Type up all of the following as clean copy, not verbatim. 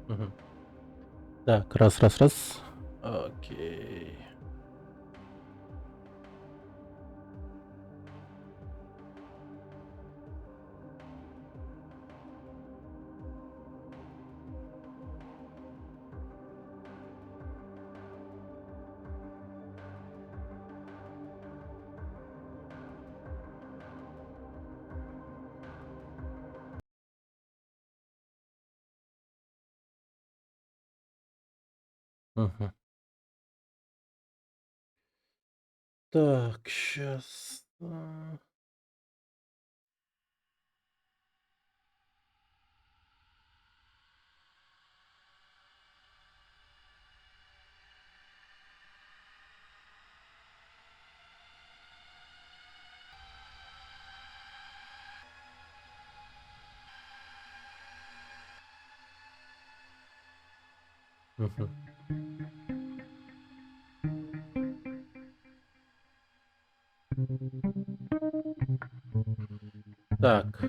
Мгм. Так, раз, раз, раз. Окей. Мгм. Так, сейчас. Мгм. Так.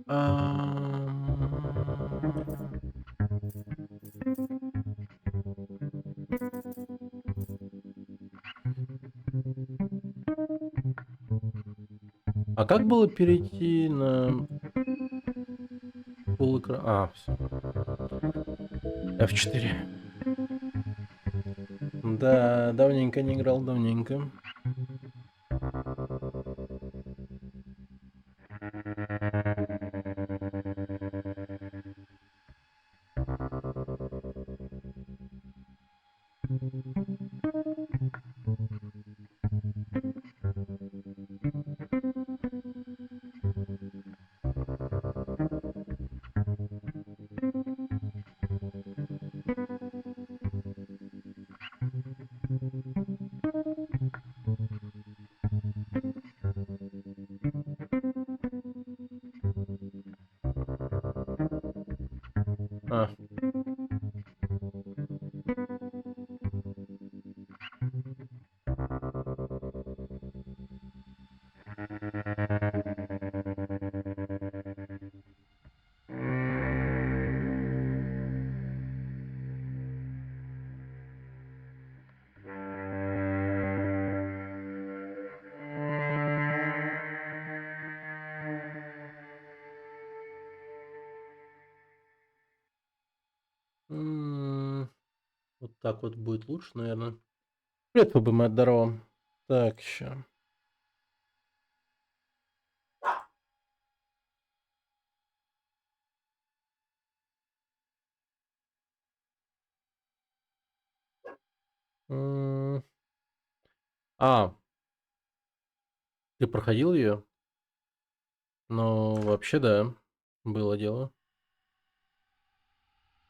Ам. А как было перейти на все. F4. Да, давненько не играл, давненько. Вот так вот будет лучше, наверное. Привет, ФБМ, здорово. Так, еще. А, ты проходил ее? Ну, вообще, да. Было дело.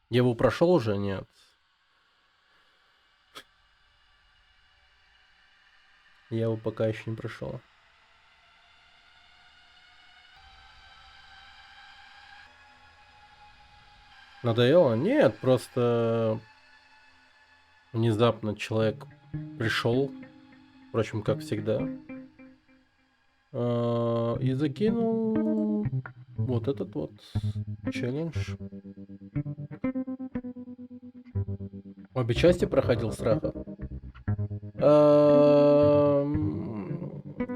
Я его прошел уже? Нет. Я его пока еще не прошел. Надоело? Нет, просто внезапно человек пришел, впрочем, как всегда, и закинул вот этот вот челлендж. Обе части проходил страха.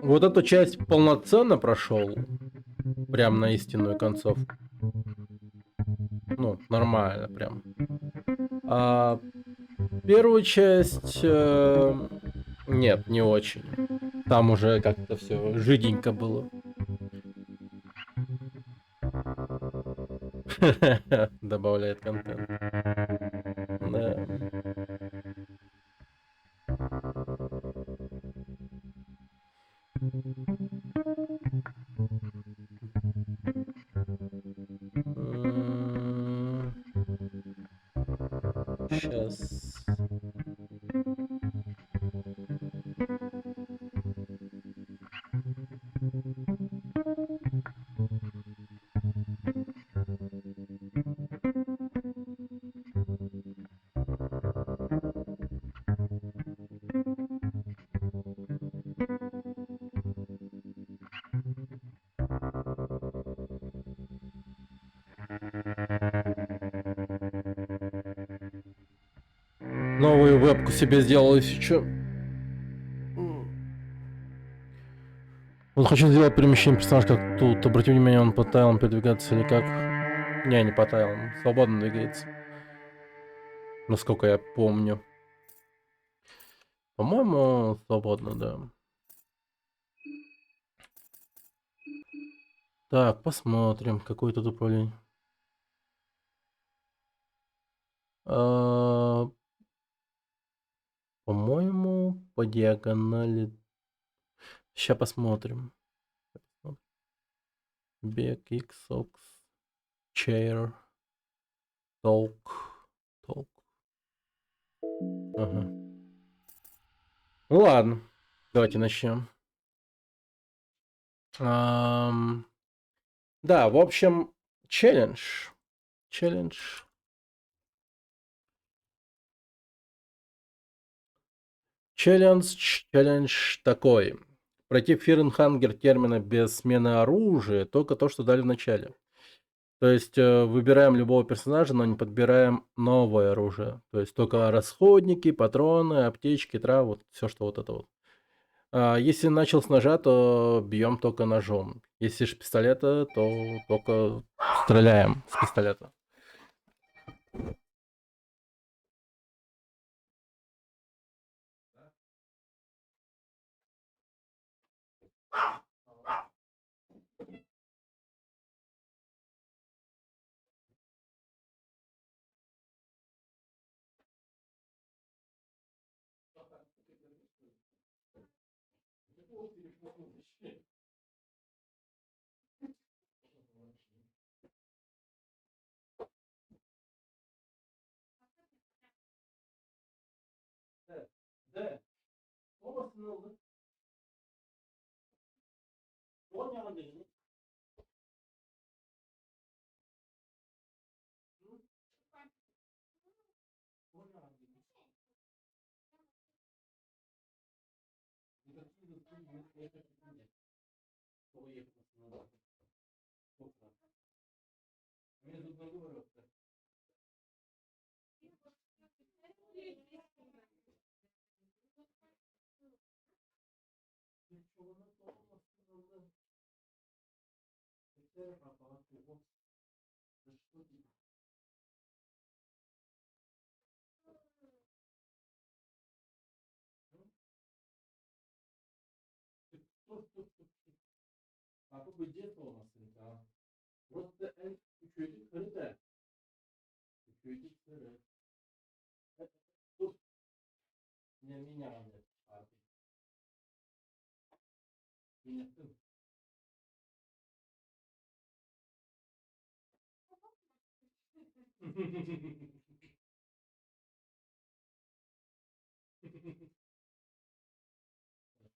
Вот эту часть полноценно прошел, прям на истинную концовку. Ну, нормально прям. А первую часть нет, не очень. Там уже как-то все жиденько было. Добавляет контент. Да. Сейчас. Новую вебку себе сделал, если что. Вот хочу сделать перемещение персонажа как тут. Обрати внимание, он по тайлам передвигаться или как? Не по тайлам. Свободно двигается. Насколько я помню. По-моему, свободно, да. Так, посмотрим, какое тут управление. По-моему, по диагонали. Сейчас посмотрим. Бег, X, Ox, Chair, Talk. Ага. Ну ладно, давайте начнем. Да, в общем, челлендж. Челлендж такой. Пройти Фиренхангер термина без смены оружия, только то, что дали в начале. То есть выбираем любого персонажа, но не подбираем новое оружие. То есть только расходники, патроны, аптечки, травы, вот все, что вот это вот. Если начал с ножа, то бьем только ножом. Если с пистолета, то только стреляем с пистолета. Ну да. Сколько? Мне тут не говорят. Ничего на то у нас надо. Хотя аппарат вот. Да что ты? Что? Apa bıcet olmasın ya. Burası en küçücük harita. Küçücük sarı. Dur. Не меня нет. Меня сын.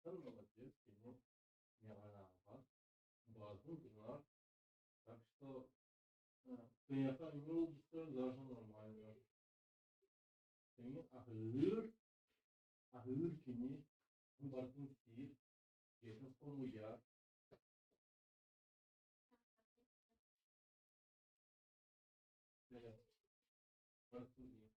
Сын молодец, ему не рановат. Глазу дела. Так что приехал не убийство даже нормально. Senin ahır kini, barkın stil, yakın sonu ya. Evet, barkın stil.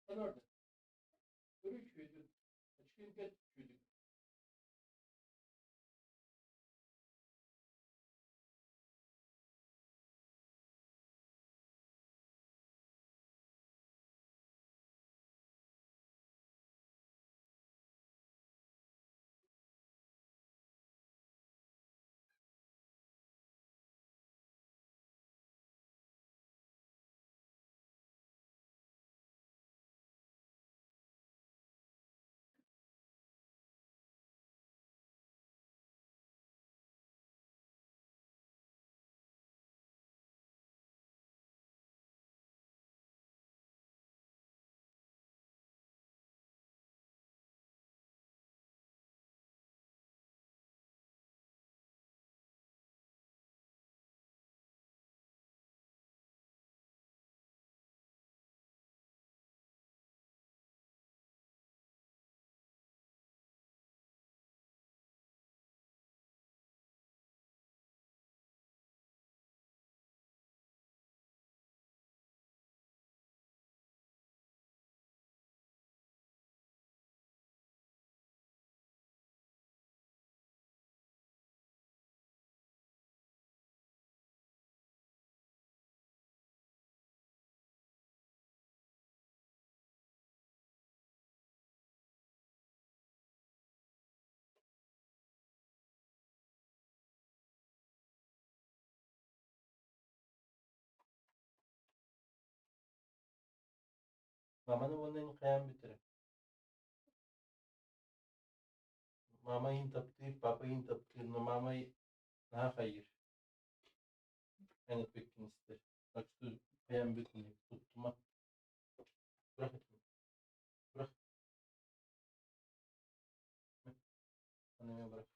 Sen orada. Böyle çocuk. Açıkçası geç çocuk. Mamanı bundan kayan bitirir. Mama intaptır, papa intaptır, no mama daha hayır. Yani pekkin ister. Bak şu kayan bitirir. Tutma. Bırak etme. Bırak. Anneme bırak.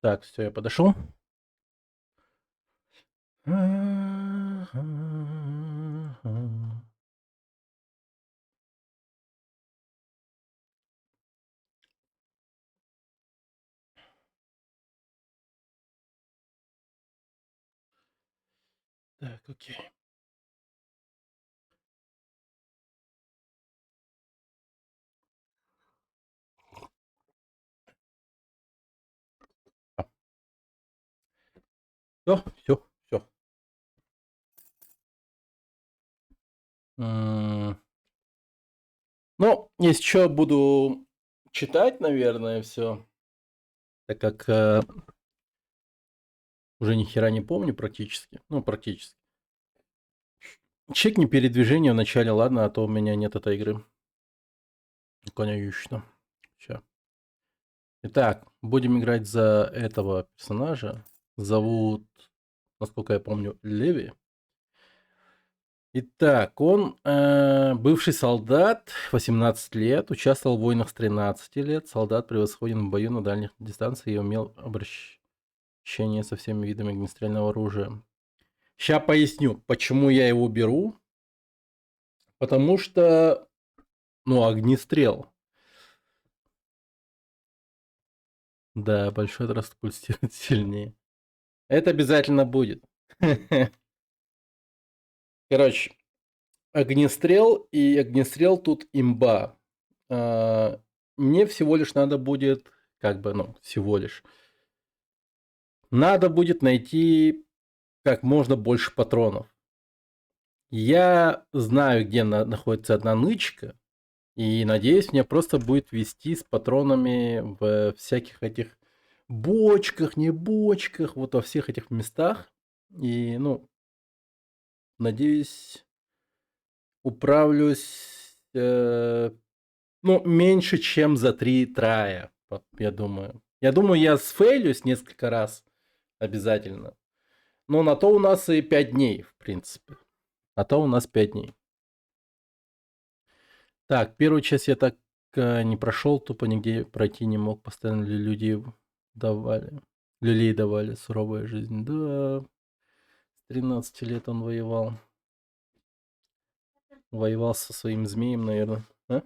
Так, все, я подошел. Так, окей. Все, все, все. Ну, если что, буду читать, наверное, все. Так как уже ни хера не помню практически. Ну, практически. Чекни передвижение в начале, ладно, а то у меня нет этой игры. Конечно. Ща. Итак, будем играть за этого персонажа. Зовут, насколько я помню, Леви. Итак, он бывший солдат, 18 лет, участвовал в войнах с 13 лет. Солдат превосходен в бою на дальних дистанциях и умел обращение со всеми видами огнестрельного оружия. Сейчас поясню, почему я его беру. Потому что, ну, огнестрел. Да, большой дрозд пульсирует сильнее. Это обязательно будет. Короче, огнестрел и огнестрел тут имба. Мне всего лишь надо будет, как бы, ну, всего лишь. Надо будет найти как можно больше патронов. Я знаю, где находится одна нычка, и надеюсь, мне просто будет вести с патронами в всяких этих бочках, не бочках, вот во всех этих местах. И, ну, надеюсь, управлюсь, ну, меньше, чем за 3 трая, я думаю. Я думаю, я сфейлюсь несколько раз обязательно. Но на то у нас и 5 дней, в принципе. На то у нас 5 дней. Так, первую часть я так не прошел, тупо нигде пройти не мог. Постоянно людей давали. Люлей давали, суровая жизнь. Да, с 13 лет он воевал. Воевал со своим змеем, наверное. А?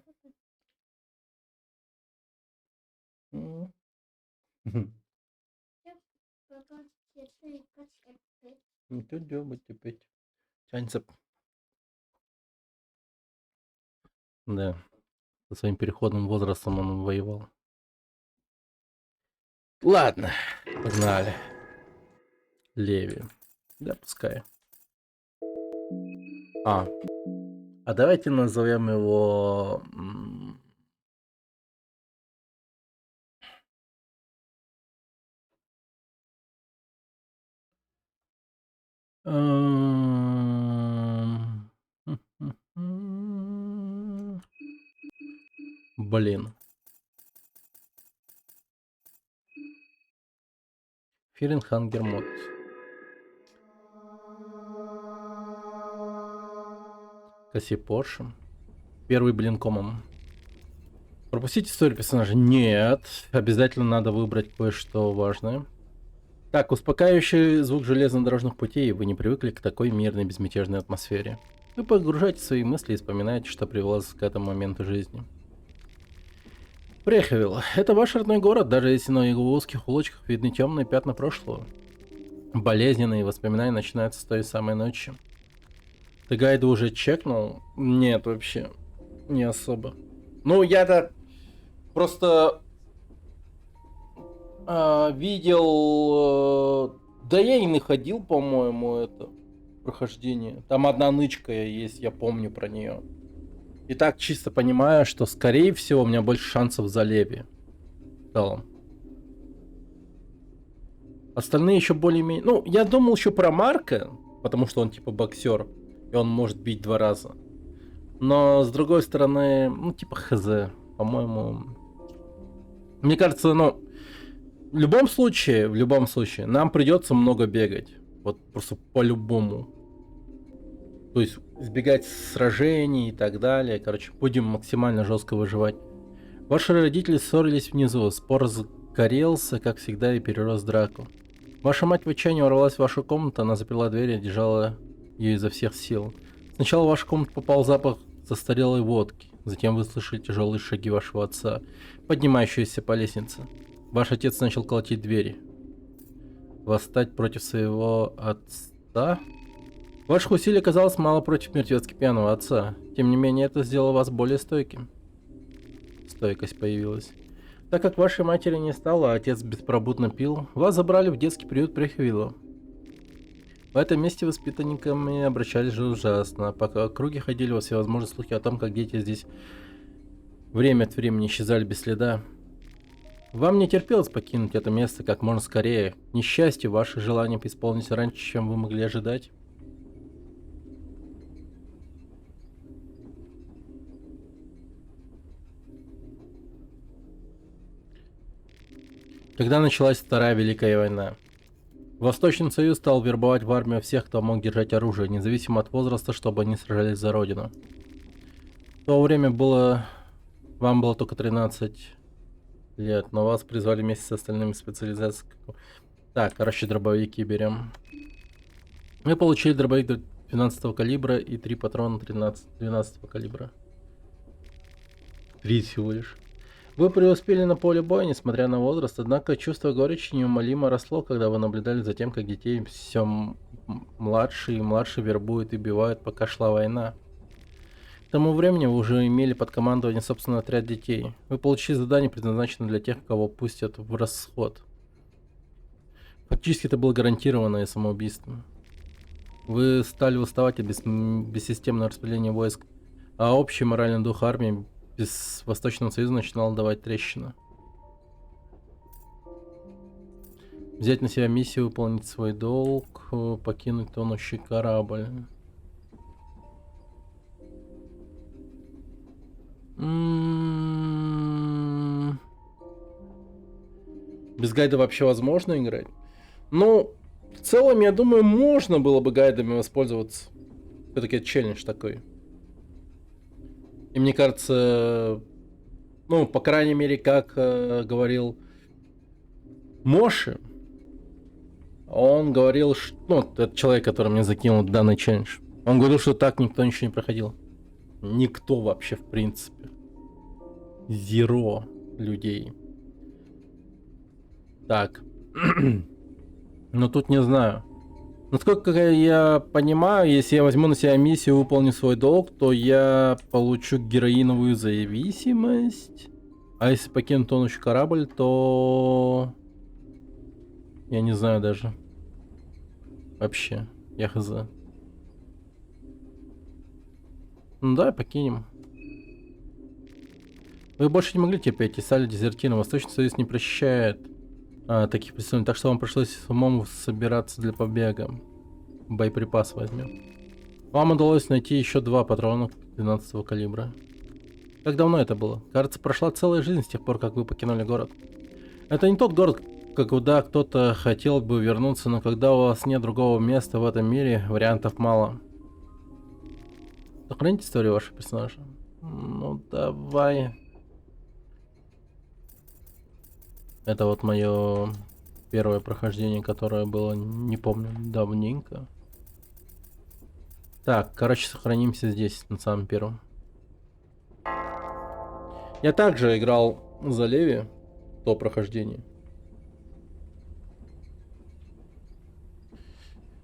Ну, что делать опять? Тянется. Да, со своим переходным возрастом он воевал. Ладно, погнали. Леви. Да, пускай. А давайте назовем его... Блин. Фиренхангер мод. Коси Порше. Первый блинкомом. Пропустить историю персонажа? Нет. Обязательно надо выбрать кое-что важное. Так, успокаивающий звук железнодорожных путей, вы не привыкли к такой мирной, безмятежной атмосфере. Вы погружаете свои мысли и вспоминаете, что привело вас к этому моменту жизни. Брехевилл. Это ваш родной город, даже если на его узких улочках видны темные пятна прошлого. Болезненные воспоминания начинаются с той самой ночи. Ты гайды уже чекнул? Нет, вообще. Не особо. Ну, я-то просто видел... да я и находил, по-моему, это прохождение. Там одна нычка есть, я помню про нее. И так чисто понимаю, что, скорее всего, у меня больше шансов за Леви. В целом. Остальные еще более-менее... Ну, я думал еще про Марка, потому что он типа боксер, и он может бить 2 раза. Но, с другой стороны, ну, типа хз, по-моему... Мне кажется, ну, в любом случае, нам придется много бегать. Вот просто по-любому. То есть избегать сражений и так далее. Короче, будем максимально жестко выживать. Ваши родители ссорились внизу. Спор загорелся, как всегда, и перерос в драку. Ваша мать в отчаянии ворвалась в вашу комнату, она заперла дверь и держала ее изо всех сил. Сначала в вашу комнату попал запах застарелой водки. Затем вы слышали тяжелые шаги вашего отца, поднимающиеся по лестнице. Ваш отец начал колотить двери. Восстать против своего отца? Ваших усилий оказалось мало против мертвецки пьяного отца. Тем не менее, это сделало вас более стойким. Стойкость появилась. Так как вашей матери не стало, а отец беспробудно пил, вас забрали в детский приют Прихвилла. В этом месте воспитанниками обращались же ужасно. По округе ходили во всевозможные слухи о том, как дети здесь время от времени исчезали без следа. Вам не терпелось покинуть это место как можно скорее. К несчастью, ваши желания исполнились раньше, чем вы могли ожидать. Когда началась Вторая Великая война, Восточный Союз стал вербовать в армию всех, кто мог держать оружие, независимо от возраста, чтобы они сражались за Родину. В то время вам было только 13 лет, но вас призвали вместе с остальными специализациями. Так, короче, дробовики берем. Мы получили дробовик 12 калибра и 3 патрона 12 калибра. 3 всего лишь. Вы преуспели на поле боя, несмотря на возраст, однако чувство горечи неумолимо росло, когда вы наблюдали за тем, как детей все младше и младше вербуют и убивают, пока шла война. К тому времени вы уже имели под командование собственный отряд детей. Вы получили задание, предназначенное для тех, кого пустят в расход. Фактически это было гарантированное самоубийство. Вы стали уставать от бессистемного распределения войск, а общий моральный дух армии без Восточного Союза начинал давать трещину. Взять на себя миссию, выполнить свой долг, покинуть тонущий корабль. Без гайда вообще возможно играть? Ну, в целом, я думаю, можно было бы гайдами воспользоваться. Все-таки это челлендж такой. И мне кажется, ну, по крайней мере, как говорил Моши, он говорил, что, ну, этот человек, который мне закинул данный челлендж, он говорил, что так никто ничего не проходил. Никто вообще, в принципе. Зеро людей. Так. Но тут не знаю. Насколько я понимаю, если я возьму на себя миссию и выполню свой долг, то я получу героиновую зависимость. А если покину тонущий корабль, то... Я не знаю даже. Вообще. Я хз. Ну да, покинем. Вы больше не могли терпеть и стали дезертиром. Восточный Союз не прощает таких представлений, так что вам пришлось самому собираться для побега. Боеприпас возьмем. Вам удалось найти еще 2 патрона 12 калибра. Как давно это было? Кажется, прошла целая жизнь с тех пор, как вы покинули город. Это не тот город, куда кто-то хотел бы вернуться, но когда у вас нет другого места в этом мире, вариантов мало. Сохраните историю вашего персонажа. Ну давай. Это вот мое первое прохождение, которое было, не помню, давненько. Так, короче, сохранимся здесь, на самом первом. Я также играл за Леви, то прохождение.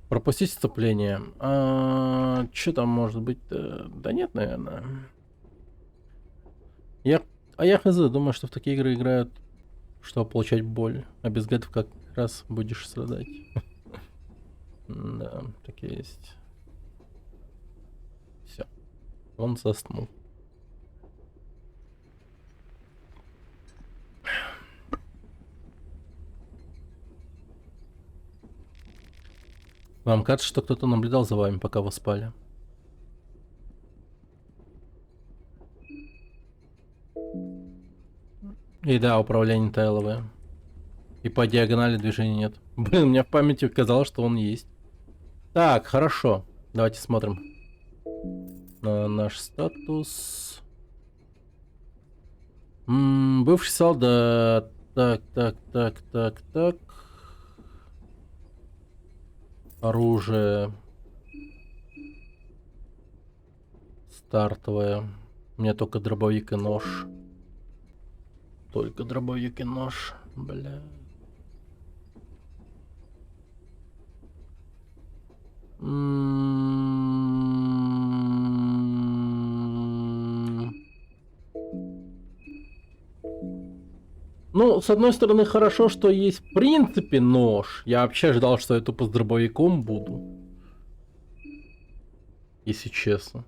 Пропустить вступление. Что там может быть-то? Да нет, наверное. Я хз, думаю, что в такие игры играют, чтобы получать боль. А без гадов как раз будешь страдать. Да, так и есть. Все. Он заснул. Вам кажется, что кто-то наблюдал за вами, пока вы спали? И да, управление тайловое. И по диагонали движения нет. Блин, у меня в памяти казалось, что он есть. Так, хорошо. Давайте смотрим на наш статус. Бывший солдат. Так. Оружие. Стартовое. У меня только дробовик и нож. Только дробовик и нож. Бля. Ну, с одной стороны, хорошо, что есть в принципе нож. Я вообще ждал, что я тупо с дробовиком буду. Если честно.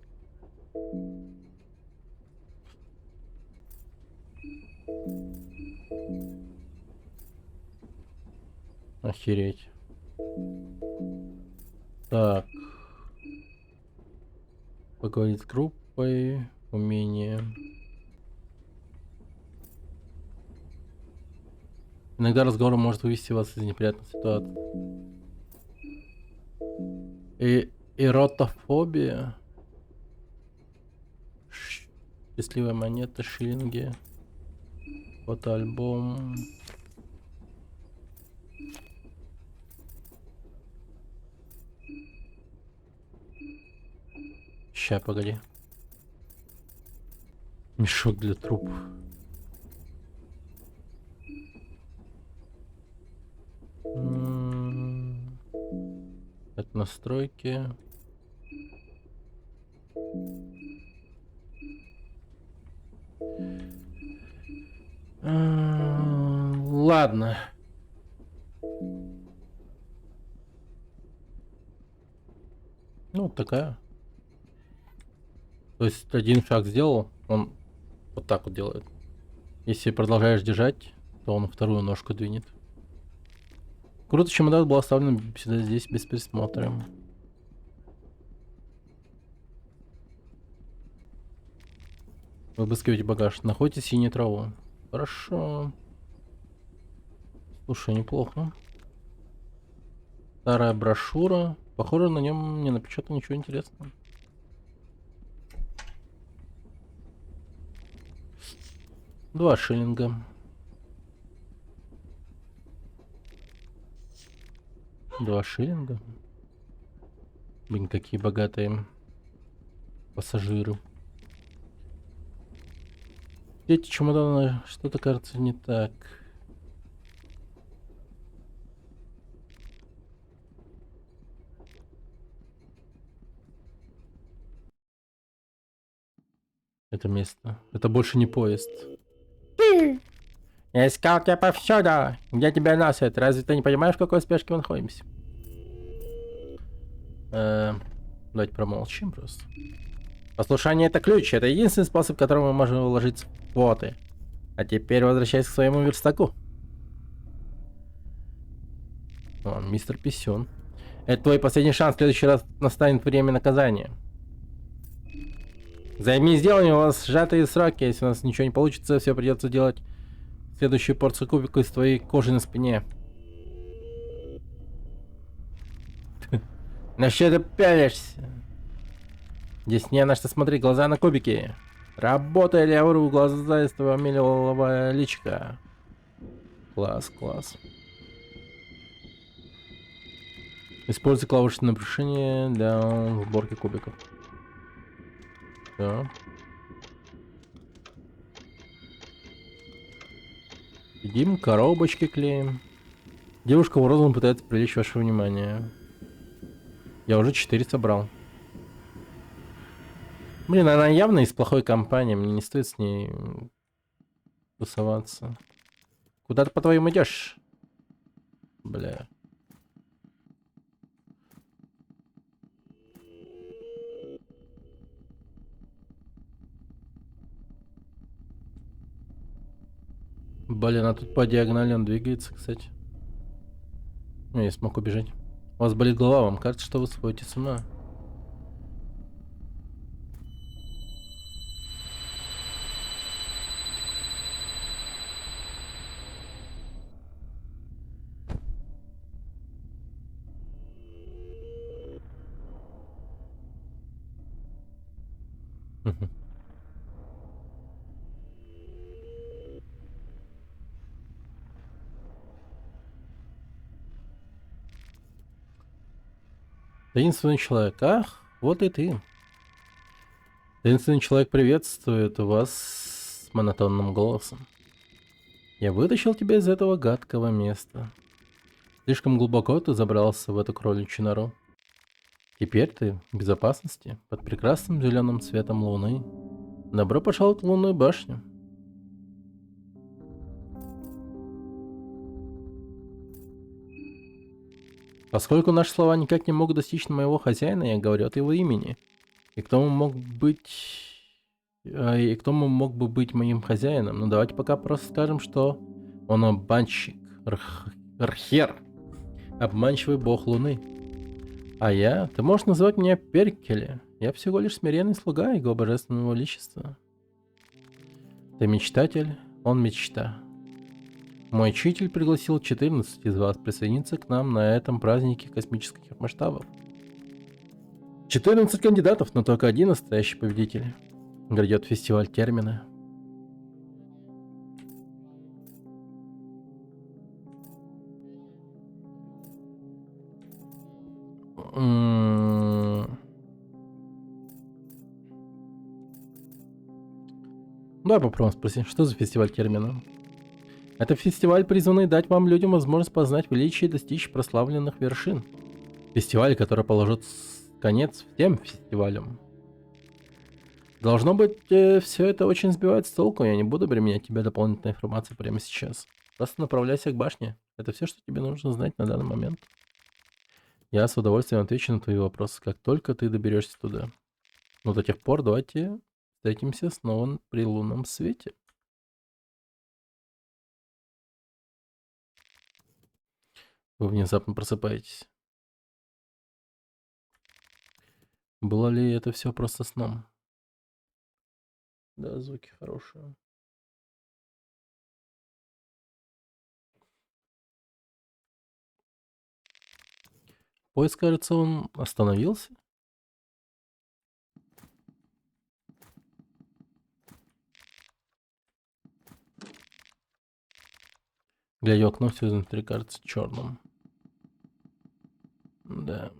Охереть. Так. Поговорить с группой. Умение. Иногда разговор может вывести вас из неприятной ситуации. Эротофобия. Счастливая монета, шиллинги. Фотоальбом. Ща, погоди. Мешок для трупов. Это настройки. Ладно. Ну, вот такая. То есть один шаг сделал, он вот так вот делает. Если продолжаешь держать, то он вторую ножку двинет. Круто, чемодан был оставлен всегда здесь без присмотра. Вы обыскиваете багаж. Находите синюю траву. Хорошо. Слушай, неплохо. Старая брошюра. Похоже, на нем не напечатано ничего интересного. Два шиллинга. Два шиллинга. Блин, какие богатые пассажиры. Эти чемоданы, что-то кажется не так. Это место. Это больше не поезд. Я искал тебя повсюду. Где тебя носят? Разве ты не понимаешь, в какой спешке мы находимся? Давайте промолчим просто. Послушание — это ключ. Это единственный способ, которым мы можем вложиться в квоты. А теперь возвращайся к своему верстаку. О, мистер Писюн. Это твой последний шанс. В следующий раз настанет время наказания. Займись делом, у вас сжатые сроки. Если у нас ничего не получится, все придется делать следующую порцию кубика из твоей кожи на спине. На что ты пялишься? Здесь не на что смотреть, глаза на кубики. Работай, или я вырву глаза из твоего милого личика. Класс. Используй клавиши напряжения для сборки кубиков. Да. Едим, коробочки клеим. Девушка в розовом пытается привлечь ваше внимание. Я уже 4 собрал. Блин, она явно из плохой компании. Мне не стоит с ней тусоваться. Куда ты, по-твоему, идешь? Бля. Блин, а тут по диагонали он двигается, кстати. Ну, я смог убежать. У вас болит голова, вам кажется, что вы сходите с ума. Таинственный человек. Ах, вот и ты. Таинственный человек приветствует вас монотонным голосом. Я вытащил тебя из этого гадкого места. Слишком глубоко ты забрался в эту кроличью нору. Теперь ты в безопасности, под прекрасным зеленым светом луны. Добро пожаловать в лунную башню. Поскольку наши слова никак не могут достичь моего хозяина, я говорю от его имени. И кто мог бы быть моим хозяином? Ну давайте пока просто скажем, что он обманщик. Рхер. Обманчивый бог луны. А я? Ты можешь называть меня Перкеле. Я всего лишь смиренный слуга его божественного величества. Ты мечтатель, он мечта. Мой учитель пригласил 14 из вас присоединиться к нам на этом празднике космических масштабов. 14 кандидатов, но только один настоящий победитель. Грядет фестиваль термина. Давай попробуем спросить, что за фестиваль термина? Это фестиваль, призванный дать вам, людям, возможность познать величие и достичь прославленных вершин. Фестиваль, который положит конец всем фестивалям. Должно быть, все это очень сбивает с толку. Я не буду применять тебе дополнительной информации прямо сейчас. Просто направляйся к башне. Это все, что тебе нужно знать на данный момент. Я с удовольствием отвечу на твои вопросы, как только ты доберешься туда. Но до тех пор давайте встретимся снова при лунном свете. Вы внезапно просыпаетесь. Было ли это все просто сном? Да, звуки хорошие. Поезд, кажется, он остановился. Глядя в окно, все изнутри кажется черным. Да.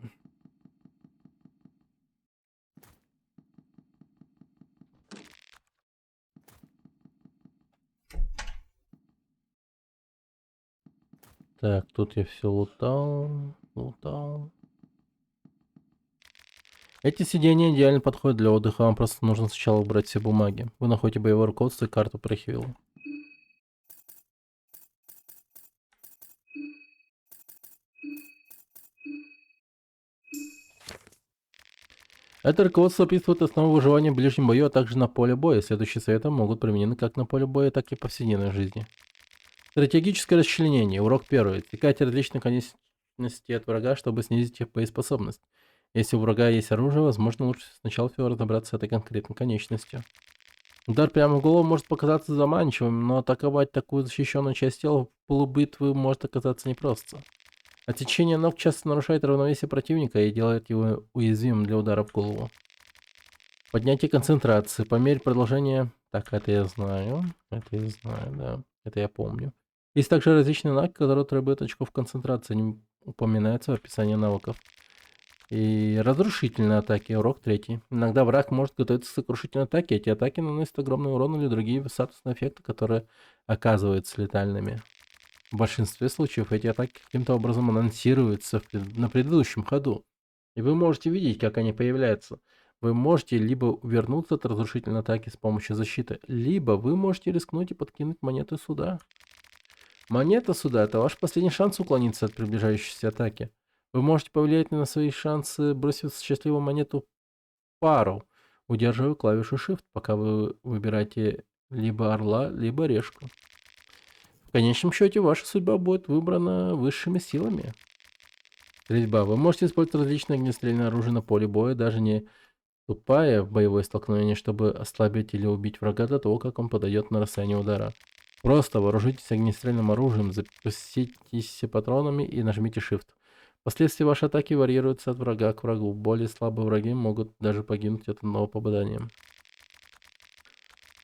Так, тут я все лутал. Эти сиденья идеально подходят для отдыха, вам просто нужно сначала убрать все бумаги. Вы находите боевое руководство и карту Прехвилла. Это руководство описывает основу выживания в ближнем бою, а также на поле боя. Следующие советы могут применены как на поле боя, так и в повседневной жизни. Стратегическое расчленение. Урок 1. Отсекайте различные конечности от врага, чтобы снизить их боеспособность. Если у врага есть оружие, возможно, лучше сначала всего разобраться с этой конкретной конечностью. Удар прямо в голову может показаться заманчивым, но атаковать такую защищенную часть тела в полубитвы может оказаться непросто. Отсечение ног часто нарушает равновесие противника и делает его уязвимым для удара в голову. Поднятие концентрации. По мере продолжения... Так, это я знаю, да. Это я помню. Есть также различные навыки, которые требуют очков концентрации. Они упоминаются в описании навыков. И разрушительные атаки. Урок 3. Иногда враг может готовиться к сокрушительной атаке. Эти атаки наносят огромный урон или другие статусные эффекты, которые оказываются летальными. В большинстве случаев эти атаки каким-то образом анонсируются на предыдущем ходу. И вы можете видеть, как они появляются. Вы можете либо увернуться от разрушительной атаки с помощью защиты, либо вы можете рискнуть и подкинуть монету суда. Монета суда — это ваш последний шанс уклониться от приближающейся атаки. Вы можете повлиять на свои шансы, бросив счастливую монету в пару, удерживая клавишу Shift, пока вы выбираете либо орла, либо решку. В конечном счете, ваша судьба будет выбрана высшими силами. Стрельба. Вы можете использовать различные огнестрельные оружия на поле боя, даже не вступая в боевое столкновение, чтобы ослабить или убить врага до того, как он подойдет на расстояние удара. Просто вооружитесь огнестрельным оружием, запаситесь патронами и нажмите Shift. Впоследствии ваши атаки варьируются от врага к врагу. Более слабые враги могут даже погибнуть от одного попадания.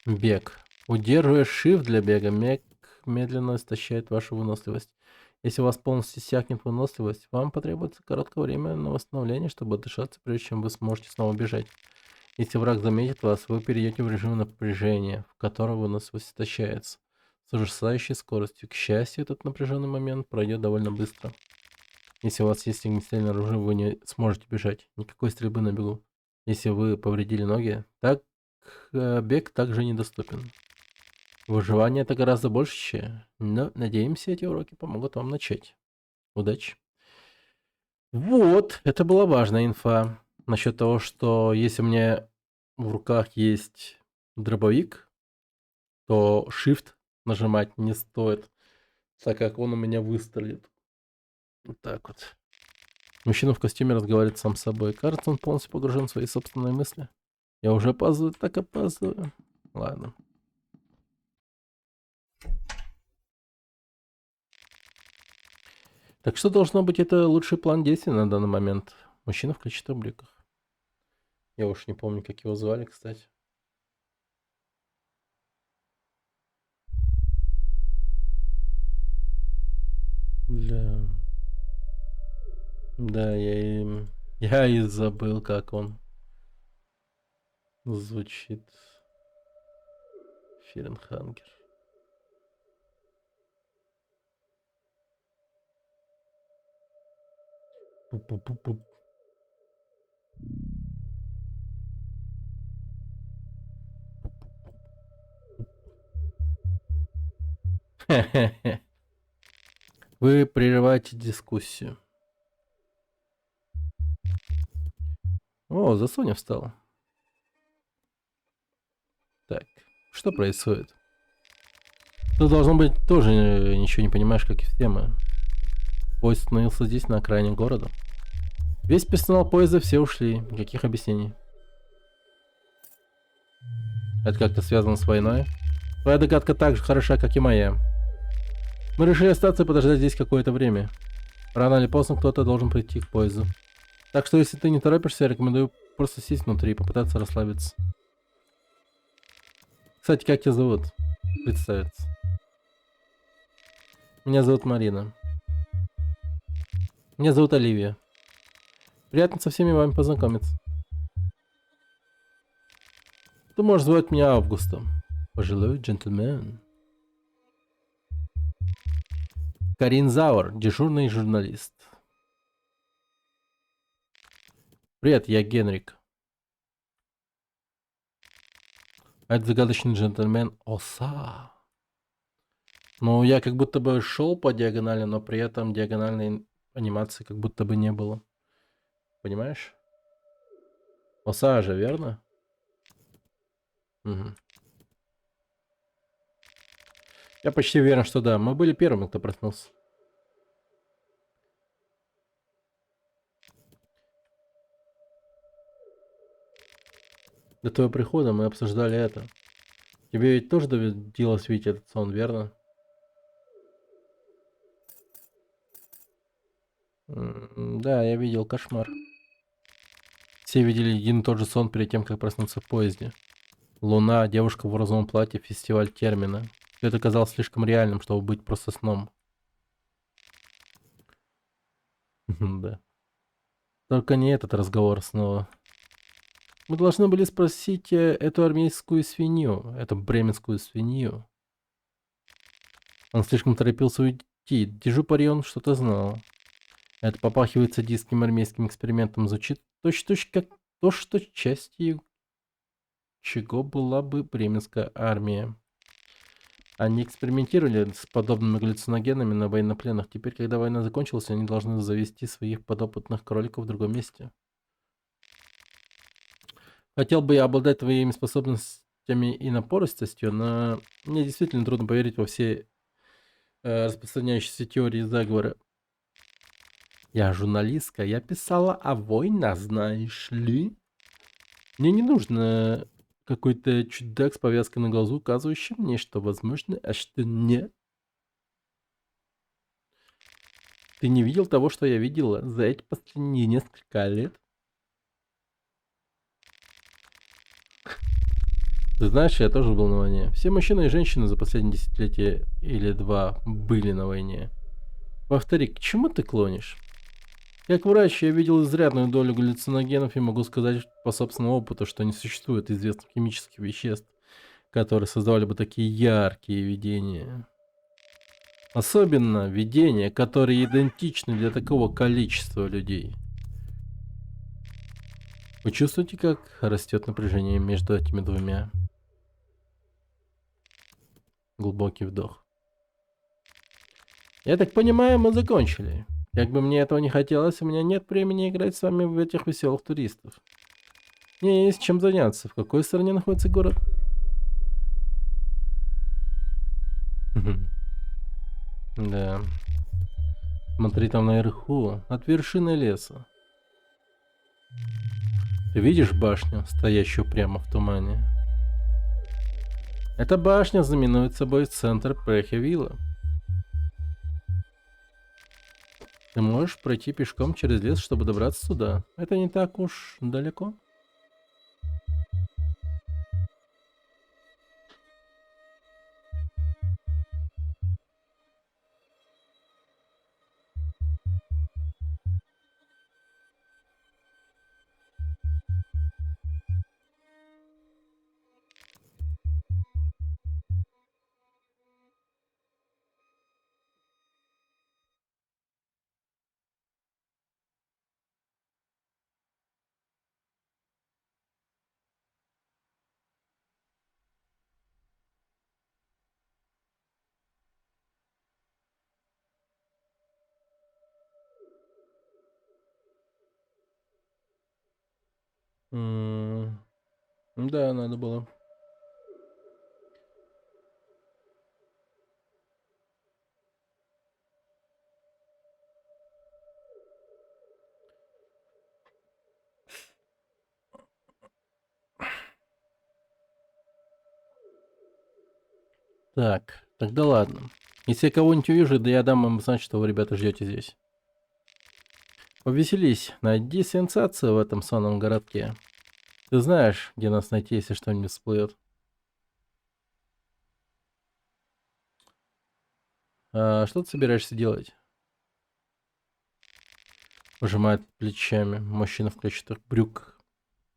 Бег. Удерживая Shift для бега, медленно истощает вашу выносливость. Если у вас полностью иссякнет выносливость, вам потребуется короткое время на восстановление, чтобы отдышаться, прежде чем вы сможете снова бежать. Если враг заметит вас, вы перейдете в режим напряжения, в котором выносливость истощается с ужасающей скоростью. К счастью, этот напряженный момент пройдет довольно быстро. Если у вас есть огнестрельное оружие, вы не сможете бежать. Никакой стрельбы на бегу. Если вы повредили ноги, так бег также недоступен. Выживание это гораздо больше, но надеемся, эти уроки помогут вам начать. Удачи. Вот, это была важная инфа. Насчет того, что если у меня в руках есть дробовик, то Shift нажимать не стоит, так как он у меня выстрелит. Вот так вот. Мужчина в костюме разговаривает сам с собой. Кажется, он полностью погружен в свои собственные мысли. Я уже опаздываю, так опаздываю. Ладно. Так что должно быть это лучший план действий на данный момент. Мужчина в клетчатых брюках. Я уж не помню, как его звали, кстати. Да. Да, я и забыл, как он звучит. Фиренхангер. Пу-пу-пу-пу. Вы прерываете дискуссию. О, Засоня встала. Так, что происходит? Ты должно быть тоже ничего не понимаешь, как и все мы. Поезд остановился здесь, на окраине города. Весь персонал поезда, все ушли. Никаких объяснений. Это как-то связано с войной? Твоя догадка так же хороша, как и моя. Мы решили остаться и подождать здесь какое-то время. Рано или поздно кто-то должен прийти к поезду. Так что, если ты не торопишься, я рекомендую просто сесть внутри и попытаться расслабиться. Кстати, как тебя зовут? Представиться. Меня зовут Марина. Меня зовут Оливия. Приятно со всеми вами познакомиться. Ты можешь звать меня Августом. Пожилой джентльмен. Карин Зауэр, дежурный журналист. Привет, я Генрик. А это загадочный джентльмен Оса. Ну, я как будто бы шел по диагонали, но при этом диагональной анимации как будто бы не было. Понимаешь? Оса же, верно? Угу. Я почти уверен, что да. Мы были первыми, кто проснулся. До твоего прихода мы обсуждали это. Тебе ведь тоже доводилось видеть этот сон, верно? Да, я видел кошмар. Все видели один и тот же сон перед тем, как проснуться в поезде. Луна, девушка в розовом платье, фестиваль термина. Все это казалось слишком реальным, чтобы быть просто сном. Да. Только не этот разговор снова. Мы должны были спросить эту армейскую свинью, эту бременскую свинью. Он слишком торопился уйти. Держу пари, он что-то знал. Это попахивает садистским армейским экспериментом. Звучит точно как то, что частью чего была бы бременская армия. Они экспериментировали с подобными галлюциногенами на военнопленных. Теперь, когда война закончилась, они должны завести своих подопытных кроликов в другом месте. Хотел бы я обладать твоими способностями и напористостью, но мне действительно трудно поверить во все распространяющиеся теории заговора. Я журналистка, я писала о войнах, знаешь ли? Мне не нужно какой-то чудак с повязкой на глазу, указывающий мне, что возможно, а что нет. Ты не видел того, что я видела за эти последние несколько лет? Ты знаешь, я тоже был на войне. Все мужчины и женщины за последние десятилетия или два были на войне. Повтори, к чему ты клонишь? Как врач, я видел изрядную долю галлюциногенов и могу сказать по собственному опыту, что не существует известных химических веществ, которые создавали бы такие яркие видения. Особенно видения, которые идентичны для такого количества людей. Вы чувствуете, как растет напряжение между этими двумя? Глубокий вдох. Я так понимаю, мы закончили. Как бы мне этого не хотелось, у меня нет времени играть с вами в этих веселых туристов. Мне есть чем заняться. В какой стороне находится город? Да. Смотри, там наверху, от вершины леса. Ты видишь башню, стоящую прямо в тумане? Эта башня знаменует собой центр Прехевилла. Ты можешь пройти пешком через лес, чтобы добраться сюда. Это не так уж далеко. Да, надо было. Так, тогда ладно. Если я кого-нибудь увижу, да я дам им знать, что вы, ребята, ждете здесь. Повеселись, найди сенсацию в этом сонном городке. Ты знаешь, где нас найти, если что-нибудь всплывет. Что ты собираешься делать? Пожимает плечами. Мужчина в клетчатых брюках.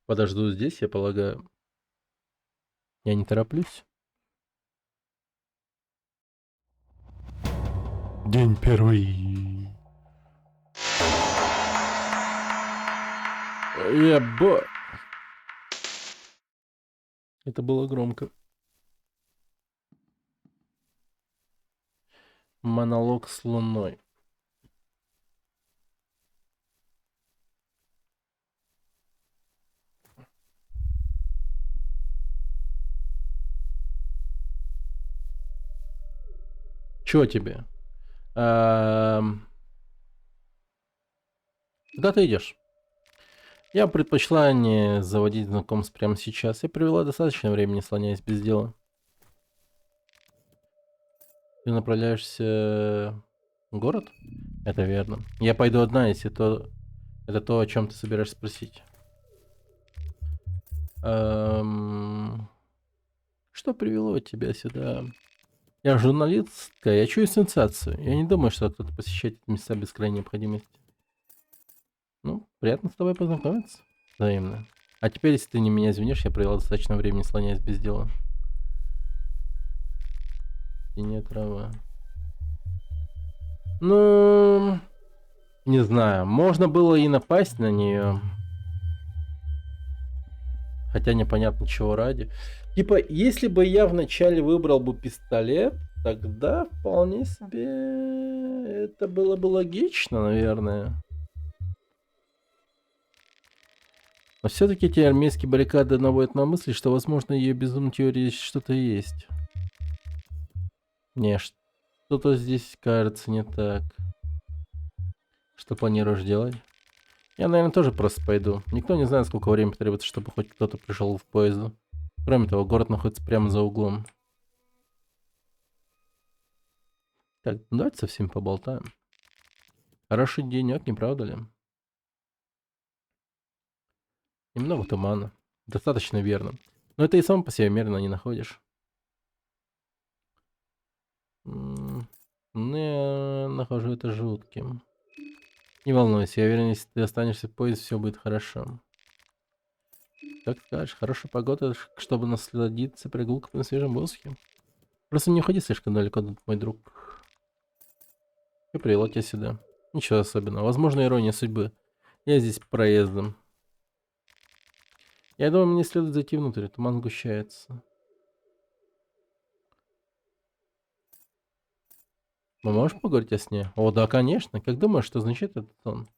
Подожду здесь, я полагаю. Я не тороплюсь. День первый. Ебо. Это было громко. Монолог с луной. Чё тебе? Куда ты идешь? Я предпочла не заводить знакомств прямо сейчас. Я провела достаточно времени, слоняясь без дела. Ты направляешься в город? Это верно. Я пойду одна, если то... Это то, о чем ты собираешься спросить. Что привело тебя сюда? Я журналистка, я чую сенсацию. Я не думаю, что кто-то посещает эти места без крайней необходимости. Ну, приятно с тобой познакомиться. Взаимно. А теперь, если ты не меня извинишь, я провела достаточно времени, слоняясь без дела. Синяя трава. Ну, не знаю. Можно было и напасть на нее. Хотя непонятно чего ради. Типа, если бы я вначале выбрал бы пистолет, тогда вполне себе это было бы логично, наверное. Но все-таки эти армейские баррикады наводят на мысли, что, возможно, ее безумной теории что-то есть. Не, что-то здесь кажется не так. Что планируешь делать? Я, наверное, тоже просто пойду. Никто не знает, сколько времени потребуется, чтобы хоть кто-то пришел в поезд. Кроме того, город находится прямо за углом. Так, ну давайте со всеми поболтаем. Хороший денек, не правда ли? Немного тумана. Достаточно верно. Но это и сам по себе мерно не находишь. Но я нахожу это жутким. Не волнуйся, я уверен, если ты останешься в поезде, все будет хорошо. Как скажешь, хорошая погода, чтобы насладиться прогулкой на свежем воздухе. Просто не уходи слишком далеко, мой друг. И привел тебя сюда. Ничего особенного. Возможно, ирония судьбы. Я здесь проездом. Я думаю, мне следует зайти внутрь. Туман сгущается. Мы можем поговорить о сне? О, да, конечно. Как думаешь, что значит этот сон?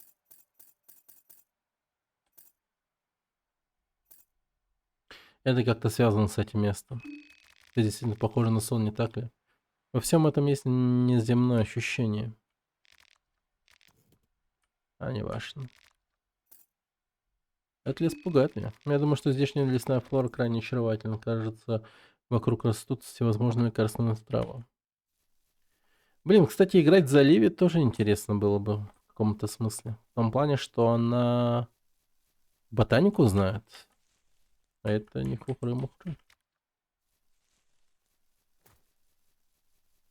Это как-то связано с этим местом. Это действительно похоже на сон, не так ли? Во всем этом есть неземное ощущение. А не важно. Это лес пугает меня. Я думаю, что здешняя лесная флора крайне очаровательна. Кажется, вокруг растут всевозможные лекарственные травы. Блин, кстати, играть в заливе тоже интересно было бы в каком-то смысле. В том плане, что она ботанику знает. А это не хухры-мухры.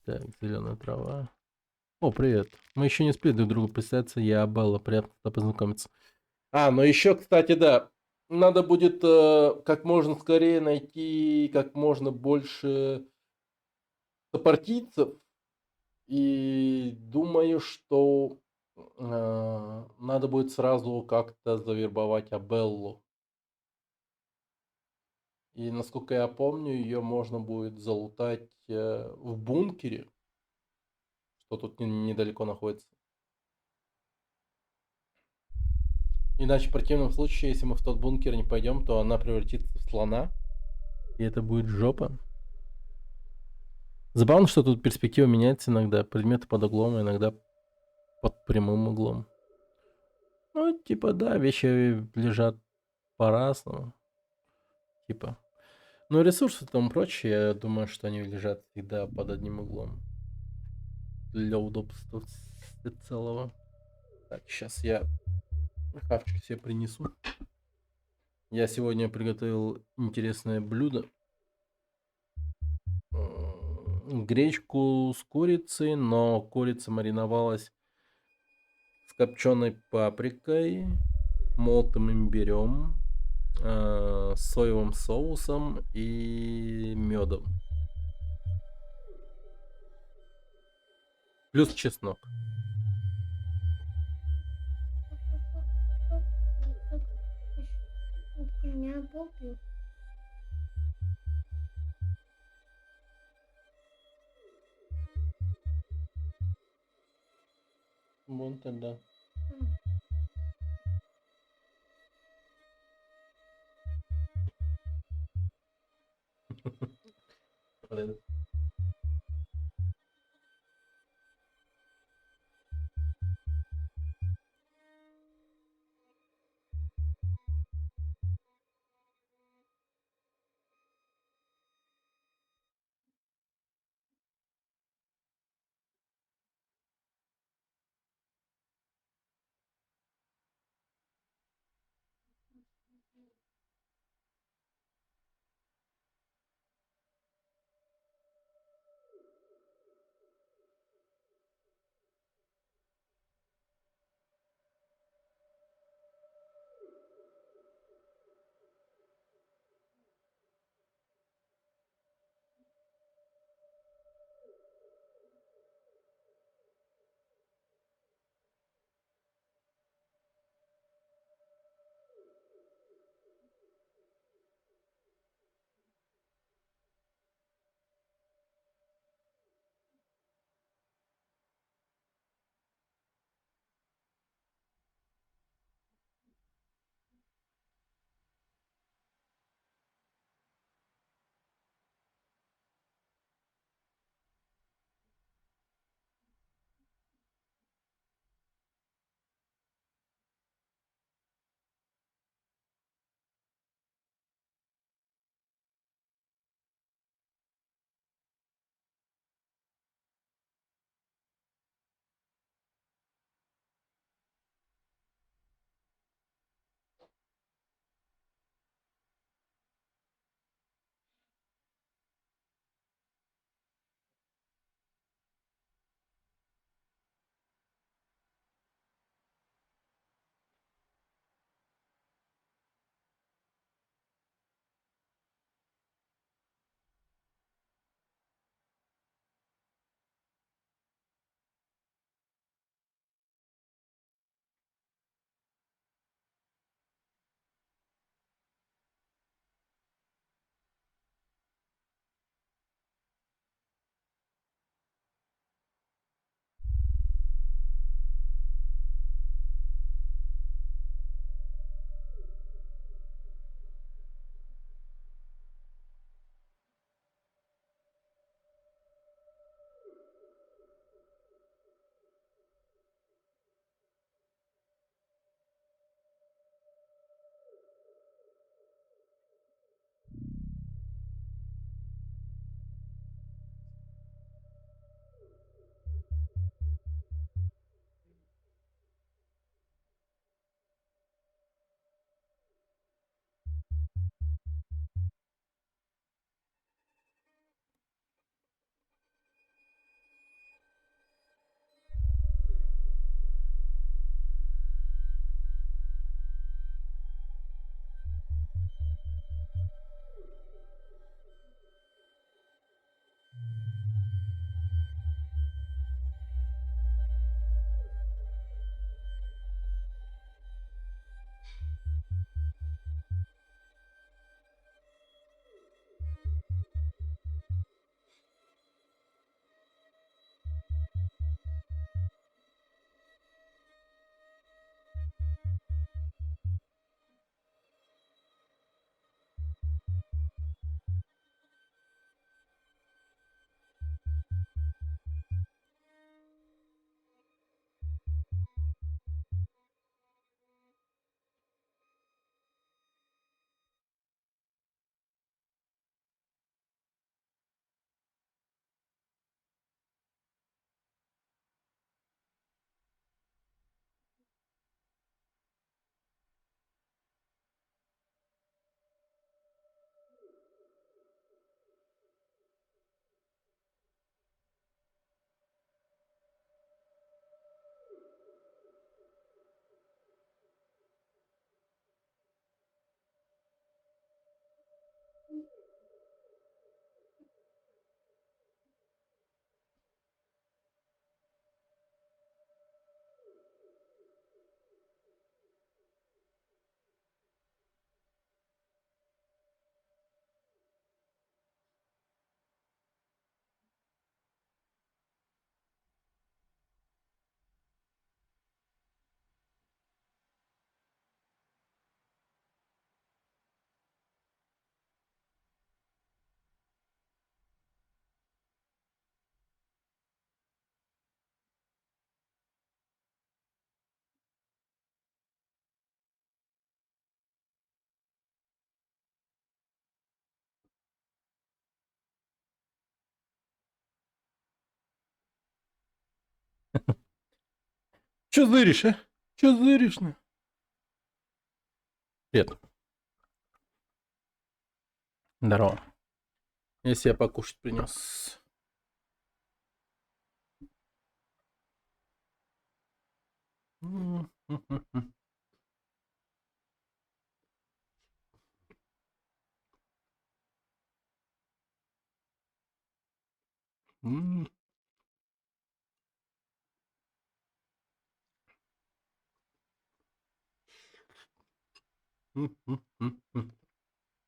Так, зеленая трава. О, привет. Мы еще не успели друг другу представиться. Я Белла. Приятно с тобой познакомиться. А, ну еще, кстати, да. Надо будет как можно скорее найти как можно больше сопартийцев. И думаю, что надо будет сразу как-то завербовать Абеллу. И насколько я помню, ее можно будет залутать в бункере, что тут недалеко находится. Иначе в противном случае, если мы в тот бункер не пойдем, то она превратится в слона. И это будет жопа. Забавно, что тут перспектива меняется иногда. Предметы под углом, а иногда под прямым углом. Ну, типа, да, вещи лежат по-разному. Типа. Но ресурсы и тому прочее, я думаю, что они лежат всегда под одним углом. Для удобства целого. Так, сейчас я хавчик себе принесу. Я сегодня приготовил интересное блюдо. Гречку с курицей, но курица мариновалась с копченой паприкой, молотым имбирем, соевым соусом и медом. Плюс чеснок. Вон тогда. Блин. Чё зыришь, а? Чё зыришь, на? Привет. Здорово. Я себе покушать принес.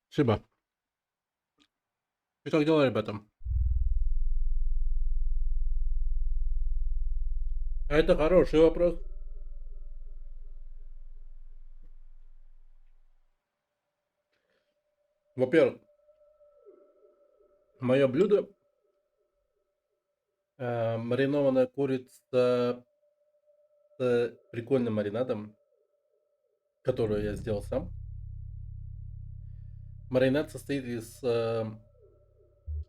Спасибо. И как дела, ребята? А это хороший вопрос. Во-первых, мое блюдо маринованная курица с прикольным маринадом, которую я сделал сам. Маринад состоит из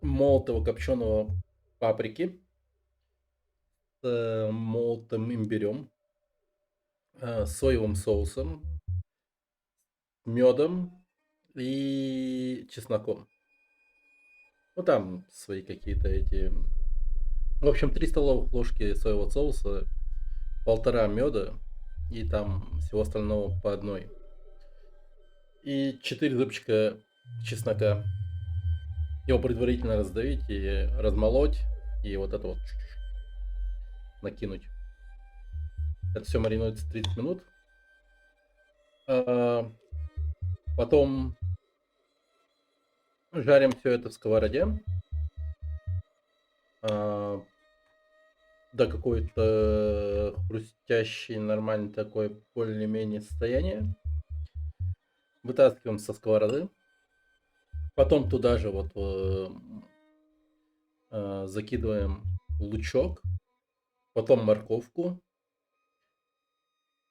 молотого копченого паприки с молотым имбирем, соевым соусом, медом и чесноком. Ну, там свои какие-то эти... В общем, 3 столовых ложки соевого соуса, 1,5 меда и там всего остального по одной. И 4 зубчика чеснока. Его предварительно раздавить и размолоть, и вот это вот накинуть. Это все маринуется 30 минут. Потом жарим все это в сковороде до какой-то хрустящей, нормальной такой более-менее состояние. Вытаскиваем со сковороды. Потом туда же вот закидываем лучок, потом морковку.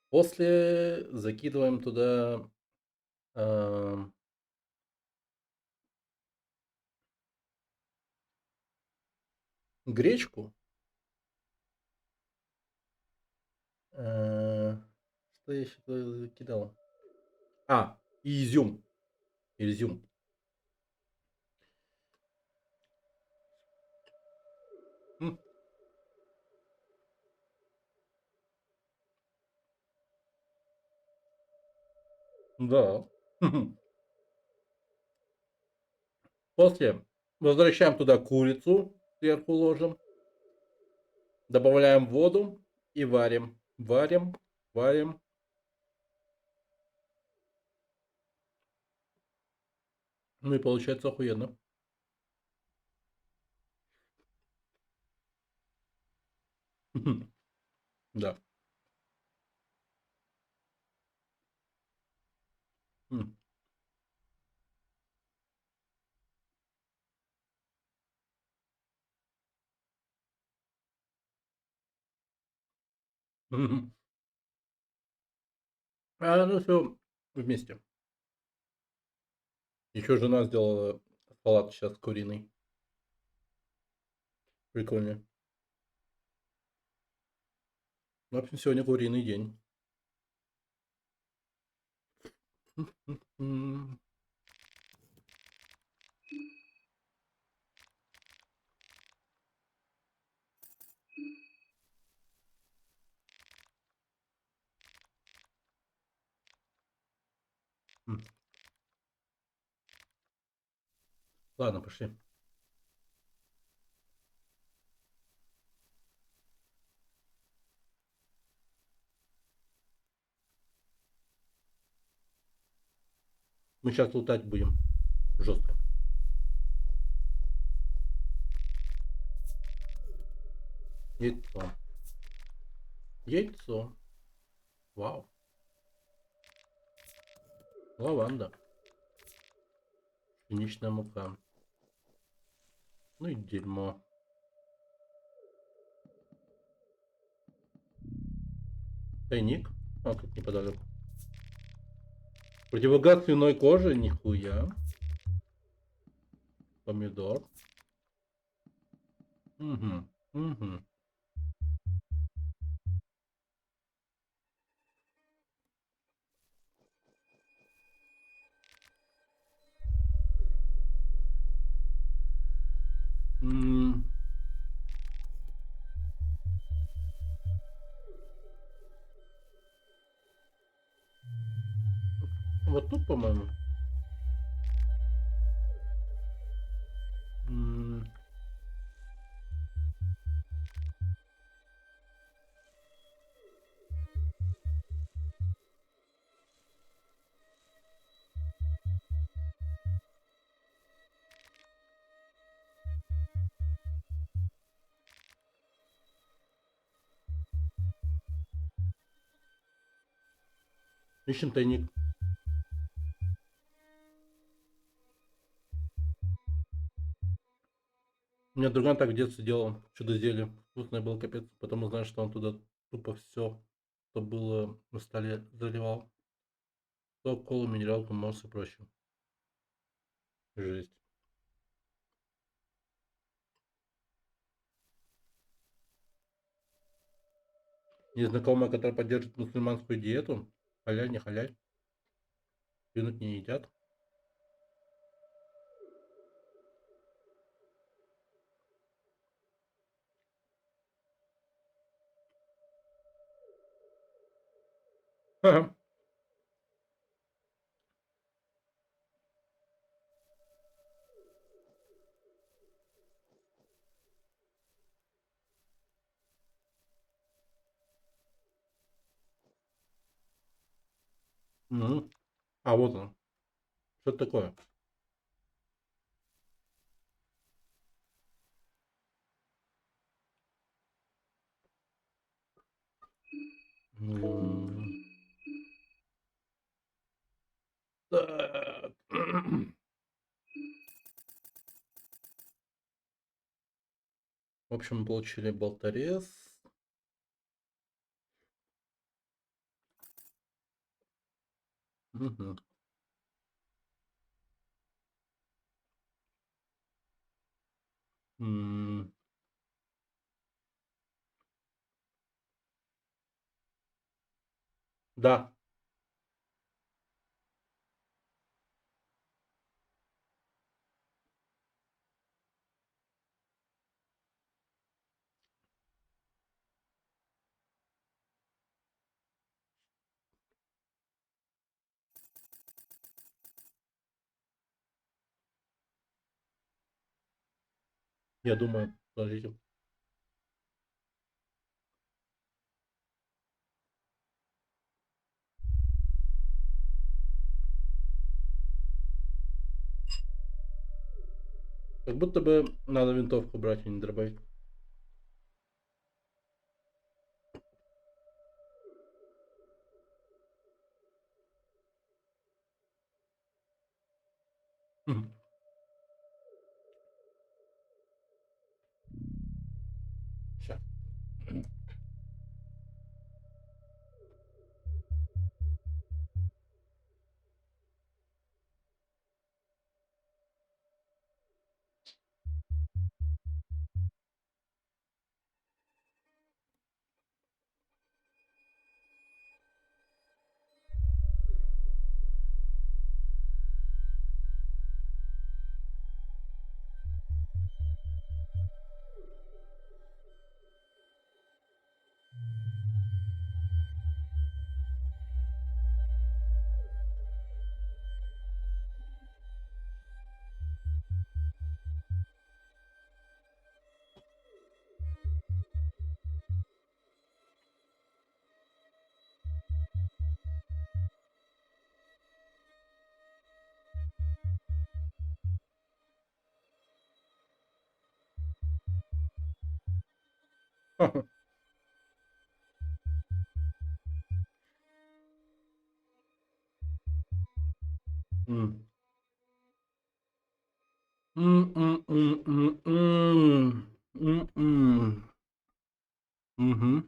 После закидываем туда гречку. Что я еще туда закидал? И изюм. Изюм. Да. После возвращаем туда курицу, сверху ложим, добавляем воду и варим. Варим, варим. Ну и получается охуенно. Да. Ну все вместе. Еще жена сделала салат сейчас куриный. Прикольно. В общем, сегодня куриный день. Ладно, пошли. Мы сейчас лутать будем. Жестко. Яйцо. Яйцо. Вау. Лаванда. Пшеничная мука. Ну и дерьмо. Тайник. Тут неподалеку. Противогаз свиной кожи. Нихуя. Помидор. Угу. вот тут, по-моему. Ищем тайник. У меня друган так в детстве делал чудо-зелье. Вкусное было капец. Потом узнал, что он туда тупо все, что было на столе, заливал. Сок, колу, минералку, морс и прочее. Жесть. Есть знакомая, которая поддерживает мусульманскую диету. Халяль, не халяль. Свинуть не едят. Ага. Мгм. А вот он. Что это такое? М. Так. В общем, мы получили болторез. Мгм. М. Да. Я думаю, подождите. Как будто бы надо винтовку брать, а не дробовик. Мгм. Ща. М. М. Мгм.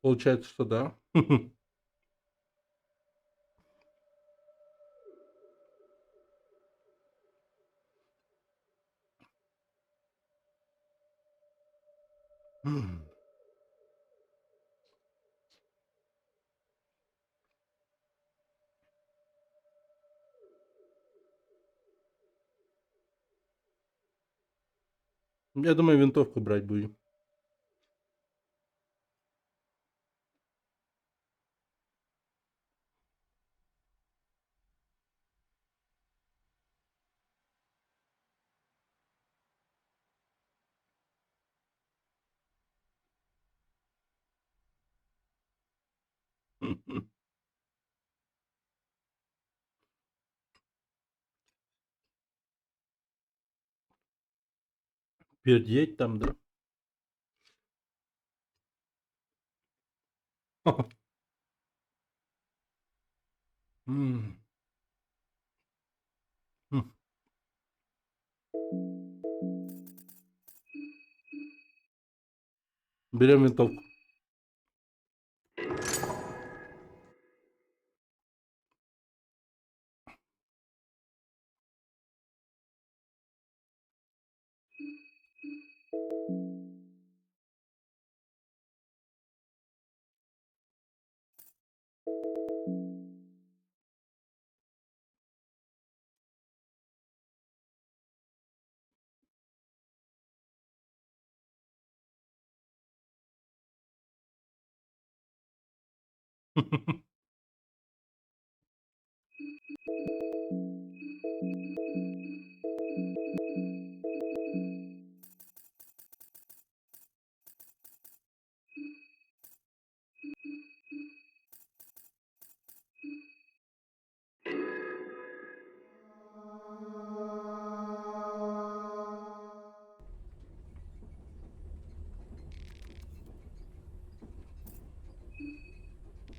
Получается, что да. М. Я думаю, винтовку брать будем. Пердеть там, да? М. М. Берем винтовку.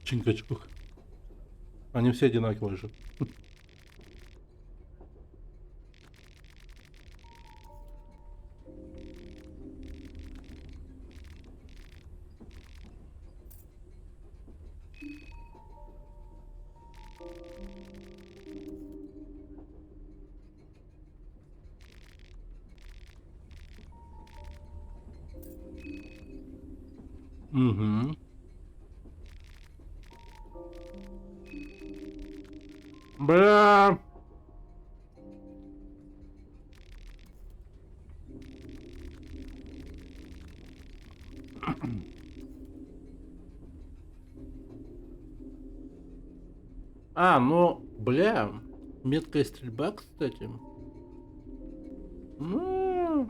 Чингачгук. Они все одинаковые же. Угу. Бля. Ну, бля. Меткая стрельба, кстати. Ну,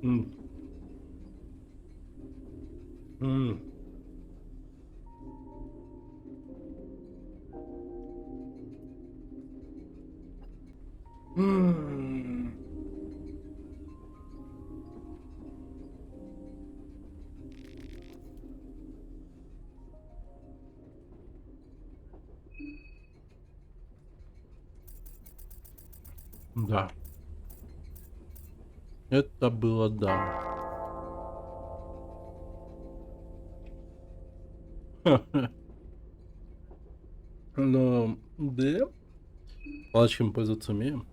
м, м, м. Да. Это было да. Но, да. Палочками пользоваться умеем.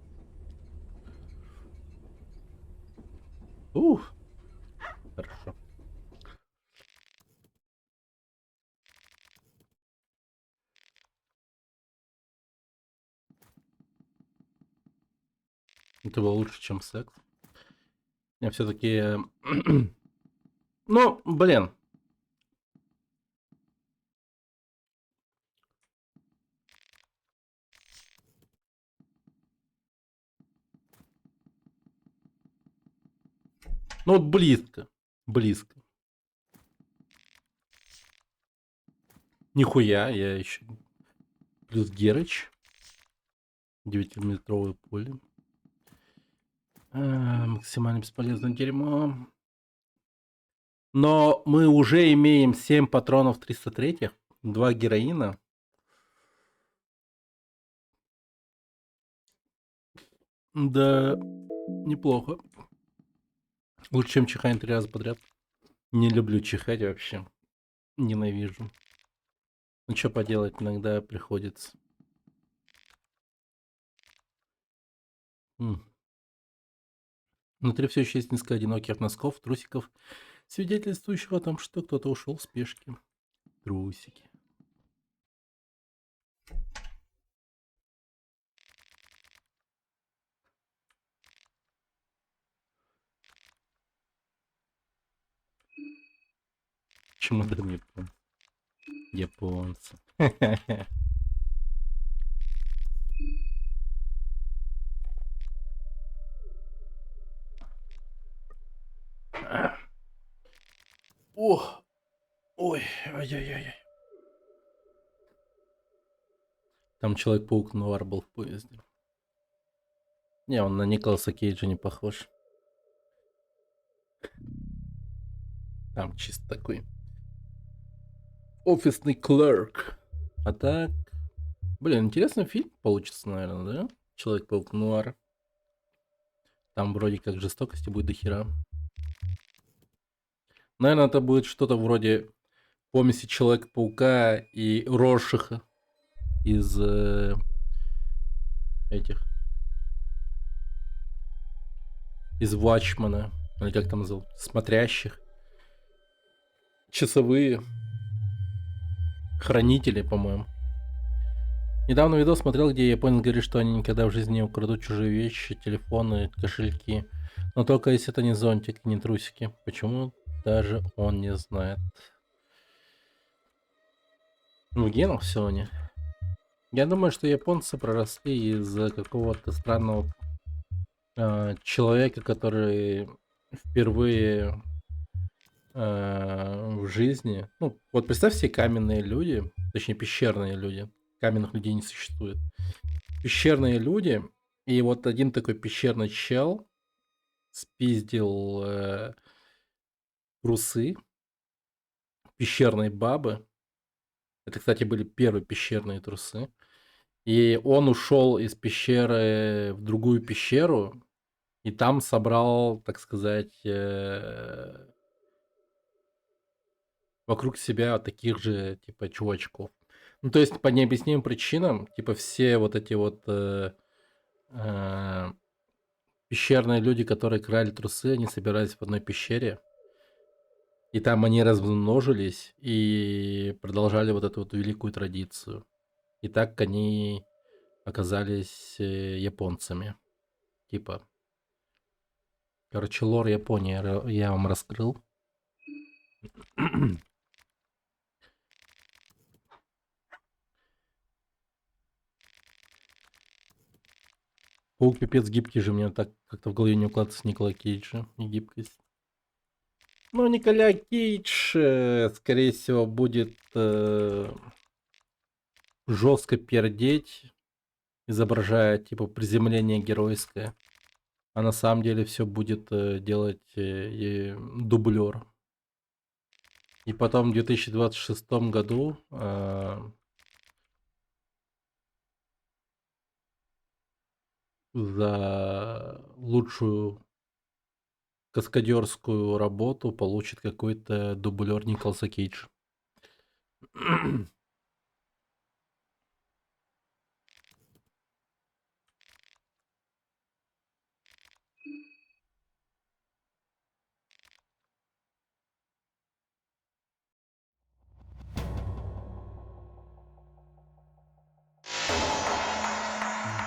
Ух, хорошо. Это было лучше, чем секс. Я все-таки... Ну, блин. Ну вот близко. Близко. Нихуя, я еще... Плюс Герыч. 9-метровое поле. Максимально бесполезное дерьмо. Но мы уже имеем 7 патронов 303, 2 героина. Да, неплохо. Лучше, чем чихать 3 раза подряд. Не люблю чихать вообще. Ненавижу. Ну, что поделать, иногда приходится. Внутри все еще есть несколько одиноких носков, трусиков, свидетельствующих о том, что кто-то ушел в спешке. Трусики. Чемодан японцы. Японцы. Ох, ой, ай-яй-яй. Там Человек-паук Нуар был в поезде. Не, он на Николаса Кейджа не похож. Там чисто такой офисный клерк. А так... Блин, интересный фильм получится, наверное, да? Человек-паук Нуар. Там вроде как жестокости будет до хера. Наверное, это будет что-то вроде помеси Человека-паука и Роршаха из этих... Из Ватчмана. Или как там называют? Смотрящих. Часовые. Хранители, по-моему. Недавно видос смотрел, где японец говорит, что они никогда в жизни не украдут чужие вещи, телефоны, кошельки. Но только если это не зонтик, не трусики. Почему? Даже он не знает. В генах все они. Я думаю, что японцы проросли из какого-то странного человека, который впервые в жизни... Ну, вот представь себе каменные люди, точнее пещерные люди. Каменных людей не существует. Пещерные люди, и вот один такой пещерный чел спиздил трусы пещерной бабы. Это, кстати, были первые пещерные трусы. И он ушел из пещеры в другую пещеру, и там собрал, так сказать, вокруг себя таких же, типа, чувачков. Ну, то есть, по необъяснимым причинам, типа, все вот эти вот пещерные люди, которые крали трусы, они собирались в одной пещере. И там они размножились и продолжали вот эту вот великую традицию. И так они оказались японцами. Типа. Короче, лор Японии я вам раскрыл. Паук пипец гибкий же, мне так как-то в голове не укладывается Никола Кейджа и гибкость. Ну, Николя Кейдж, скорее всего, будет жестко пердеть, изображая типа приземление геройское. А на самом деле все будет делать дублер. И потом в 2026 году за лучшую каскадерскую работу получит какой-то дублер Николаса Кейдж.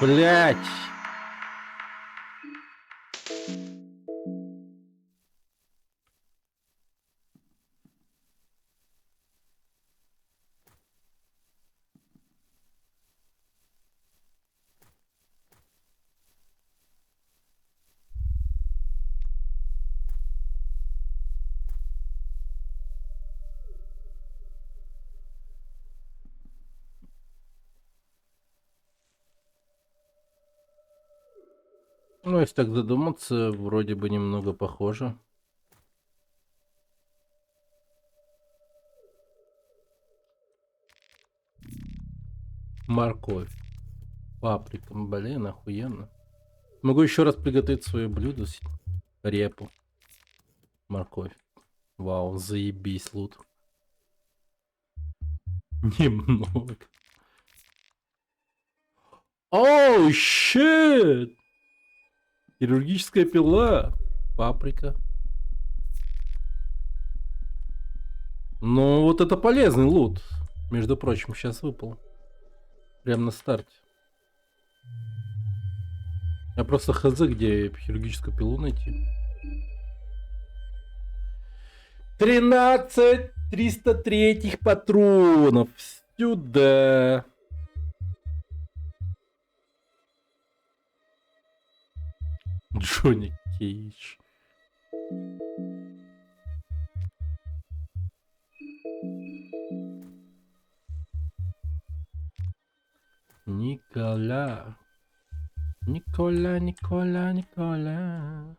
Блять! Ну, если так задуматься, вроде бы немного похоже. Морковь. Паприка. Блин, охуенно. Могу еще раз приготовить свое блюдо. Репу. Морковь. Вау, заебись, лут. Немного. Оу, щит! Хирургическая пила. Паприка. Ну, вот это полезный лут. Между прочим, сейчас выпал. Прямо на старте. Я просто хз, где хирургическую пилу найти. 13 303 патронов. Сюда. Джонни Кейдж. Никола. Никола, Никола, Никола.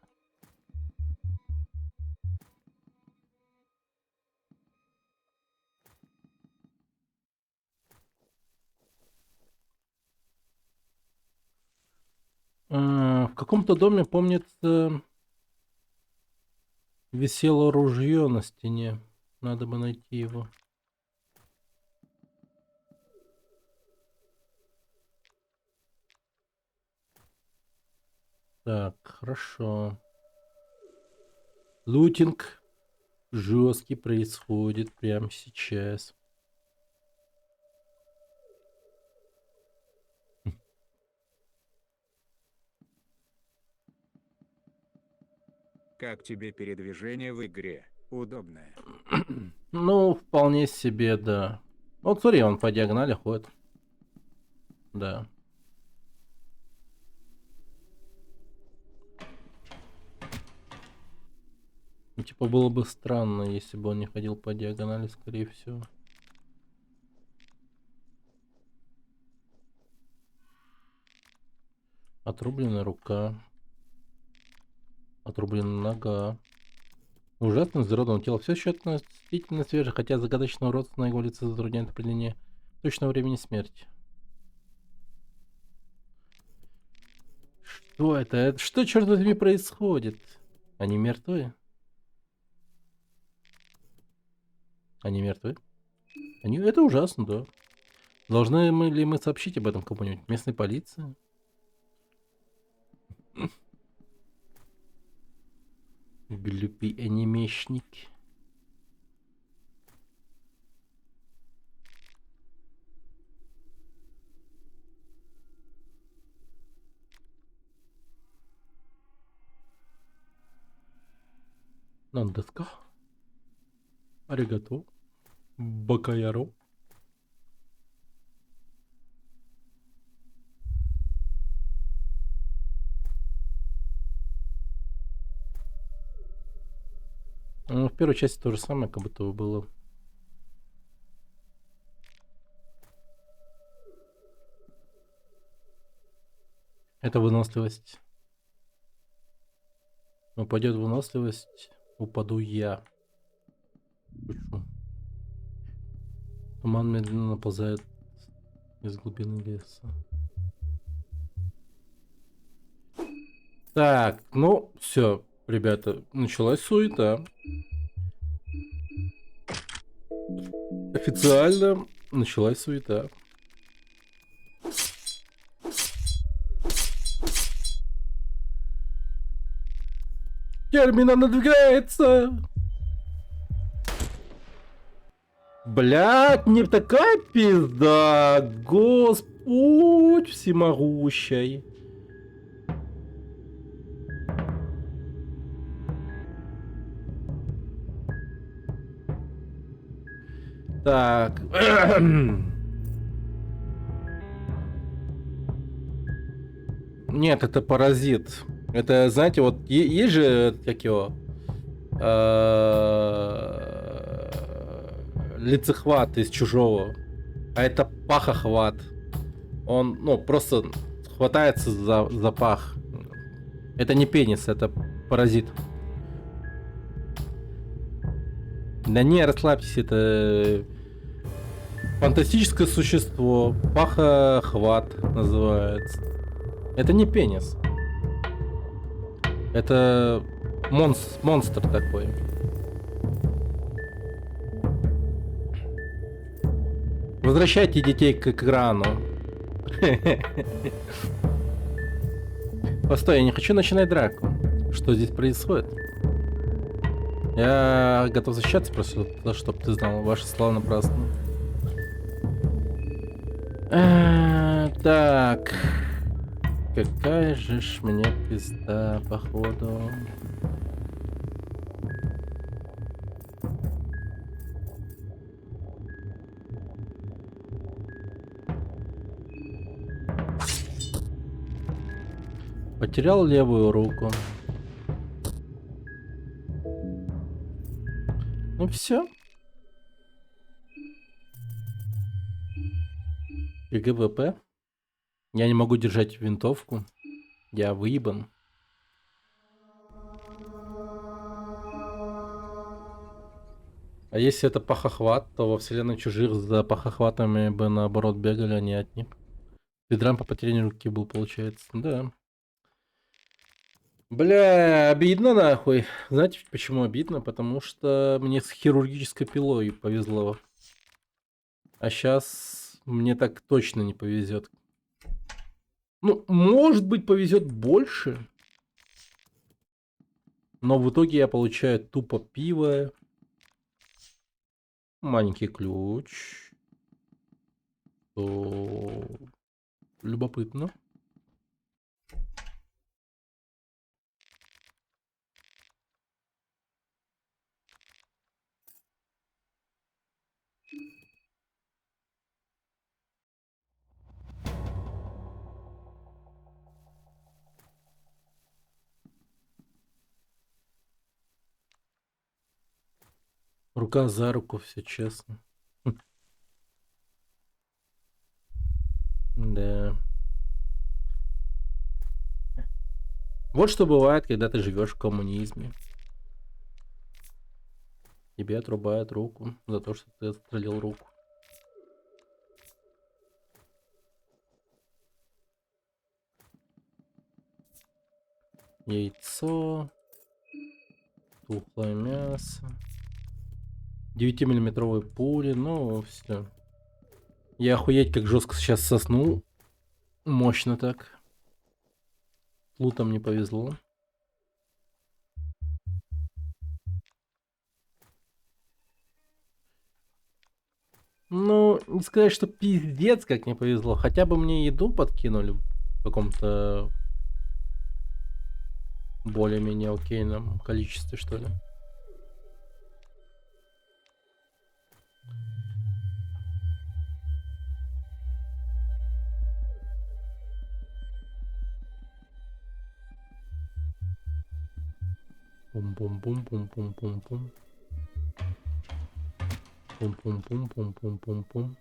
В каком-то доме, помнится, висело ружье на стене. Надо бы найти его. Так, хорошо. Лутинг жесткий происходит прямо сейчас. Как тебе передвижение в игре? Удобное? Ну, вполне себе, да. Вот смотри, он по диагонали ходит. Да. Ну, типа, было бы странно, если бы он не ходил по диагонали, скорее всего. Отрублена рука. Отрублена нога. Ужасно здоровое тело. Все еще относительно свежее, хотя загадочное уродство на его лице затрудняет определение точного времени смерти. Что это? Что, черт возьми, происходит? Они мертвы? Они мертвы? Это ужасно, да. Должны ли мы сообщить об этом кому-нибудь? Местной полиции? Глупый анимешник. Нандеска. Аригато. Бакаяро. Ну, в первой части то же самое, как будто бы было. Это выносливость. Упадет выносливость, упаду я. Шучу. Туман медленно наползает из глубины леса. Так, ну, все, ребята, началась суета. Официально началась суета. Термина надвигается! Блядь, не такая пизда! Господь всемогущий! Так. Нет, это паразит. Это, знаете, вот есть же, как его, лицехват из Чужого. А это пахохват. Он, ну, просто хватается за пах. Это не пенис, это паразит. Да не, расслабьтесь, это фантастическое существо. Пахохват называется. Это не пенис. Это монстр такой. Возвращайте детей к экрану. Постой, я не хочу начинать драку. Что здесь происходит? Я готов защищаться просто, чтобы ты знал. Ваши слова напрасны. Так. Какая же ж мне пизда, походу. Потерял левую руку. Ну все. ГВП. Я не могу держать винтовку. Я выебан. А если это пахохват, то во вселенной чужих за пахохватами бы наоборот бегали, а не от них. Спидран по потерянию руки был, получается. Да. Бля, обидно нахуй. Знаете, почему обидно? Потому что мне с хирургической пилой повезло. А сейчас мне так точно не повезет. Ну, может быть, повезет больше. Но в итоге я получаю тупо пиво. Маленький ключ. То... Любопытно. Рука за руку, все честно. Да. Вот что бывает, когда ты живешь в коммунизме. Тебе отрубают руку за то, что ты отстрелил руку. Яйцо. Тухлое мясо. 9-миллиметровые пули. Ну, все. Я охуеть как жестко сейчас соснул. Мощно так. Лутом не повезло. Ну, не сказать, что пиздец как не повезло. Хотя бы мне еду подкинули в каком-то более-менее окейном количестве, что ли. Пум-пум-пум-пум-пум-пум-пум. Пум-пум-пум-пум-пум-пум-пум.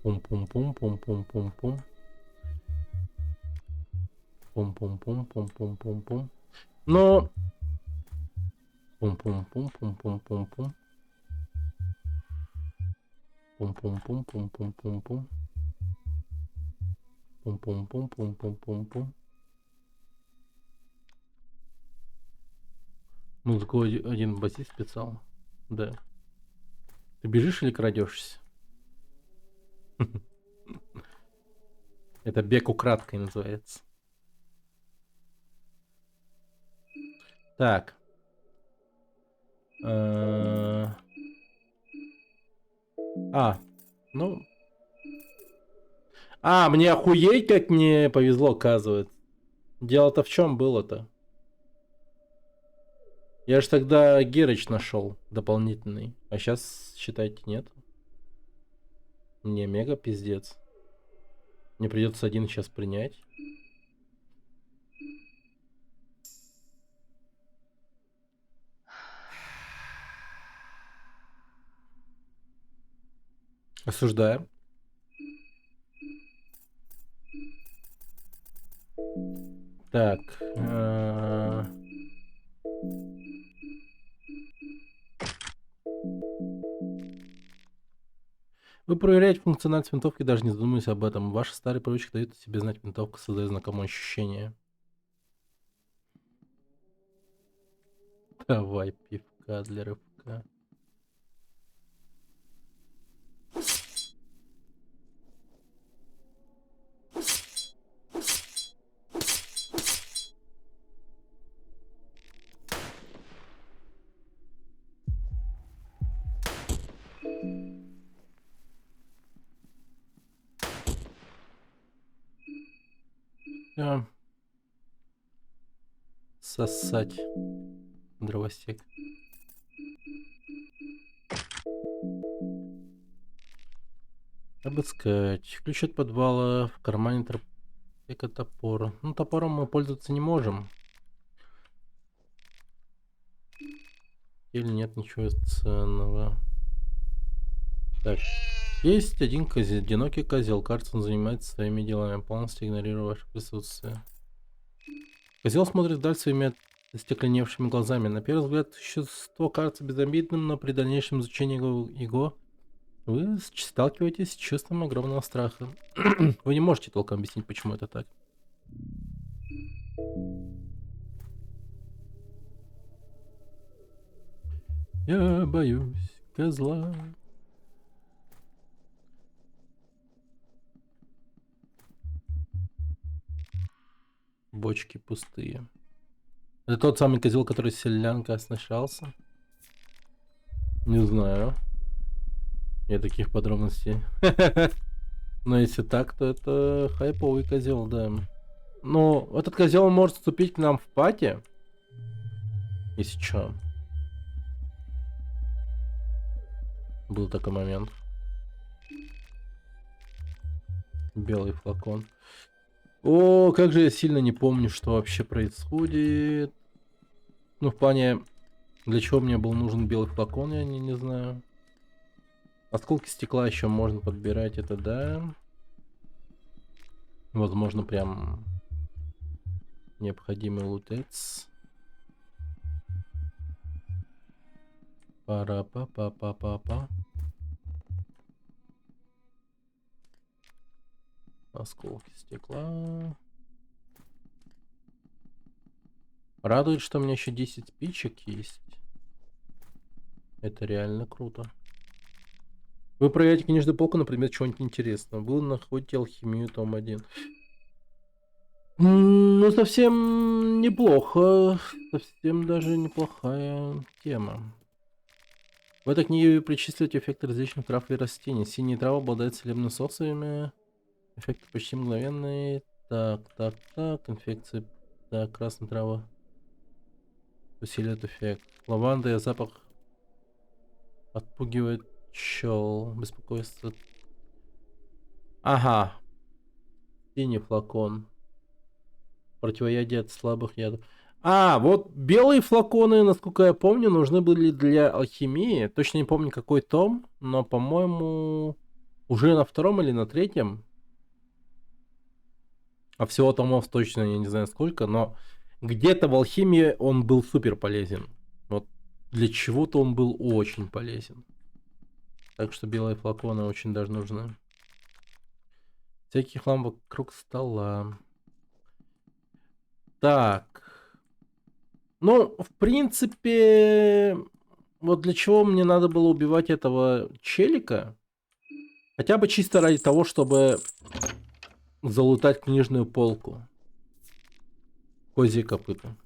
Пум-пум-пум-пум-пум-пум-пум. Пум-пум-пум-пум-пум-пум-пум. Но... Пум-пум-пум-пум-пум-пум-пум. Пум-пум-пум-пум-пум-пум-пум. Пум-пум-пум-пум-пум-пум-пум. Музыку один басист писал. Да. Ты бежишь или крадешься? Это бег украдкой называется. Так. Ну. Мне охуеть как мне повезло, оказывается. Дело-то в чем было-то? Я же тогда Герыч нашел дополнительный. А сейчас, считайте, нет. Мне мега пиздец. Мне придется один сейчас принять. Осуждаем. Так. Вы проверяете функциональность винтовки, даже не задумываясь об этом. Ваши старые привычки дают о себе знать, винтовка создает знакомое ощущение. Давай пивка для рывка. Всё. Сосать. Дровосек. Обыскать. Ключ от подвала. В кармане топор. Ну, топором мы пользоваться не можем. Или нет ничего ценного. Так. Есть один одинокий козел. Кажется, он занимается своими делами, полностью игнорируя ваше присутствие. Козел смотрит вдаль своими остекленевшими глазами. На первый взгляд, существо кажется безобидным, но при дальнейшем изучении его вы сталкиваетесь с чувством огромного страха. Вы не можете толком объяснить, почему это так. Я боюсь козла. Бочки пустые. Это тот самый козел, который селянка оснащался? Не знаю. Нет таких подробностей. Но если так, то это хайповый козел, да. Но этот козел может вступить к нам в пати. Если чё. Был такой момент. Белый флакон. О, как же я сильно не помню, что вообще происходит. Ну, в плане, для чего мне был нужен белый флакон, я не знаю. Осколки стекла еще можно подбирать, это да. Возможно, прям необходимый лутец. Пара-па-па-па-па-па. Осколки стекла. Радует, что у меня еще 10 спичек есть. Это реально круто. Вы проверяете книжную полку, например, чего-нибудь интересного. Вы находите алхимию, том 1. Ну, совсем неплохо. Совсем даже неплохая тема. В этой книге вы причисливаете эффекты различных трав и растений. Синие травы обладают целебными свойствами. Эффекты почти мгновенные. Так. Инфекции. Так, красная трава усиливает эффект. Лаванда и запах отпугивает пчел. Беспокойство. Ага. Синий флакон. Противоядие от слабых ядов. А, вот белые флаконы, насколько я помню, нужны были для алхимии. Точно не помню, какой том, но, по-моему, уже на 2-м или на 3-м. А всего томов точно я не знаю сколько, но где-то в алхимии он был супер полезен. Вот для чего-то он был очень полезен. Так что белые флаконы очень даже нужны. Всяких ламп вокруг стола. Так. Ну, в принципе, вот для чего мне надо было убивать этого челика? Хотя бы чисто ради того, чтобы залутать книжную полку. Козье копыта.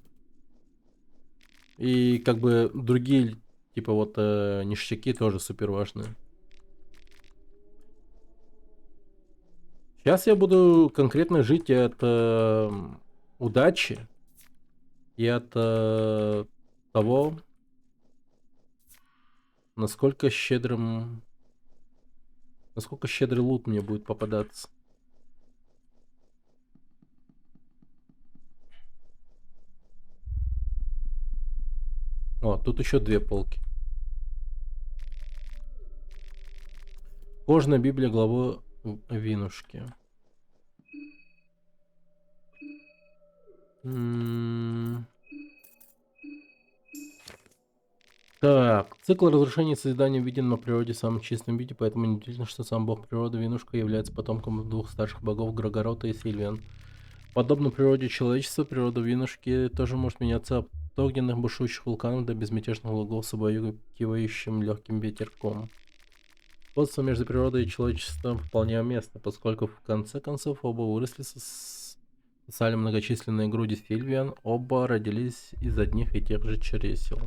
И как бы другие, типа вот ништяки тоже супер важны. Сейчас я буду конкретно жить от удачи и от того, насколько щедрый лут мне будет попадаться. О, тут еще 2 полки. Кожаная Библия главы Винушки. М, Так, цикл разрушения и созидания виден на природе в самом чистом виде, поэтому неудивительно, что сам бог природы Винушка является потомком двух старших богов Грогорота и Сильвиан. Подобно природе человечества, природа Винушки тоже может меняться от огненных бушующих вулканов до безмятежных лугов с обаюкивающим легким ветерком. Сходство между природой и человечеством вполне уместно, поскольку в конце концов оба выросли социально многочисленные груди Сильвиан, оба родились из одних и тех же чресел.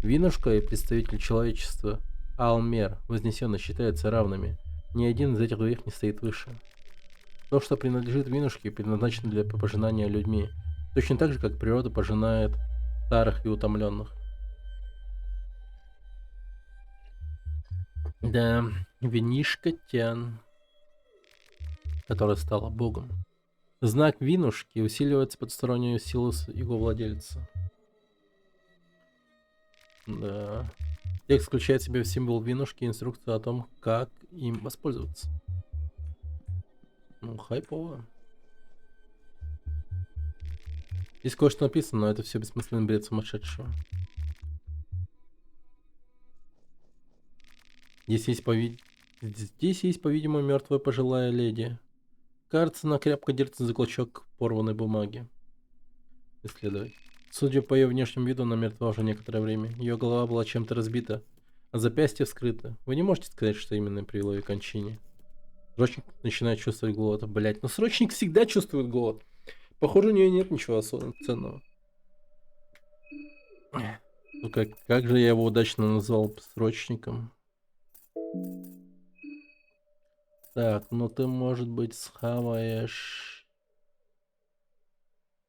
Винушка и представитель человечества Алмер вознесенно считаются равными. Ни один из этих двоих не стоит выше. То, что принадлежит Винушке, предназначено для пожинания людьми, точно так же, как природа пожинает старых и утомленных. Да, Винишка Тян, которая стала богом. Знак Винушки усиливается потустороннюю силу его владельца. Да. Текст включает в себя символ Винушки и инструкцию о том, как им воспользоваться. Ну, хайпово. Здесь кое-что написано, но это все бессмысленный бред сумасшедшего. Здесь есть, по-видимому, мертвая пожилая леди. Кажется, она крепко держится за клочок порванной бумаги. Исследовать. Судя по ее внешнему виду, она мертва уже некоторое время. Ее голова была чем-то разбита, а запястье вскрыто. Вы не можете сказать, что именно привело ее к кончине. Срочник начинает чувствовать голод. Блять, но срочник всегда чувствует голод. Похоже, у нее нет ничего особенно ценного. Ну как же я его удачно назвал срочником. Так, ну ты, может быть, схаваешь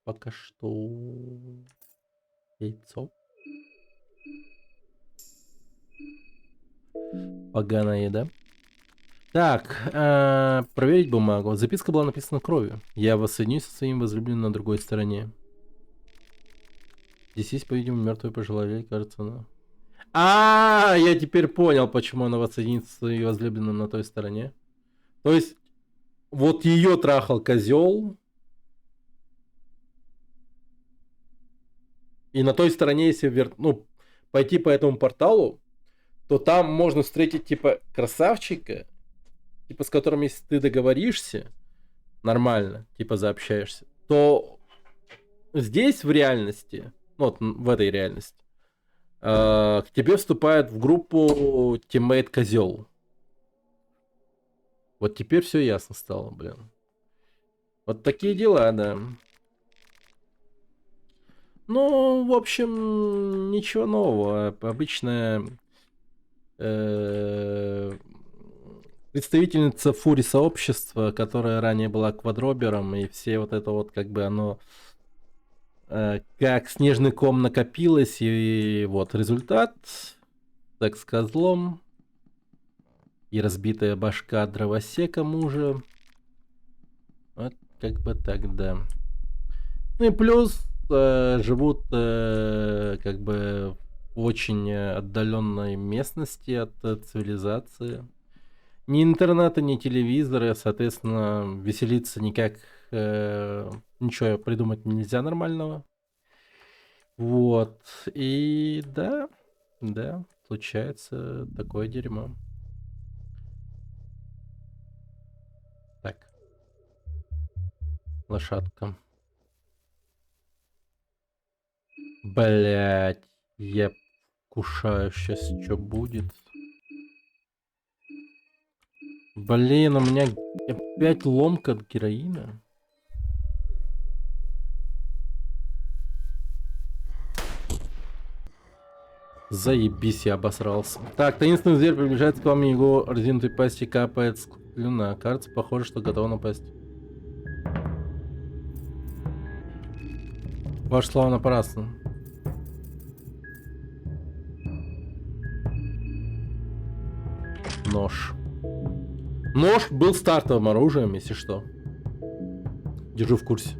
пока что яйцо. Поганая еда. Так, проверить бумагу. Записка была написана кровью. Я воссоединюсь со своим возлюбленным на другой стороне. Здесь есть, по-видимому, мертвая пожилая леди, кажется, она. Я теперь понял, почему она воссоединится со своим возлюбленным на той стороне. То есть, вот ее трахал козел. И на той стороне, если пойти по этому порталу, то там можно встретить, типа, красавчика, типа, с которым, если ты договоришься, нормально, типа, заобщаешься, то здесь, в реальности, вот в этой реальности, к тебе вступает в группу тиммейт козел. Вот теперь все ясно стало, блин. Вот такие дела, да. Ну, в общем, ничего нового. Обычная представительница фури сообщества, которая ранее была квадробером, и все вот это вот как бы оно как снежный ком накопилось, и вот результат, так с козлом, и разбитая башка дровосека мужа. Вот как бы так, да. Ну и плюс живут как бы в очень отдаленной местности от цивилизации. Ни интернета, ни телевизора, соответственно, веселиться никак ничего придумать нельзя нормального. Вот. И да, случается такое дерьмо. Так. Лошадка. Блять, я кушаю сейчас, что будет. Блин, у меня опять ломка от героина. Заебись, я обосрался. Так, таинственный зверь приближается к вам, и его разинутой пасти капает слюна. Кажется, похоже, что готова напасть. Ваши слова напрасно. Нож. Нож был стартовым оружием, если что. Держу в курсе.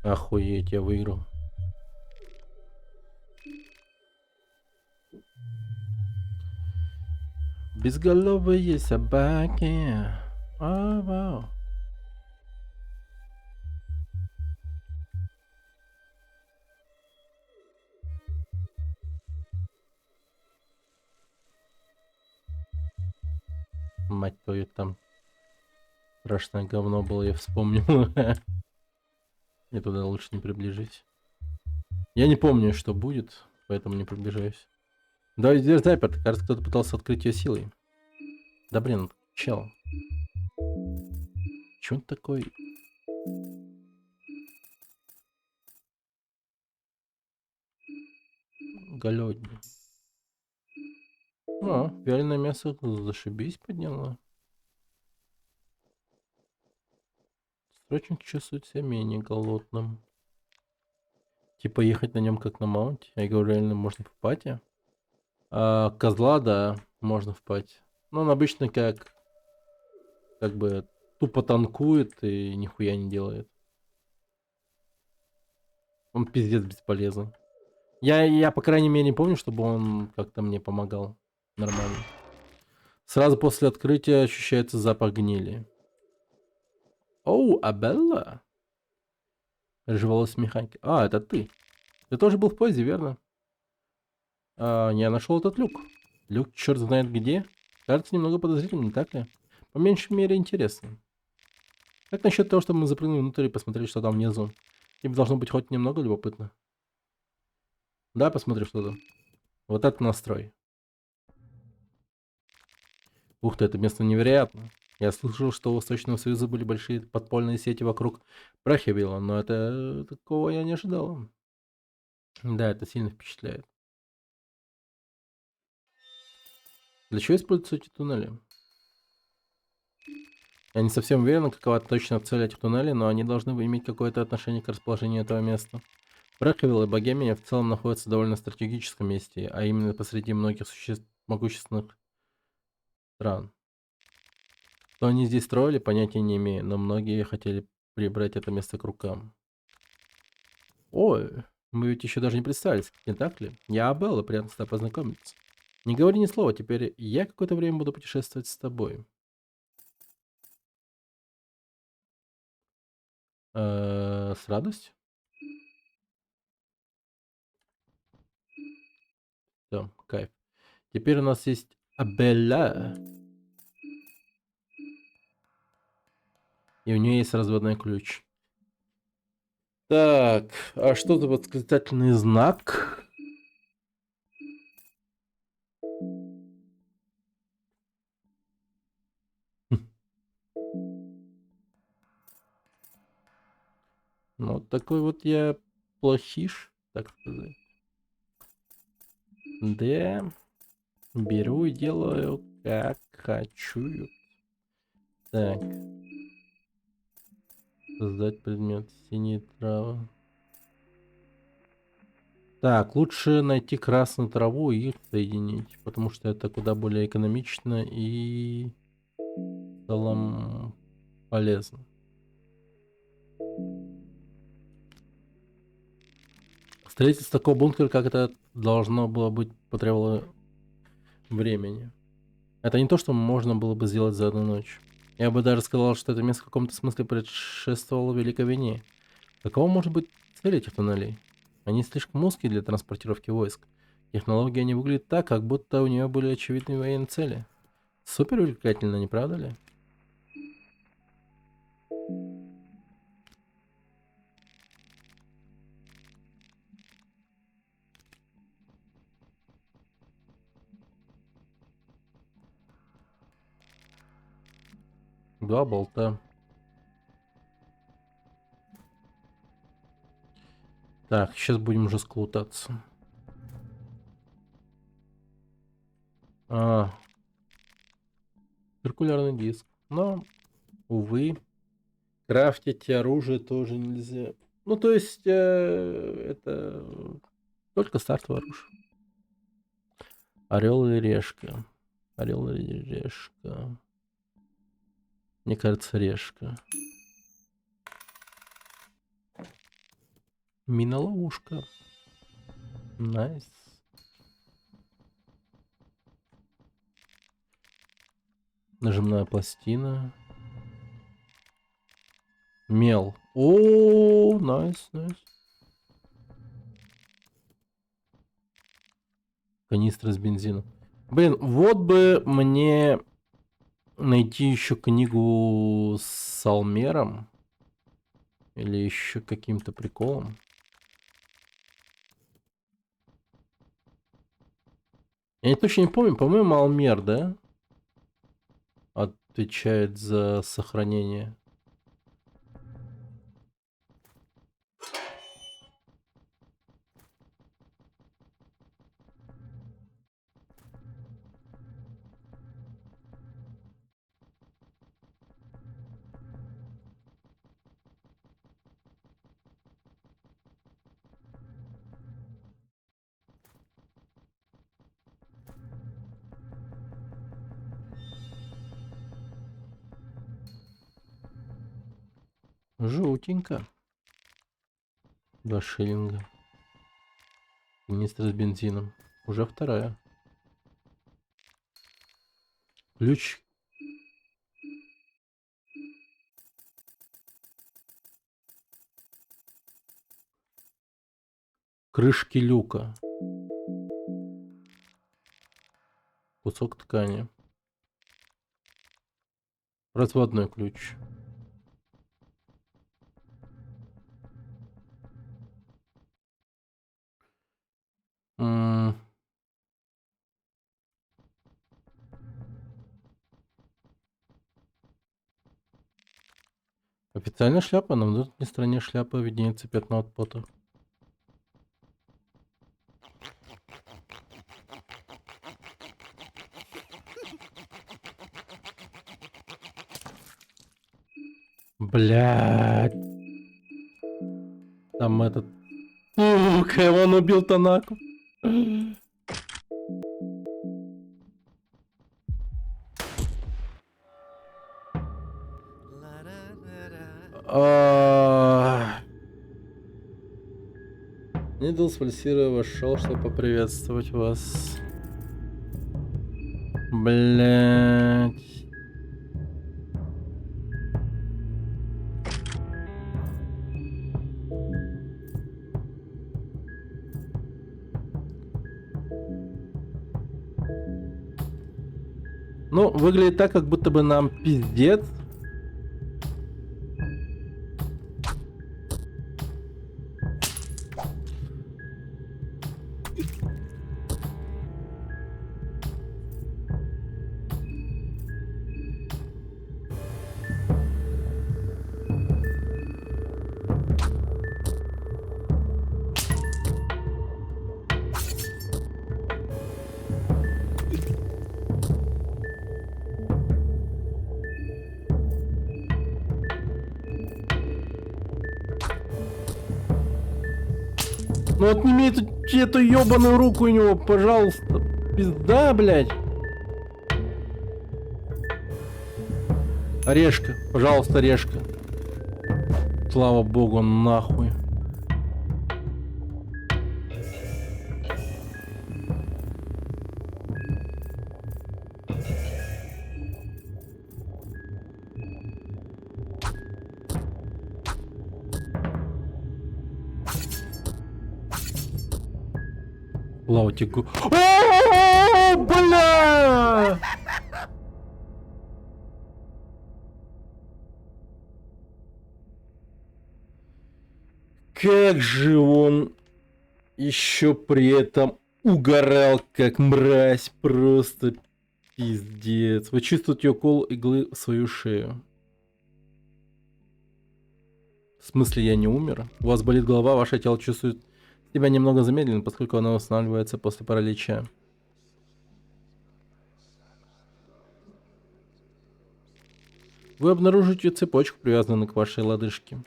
Охуеть, я выиграл. Безголовые собаки. А, вау. Мать твою, там страшное говно было, я вспомнил. Я туда лучше не приближусь. Я не помню, что будет, поэтому не приближаюсь. Да, здесь заперт. Кажется, кто-то пытался открыть ее силой. Да блин, чел. Чё он такой? Голодный. О, вяленое мясо зашибись подняло. Срочник чувствует себя менее голодным. Типа ехать на нем как на маунте. Я говорю, реально можно в пати. А козла, да, можно в пати. Но он обычно как бы тупо танкует и нихуя не делает. Он пиздец бесполезный. Я, по крайней мере, не помню, чтобы он как-то мне помогал. Нормально. Сразу после открытия ощущается запах гнили. Оу, Абелла? Рыжеволосый механик. А, это ты. Ты тоже был в поезде, верно? Я нашел этот люк. Люк черт знает где. Кажется немного подозрительным, не так ли? По меньшей мере интересно. Как насчет того, чтобы мы запрыгнули внутрь и посмотрели, что там внизу? Тебе должно быть хоть немного любопытно. Да, посмотри, что там. Вот это настрой. Ух ты, это место невероятно. Я слышал, что у Восточного Союза были большие подпольные сети вокруг Брахевилла, но это такого я не ожидал. Да, это сильно впечатляет. Для чего используются эти туннели? Я не совсем уверен, какова точно цель этих туннелей, но они должны иметь какое-то отношение к расположению этого места. Брахевилл и Богемия в целом находятся в довольно стратегическом месте, а именно посреди многих могущественных стран. Что они здесь строили, понятия не имею, но многие хотели прибрать это место к рукам. Ой, мы ведь еще даже не представились, не так ли? Я Абелла, приятно с тобой познакомиться. Не говори ни слова, теперь я какое-то время буду путешествовать с тобой. С радостью. Все, кайф. Теперь у нас есть Абелла. И у нее есть разводной ключ. Так, а что за восклицательный знак? Ну, вот такой вот я плохиш, так сказать. Да, беру и делаю как хочу. Так. Создать предмет синие травы. Так, лучше найти красную траву и их соединить, потому что это куда более экономично и в целом полезно. Строительство такого бункера, как это должно было быть, потребовало времени. Это не то, что можно было бы сделать за одну ночь. Я бы даже сказал, что это место в каком-то смысле предшествовало Великой войне. Какова может быть цель этих туннелей? Они слишком узкие для транспортировки войск. Технология не выглядит так, как будто у нее были очевидные военные цели. Супер увлекательно, не правда ли? Два болта. Так, сейчас будем жестко лутаться. Циркулярный диск. Но, увы, крафтить оружие тоже нельзя. Ну, то есть, это только стартовое оружие. Орел и решка. Орел и решка. Мне кажется, решка. Мина-ловушка. Найс. Нажимная пластина. Мел. О, найс, найс. Канистра с бензином. Блин, вот бы мне найти еще книгу с Салмером. Или еще каким-то приколом. Я точно не помню, по-моему, Алмер, да? Отвечает за сохранение. Жутенько. 2 шиллинга. Канистра с бензином. Уже вторая. Ключ. Крышки люка. Кусок ткани. Разводной ключ. М. Официальная шляпа. На внутренней стороне шляпы виднеется пятно от пота. Блядь. Там этот... он убил Танаку. Нидлс фальсируя вошел, чтобы поприветствовать вас. Блять. Ну, выглядит так, как будто бы нам пиздец. Ну отними эту ёбаную руку у него, пожалуйста. Пизда, блядь. Орешка, пожалуйста, орешка. Слава богу, нахуй. Лаутику. О, бля! Как же он еще при этом угорал, как мразь, просто пиздец. Вы чувствуете укол иглы в свою шею. В смысле, я не умер? У вас болит голова, ваше тело чувствует себя немного замедленно, поскольку оно восстанавливается после паралича. Вы обнаружите цепочку, привязанную к вашей лодыжке.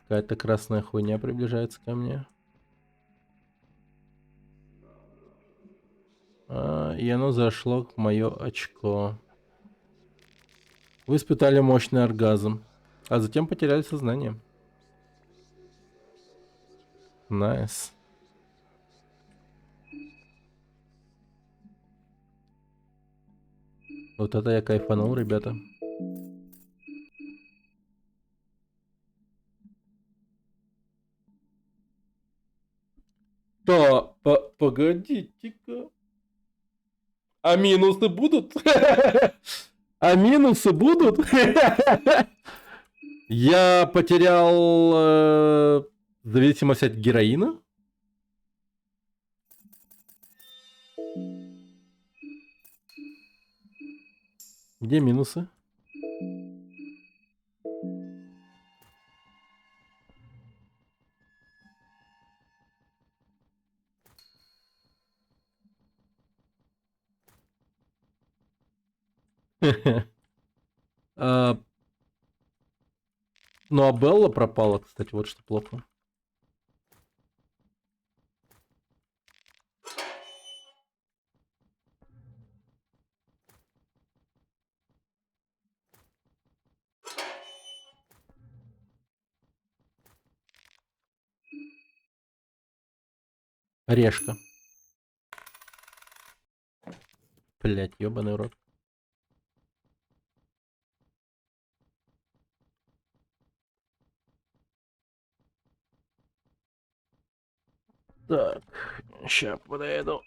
Какая-то красная хуйня приближается ко мне. и оно зашло в мое очко. Вы испытали мощный оргазм, а затем потеряли сознание. Найс. Вот это я кайфанул, ребята. Да, погодите-ка. А минусы будут? А минусы будут? Я потерял зависимость от героина. Где минусы? А, Ну а Белла пропала, кстати, вот что плохо. Решка. Блять, ебаный рот. Так, сейчас подойду.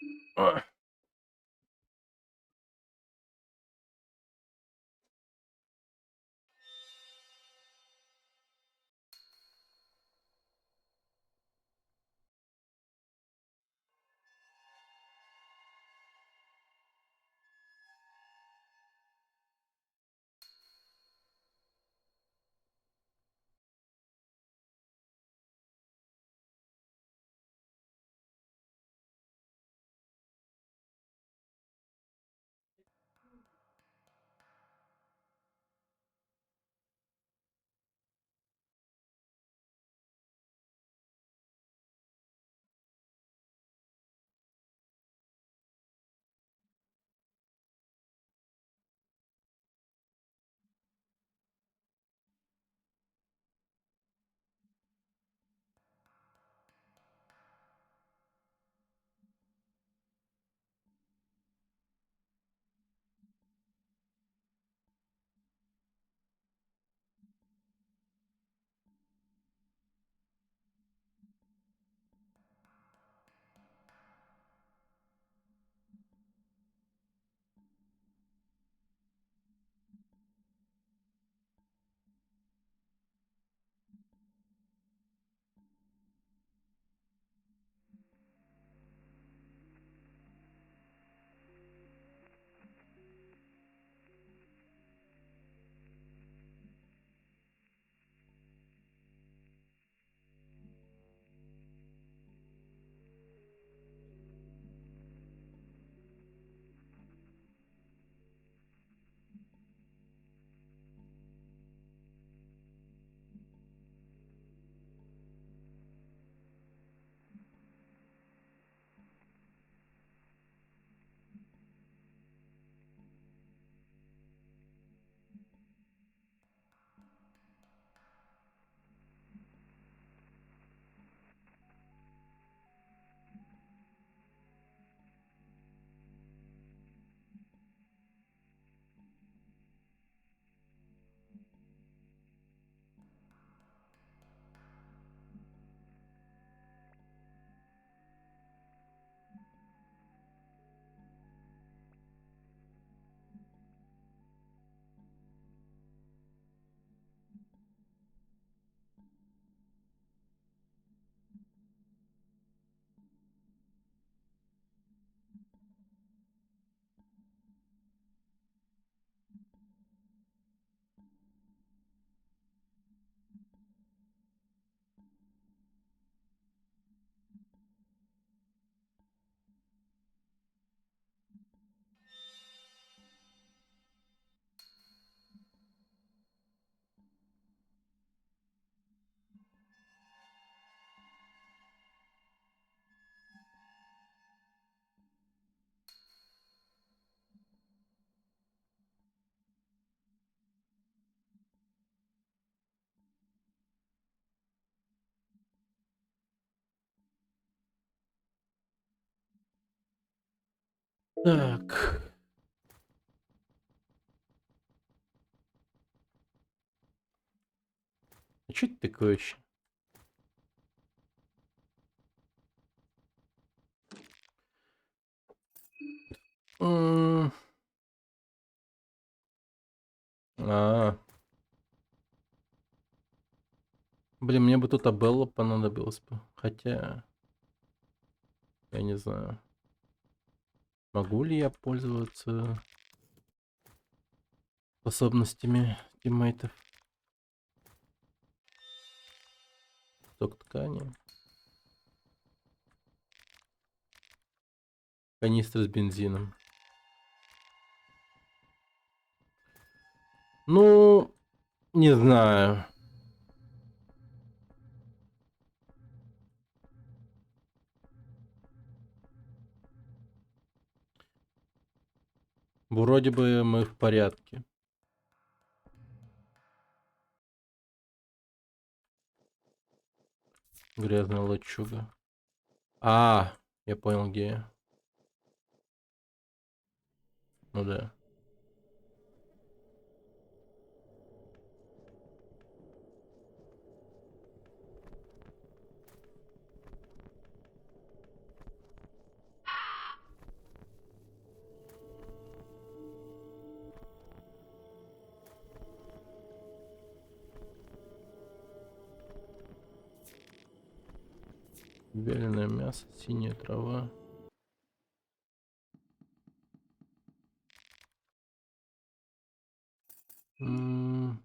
Так. А что это такое вообще? М. А. Блин, мне бы тут Абелла понадобилось бы. Хотя, я не знаю. Могу ли я пользоваться способностями тиммейтов? Сток ткани. Канистра с бензином. Ну, не знаю. Вроде бы мы в порядке. Грязная лачуга. А, я понял, где я. Ну да. Вяленое мясо, синяя трава. М.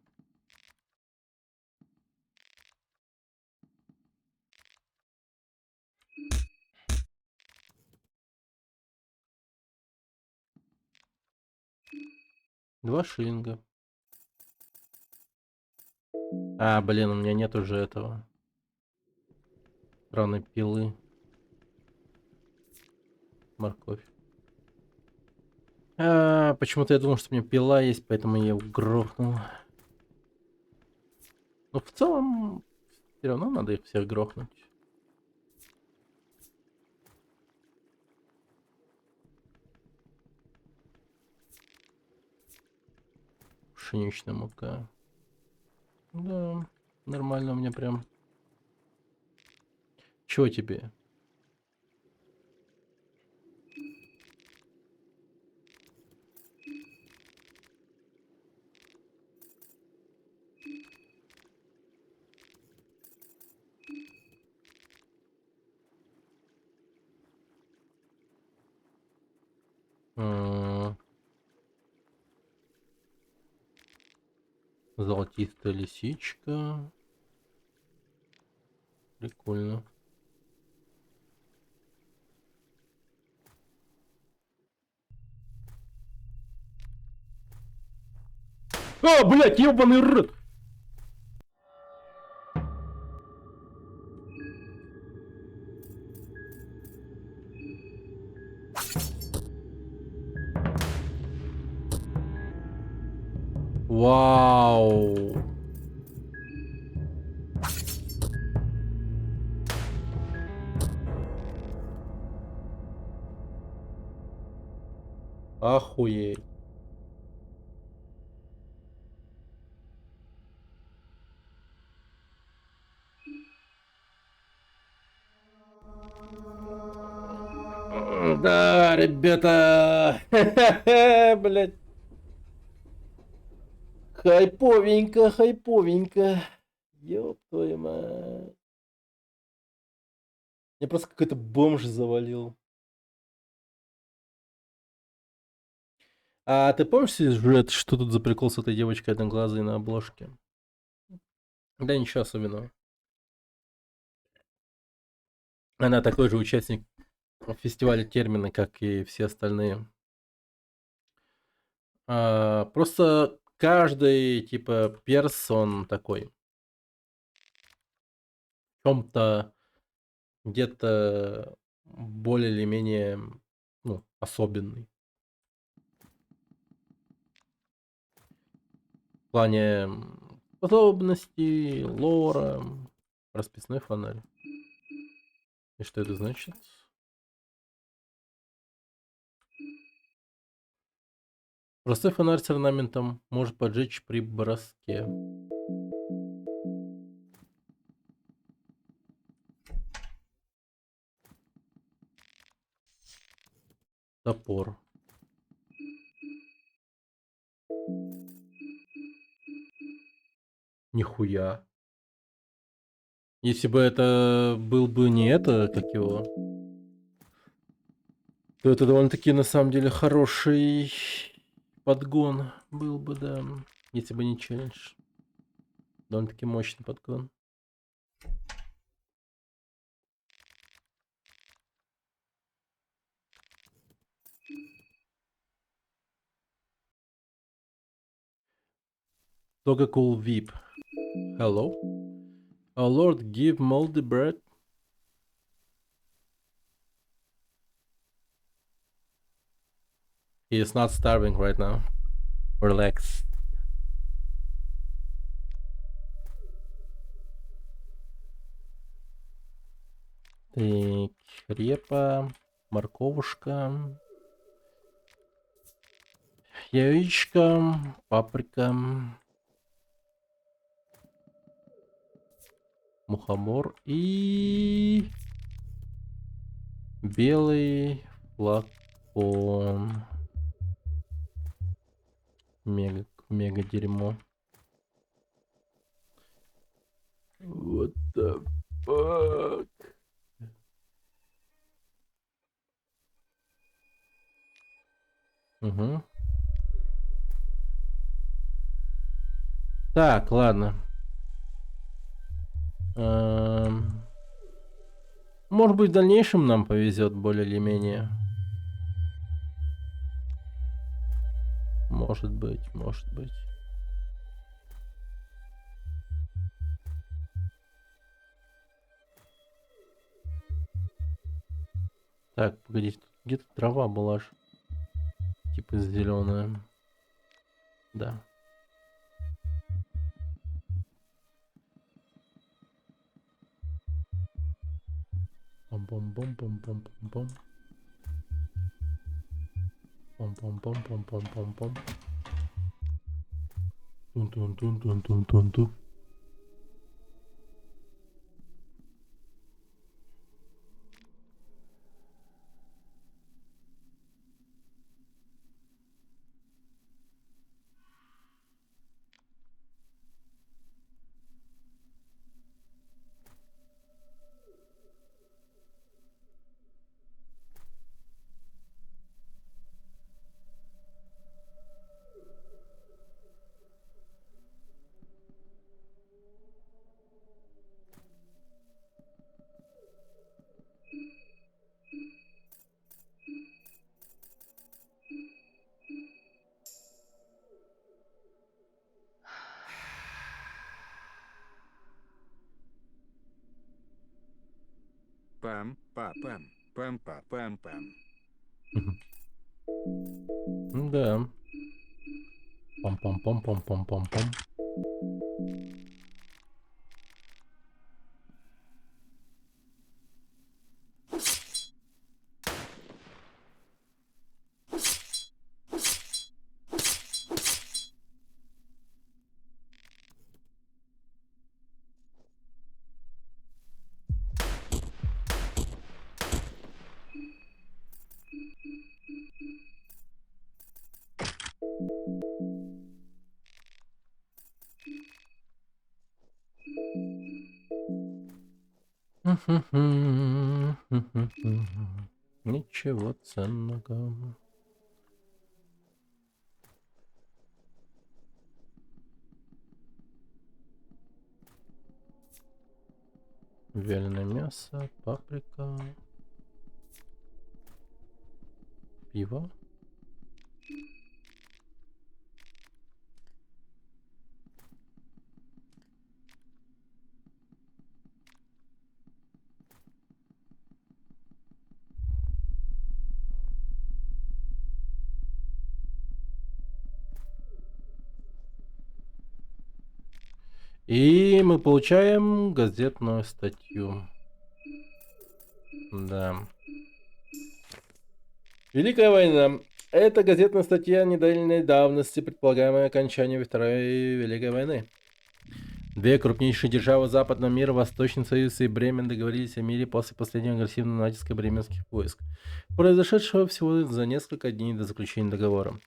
Два шиллинга. А, блин, у меня нет уже этого. Странной пилы. Морковь. А, почему-то я думал, что у меня пила есть, поэтому я его грохнул. Но в целом, все равно надо их всех грохнуть. Пшеничная мука. Да, нормально у меня прям. Чего тебе? А, золотистая лисичка. Прикольно. А, блядь, ебаный рот! Вау! Охуеть. Да, ребята. Блядь. Хайповенько, хайповенько. Ёб твою мать. Мне просто какой-то бомж завалил. А ты помнишь сюжет, что тут за прикол с этой девочкой одноглазой на обложке? Да ничего особенного. Она такой же участник фестиваля термина, как и все остальные. Просто каждый, типа, персон такой. В чем-то где-то более или менее, ну, особенный. В плане способностей, лора, расписной фонарь. И что это значит? Простой фонарь с орнаментом может поджечь при броске. Топор. Нихуя. Если бы это был бы не это, как его, то это довольно-таки на самом деле хороший подгон был бы, да. Если бы не челлендж. Довольно-таки мощный подгон. Toga cool VIP. Hello? Oh Lord, give moldy bread. He is not starving right now. Relax. Так, репа, морковушка, яичко, паприка, мухомор и белый флакон. Мега дерьмо. What the fuck? Угу. Так, ладно. Может быть, в дальнейшем нам повезет более или менее. Может быть, может быть. Так, погодите, тут где-то трава была же. Типа зеленая. Да. Пом-пом-пом-пом-пом-пом-пом. Пом-пом-пом-пом-пом-пом-пом. Тун-тун-тун-тун-тун-тун-тун. Пам-па-пам, пам-па-пам-пам. Да. Пом-пом-пом-пом-пом-пом-пом. Ничего ценного. Вяленое мясо, паприка, пиво. И мы получаем газетную статью. Да. Великая война. Это газетная статья недельной давности, предполагаемое окончание Второй Великой войны. Две крупнейшие державы западного мира, Восточный Союз и Бремен, договорились о мире после последнего агрессивного натиска бременских войск, произошедшего всего за несколько дней до заключения договора.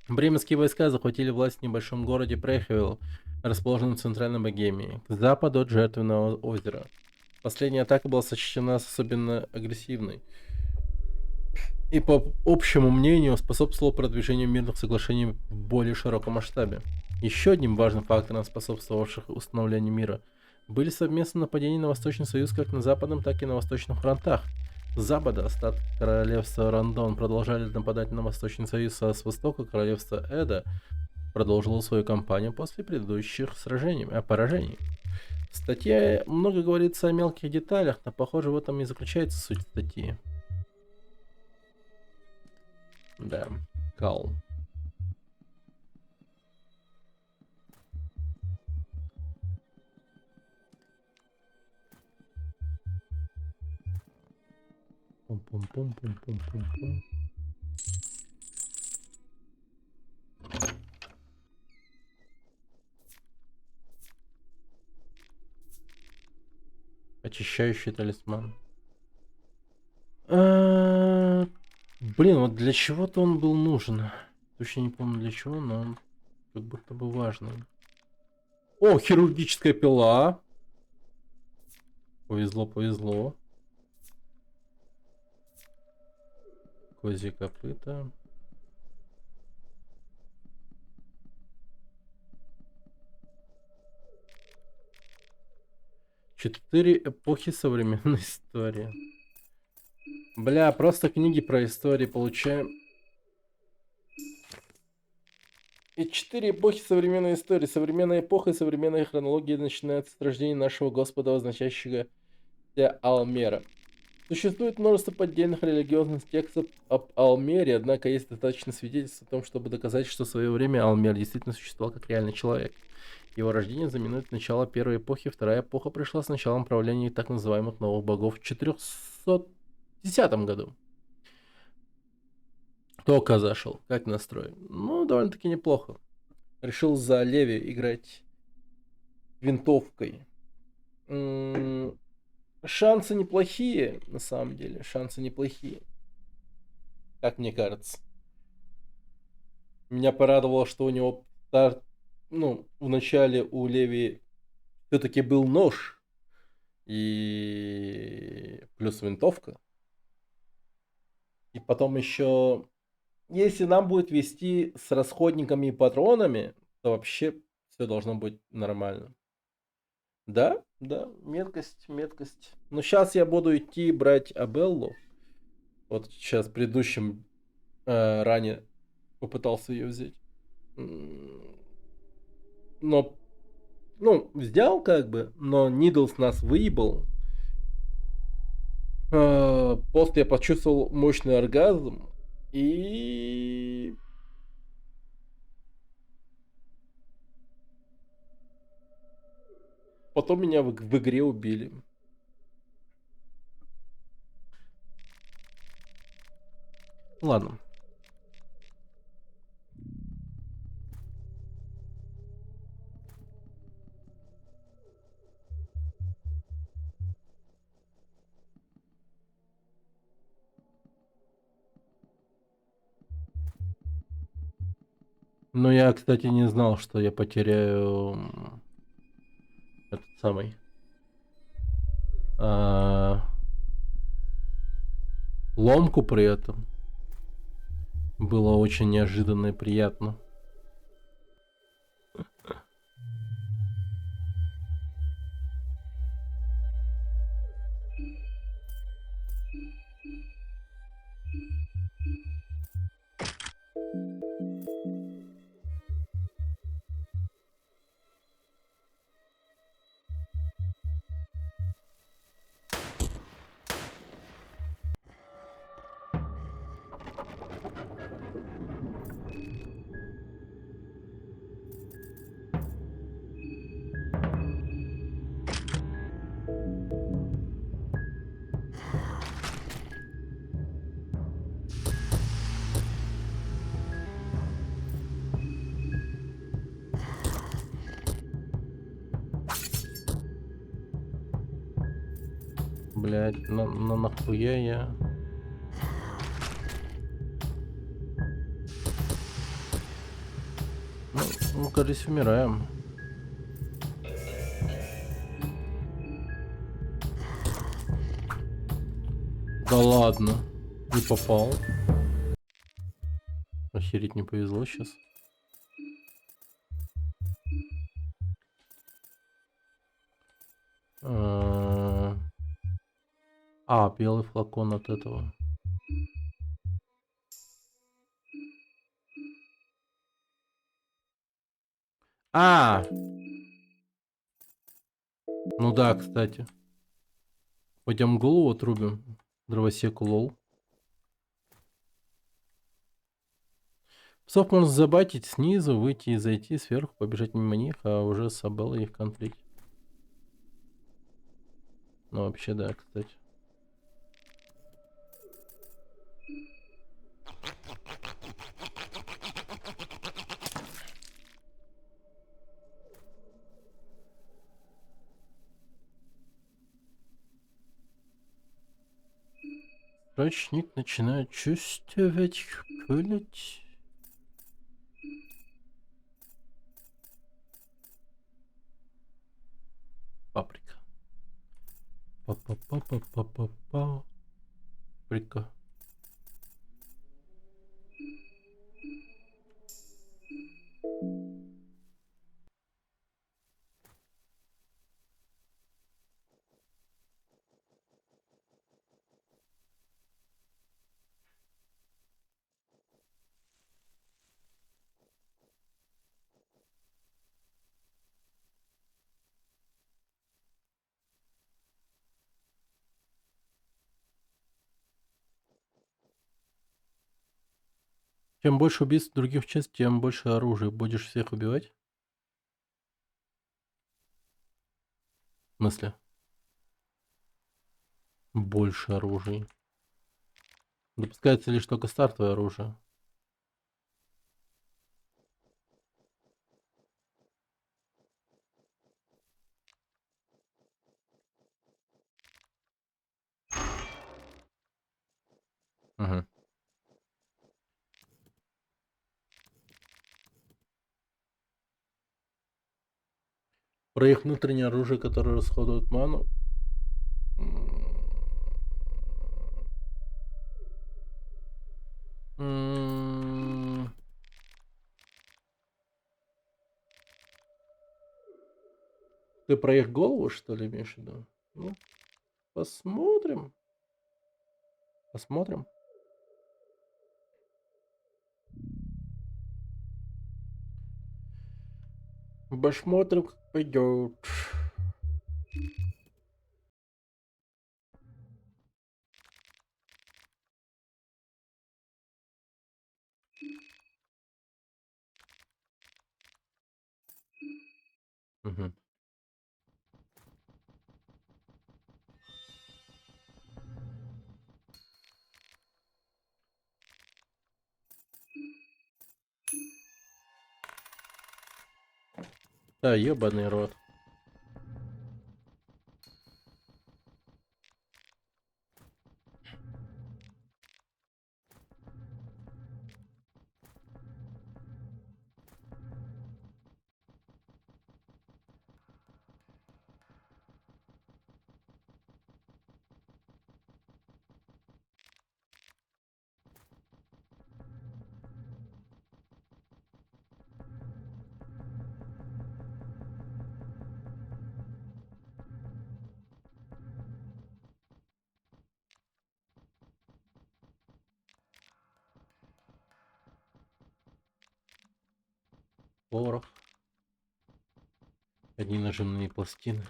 Бременские войска захватили власть в небольшом городе Прехвилл, расположенном в центральной Богемии, к западу от Жертвенного озера. Последняя атака была сочтена особенно агрессивной и, по общему мнению, способствовала продвижению мирных соглашений в более широком масштабе. Еще одним важным фактором, способствовавшим установлению мира, были совместные нападения на Восточный Союз как на западном, так и на восточных фронтах. С запада остатки королевства Рандон продолжали нападать на Восточный Союз, а с востока королевство Эда продолжило свою кампанию после предыдущих поражений. В статье много говорится о мелких деталях, но, похоже, в этом и заключается суть статьи. Да, Кал. Пум-пум-пум-пум-пум-пум-пум. Очищающий талисман. Блин, вот для чего-то он был нужен. Точно не помню для чего, но он как будто бы важный. О, хирургическая пила. Повезло, повезло. Козье копыта. Четыре эпохи современной истории. Бля, просто книги про историю получаем. И 4 эпохи современной истории. Современная эпоха и современная хронология начинается с рождения нашего Господа, означающего Алмера. Существует множество поддельных религиозных текстов об Алмере, однако есть достаточно свидетельств о том, чтобы доказать, что в свое время Алмер действительно существовал как реальный человек. Его рождение знаменует начало первой эпохи, вторая эпоха пришла с началом правления так называемых новых богов в 410 году. Только зашел. Как настрой? Ну, довольно-таки неплохо. Решил за Леви играть винтовкой. Шансы неплохие, на самом деле. Шансы неплохие. Как мне кажется. Меня порадовало, что у него старт, в начале у Леви все-таки был нож. И плюс винтовка. И потом еще, если нам будет вести с расходниками и патронами, то вообще все должно быть нормально. Да, меткость. Но сейчас я буду идти брать Абеллу. Вот сейчас в предыдущем ране попытался ее взять. Но, взял как бы, но Нидлс нас выебал. После я почувствовал мощный оргазм. И... потом меня в игре убили. Ладно. Но я, кстати, не знал, что я потеряю этот самый ломку при этом. Было очень неожиданно и приятно. Блять, нахуя я? Ну, кажется, умираем. Да ладно. Не попал. Охереть, не повезло сейчас. Белый флакон от этого. Ну да, кстати. Пойдем голову отрубим. Дровосеку лол. Псов можно забатить снизу, выйти и зайти сверху, побежать мимо них, а уже с Абеллой их конфликт. Ну вообще да, кстати. Срочник начинает чувствовать пылить. Паприка. Па-па-па-па-па-па-па. Паприка. Чем больше убийств других частей, тем больше оружия. Будешь всех убивать? В смысле? Больше оружия. Допускается лишь только стартовое оружие. Угу. Про их внутреннее оружие, которое расходует ману. Ты про их голову, что ли, имеешь в виду? Ну, посмотрим. Посмотрим. Посмотрим, как пойдет. Угу. Да, ебаный рот. Порох. Одни нажимные пластины.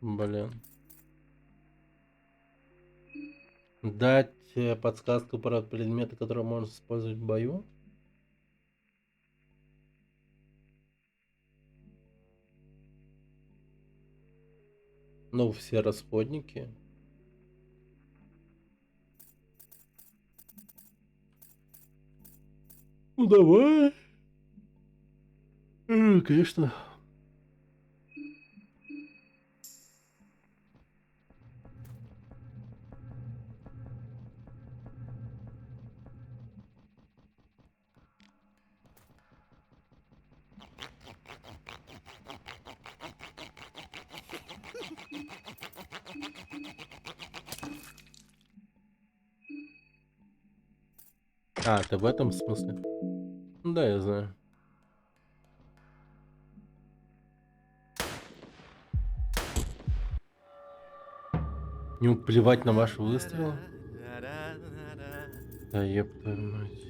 Блин. Дать подсказку про предметы, которые можно использовать в бою. Ну, все расходники. Ну, давай. Конечно. А, ты в этом смысле? Ну да, я знаю. Не плевать на ваши выстрелы? Да ёб твою мать.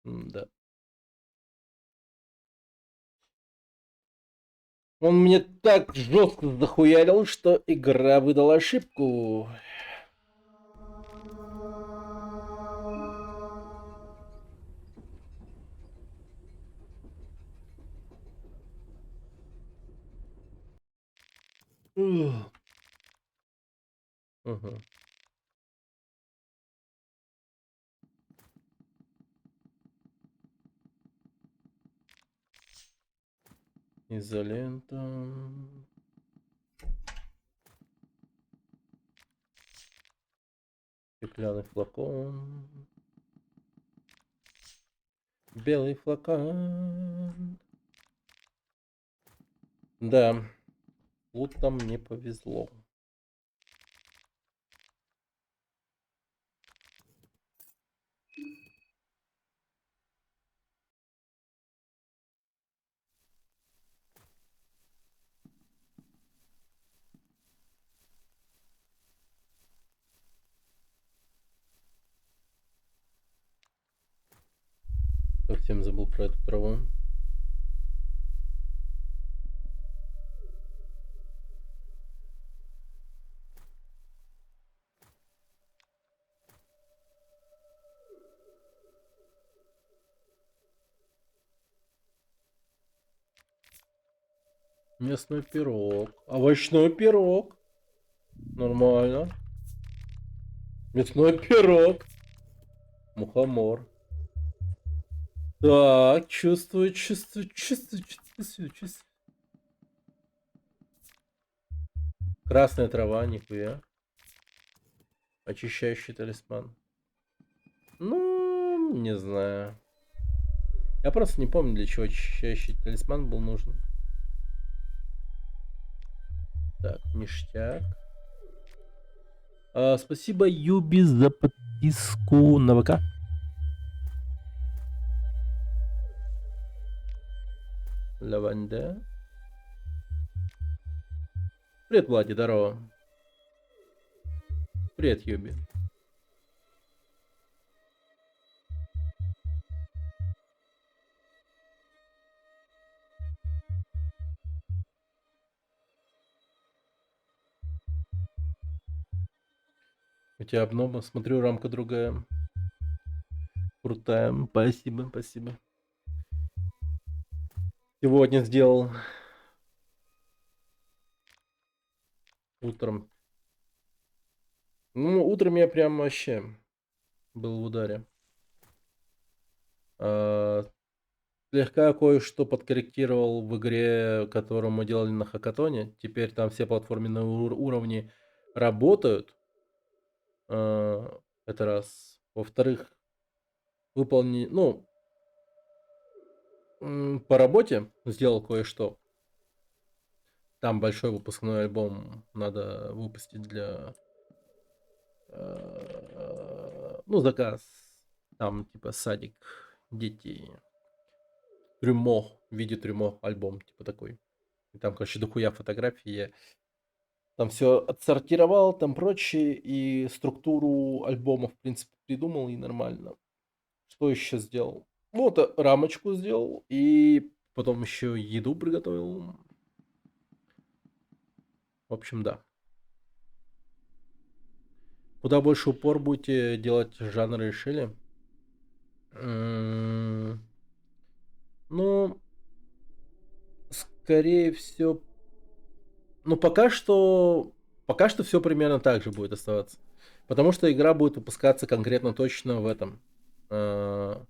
Да. Он мне так жестко захуярил, что игра выдала ошибку. Ух. Мгм. Изолента. Стеклянный флакон. Белый флакон. Да, лутом не повезло. Совсем забыл про эту траву. Местный пирог. Овощной пирог. Нормально. Мясной пирог. Мухомор. Так, чувствую. Красная трава, нихуя. Очищающий талисман. Ну, не знаю. Я просто не помню, для чего очищающий талисман был нужен. Так, ништяк. Спасибо, Юби, за подписку на ВК. Лаванда. Привет, Влади, здорово. Привет, Юби. У тебя обноба, смотрю, рамка другая. Крутая, спасибо, спасибо. Сегодня сделал. Утром. Ну, утром я прям вообще был в ударе. Слегка кое-что подкорректировал в игре, которую мы делали на Хакатоне. Теперь там все платформенные уровни работают. Это раз. Во-вторых, ну, по работе сделал кое-что. Там большой выпускной альбом надо выпустить для... Ну, заказ. Там типа садик, дети. Трюмо, в виде трюмо альбом, типа такой. И там, короче, дохуя фотографий. Я там все отсортировал, там прочее, и структуру альбома, в принципе, придумал, и нормально. Что еще сделал? Вот рамочку сделал и потом еще еду приготовил. В общем, да. Куда больше упор будете делать жанры решили? М, Ну, скорее всего, ну пока что все примерно так же будет оставаться. Потому что игра будет выпускаться конкретно точно в этом. В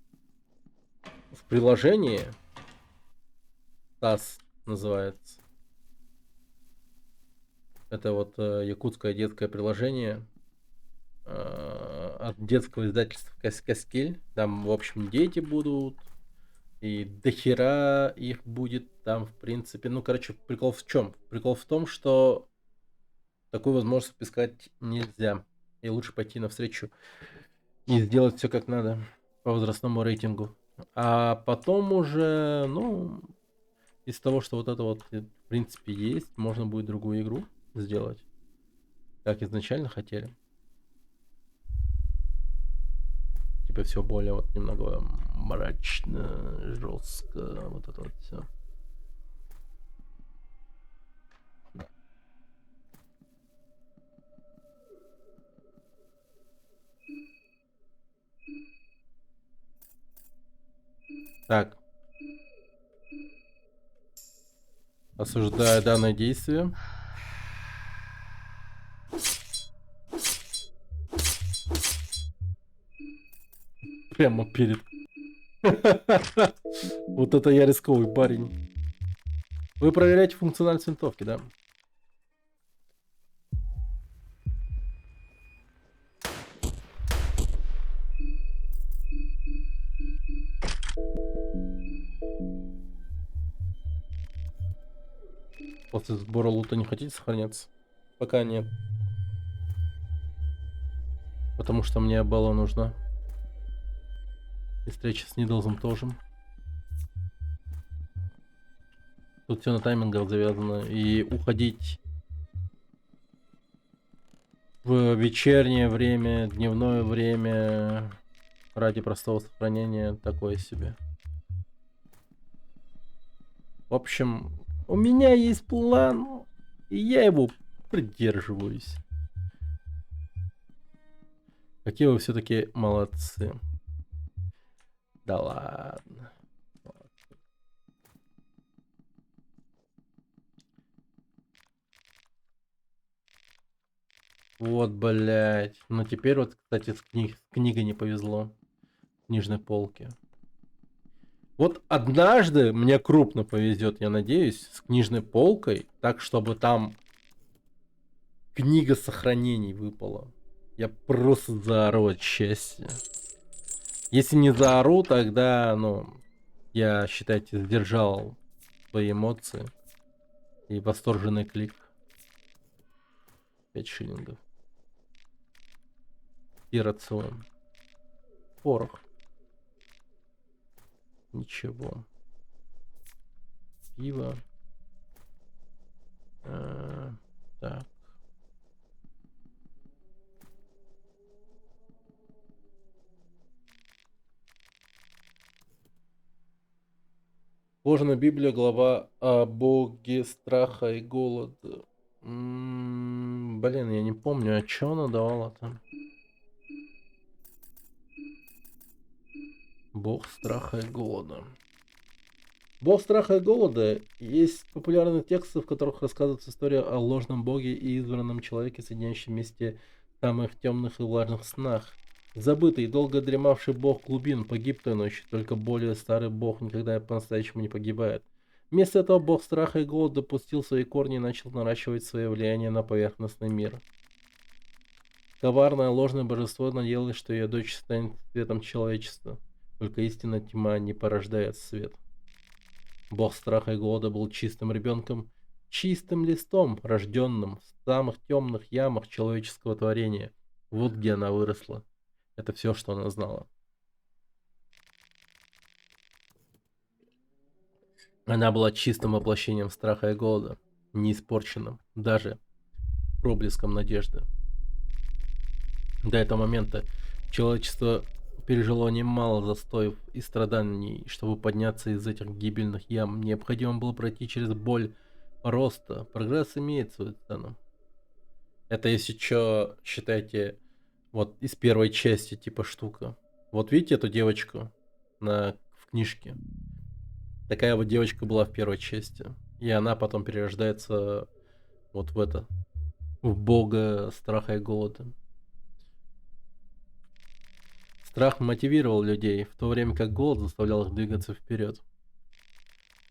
приложении TAS называется. Это вот якутское детское приложение от детского издательства Каскель. Там, в общем, дети будут. И дохера их будет там, в принципе. Ну, короче, прикол в чем? Прикол в том, что такую возможность впускать нельзя. И лучше пойти навстречу и сделать все как надо по возрастному рейтингу. А потом уже, ну, из того, что вот это вот, в принципе, есть, можно будет другую игру сделать, как изначально хотели. Типа все более вот немного мрачно, жестко, вот это вот все. Так, осуждаю данное действие. Прямо перед. Вот это я рисковый парень. Вы проверяете функциональность винтовки, да? После сбора лута не хотите сохраняться? Пока нет. Потому что мне Белла нужна. И встреча с Нидлзом тоже. Тут все на таймингах завязано. И уходить в вечернее время, дневное время ради простого сохранения такое себе. В общем, у меня есть план, и я его придерживаюсь. Какие вы все-таки молодцы. Да ладно. Вот, блядь. Ну теперь вот, кстати, с книгой не повезло. Книжной полки. Вот однажды мне крупно повезет, я надеюсь, с книжной полкой, так чтобы там книга сохранений выпала. Я просто заору от счастья. Если не заору, тогда, ну, я, считайте, сдержал свои эмоции. И восторженный клик. 5 шиллингов. И рацион. Порох. Ничего. Пиво. Так. Кожаная Библия, глава о боге страха и голода. Блин, я не помню, а что она давала там? Бог страха и голода. Бог страха и голода. Есть популярные тексты, в которых рассказывается история о ложном боге и избранном человеке, соединяющем вместе в самых темных и влажных снах. Забытый, долго дремавший бог глубин погиб той ночью, только более старый бог никогда по-настоящему не погибает. Вместо этого бог страха и голода пустил свои корни и начал наращивать свое влияние на поверхностный мир. Коварное ложное божество надеялось, что ее дочь станет светом человечества. Только истинная тьма не порождает свет. Бог страха и голода был чистым ребенком, чистым листом, рожденным в самых темных ямах человеческого творения. Вот где она выросла. Это все, что она знала. Она была чистым воплощением страха и голода, не испорченным, даже проблеском надежды. До этого момента человечество пережило немало застоев и страданий, чтобы подняться из этих гибельных ям. Необходимо было пройти через боль роста. Прогресс имеет свою цену. Это если чё, считайте, вот из первой части типа штука. Вот видите эту девочку в книжке? Такая вот девочка была в первой части. И она потом перерождается вот в бога страха и голода. Страх мотивировал людей, в то время как голод заставлял их двигаться вперед.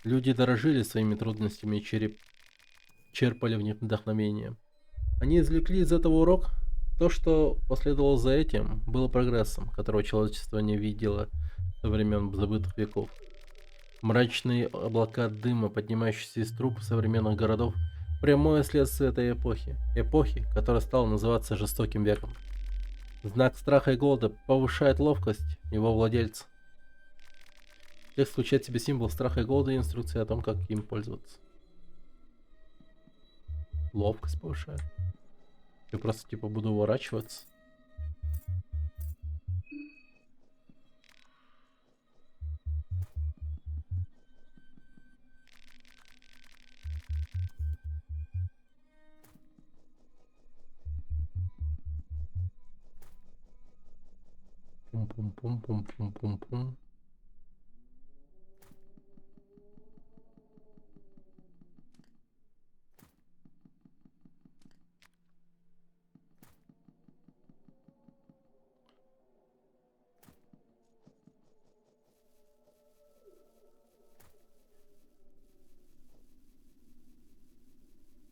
Люди дорожили своими трудностями и черпали в них вдохновение. Они извлекли из этого урок. То, что последовало за этим, было прогрессом, которого человечество не видело со времен забытых веков. Мрачные облака дыма, поднимающиеся из труб современных городов, прямое следствие этой эпохи. Эпохи, которая стала называться жестоким веком. Знак страха и голода повышает ловкость его владельца. Текст включает в себе символ страха и голода и инструкции о том, как им пользоваться. Ловкость повышает. Я просто типа буду уворачиваться. Пум-пум-пум-пум-пум-пум-пум.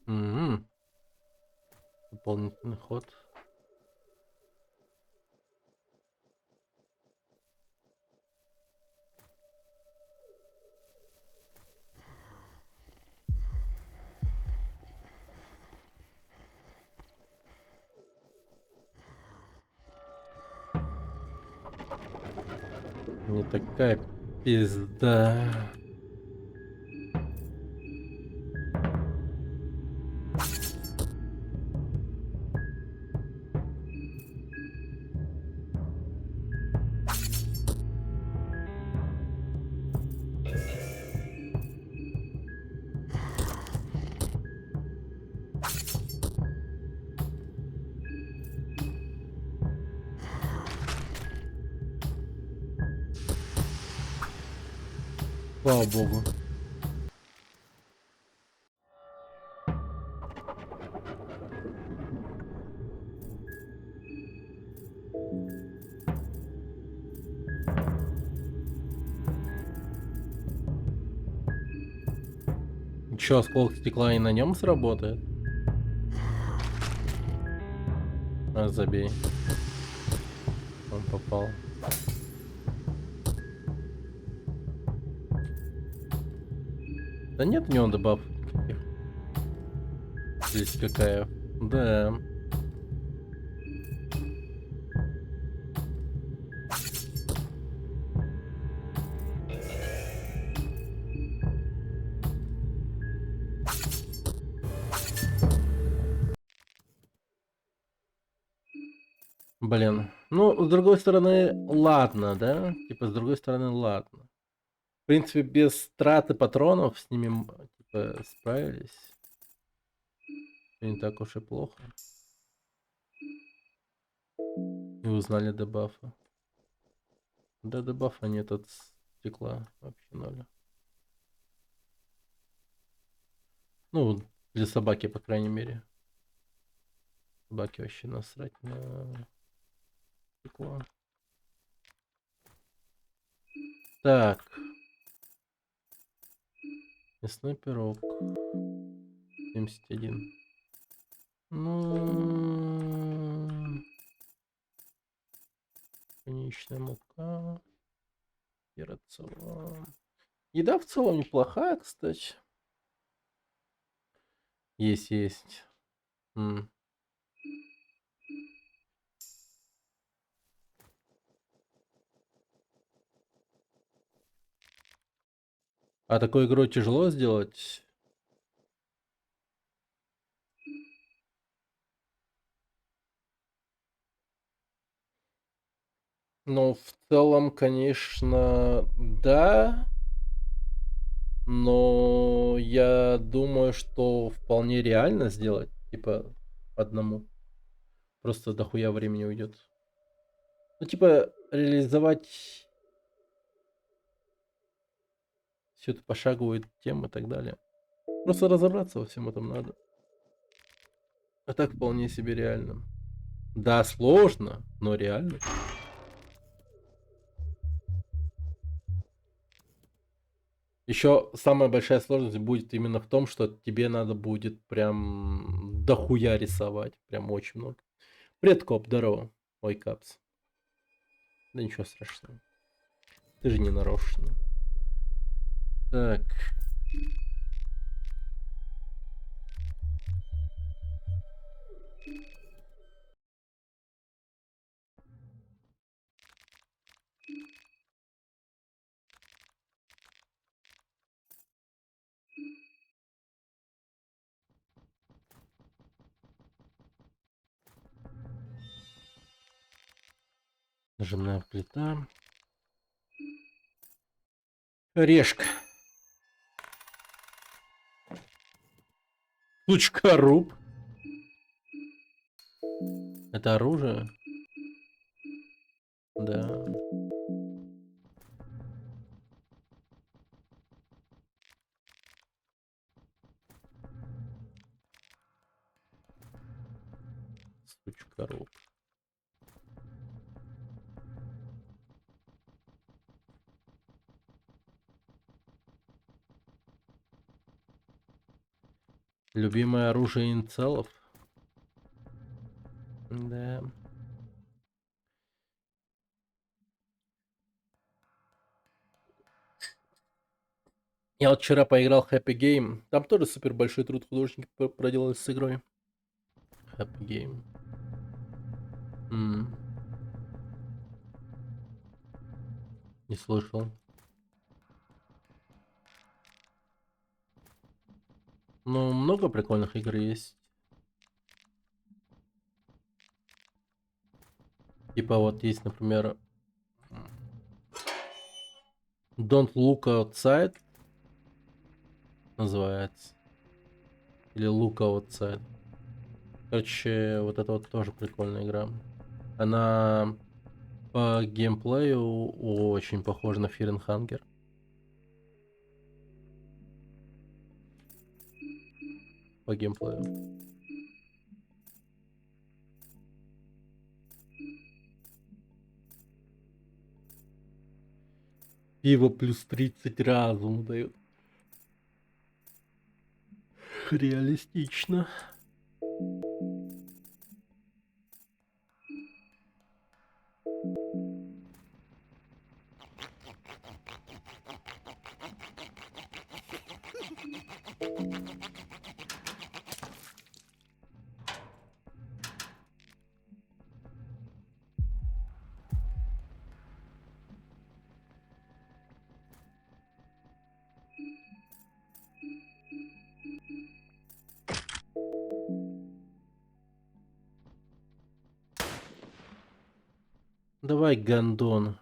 М-м. Дополнительный ход. Не такая пизда. Слава богу. Чё, осколок стекла и на нем сработает? А, забей. Он попал. Да нет у него добав никаких. Здесь какая? Да. Блин. Ну, с другой стороны, ладно, да? Типа, с другой стороны, ладно. В принципе, без траты патронов с ними, типа, справились. Не так уж и плохо. И узнали дебафы. Да, дебафа нет от стекла. Вообще ноль. Ну, для собаки, по крайней мере. Собаки вообще насрать на стекло. Так. Мясной пирог. 71. Ну... Конечная мука. И рацион. Еда в целом неплохая, кстати. Есть. М. А такую игру тяжело сделать? Ну, в целом, конечно, да. Но я думаю, что вполне реально сделать, типа, одному. Просто дохуя времени уйдет. Ну, типа, реализовать всю эту пошаговую тему и так далее. Просто разобраться во всем этом надо. А так вполне себе реально. Да, сложно, но реально. Еще самая большая сложность будет именно в том, что тебе надо будет прям дохуя рисовать. Прям очень много. Привет, Коп, здорово. Ой, Капс. Да ничего страшного. Ты же не нарочно. Так. Нажимная плита. Решка. Руб. Это оружие? Да. Руб. Любимое оружие инцелов? Да. Я вот вчера поиграл Happy Game. Там тоже супер большой труд художники проделали с игрой. Happy Game. Не слышал. Ну, много прикольных игр есть. Типа вот есть, например, Don't Look Outside называется. Или Look Outside. Короче, вот это вот тоже прикольная игра. Она по геймплею очень похожа на Fear and Hunger. По геймплею. Пиво плюс 30 разум дает. Реалистично. Давай гандон.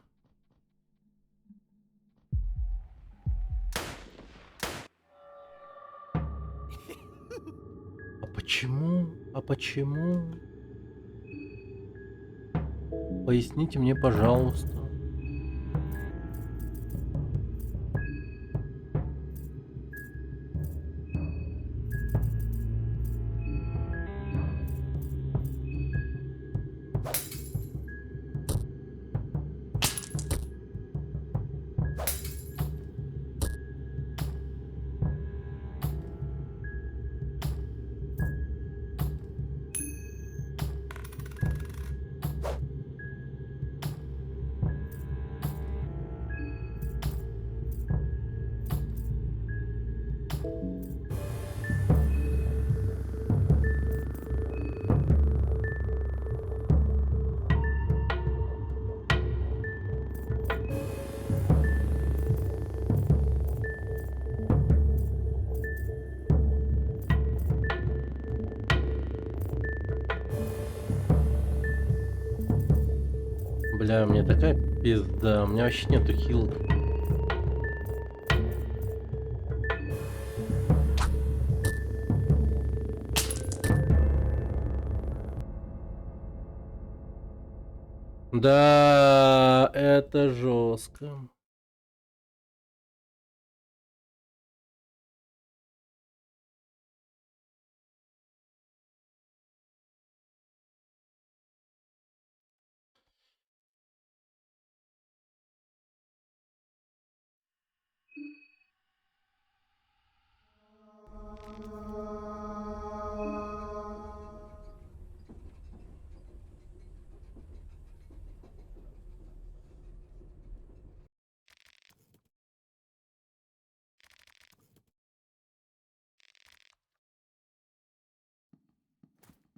А почему? А почему? Поясните мне, пожалуйста. Бля, мне такая пизда. У меня вообще нету хил. Да, это жестко.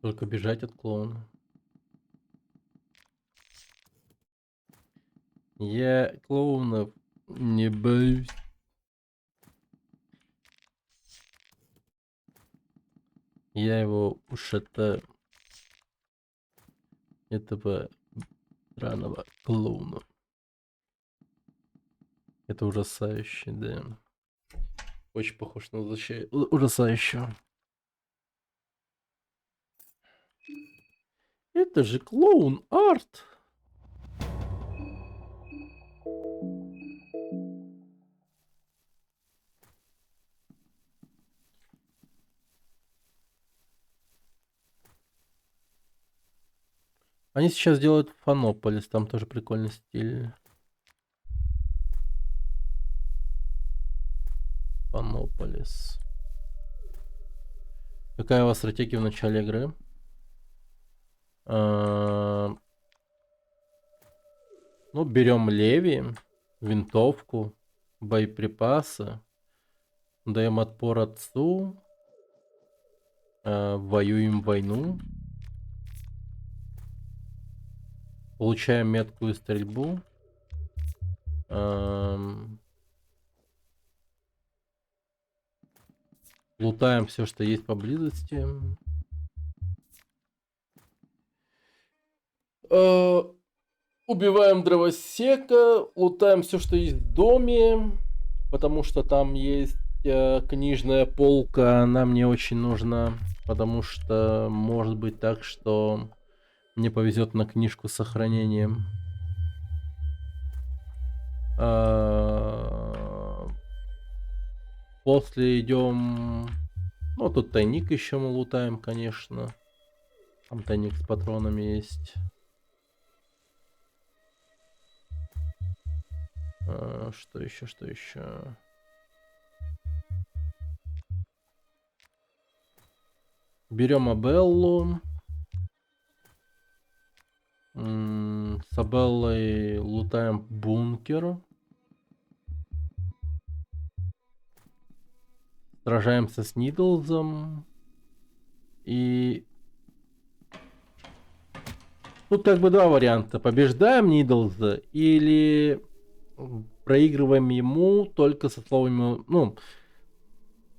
Только бежать от клоуна. Я клоунов не боюсь. Я его ушатаю. Этого драного клоуна. Это ужасающе, да. Очень похож на ужасающего. Это же клоун арт. Они сейчас делают Фанополис, там тоже прикольный стиль. Фанополис. Какая у вас стратегия в начале игры? Ну, берем Леви, винтовку, боеприпасы, даем отпор отцу, воюем войну, получаем меткую стрельбу, лутаем все, что есть поблизости. Убиваем дровосека, лутаем все, что есть в доме, потому что там есть книжная полка, она мне очень нужна, потому что может быть так, что мне повезет на книжку с сохранением. После идем, ну тут тайник еще мы лутаем, конечно, там тайник с патронами есть. Что еще, что еще? Берем Абеллу. С Абеллой лутаем бункер. Сражаемся с Нидлзом. И тут как бы два варианта. Побеждаем Нидлза или проигрываем ему только со словами, ну,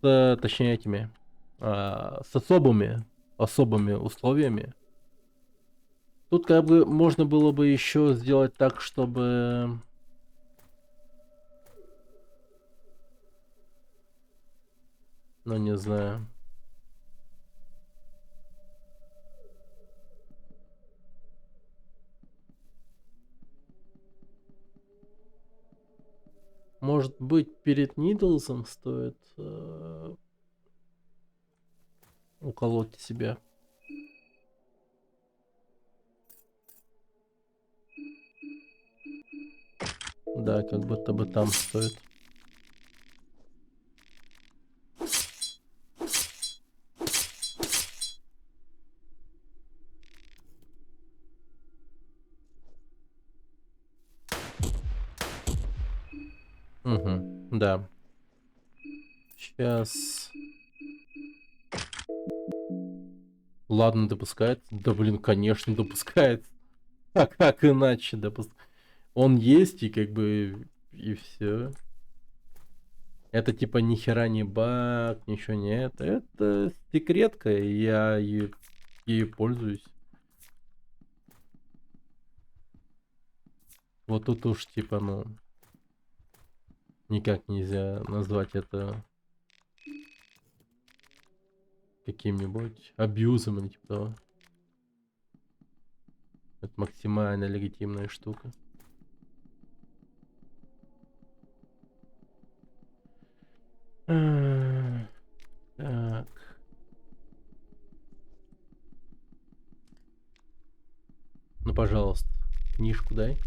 точнее этими, с особыми условиями. Тут как бы можно было бы еще сделать так, чтобы... Ну, не знаю. Может быть, перед Нидлсом стоит уколоть себя. Да, как будто бы там стоит. Угу, да. Сейчас. Ладно, допускает. Да блин, конечно, допускает. А как иначе допускает? Он есть, и как бы и все. Это типа ни хера не баг, ничего нет. Это секретка, и я ею пользуюсь. Вот тут уж типа, ну, никак нельзя назвать это каким-нибудь абьюзом или типа того. Это максимально легитимная штука. Так. Ну, пожалуйста, книжку дай.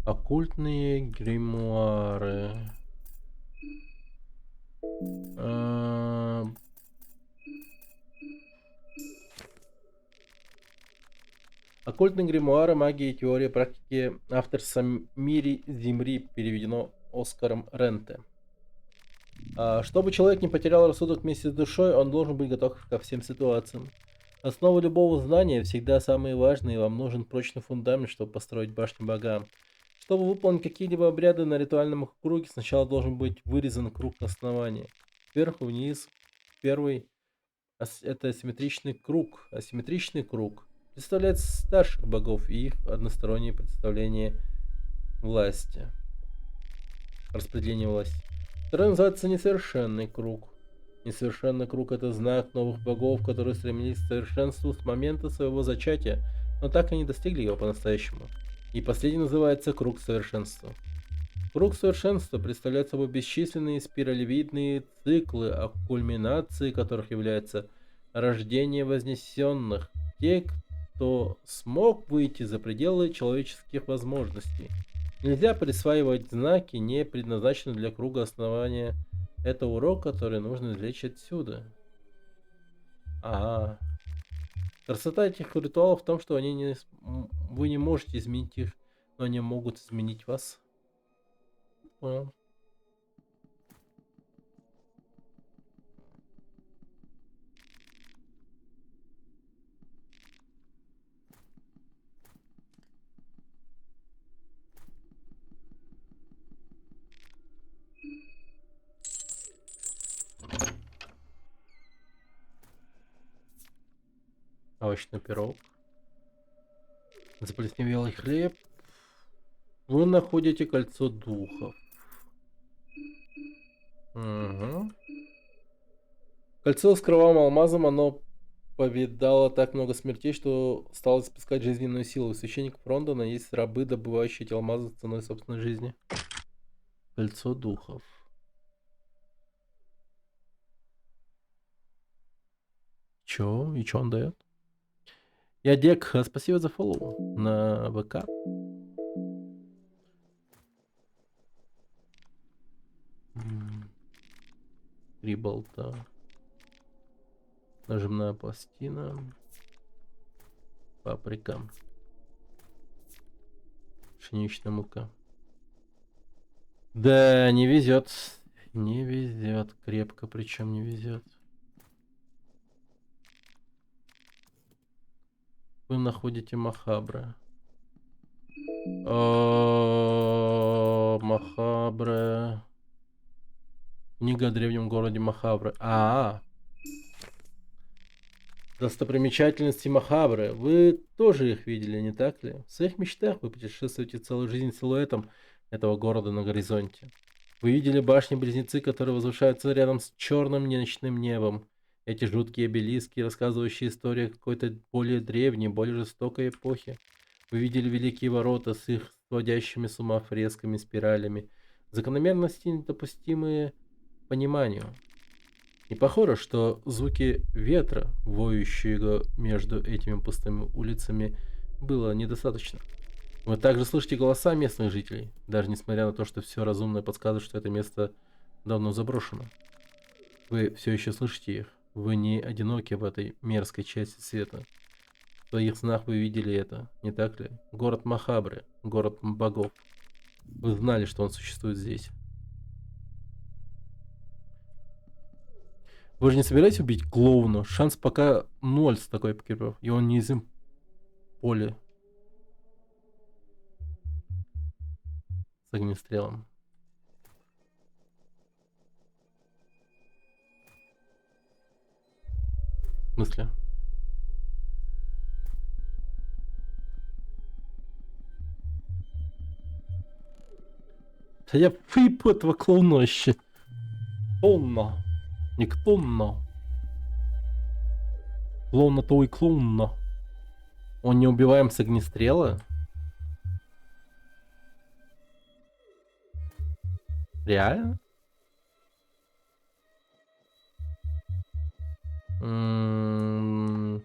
Оккультные гримуары. А, Оккультные гримуары, магия и теория практики. Автор Самири Зимри, переведено Оскаром Ренте. Чтобы человек не потерял рассудок вместе с душой, он должен быть готов ко всем ситуациям. Основа любого знания всегда самые важные, и вам нужен прочный фундамент, чтобы построить башню богам. Чтобы выполнить какие-либо обряды на ритуальном круге, сначала должен быть вырезан круг основания. Сверху вниз, первый это асимметричный круг. Асимметричный круг представляет старших богов и их одностороннее представление власти. Распределение власти. Второй называется несовершенный круг. Несовершенный круг — это знак новых богов, которые стремились к совершенству с момента своего зачатия, но так и не достигли его по-настоящему. И последний называется круг совершенства. Круг совершенства представляет собой бесчисленные спиралевидные циклы, о кульминацией которых является рождение вознесенных, те, кто смог выйти за пределы человеческих возможностей. Нельзя присваивать знаки, не предназначенные для круга основания. Это урок, который нужно извлечь отсюда. Ага. Красота этих ритуалов в том, что вы не можете изменить их, но они могут изменить вас. Понял. Овощной пирог. Заплесневелый хлеб. Вы находите кольцо духов. Угу. Кольцо с кровавым алмазом, оно повидало так много смертей, что стало спускать жизненную силу. У священников Рондона есть рабы, добывающие эти алмазы ценой собственной жизни. Кольцо духов. Чё? И чё он дает? Я Дек, спасибо за фоллоу на ВК. 3 болта. Нажимная пластина. Паприка. Пшеничная мука. Да, не везет. Не везет. Крепко, причем не везет. Вы находите Махабра. Махабра. Книга о древнем городе Махабра. Достопримечательности Махабры. Вы тоже их видели, не так ли? В своих мечтах вы путешествуете целую жизнь силуэтом этого города на горизонте. Вы видели башни-близнецы, которые возвышаются рядом с черным ночным небом. Эти жуткие обелиски, рассказывающие историю какой-то более древней, более жестокой эпохи. Вы видели великие ворота с их сводящими с ума фресками, спиралями. Закономерности, недопустимые пониманию. Не похоже, что звуки ветра, воющего между этими пустыми улицами, было недостаточно. Вы также слышите голоса местных жителей, даже несмотря на то, что все разумное подсказывает, что это место давно заброшено. Вы все еще слышите их. Вы не одиноки в этой мерзкой части света. В своих снах вы видели это, не так ли? Город Махабры, город богов. Вы знали, что он существует здесь. Вы же не собираетесь убить клоуна? Шанс пока 0 с такой экипировкой. И он не из поля с огнестрелом. В смысле? Та я выебу этого клоуна вообще. Клоуна. Не клоуна. Клоуна то и клоуна. Он не убиваем с огнестрела? Реально? М,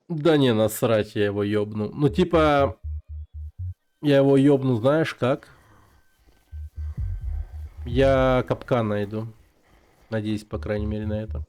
Да не, насрать, я его ёбну. Ну, типа, я его ёбну, знаешь как? Я капкан найду. Надеюсь, по крайней мере, на это.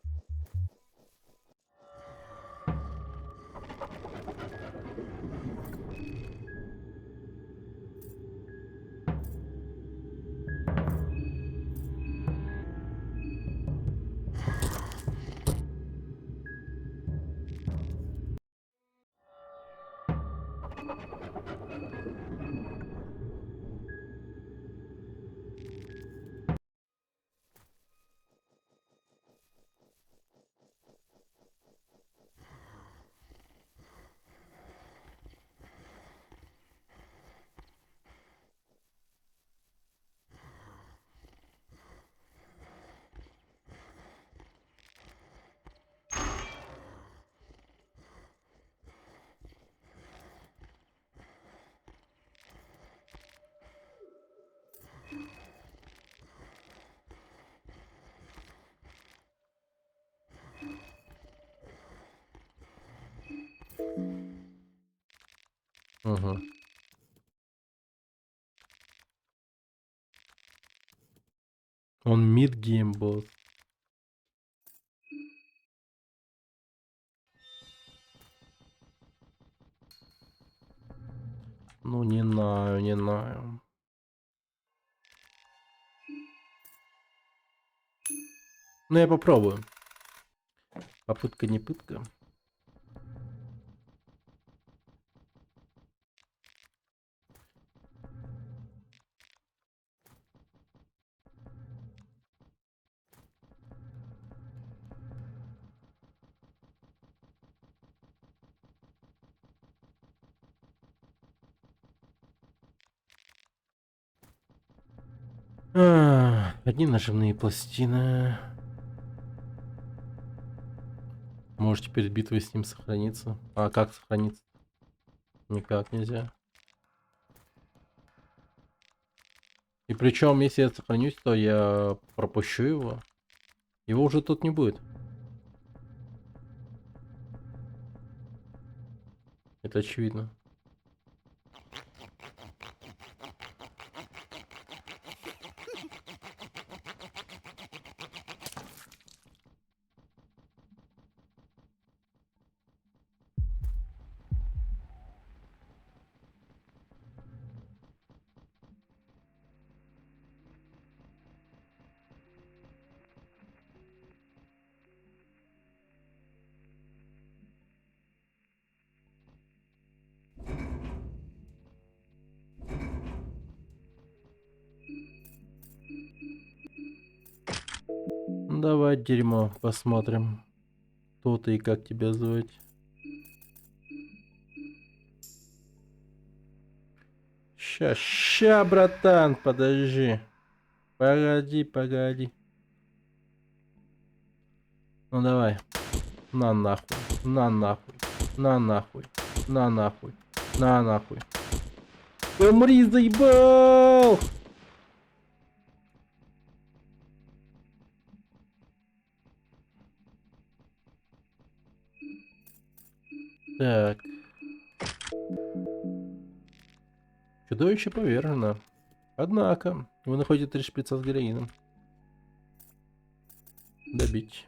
Угу. Он мидгейм босс. Ну, не знаю, не знаю. Ну, я попробую. Попытка не пытка. Одни нажимные пластины. Можете перед битвой с ним сохраниться. А как сохраниться? Никак нельзя. И причем, если я сохранюсь, то я пропущу его. Его уже тут не будет. Это очевидно. Давай, дерьмо, посмотрим. Кто ты и как тебя звать. Ща, братан, подожди. Погоди. Ну давай. На нахуй. На нахуй. На нахуй. На нахуй. На нахуй. Умри, заебал! Так. Чудовище повержено. Однако, вы находите 3 шприца с героином. Добить.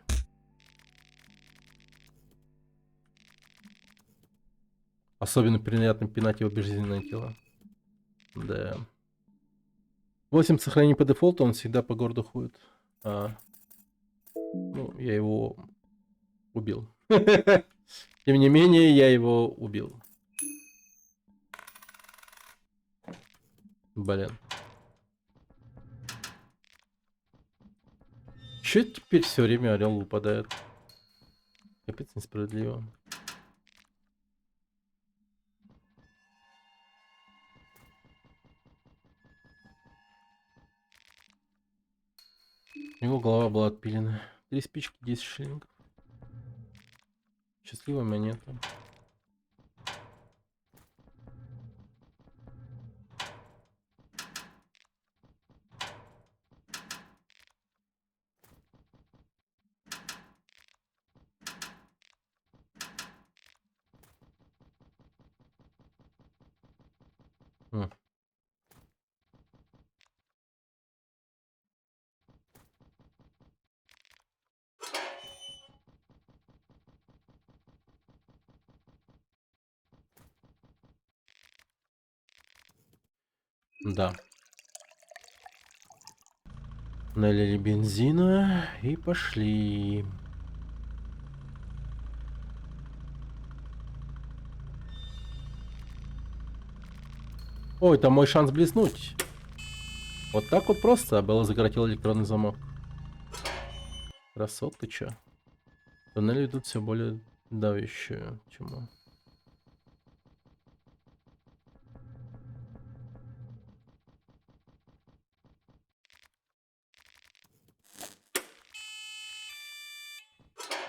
Особенно приятно пинать его безжизненное тело. Да. 8 сохранений по дефолту, он всегда по городу ходит. Ну, я его убил. Тем не менее, я его убил. Блин. Че теперь все время орел выпадает? Капец несправедливо. Его голова была отпилена. 3 спички, 10 шиллингов. Счастливая монета. М. Да. Налили бензина и пошли. Ой, это мой шанс блеснуть. Вот так вот просто Белла закоротила электронный замок. Красотка, чё? Туннели ведут все более давящую тьму.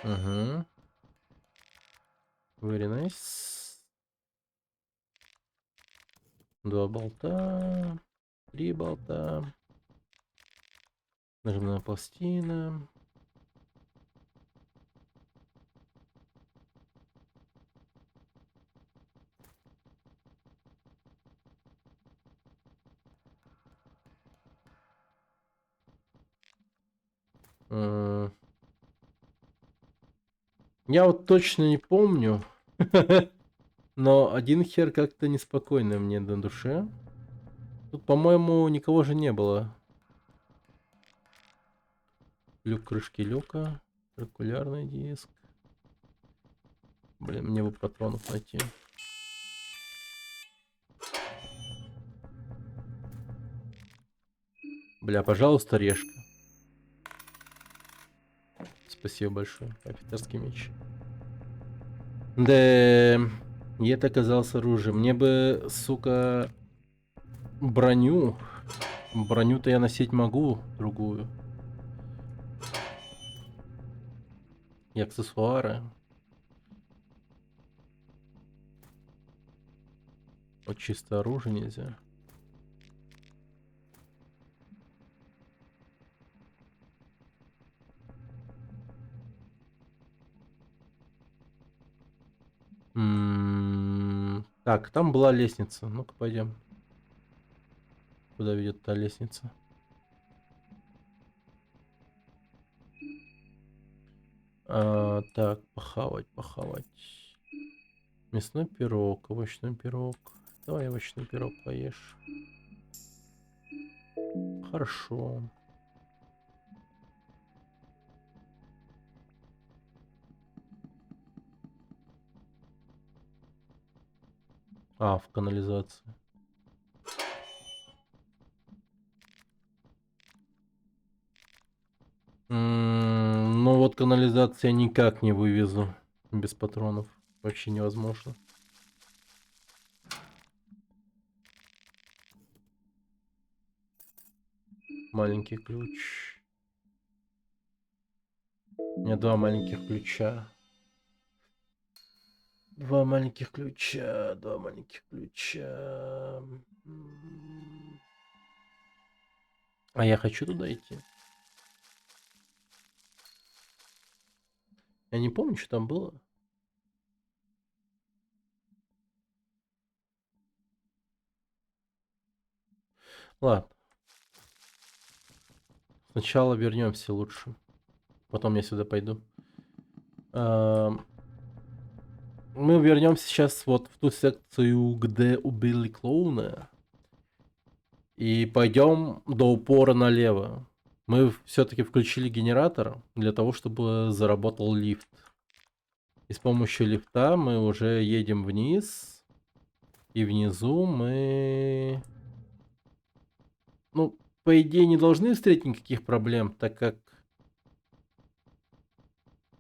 Угу. Very nice. 2 болта. 3 болта. Нажимная пластина. Я вот точно не помню. Но один хер как-то неспокойно мне на душе. Тут, по-моему, никого же не было. Люк крышки люка. Циркулярный диск. Блин, мне бы патронов найти. Бля, пожалуйста, решка. Спасибо большое. Офицерский меч. Да, и это оказалось оружием. Мне бы, сука, броню. Броню-то я носить могу, другую. И аксессуары. Вот чисто оружие нельзя. Так, там была лестница. Ну-ка, пойдем. Куда ведет та лестница? Так, похавать. Мясной пирог, овощной пирог. Давай овощной пирог поешь. Хорошо. В канализации. Ну вот канализация никак не вывезу без патронов. Вообще невозможно. Маленький ключ. У меня 2 маленьких ключа. 2 маленьких ключа. А я хочу туда идти. Я не помню, что там было. Ладно. Сначала вернемся лучше. Потом я сюда пойду. Мы вернемся сейчас вот в ту секцию, где убили клоуна. И пойдем до упора налево. Мы все-таки включили генератор для того, чтобы заработал лифт. И с помощью лифта мы уже едем вниз. И внизу мы... Ну, по идее, не должны встретить никаких проблем, так как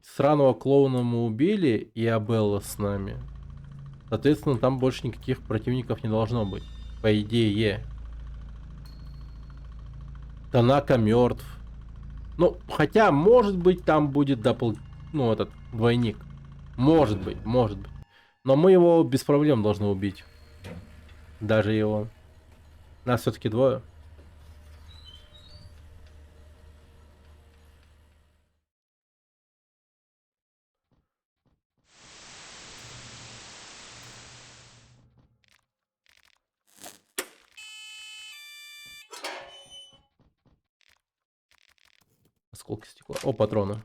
сраного клоуна мы убили, и Абелла с нами. Соответственно, там больше никаких противников не должно быть. По идее. Танака мертв. Ну, хотя, может быть, там будет ну, этот, двойник. Может быть, может быть. Но мы его без проблем должны убить. Даже его. Нас все-таки двое. Осколки стекла. О, патроны.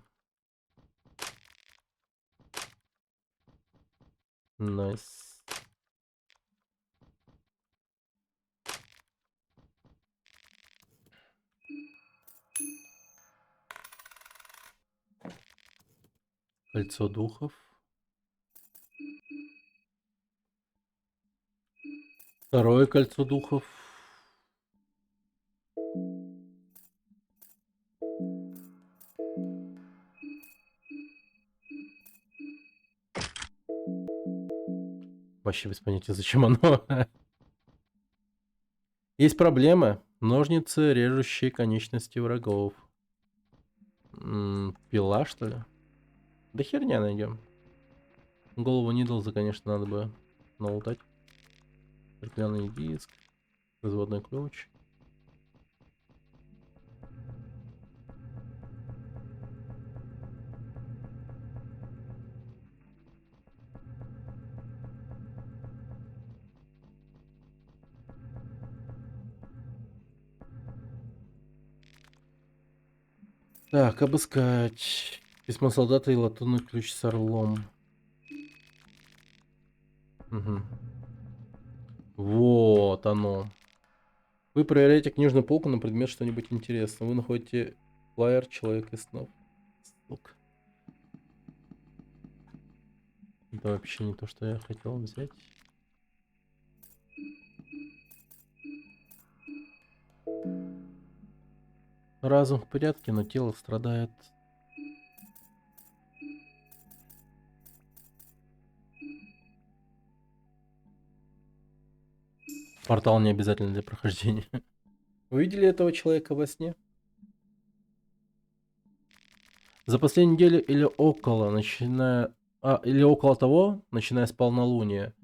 Найс. Кольцо духов. Второе кольцо духов. Вообще без понятия, зачем оно. Есть проблема. Ножницы, режущие конечности врагов. Пила, что ли? Да херня найдем. Голову Нидлза, конечно, надо бы налутать. Стеклянный диск. Разводной ключ. Так, обыскать. Письмо солдата и латунный ключ с орлом. Угу. Вот оно. Вы проверяете книжную полку на предмет что-нибудь интересное. Вы находите флаер «Человек из снов». Сука. Это вообще не то, что я хотел взять. Разум в порядке, но тело страдает. Портал не обязательно для прохождения. Вы видели этого человека во сне? За последнюю неделю или около, или около того, начиная с полнолуния,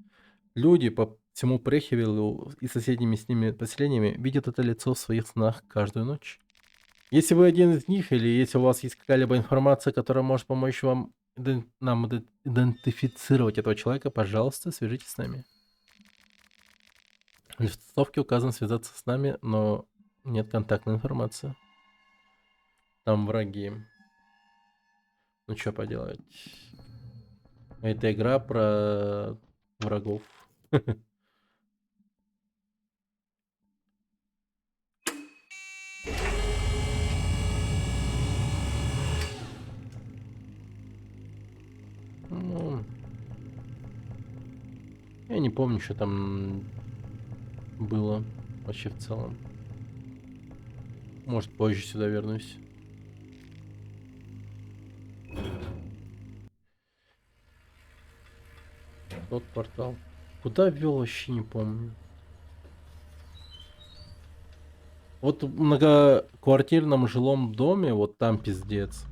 люди по всему Прехивилу и соседними с ними поселениями видят это лицо в своих снах каждую ночь. Если вы один из них, или если у вас есть какая-либо информация, которая может помочь вам идентифицировать этого человека, пожалуйста, свяжитесь с нами. В листовке указано связаться с нами, но нет контактной информации. Там враги. Ну что поделать. Это игра про врагов. Ну, я не помню, что там было вообще в целом. Может, позже сюда вернусь. Тот портал. Куда вел, вообще не помню. Вот в многоквартирном жилом доме, вот там пиздец.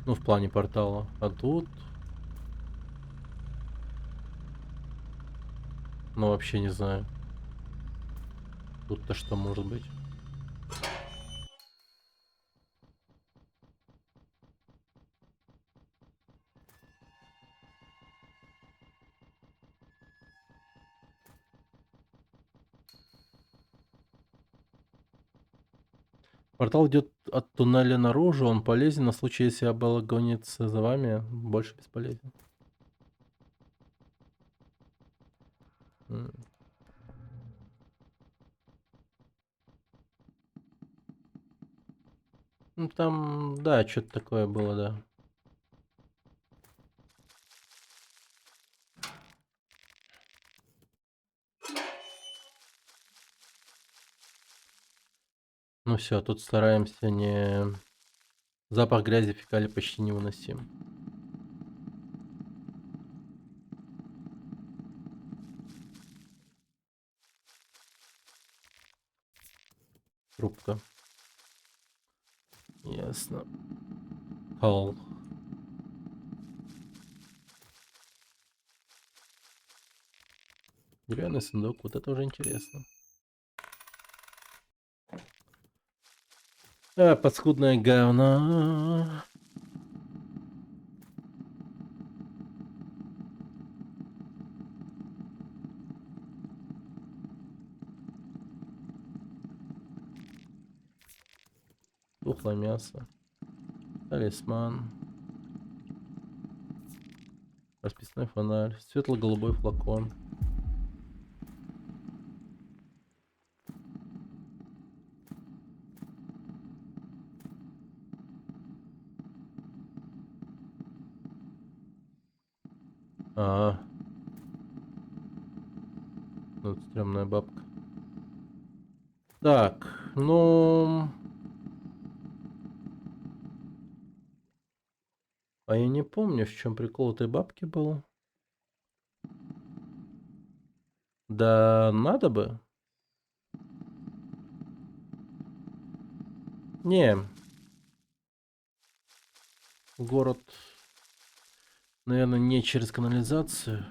Ну, в плане портала. А тут... Ну, вообще не знаю. Тут-то что может быть? Портал идет от туннеля наружу, он полезен на случай, если Абелла гонится за вами, больше бесполезен. Ну там, да, что-то такое было, да. Ну все, тут стараемся не... Запах грязи фекалий почти невыносим. Трубка. Ясно. Хол. Деревянный сундук. Вот это уже интересно. Паскудное говно. Тухлое мясо. Талисман. Расписной фонарь. Светло-голубой флакон. Вот стрёмная бабка. Так, ну... А я не помню, в чем прикол этой бабки был. Да надо бы. Не. Город, наверное, не через канализацию.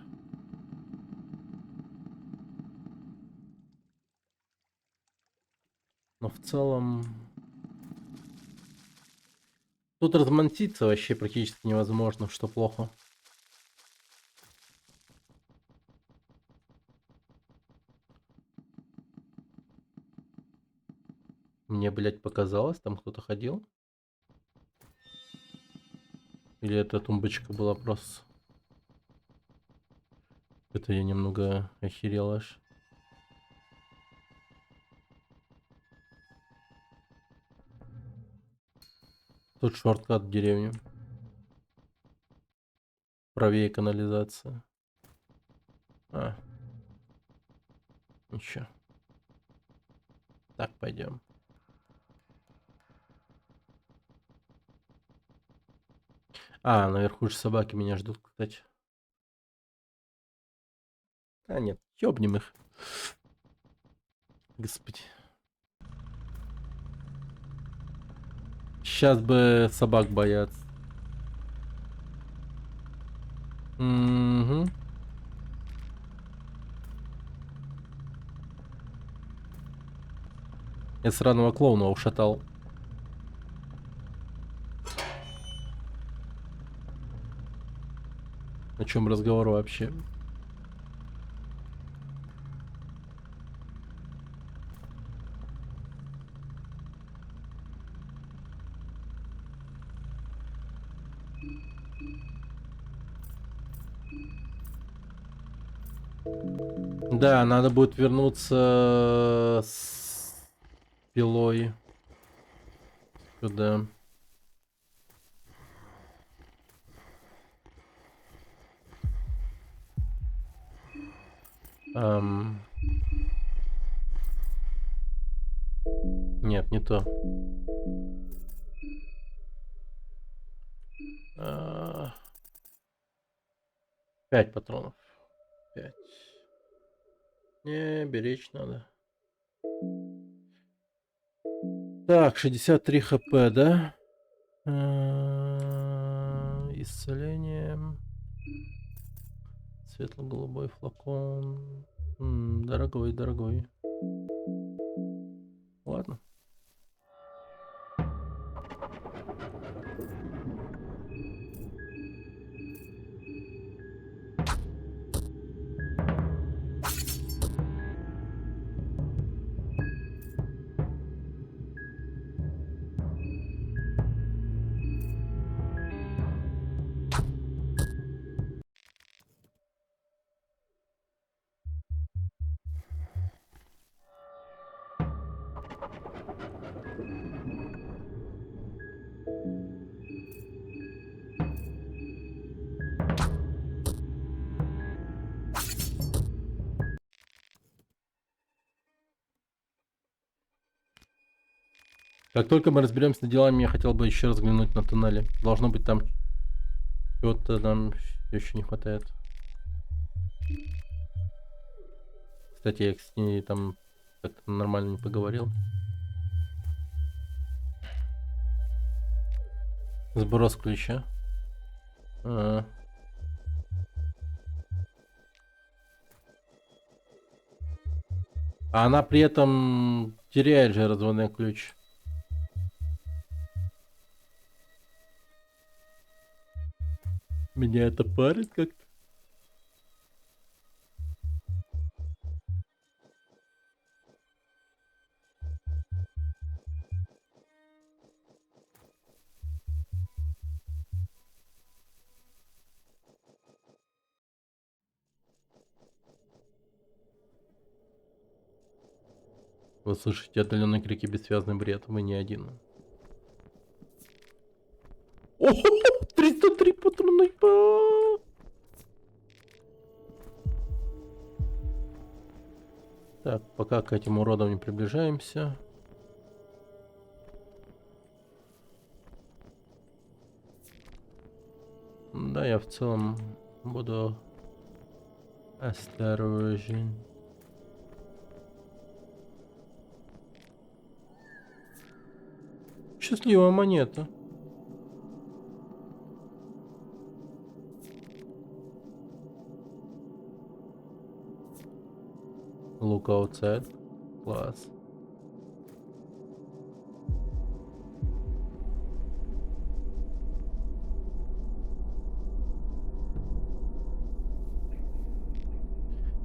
Но в целом... Тут размонтиться вообще практически невозможно, что плохо. Мне, блядь, показалось, там кто-то ходил. Или эта тумбочка была просто... Это я немного охерел аж. Тут шорткат в деревню. Правее канализация. Ничего. Так, пойдем. Наверху же собаки меня ждут, кстати. Нет, ёбнем их. Господи. Сейчас бы собак бояться. Угу. Я сраного клоуна ушатал. О чем разговор вообще? Да, надо будет вернуться с пилой сюда. Нет, не то. 5 патронов. 5. Не, беречь надо. Так, 63 хп, да? Исцеление. Светло-голубой флакон. Дорогой, дорогой. Ладно. Как только мы разберемся с делами, я хотел бы еще раз взглянуть на туннели. Должно быть там чего-то нам еще не хватает. Кстати, я с ней там как-то нормально не поговорил. Сброс ключа. А. А она при этом теряет же разводной ключ. Меня это парит как-то. Вы слышите отдаленные крики, бессвязный бред. Вы не один. О, 303 патроны. Так, пока к этим уродам не приближаемся. Да, я в целом буду осторожен. Счастливая монета. Look outside. Класс.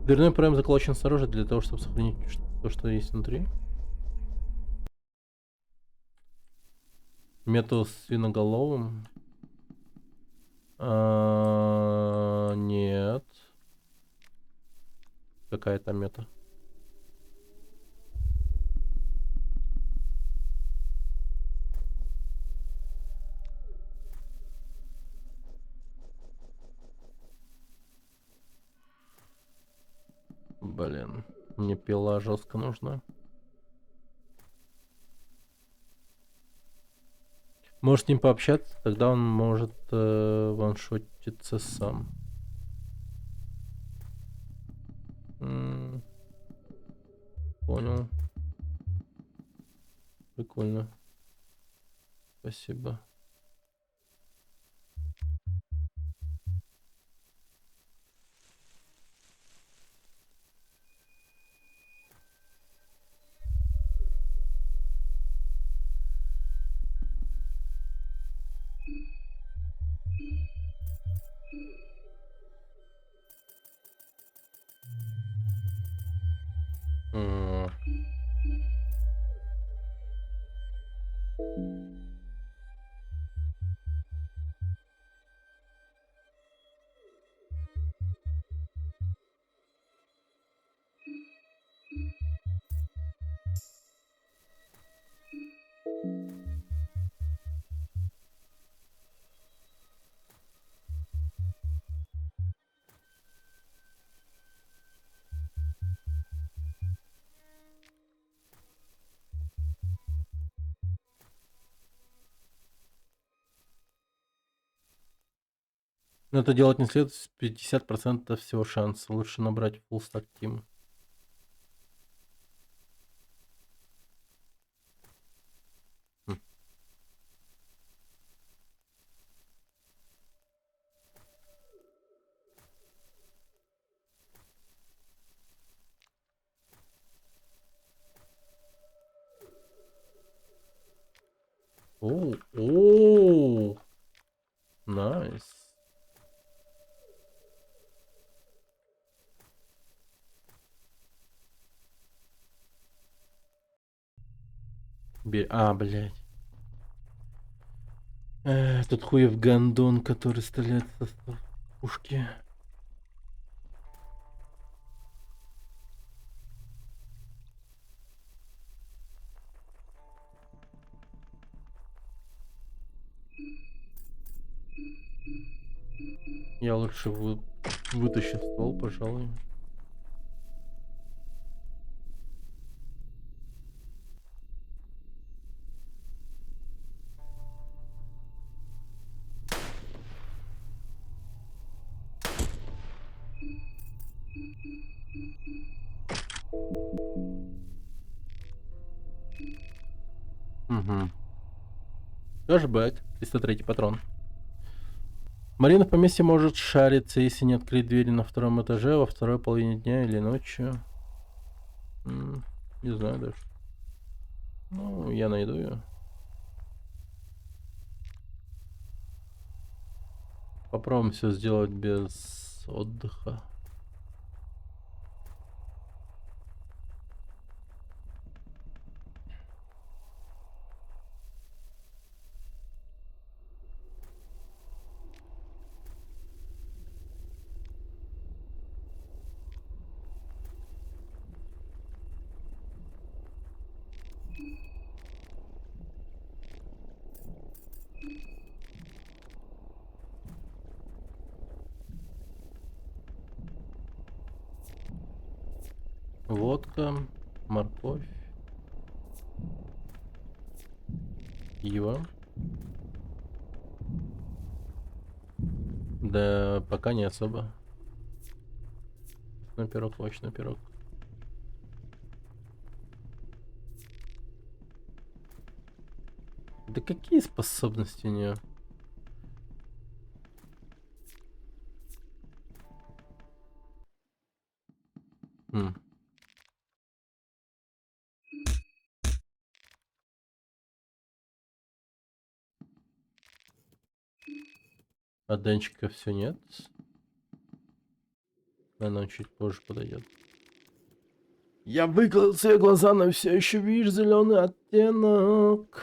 Дверной проем заколочен снаружи для того, чтобы сохранить то, что есть внутри. Мету с свиноголовым. Нет. Какая там мета? Блин, мне пила жестко нужна. Может с ним пообщаться, тогда он может ваншотиться сам. Понял. Прикольно. Спасибо. Но это делать не следует, 50% всего шанса. Лучше набрать full stack team. О, найс. Блядь. Тут хуев гандон, который стреляет со пушки. Я лучше вытащу ствол, пожалуй. Угу. Кэшбэк. 303 патрон. Марина в поместье может шариться, если не открыть двери на втором этаже во второй половине дня или ночью. Не знаю даже. Ну, я найду ее. Попробуем все сделать без отдыха. Водка, морковь, пиво. Да, пока не особо. На пирог, овощной пирог. Да какие способности у нее? А Денчика все нет. Она чуть позже подойдет. Я выклал свои глаза, но все еще видишь зеленый оттенок.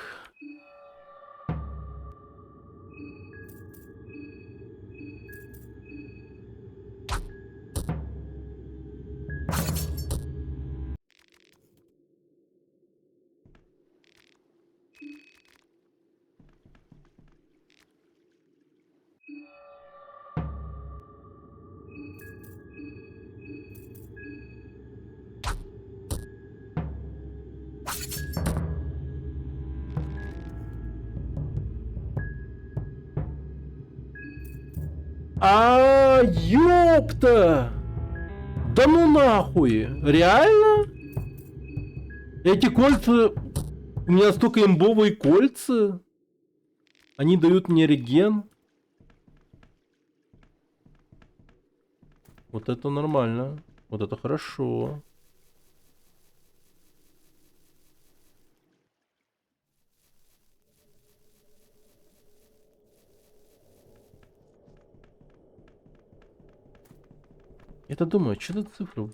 Ёпта! Да ну нахуй! Реально? Эти кольца... У меня столько имбовые кольца. Они дают мне реген. Вот это нормально. Вот это хорошо. Я-то думаю, что за цифры?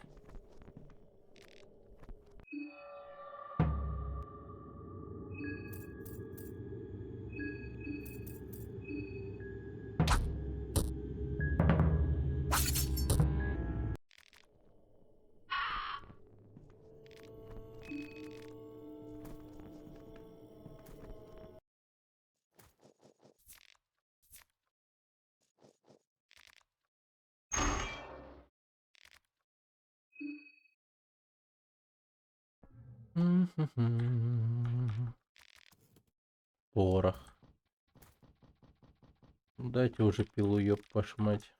Порох. Дайте уже пилу, ёб вашу мать.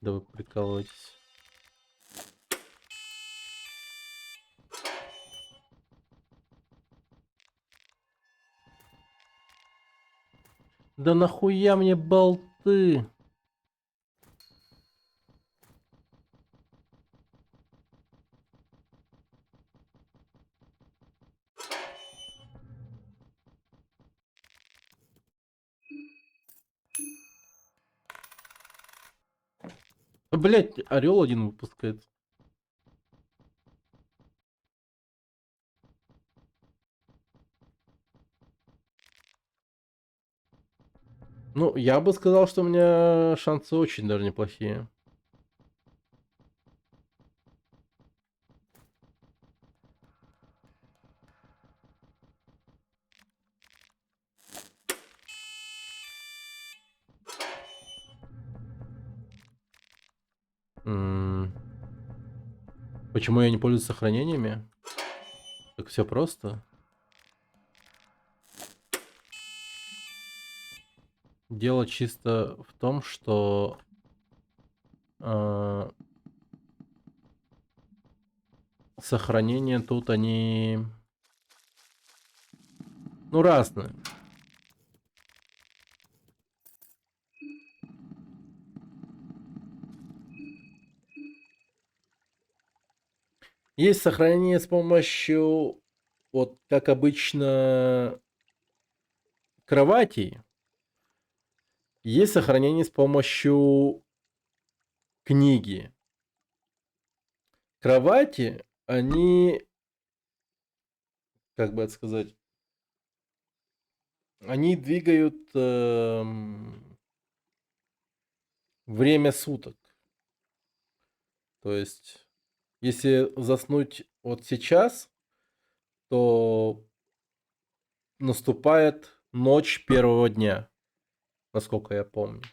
Да вы прикалываетесь. Да нахуя мне болты? Блять, орел один выпускает. Ну, я бы сказал, что у меня шансы очень даже неплохие. Почему я не пользуюсь сохранениями? Так все просто. Дело чисто в том, что сохранения тут они Ну, разные. Есть сохранение с помощью, вот как обычно, кроватей. Есть сохранение с помощью книги. Кровати, они, как бы это сказать, они двигают время суток. То есть, если заснуть вот сейчас, то наступает ночь первого дня, насколько я помню.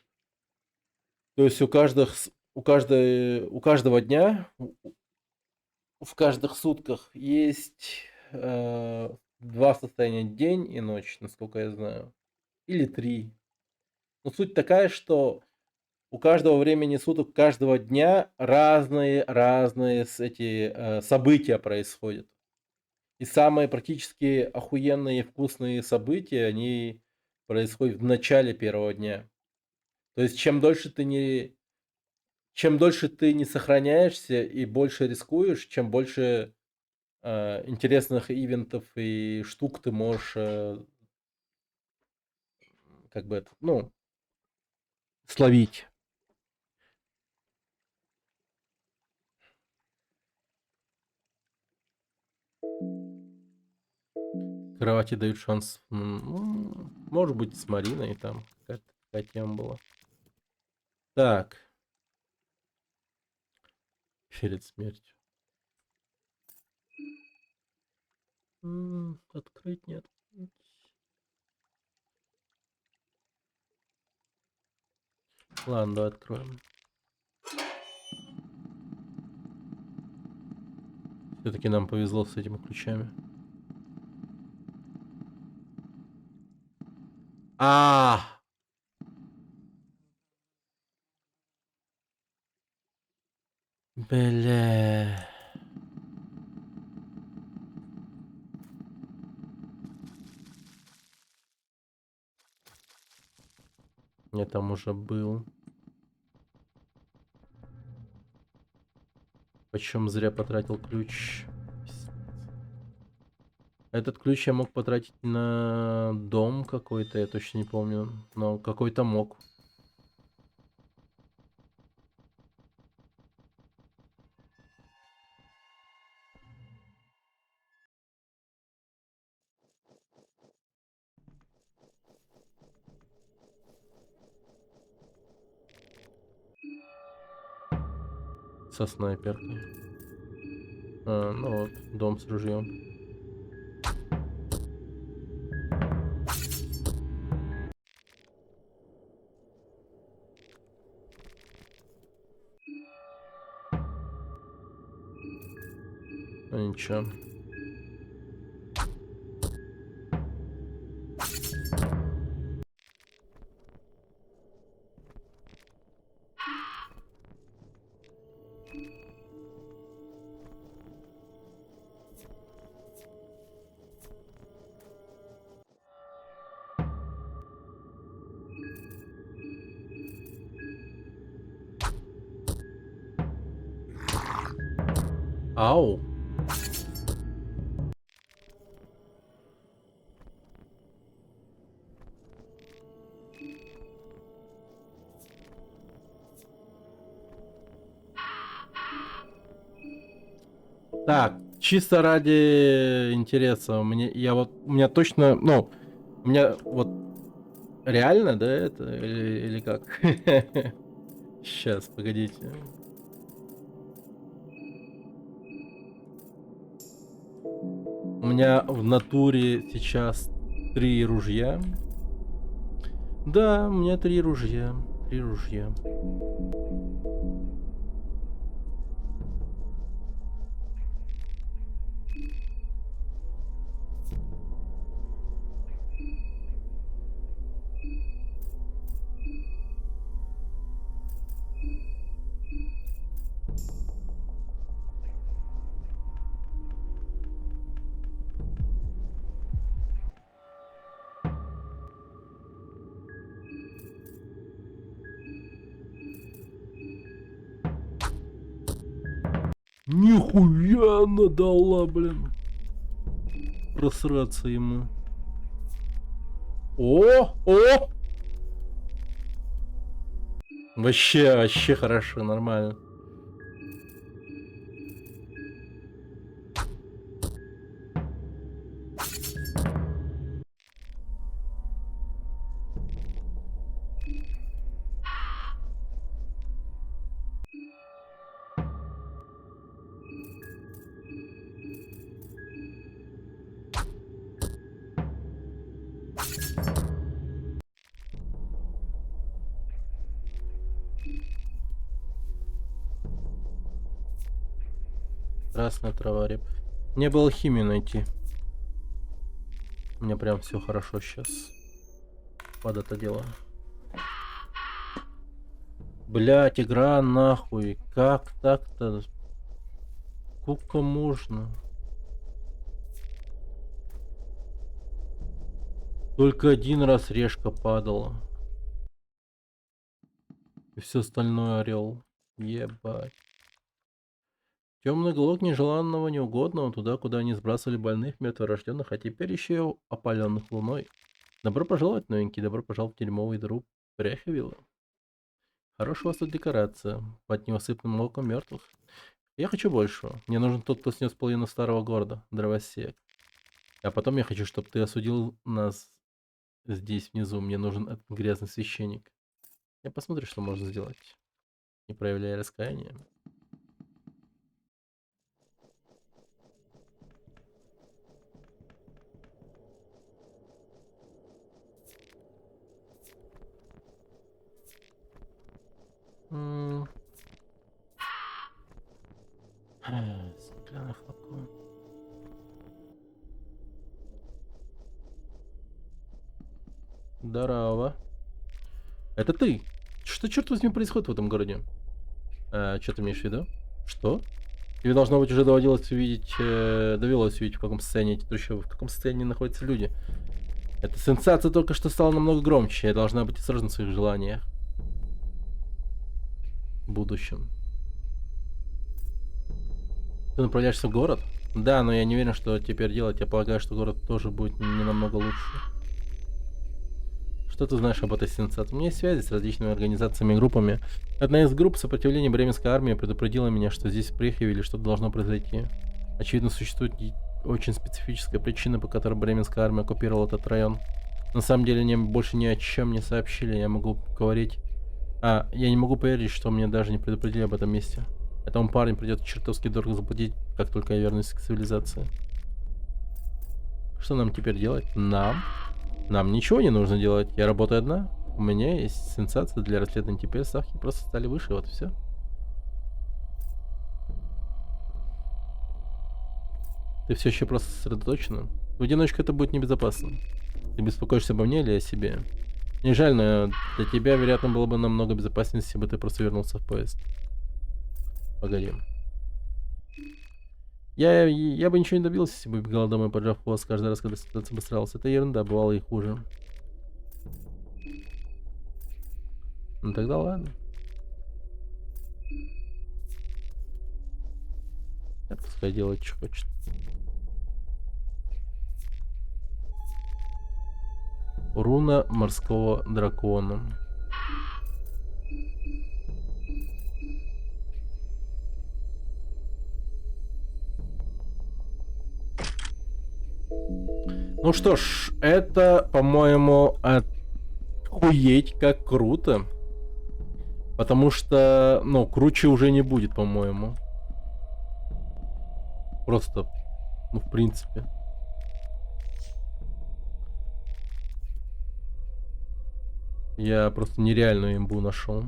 То есть у каждого дня, в каждых сутках есть 2 состояния: день и ночь, насколько я знаю. Или 3. Но суть такая, что у каждого времени суток, каждого дня разные события происходят. И самые практически охуенные и вкусные события, они происходят в начале первого дня. То есть чем дольше ты не сохраняешься и больше рискуешь, чем больше интересных ивентов и штук ты можешь, как бы это, ну, словить. Кровати дают шанс, может быть, с Мариной там какая-то такая тема была. Так. Перед смертью. Открыть, не открыть. Ладно, давай откроем. Все-таки нам повезло с этими ключами. А! Бля. Я там уже был. Почем зря потратил ключ. Этот ключ я мог потратить на дом какой-то, я точно не помню. Но какой-то мог. Со снайперкой. Ну вот, дом с ружьем. Ну ничего. Ау! Так, чисто ради интереса, у меня точно, ну, у меня вот реально, да, это или как? Сейчас, погодите. У меня в натуре сейчас 3 ружья. Да, у меня 3 ружья. 3 ружья. Нихуя она дала, блин. Просраться ему. О! О! Вообще хорошо, нормально. Красная трава, реп. Мне было химию найти. У меня прям все хорошо сейчас. Под это дело. Блять, игра нахуй. Как так-то? Сколько можно? Только один раз решка падала. И все остальное орел. Ебать. Темный глок нежеланного, неугодного, туда, куда они сбрасывали больных, мертворожденных, а теперь еще и опаленных луной. Добро пожаловать, новенький, добро пожаловать в дерьмовый дыру Пряхевилла. Хорошая у вас тут декорация, под неусыпным оком мертвых. Я хочу большего. Мне нужен тот, кто снес половину старого города, дровосек. А потом я хочу, чтобы ты осудил нас здесь внизу. Мне нужен этот грязный священник. Я посмотрю, что можно сделать. Не проявляя раскаяния. Стеклянный флакон. Здорово. Это ты? Что, черт возьми, происходит в этом городе? Что ты имеешь в виду? Что? Тебе должно быть уже доводилось увидеть, довелось увидеть, в каком состоянии эти трущобы, в каком состоянии находятся люди. Эта сенсация только что стала намного громче. Я должна быть осторожна в своих желаниях. В будущем. Ты направляешься в город? Да, но я не уверен, что теперь делать. Я полагаю, что город тоже будет не намного лучше. Что ты знаешь об этой сенсации? У меня есть связи с различными организациями и группами. Одна из групп сопротивления бременской армии предупредила меня, что здесь в Прихове что-то должно произойти. Очевидно, существует очень специфическая причина, по которой бременская армия оккупировала этот район. На самом деле, мне больше ни о чем не сообщили. Я могу говорить... я не могу поверить, что мне даже не предупредили об этом месте. Этому парню придется чертовски дорого заплатить, как только я вернусь к цивилизации. Что нам теперь делать? Нам ничего не нужно делать. Я работаю одна. У меня есть сенсация для расследования. Теперь ставки просто стали выше. Вот все. Ты все еще просто сосредоточена? В одиночку это будет небезопасно. Ты беспокоишься обо мне или о себе? Не жаль, но для тебя, вероятно, было бы намного безопаснее, если бы ты просто вернулся в поезд. Погоди. Я бы ничего не добился, если бы бегал домой, поджав хвост каждый раз, когда ситуация обосралась. Это ерунда, бывало и хуже. Ну тогда ладно. Пускай делает, что хочет. Руна морского дракона. Ну что ж, это, по-моему, охуеть как круто. Потому что, ну, круче уже не будет, по-моему. Просто, ну, в принципе. Я просто нереальную имбу нашел.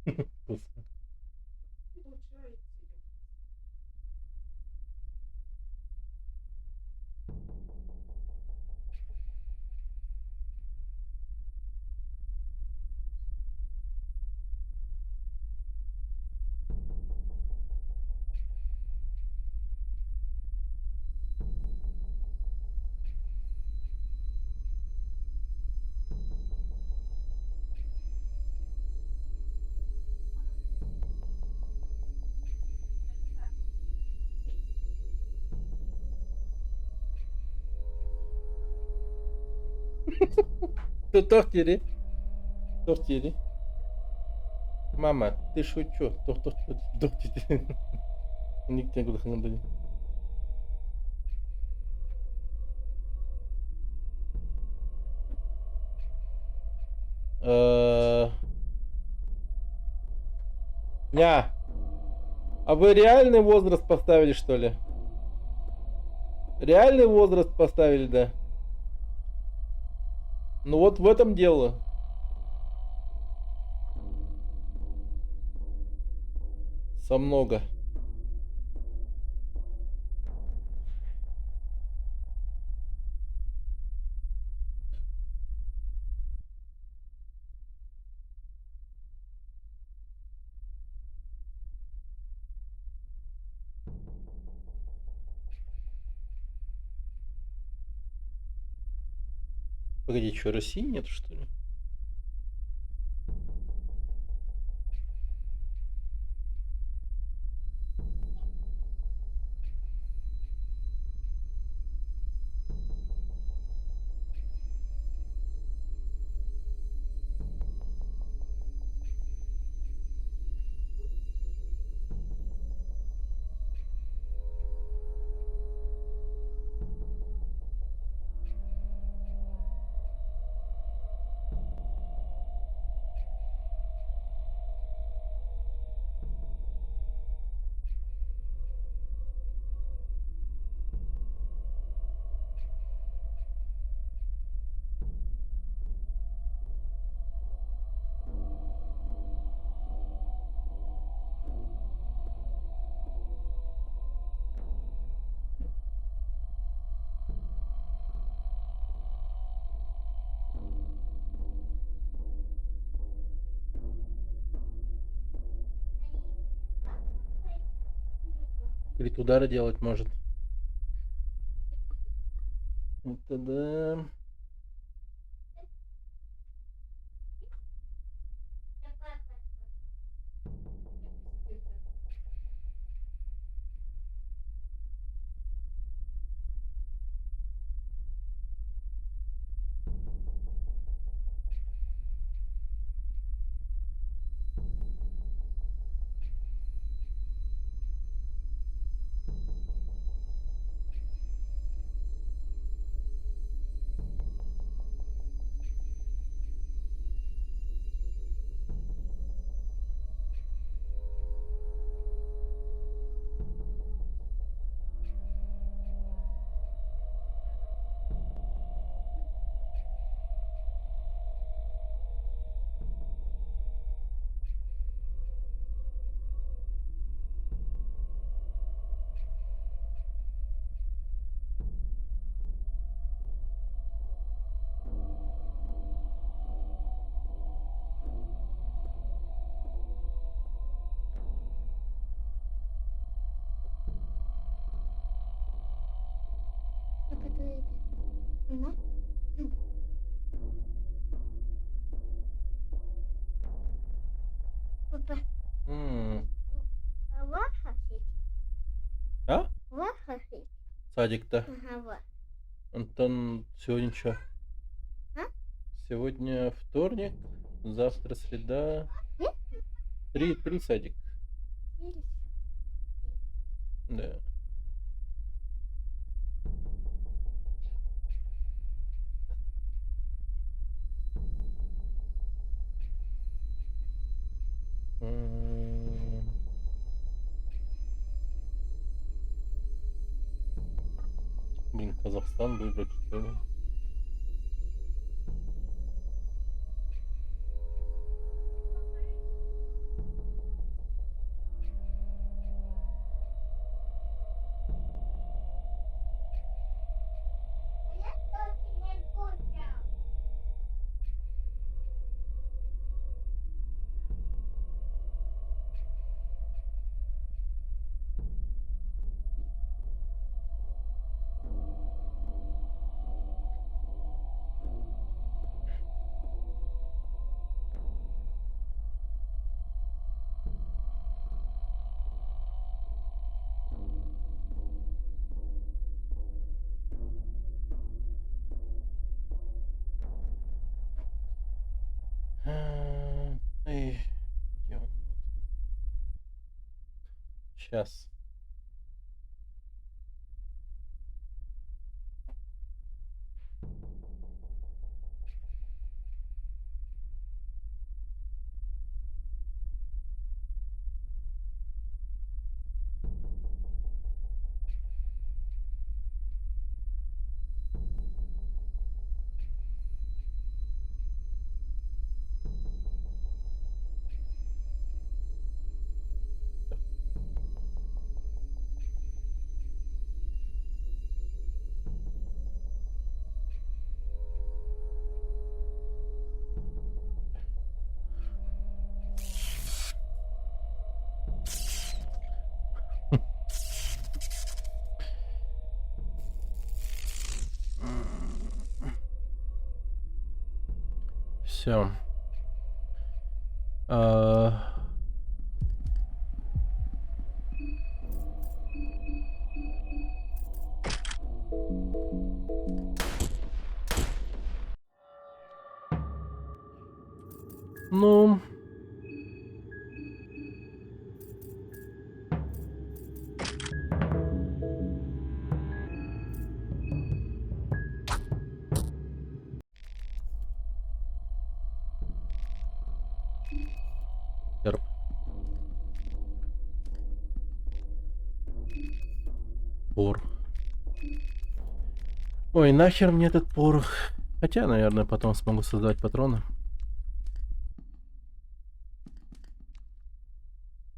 Вкусно. Тортири. Тортири. Мама, ты шучу. Тортири. Никто не говорит. Ня, а вы реальный возраст поставили, что ли? Реальный возраст поставили, да? Ну вот в этом дело. Со много. Погоди, что, России нет, что ли? Говорит, удары делать может. Это да. Папа, М. вот хафик. А? Вот хафик. Садик-то. Ага, вот. Антон, сегодня что? А? Сегодня вторник, завтра среда. Три садик. Видишь? Да. М. Блин, Казахстан выбрать, что ли? Сейчас. Все. Ну, Эрп. Порох. Ой, нахер мне этот порох. Хотя, наверное, потом смогу создать патроны.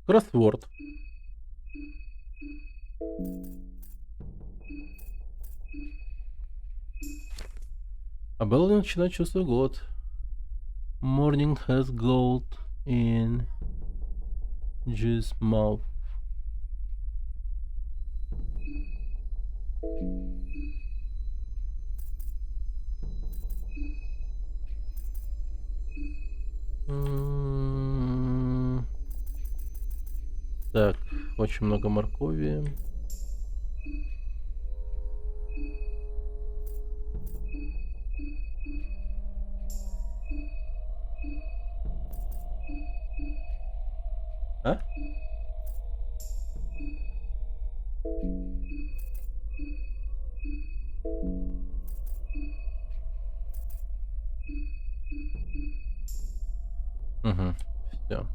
Кроссворд. А Белла начинает чувствовать голод. Morning has gold in juice mouth. Так, очень много моркови. А? Угу, все.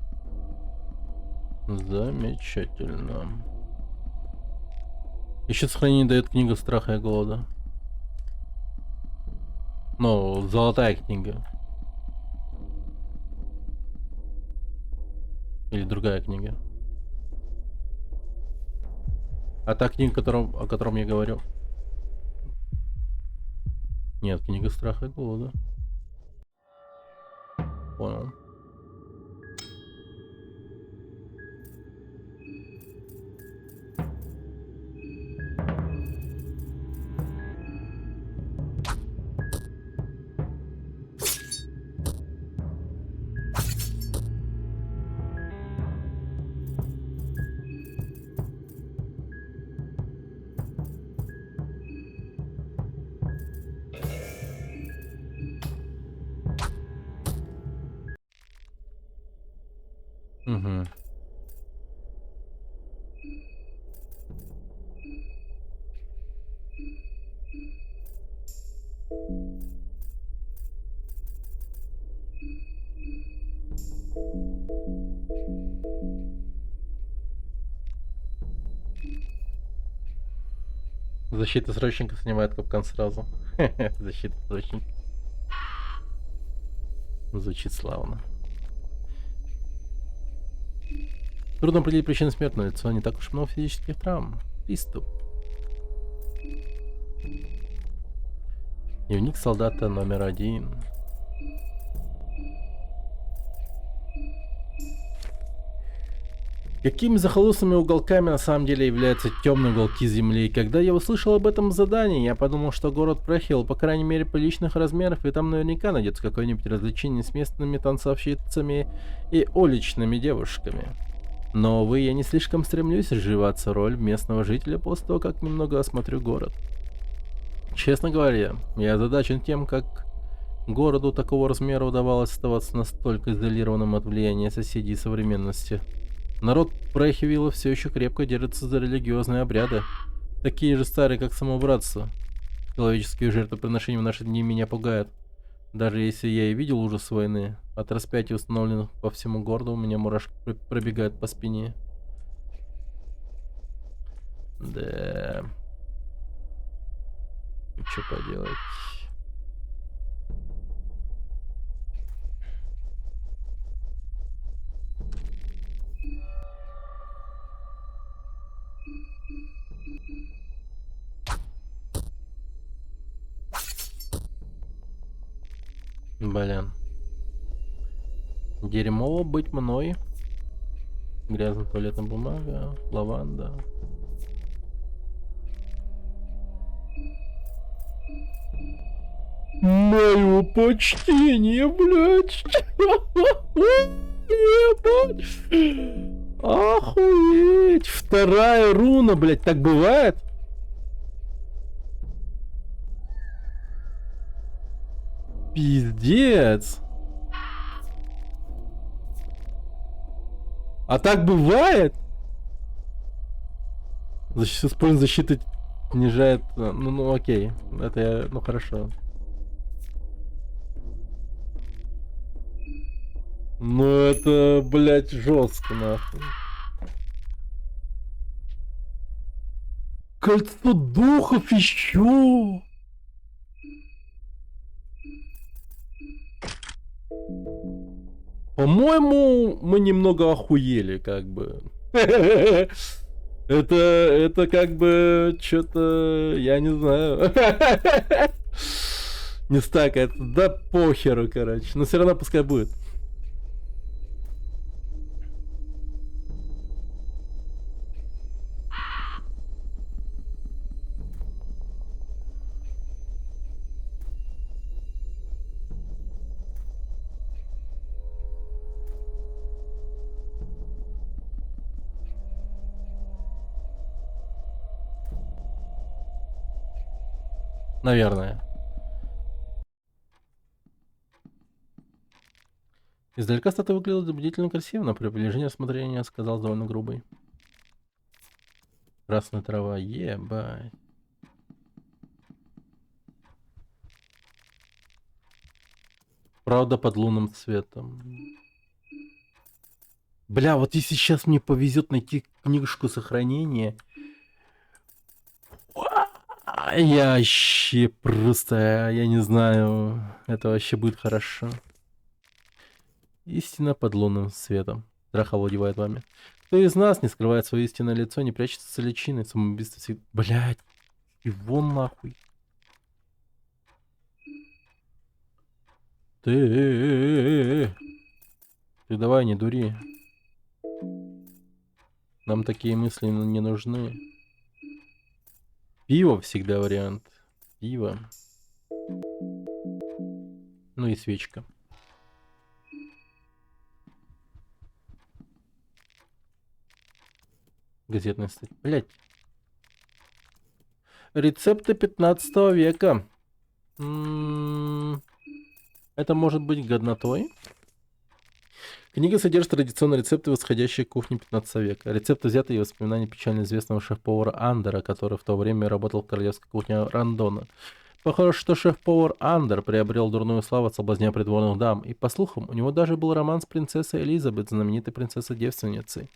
Замечательно. Еще сохранение дает книга страха и голода. Ну, золотая книга. Или другая книга. А та книга, о котором я говорю. Нет, книга страха и голода. Понял. Угу. Защита срочника снимает капкан сразу. Защита срочника. Звучит славно. Трудно определить причину смерти, но лицо не так уж много физических травм. Приступ. Дневник солдата номер 1. Какими захолустными уголками на самом деле являются темные уголки Земли? Когда я услышал об этом задании, я подумал, что город Прехилл, по крайней мере, приличных размеров, и там наверняка найдется какое-нибудь развлечение с местными танцовщицами и уличными девушками. Но, увы, я не слишком стремлюсь вживаться в роль местного жителя после того, как немного осмотрю город. Честно говоря, я озадачен тем, как городу такого размера удавалось оставаться настолько изолированным от влияния соседей и современности. Народ Прехивилла все еще крепко держится за религиозные обряды. Такие же старые, как само братство. Человеческие жертвоприношения в наши дни меня пугают. Даже если я и видел ужас войны, от распятий, установленных по всему городу, у меня мурашки пробегают по спине. Да. Что поделать? Блин. Дерьмово быть мной. Грязная туалетная бумага, лаванда. Мое почтение, блядь. Ебать. Охуеть. Вторая руна, блядь, так бывает? Пиздец. А так бывает? Использование защиты снижает... Ну, окей. Это я... Ну, хорошо. Ну, это, блядь, жестко, нахуй. Кольцо духов еще! По-моему, мы немного охуели, как бы. Это как бы что-то, я не знаю. Не стакает. Да похеру, короче. Но все равно пускай будет. Наверное. Издалека статуя выглядела убедительно красиво, но при приближении рассмотрения сказал довольно грубой. Красная трава, ебать. Правда, под лунным цветом. Бля, вот если сейчас мне повезет найти книжку сохранения, я вообще просто, я не знаю, это вообще будет хорошо. Истина под лунным светом. Страх овладевает вами. Кто из нас не скрывает свое истинное лицо, не прячется за личиной, самоубийство всегда... Блядь, и вон нахуй. Ты давай, не дури. Нам такие мысли не нужны. Пиво всегда вариант. Пиво. Ну и свечка. Газетная статья. Блять. Рецепты 15 века. Это может быть годнотой. Книга содержит традиционные рецепты восходящей кухни 15 века. Рецепты взяты из воспоминаний печально известного шеф-повара Андера, который в то время работал в королевской кухне Рандона. Похоже, что шеф-повар Андер приобрел дурную славу от соблазня придворных дам, и, по слухам, у него даже был роман с принцессой Элизабет, знаменитой принцессой-девственницей.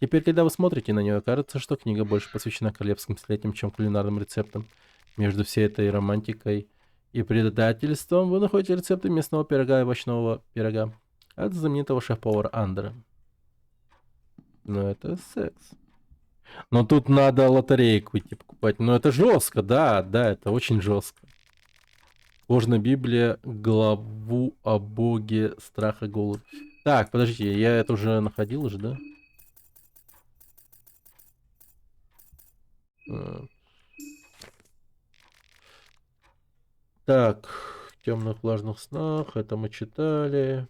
Теперь, когда вы смотрите на нее, кажется, что книга больше посвящена королевским сплетням, чем кулинарным рецептам. Между всей этой романтикой и предательством вы находите рецепты местного пирога и овощного пирога от знаменитого шеф-повара Андера. Но это секс. Но тут надо лотерейку идти покупать. Но это жестко, да, это очень жестко. Кожная Библия, главу о боге страха голод. Так, подождите, я это уже находил уже, да? Так, в темных влажных снах, это мы читали.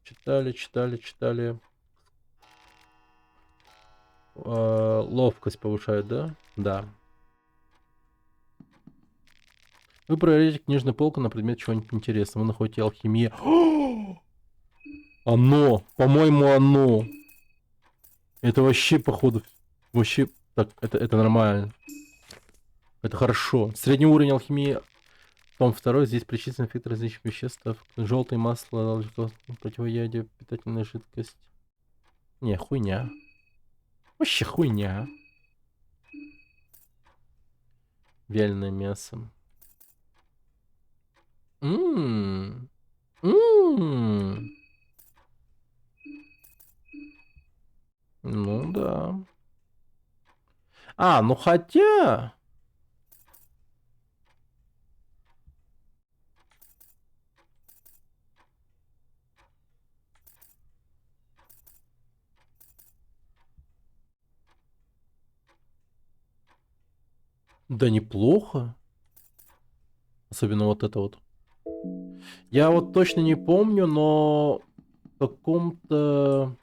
Читали. Ловкость повышает, да? Да. Вы проверяете книжную полку на предмет чего-нибудь интересного. Вы находите алхимия. Оно! По-моему, оно! Это вообще, походу, вообще... Так, это нормально. Это хорошо. Средний уровень алхимии. Том 2. Здесь перечислены эффекты различных веществ. Желтое масло, противоядие, питательная жидкость. Не, хуйня. Вообще хуйня. Вяленое мясо. Ммм. Ммм. Ну да. А, ну хотя... Да неплохо. Особенно вот это вот. Я вот точно не помню, но в каком-то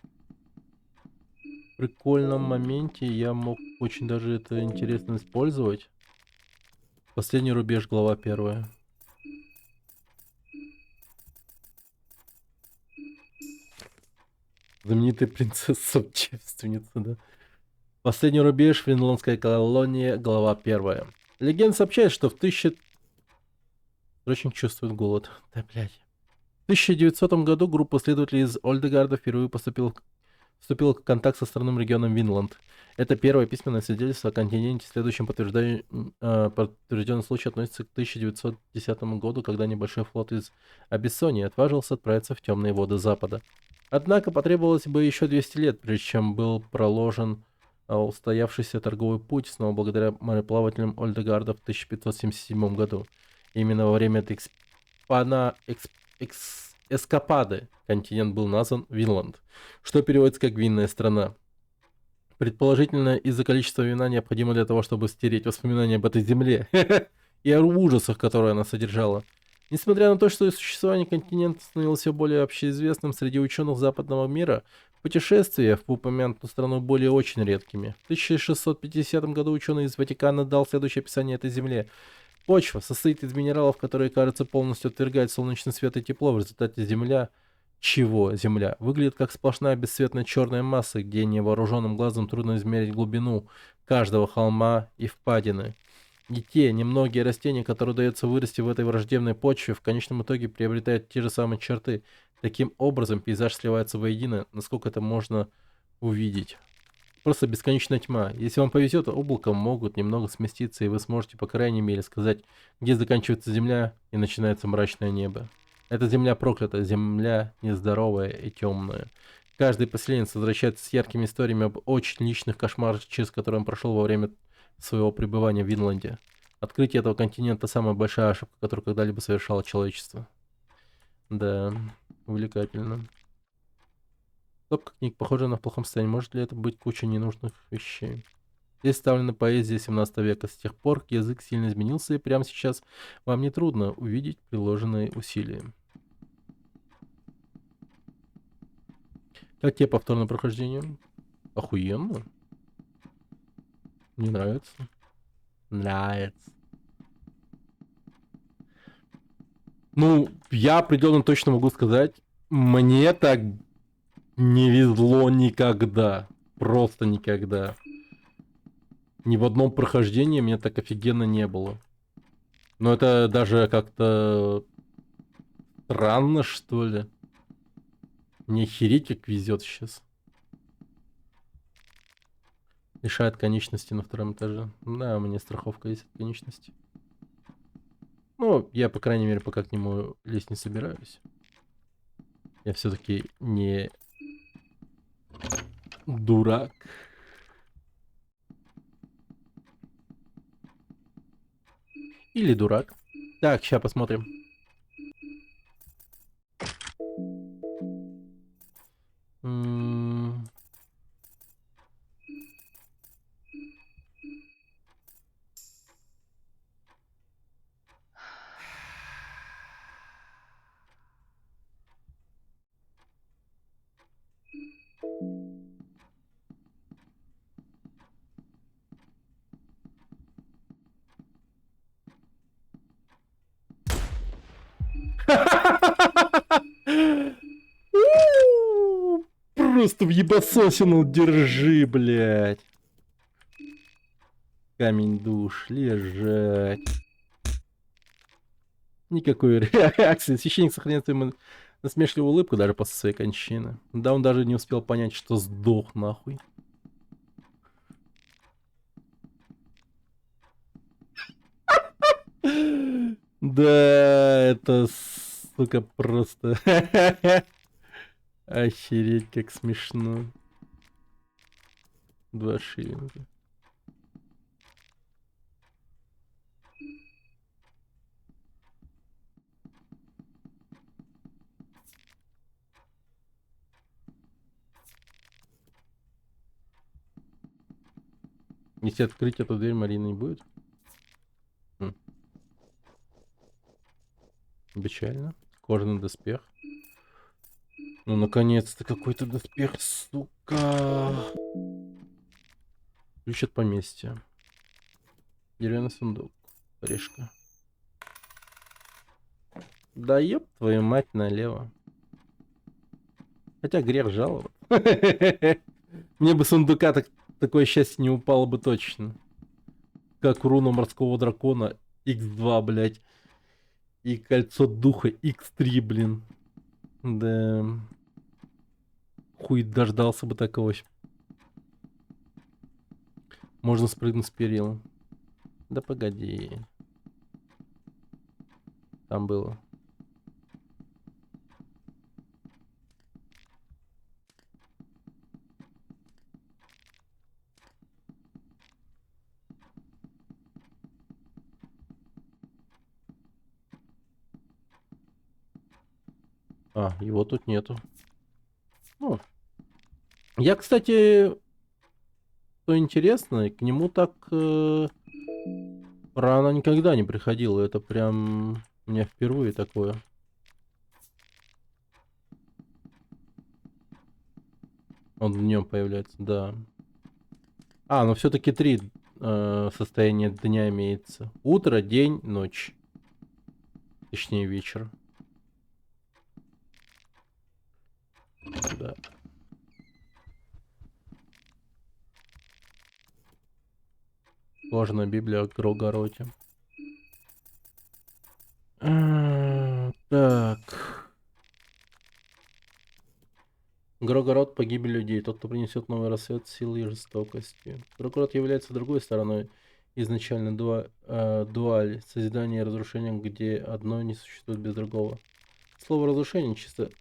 прикольном моменте я мог очень даже это интересно использовать. Последний рубеж, глава 1. Знаменитая принцесса-девственница, да. Последний рубеж, финляндская колония, глава 1. Легенда сообщает, что в 1000... Очень чувствует голод. Да, блядь. В 1900 году группа следователей из Ольдегарда впервые вступила в контакт со странным регионом Винланд. Это первое письменное свидетельство о континенте. Следующим подтвержденный случай относится к 1910 году, когда небольшой флот из Абиссонии отважился отправиться в темные воды Запада. Однако потребовалось бы еще 200 лет, прежде чем был проложен устоявшийся торговый путь, снова благодаря мореплавателям Ольдегарда в 1577 году. Именно во время этой эскапады континент был назван Винланд, что переводится как «винная страна». Предположительно, из-за количества вина необходимо для того, чтобы стереть воспоминания об этой земле и о ужасах, которые она содержала. Несмотря на то, что существование континента становилось все более общеизвестным среди ученых западного мира, путешествия в упомянутую страну были очень редкими. В 1650 году ученый из Ватикана дал следующее описание этой земле. Почва состоит из минералов, которые, кажется, полностью отвергают солнечный свет и тепло. В результате Земля... Чего Земля? Выглядит как сплошная бесцветная черная масса, где невооруженным глазом трудно измерить глубину каждого холма и впадины. И те немногие растения, которые удается вырасти в этой враждебной почве, в конечном итоге приобретают те же самые черты. Таким образом, пейзаж сливается воедино, насколько это можно увидеть. Просто бесконечная тьма. Если вам повезет, облака могут немного сместиться, и вы сможете, по крайней мере, сказать, где заканчивается земля и начинается мрачное небо. Эта земля проклята, земля нездоровая и темная. Каждый поселенец возвращается с яркими историями об очень личных кошмарах, через которые он прошел во время своего пребывания в Винланде. Открытие этого континента — самая большая ошибка, которую когда-либо совершало человечество. Да, увлекательно. Стопка книг, похожая на в плохом состоянии. Может ли это быть куча ненужных вещей? Здесь вставлена поэзия 17 века. С тех пор язык сильно изменился, и прямо сейчас вам не трудно увидеть приложенные усилия. Как тебе повторное прохождение? Охуенно. Мне нравится. Нравится. Ну, я определенно точно могу сказать, мне так не везло никогда. Просто никогда. Ни в одном прохождении мне так офигенно не было. Но это даже как-то странно, что ли. Не охереть, как везет сейчас. Лишает конечности на втором этаже. Да, у меня страховка есть от конечности. Ну, я, по крайней мере, пока к нему лезть не собираюсь. Я все-таки не дурак. Или дурак. Так, сейчас посмотрим. Просто в ебасосину держи, блядь. Камень душ, лежать. Никакой реакции. Священник сохраняет свою насмешливую улыбку даже после своей кончины. Да, он даже не успел понять, что сдох нахуй. Да, это, сука, просто... Охереть, как смешно. 2 шиллинга. Если открыть эту дверь, Марины не будет? Хм. Печально. Кожаный доспех. Ну, наконец-то какой-то доспех, сука. Ключ от поместья. Деревянный сундук. Орешка. Да ёб твою мать налево. Хотя грех жаловаться. Мне бы сундука такое счастье не упало бы точно. Как руна морского дракона X2, блядь. И кольцо духа X3, блин. Да. Хуй дождался бы такого. Можно спрыгнуть с перил. Да погоди. Там было. А, его тут нету. Ну. Я, кстати, что интересно, к нему так рано никогда не приходило. Это прям у меня впервые такое. Он днем появляется, да. А, но все-таки 3 состояния дня имеется. Утро, день, ночь. Точнее, вечер. Да. Кожаная Библия о Грогороте. Так. Грогород — погибель людей. Тот, кто принесет новый рассвет силы и жестокости. Грогород является другой стороной изначально дуаль. Созидание и разрушение, где одно не существует без другого. Слово разрушение чисто...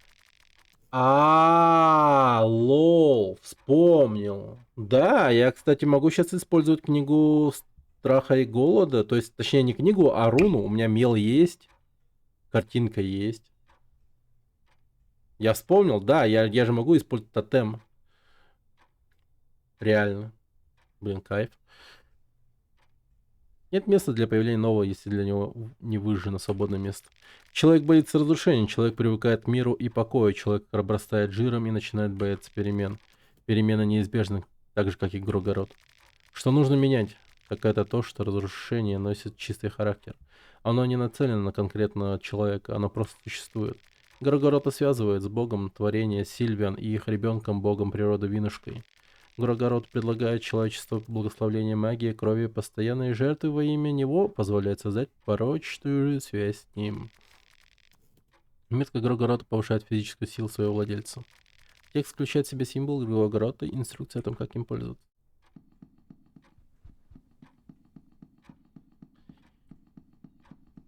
Лол, вспомнил. Да, я, кстати, могу сейчас использовать книгу страха и голода. То есть, точнее, не книгу, а руну. У меня мел есть. Картинка есть. Я вспомнил, да, я же могу использовать тотем. Реально. Блин, кайф. Нет места для появления нового, если для него не выжжено свободное место. Человек боится разрушения, человек привыкает к миру и покою, человек обрастает жиром и начинает бояться перемен. Перемены неизбежны, так же, как и Грогород. Что нужно менять? Так это то, что разрушение носит чистый характер. Оно не нацелено на конкретного человека, оно просто существует. Грогорода связывает с богом творения Сильвиан и их ребенком, богом природы Винушкой. Грогород предлагает человечеству благословление магии, крови, постоянные жертвы во имя него позволяет создать порочную связь с ним. Метка Грогорода повышает физическую силу своего владельца. Текст включает в себя символ Грогорода и инструкция о том, как им пользоваться.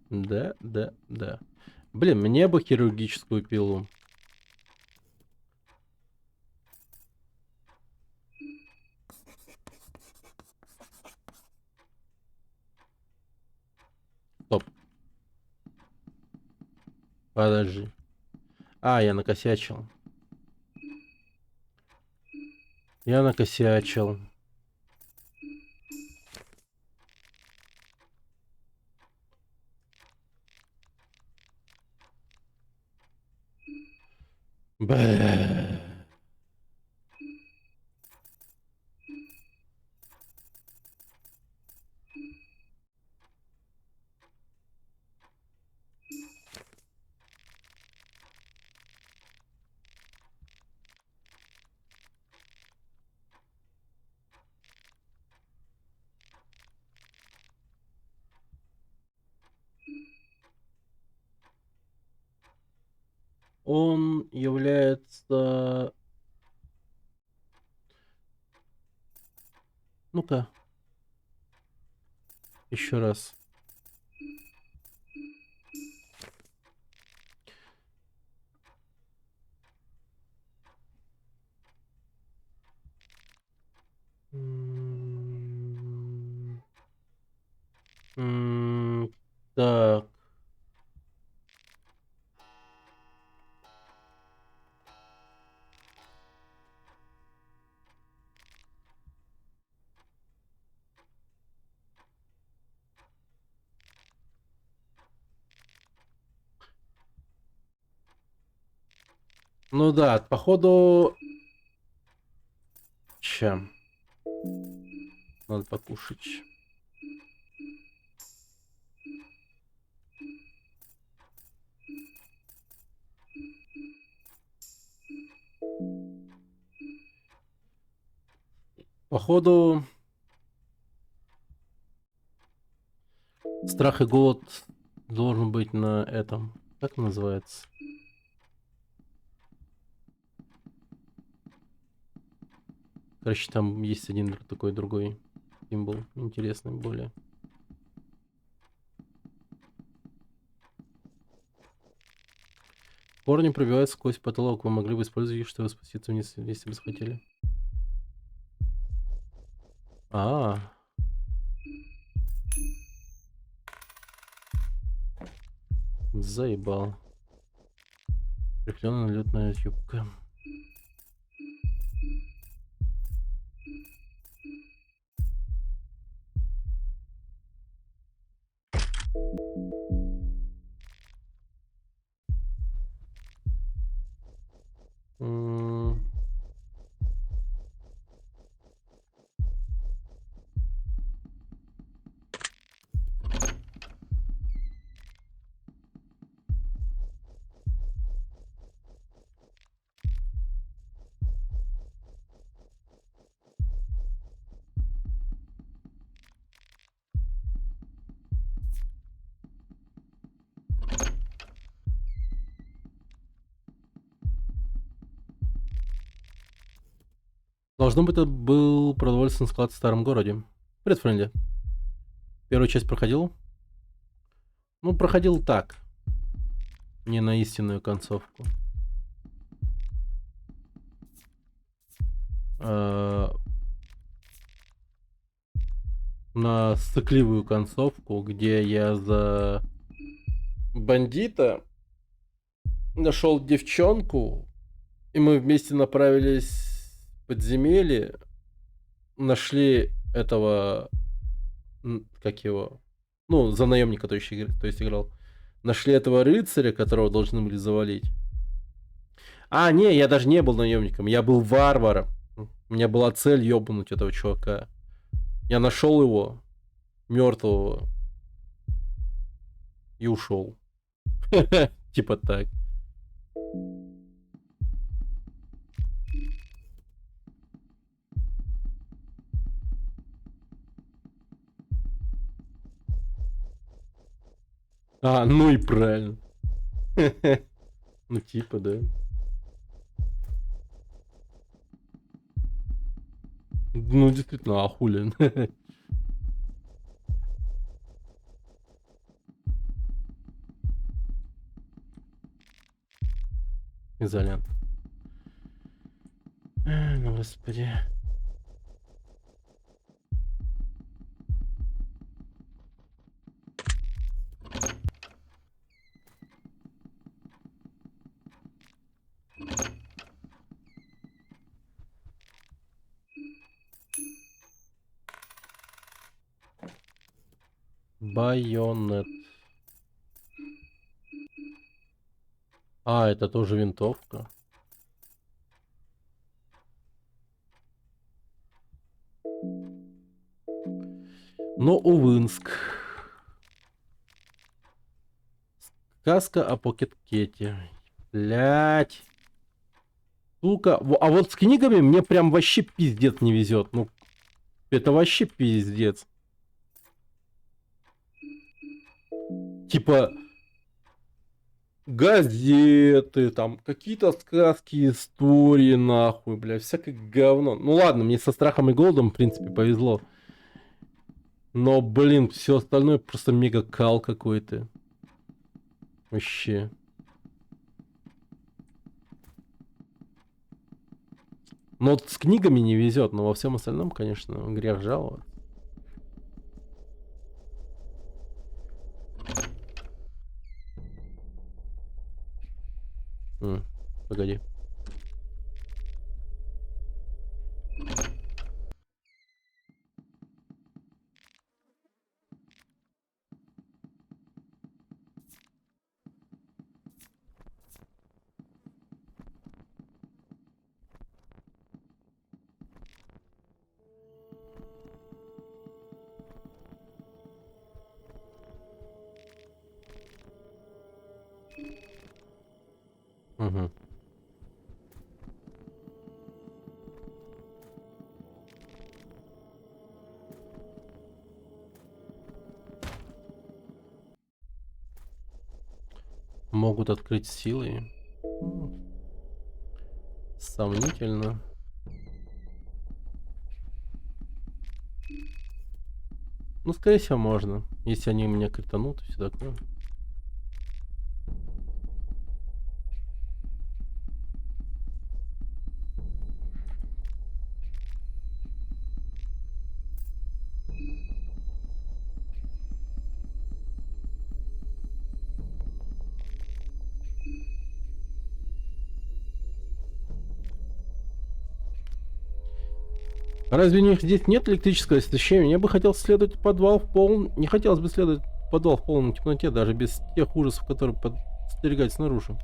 Да. Блин, мне бы хирургическую пилу. Стоп. Подожди. Я накосячил. Я накосячил. Бэ. он является... Ну-ка. Еще раз. Так. Ну да, походу... Чем? Надо покушать. Походу... Страх и голод должен быть на этом. Как он называется? Короче, там есть один такой другой символ. Интересный более. Корни пробиваются сквозь потолок. Вы могли бы использовать их, чтобы спуститься вниз, если бы захотели. Заебал. Прикрепленная летная юбка. Должно быть, это был продовольственный склад в старом городе. Привет, Френди. Первую часть проходил? Ну, проходил так. Не на истинную концовку. На сыкливую концовку, где я за бандита нашел девчонку, и мы вместе направились в подземелье, нашли этого, как его, ну, за наемника, то есть играл, нашли этого рыцаря, которого должны были завалить. Не, я даже не был наемником, я был варваром. У меня была цель ёбнуть этого чувака. Я нашел его, мертвого, и ушел. Типа так. Ну и правильно. Ну типа, да. Ну действительно, хули. Изолент. Ну господи. Байонет. Это тоже винтовка. Но Увынск. Сказка о Покеткете. Блять. Сука. А вот с книгами мне прям вообще пиздец не везет. Ну, это вообще пиздец. Типа, газеты, там, какие-то сказки, истории, нахуй, бля, всякое говно. Ну ладно, мне со страхом и голодом, в принципе, повезло. Но, блин, все остальное просто мега кал какой-то. Вообще. Но вот с книгами не везет, но во всем остальном, конечно, грех жаловаться. Погоди. Угу. Могут открыть силой. Сомнительно. Ну, скорее всего, можно. Если они меня кританут и все такое. Разве у них здесь нет электрического освещения? Я бы хотел следовать в подвал в полном... Не хотелось бы следовать в подвал в полной темноте, даже без тех ужасов, которые подстерегают снаружи.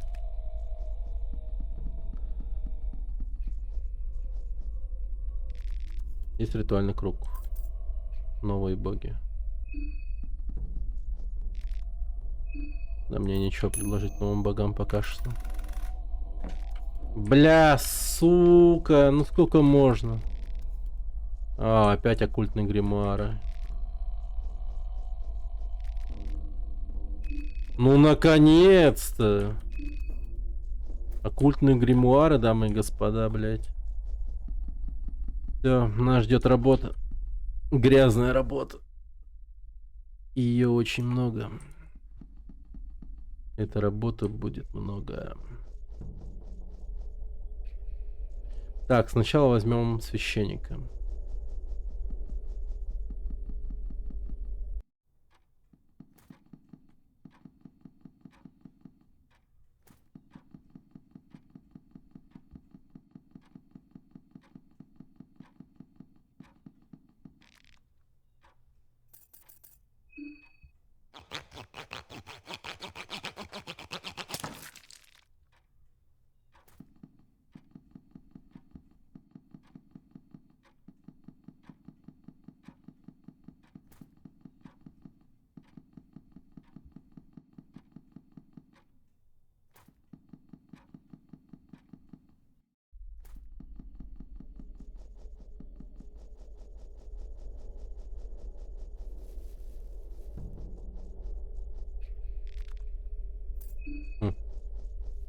Есть ритуальный круг. Новые боги. Да мне нечего предложить новым богам пока что. Бля, сука, ну сколько можно? А, опять оккультные гримуары. Ну, наконец-то! Оккультные гримуары, дамы и господа, блядь. Все, нас ждет работа. Грязная работа. Ее очень много. Эта работа будет много. Так, сначала возьмем священника.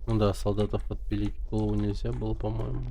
Ну да, солдатов отпилить голову нельзя было, по-моему.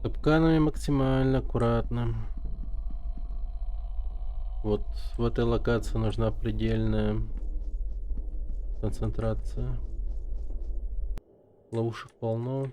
Капканами максимально аккуратно. Вот в этой локации нужна предельная концентрация. Ловушек полно.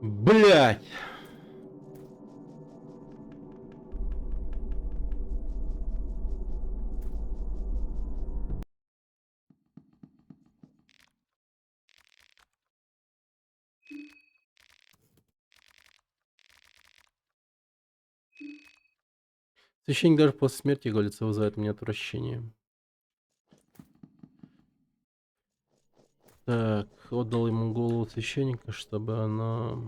Блять! Священник даже после смерти его лицо вызывает у меня отвращение. Так, отдал ему голову священника, чтобы она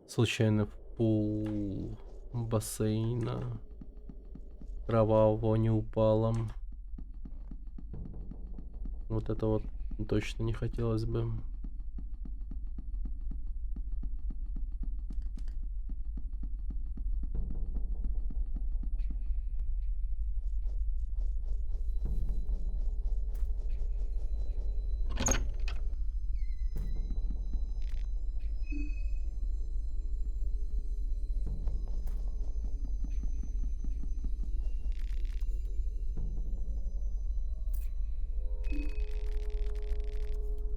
случайно в пул бассейна кровавого не упала. Вот это вот точно не хотелось бы.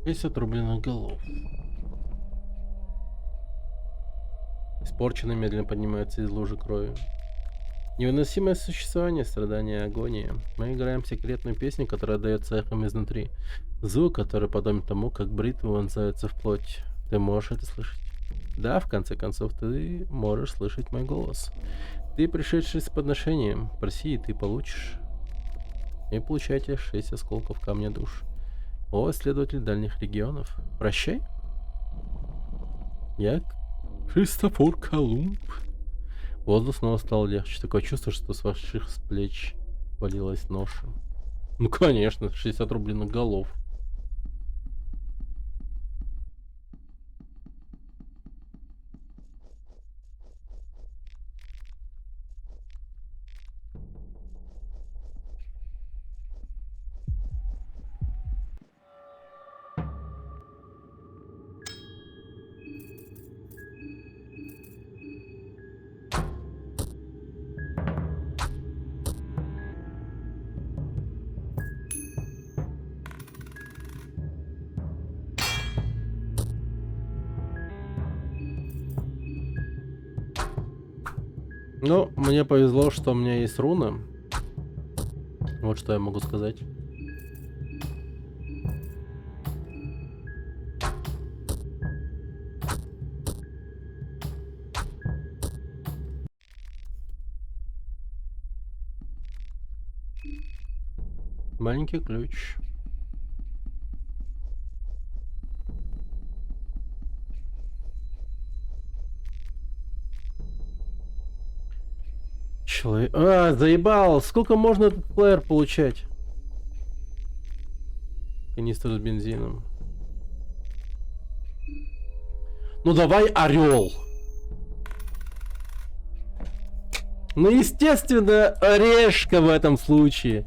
Есть отрубленных голов. Испорченные медленно поднимаются из лужи крови. Невыносимое существование, страдания и агония. Мы играем секретную песню, которая отдается эхом изнутри. Звук, который подобен тому, как бритвы вонзаются в плоть. Ты можешь это слышать? Да, в конце концов, ты можешь слышать мой голос. Ты, пришедший с подношением, проси, и ты получишь. И получайте 6 осколков камня душ. О, исследователь дальних регионов. Прощай. Я Христофор Колумб. Воздух снова стал легче. Такое чувство, что с ваших плеч валилась ноша. Ну, конечно, 60 рубленых голов. Ну, мне повезло, что у меня есть руна. Вот что я могу сказать. Маленький ключ. Человек... А, заебал! Сколько можно этот флэр получать? Канистр с бензином. Ну давай, орел! Ну естественно, орешка в этом случае.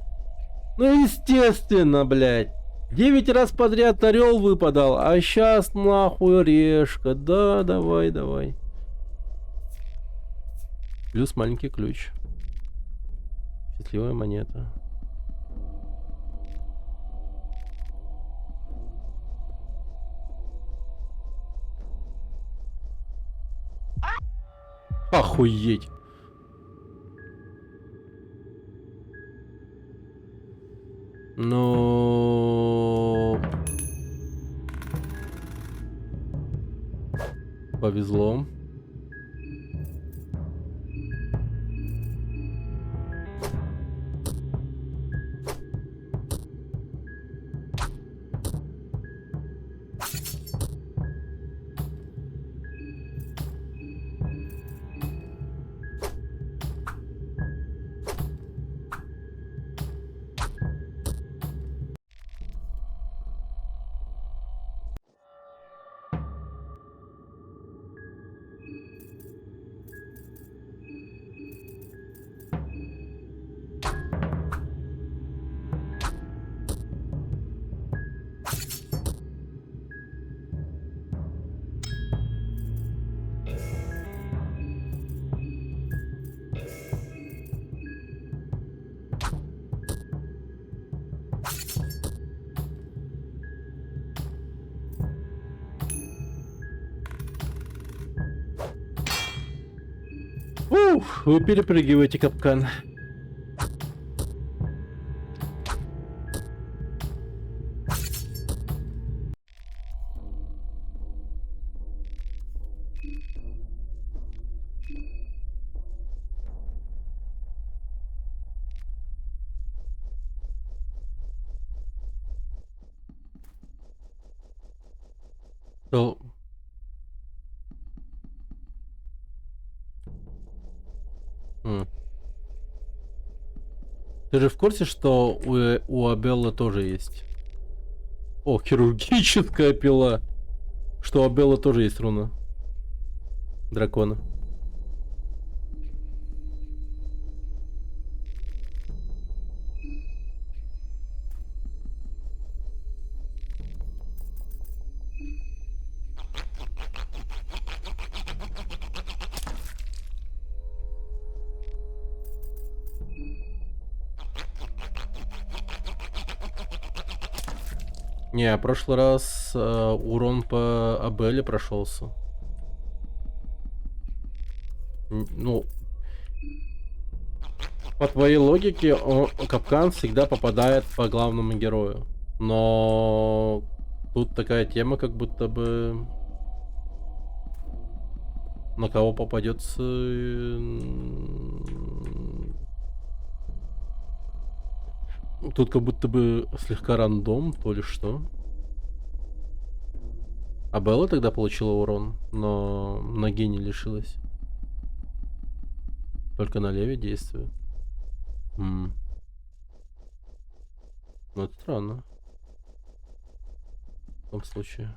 Ну естественно, блядь. 9 раз подряд орел выпадал, а сейчас нахуй орешка. Да, давай, давай. Плюс маленький ключ. Счастливая монета. Охуеть. Ну... Повезло. Ух, вы перепрыгиваете капкан. То... Ты же в курсе, что у Абелла тоже есть? О, хирургическая пила. Что у Абелла тоже есть руна дракона. Не, прошлый раз урон по Абелле прошелся. Ну, по твоей логике, капкан всегда попадает по главному герою. Но тут такая тема, как будто бы на кого попадется. Тут как будто бы слегка рандом, то ли что. А Белла тогда получила урон, но ноги не лишилась. Только на леве действует. Ну это странно. В том случае.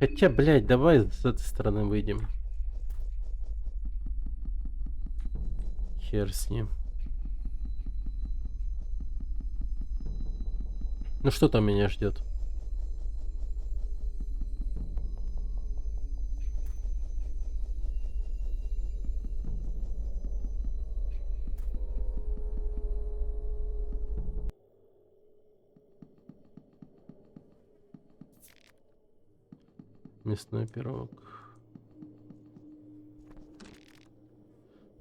Хотя, блядь, давай с этой стороны выйдем. Хер с ним. Ну что там меня ждет? Мясной пирог.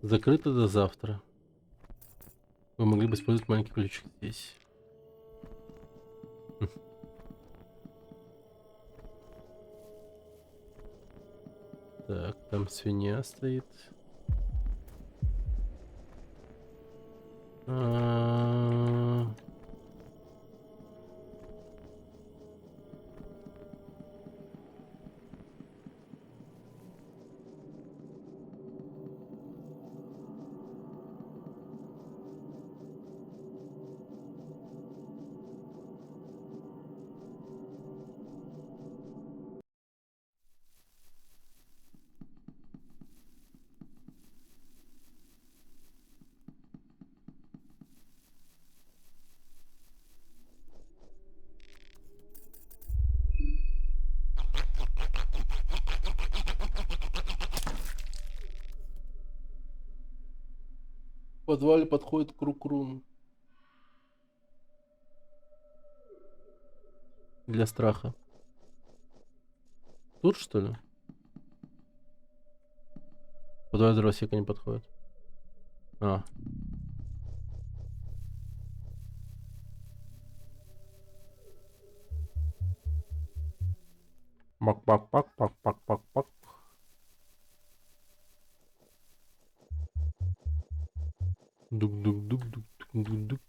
Закрыто до завтра. Вы могли бы использовать маленький ключик здесь. Так, там свинья стоит. В подвале подходит круг рун. для страха. Тут, что ли? Куда дровосека не подходит? А. Бак-бак-бак-бак-бак-бак-бак. Дук-дук-дук-дук-дук-дук-дук.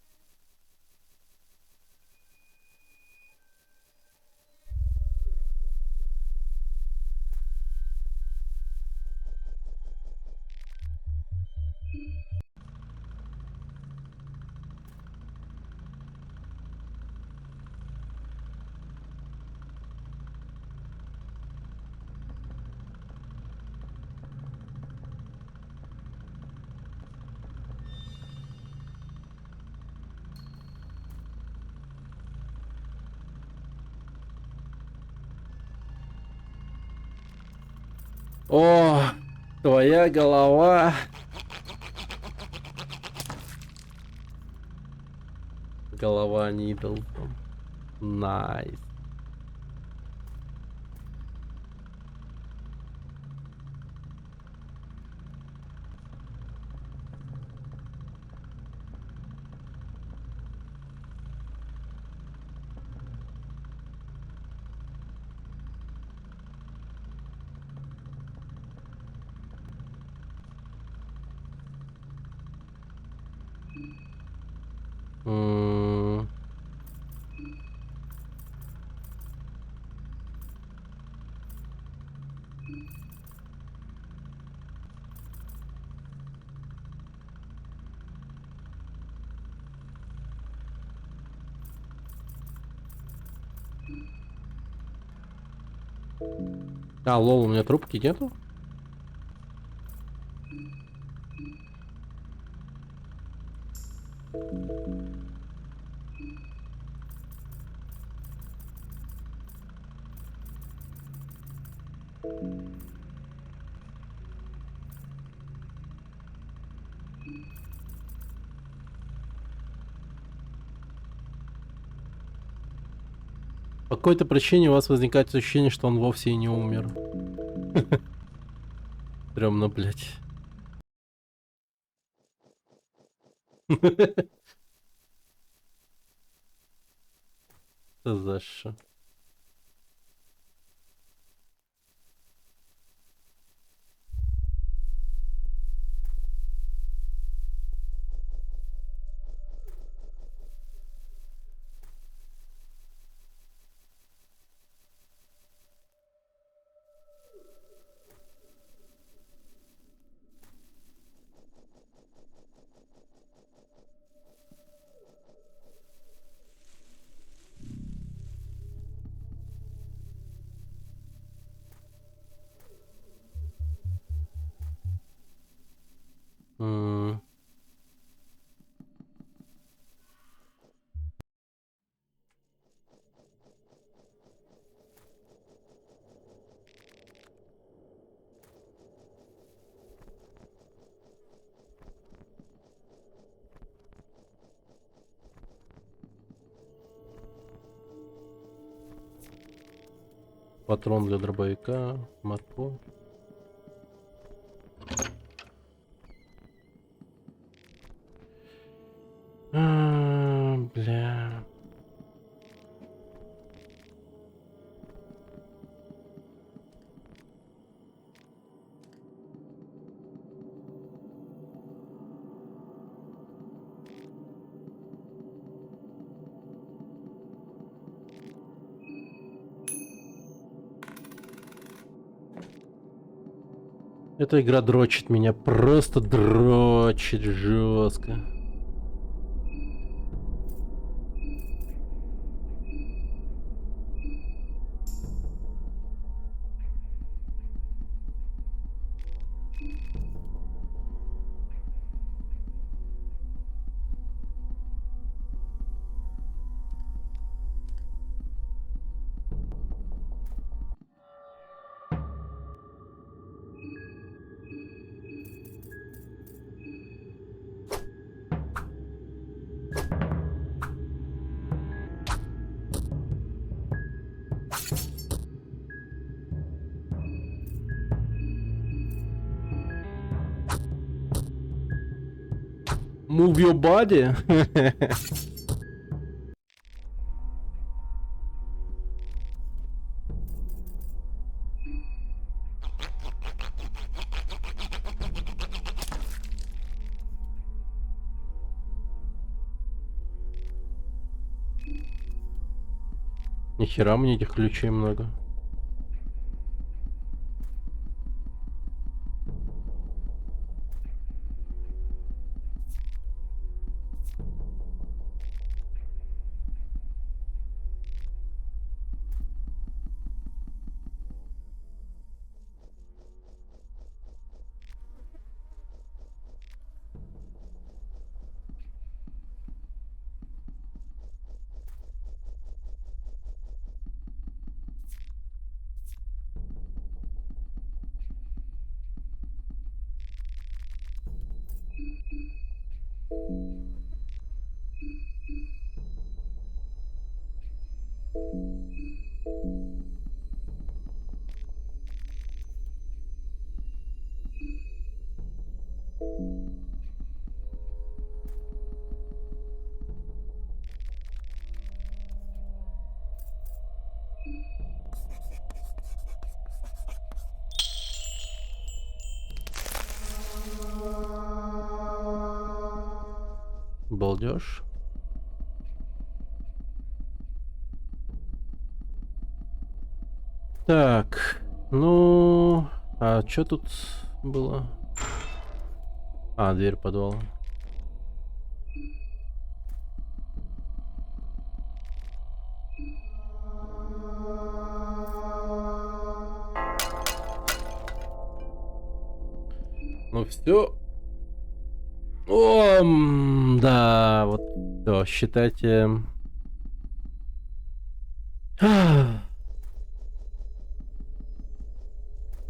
О, твоя голова. Голова Нидл. Найс. М. А, лол, у меня трубки нету? По какой-то причине у вас возникает ощущение, что он вовсе и не умер. Стрёмно, блядь. Это за что? М. Патрон для дробовика, морковь. Бля. Эта игра дрочит меня, просто дрочит жестко. Move your body. Нихера мне этих ключей много. Балдеж. Так, ну, а что тут было? А, дверь подвала. Ну все. О, да, вот все, считайте.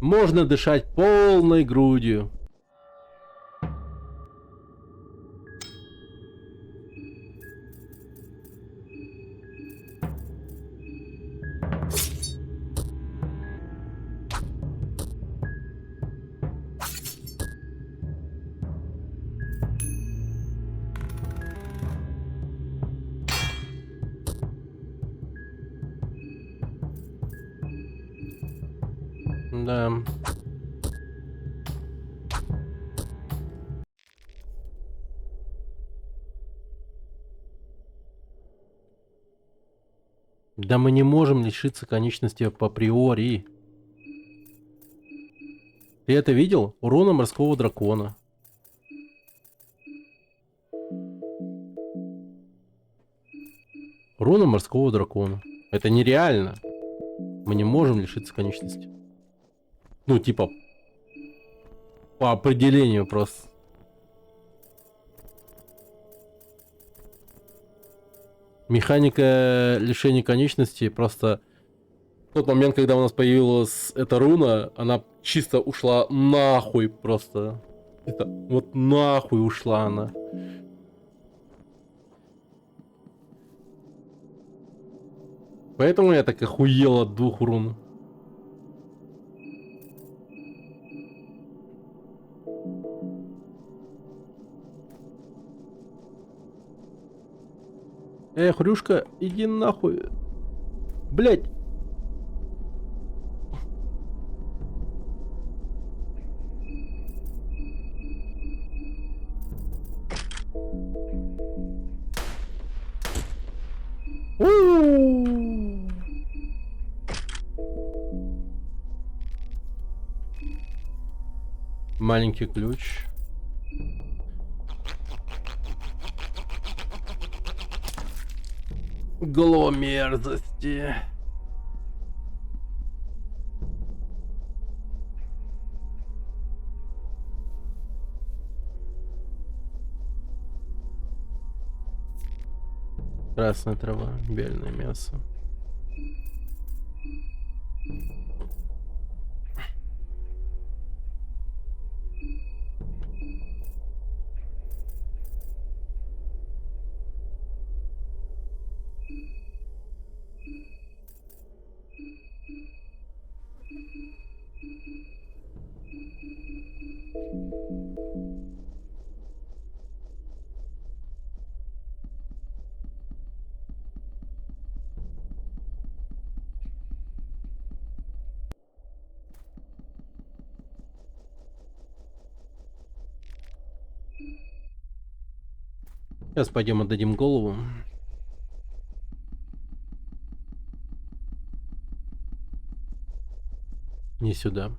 Можно дышать полной грудью. Да. Да мы не можем лишиться конечности априори. Ты это видел? Урона морского дракона. Урона морского дракона. Это нереально. Мы не можем лишиться конечности. Ну, типа, по определению просто. Механика лишения конечности просто... В тот момент, когда у нас появилась эта руна, она чисто ушла нахуй просто. Это, вот нахуй ушла она. Поэтому я так охуел от 2 рун. Хрюшка, иди нахуй. Блять. Маленький ключ. Гломерзости. Красная трава, белое мясо. Сейчас пойдем отдадим голову. Не сюда.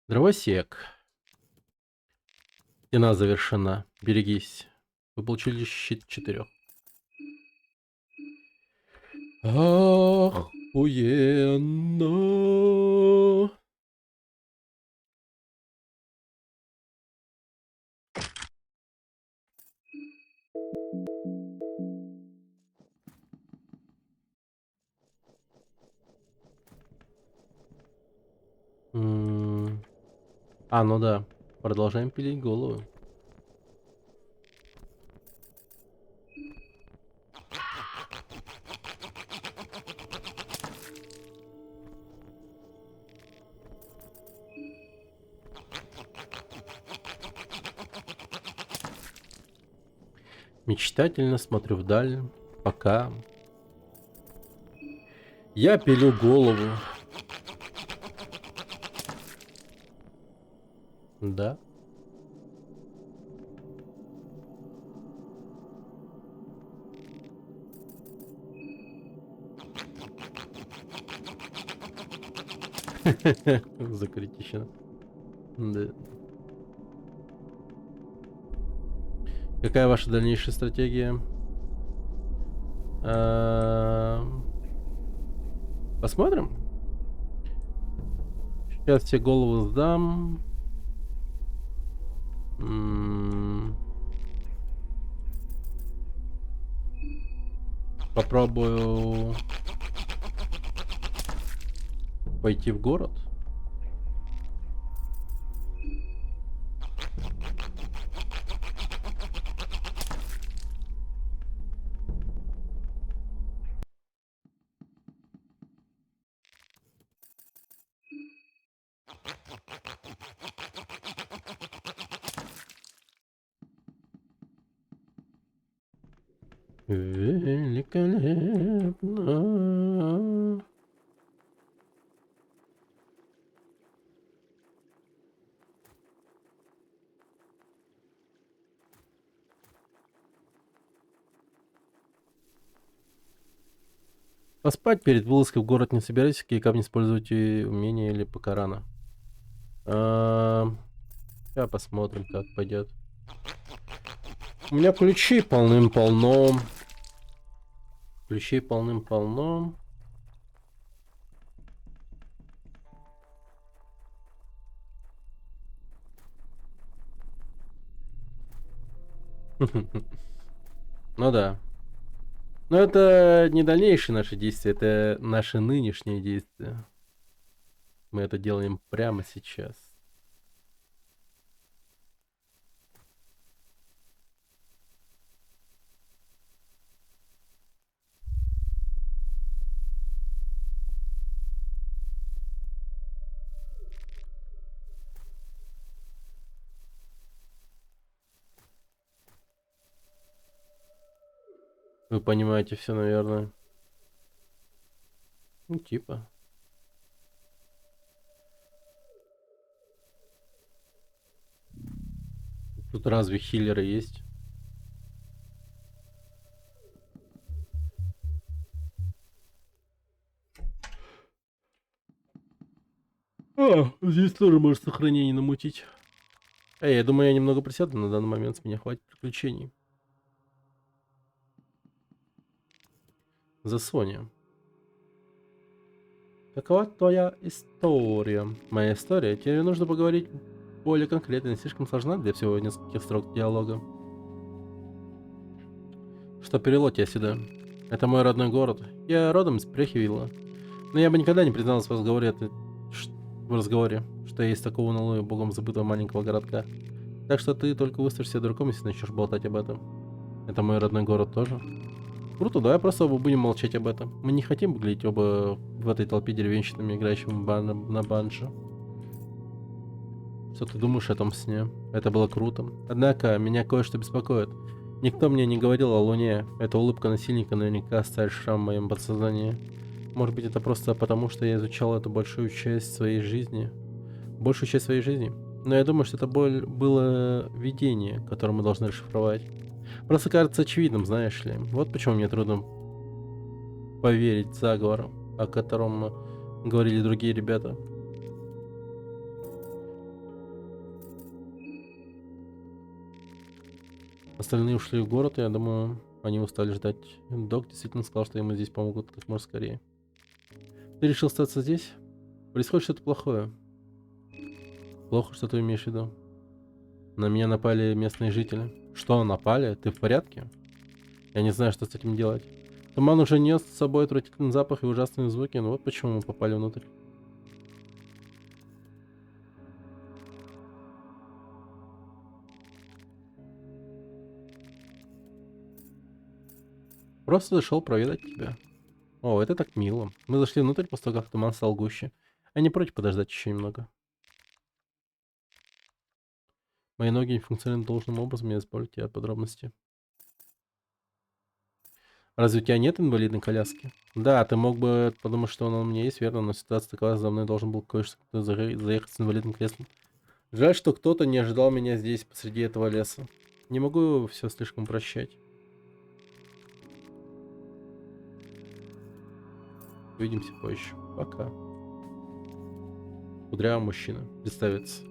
Дровосек. Стена завершена. Берегись. Вы получили щит 4. Охуенно. Ну да. Продолжаем пилить голову. Мечтательно смотрю вдаль, пока я пилю голову. Да. Закритично. Да. Какая ваша дальнейшая стратегия? Посмотрим. Сейчас все голову сдам. Попробую пойти в город. Великолепно. Поспать перед вылазкой в город не собирайтесь, какие камни используйте, умения или пока рано. Сейчас посмотрим, как пойдет. У меня ключи полным-полно. Ключей полным-полно. Ну да. Но это не дальнейшие наши действия, это наши нынешние действия. Мы это делаем прямо сейчас. Вы понимаете все, наверное. Ну, типа. Тут разве хиллеры есть? Здесь тоже может сохранение намутить. Я думаю, я немного присяду на данный момент, с меня хватит приключений. За Соня. Какова твоя история? Моя история? Тебе нужно поговорить более конкретно, не слишком сложна для всего нескольких строк диалога. Что привело тебя сюда? Это мой родной город. Я родом из Прехивилла. Но я бы никогда не признался в разговоре, что я из такого унылого и богом забытого маленького городка. Так что ты только выставишься дураком, если начнешь болтать об этом. Это мой родной город тоже. Круто, давай просто оба будем молчать об этом. Мы не хотим выглядеть оба в этой толпе деревенщинами, играющими на банджо. Что ты думаешь о том сне? Это было круто. Однако, меня кое-что беспокоит. Никто мне не говорил о Луне. Эта улыбка насильника наверняка оставит шрам в моем подсознании. Может быть, это просто потому, что я изучал эту большую часть своей жизни. Большую часть своей жизни. Но я думаю, что это было видение, которое мы должны расшифровать. Просто кажется очевидным, знаешь ли. Вот почему мне трудно поверить в заговор, о котором говорили другие ребята. Остальные ушли в город, и я думаю, они устали ждать. Док действительно сказал, что ему здесь помогут как можно скорее. Ты решил остаться здесь? Происходит что-то плохое. Плохо, что ты имеешь в виду? На меня напали местные жители. Что, напали? Ты в порядке? Я не знаю, что с этим делать. Туман уже нес с собой отвратительный запах и ужасные звуки, но вот почему мы попали внутрь. Просто зашел проведать тебя. О, это так мило. Мы зашли внутрь после того, как туман стал гуще. А не против подождать еще немного. Мои ноги не функционируют должным образом, я избавлю тебя от подробностей. Разве у тебя нет инвалидной коляски? Да, ты мог бы подумать, что она у меня есть, верно, но ситуация такова, за мной должен был кое-что заехать с инвалидным креслом. Жаль, что кто-то не ожидал меня здесь, посреди этого леса. Не могу все слишком прощать. Увидимся позже. Пока. Кудрявый мужчина. Представится.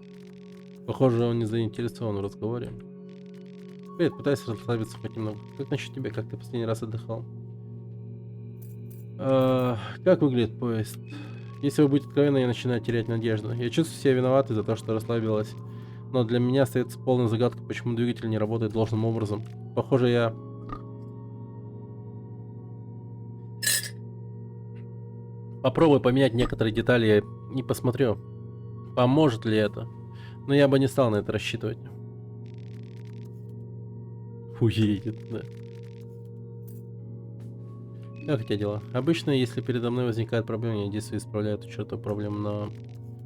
Похоже, он не заинтересован в разговоре. Привет, пытаюсь расслабиться хоть немного. Как насчет тебя? Как ты последний раз отдыхал? Как выглядит поезд? Если вы будете откровенны, я начинаю терять надежду. Я чувствую себя виноватой за то, что расслабилась. Но для меня остается полная загадка, почему двигатель не работает должным образом. Похоже, я... попробую поменять некоторые детали и посмотрю, поможет ли это. Но я бы не стал на это рассчитывать. Уедет, да. Как у тебя дела? Обычно, если передо мной возникает проблема, я действую и исправляю эту чертову проблему, но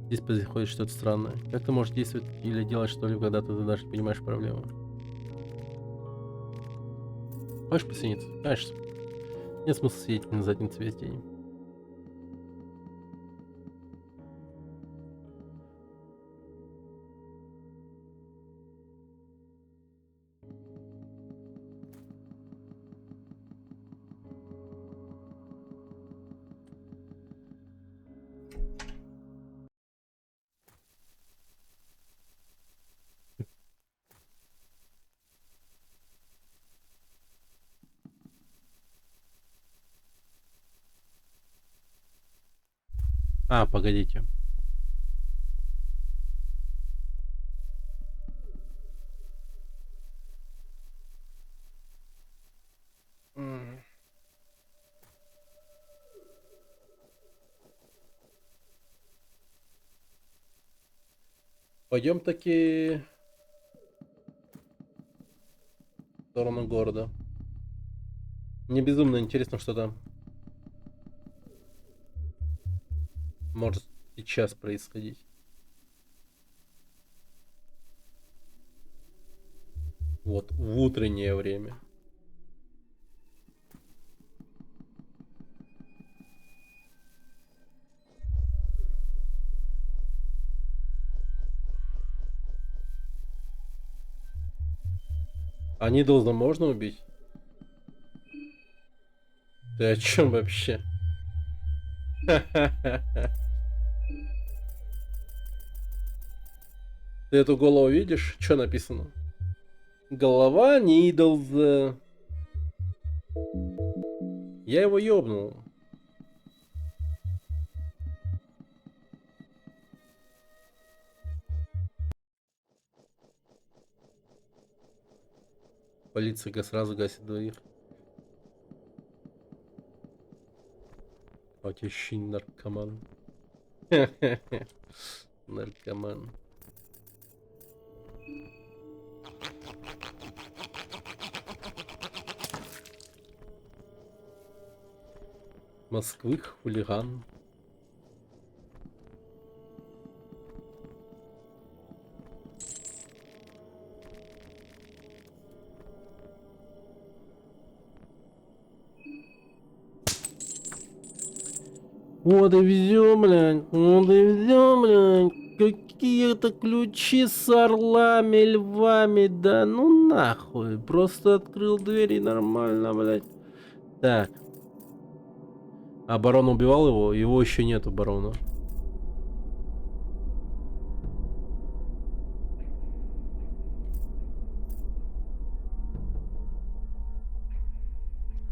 здесь происходит что-то странное. Как ты можешь действовать или делать что-либо, когда ты даже не понимаешь проблему? Хочешь присоединиться? Конечно. Нет смысла сидеть на заднице весь день. Погодите. Пойдем таки в сторону города. Мне безумно интересно, что там может сейчас происходить. Вот, в утреннее время. А Нидлза можно убить? Ты о чем вообще? Ты эту голову видишь? Что написано? Голова Нидлза. Я его ёбнул. Полиция сразу гасит двоих. Очень наркоман. Наркоман. Москвы хулиган. Вот и везем, блядь. Вот и везем, блядь. Какие-то ключи с орлами, львами. Да ну нахуй. Просто открыл дверь и нормально, блядь. Так. А барон убивал его? Его еще нету, барона.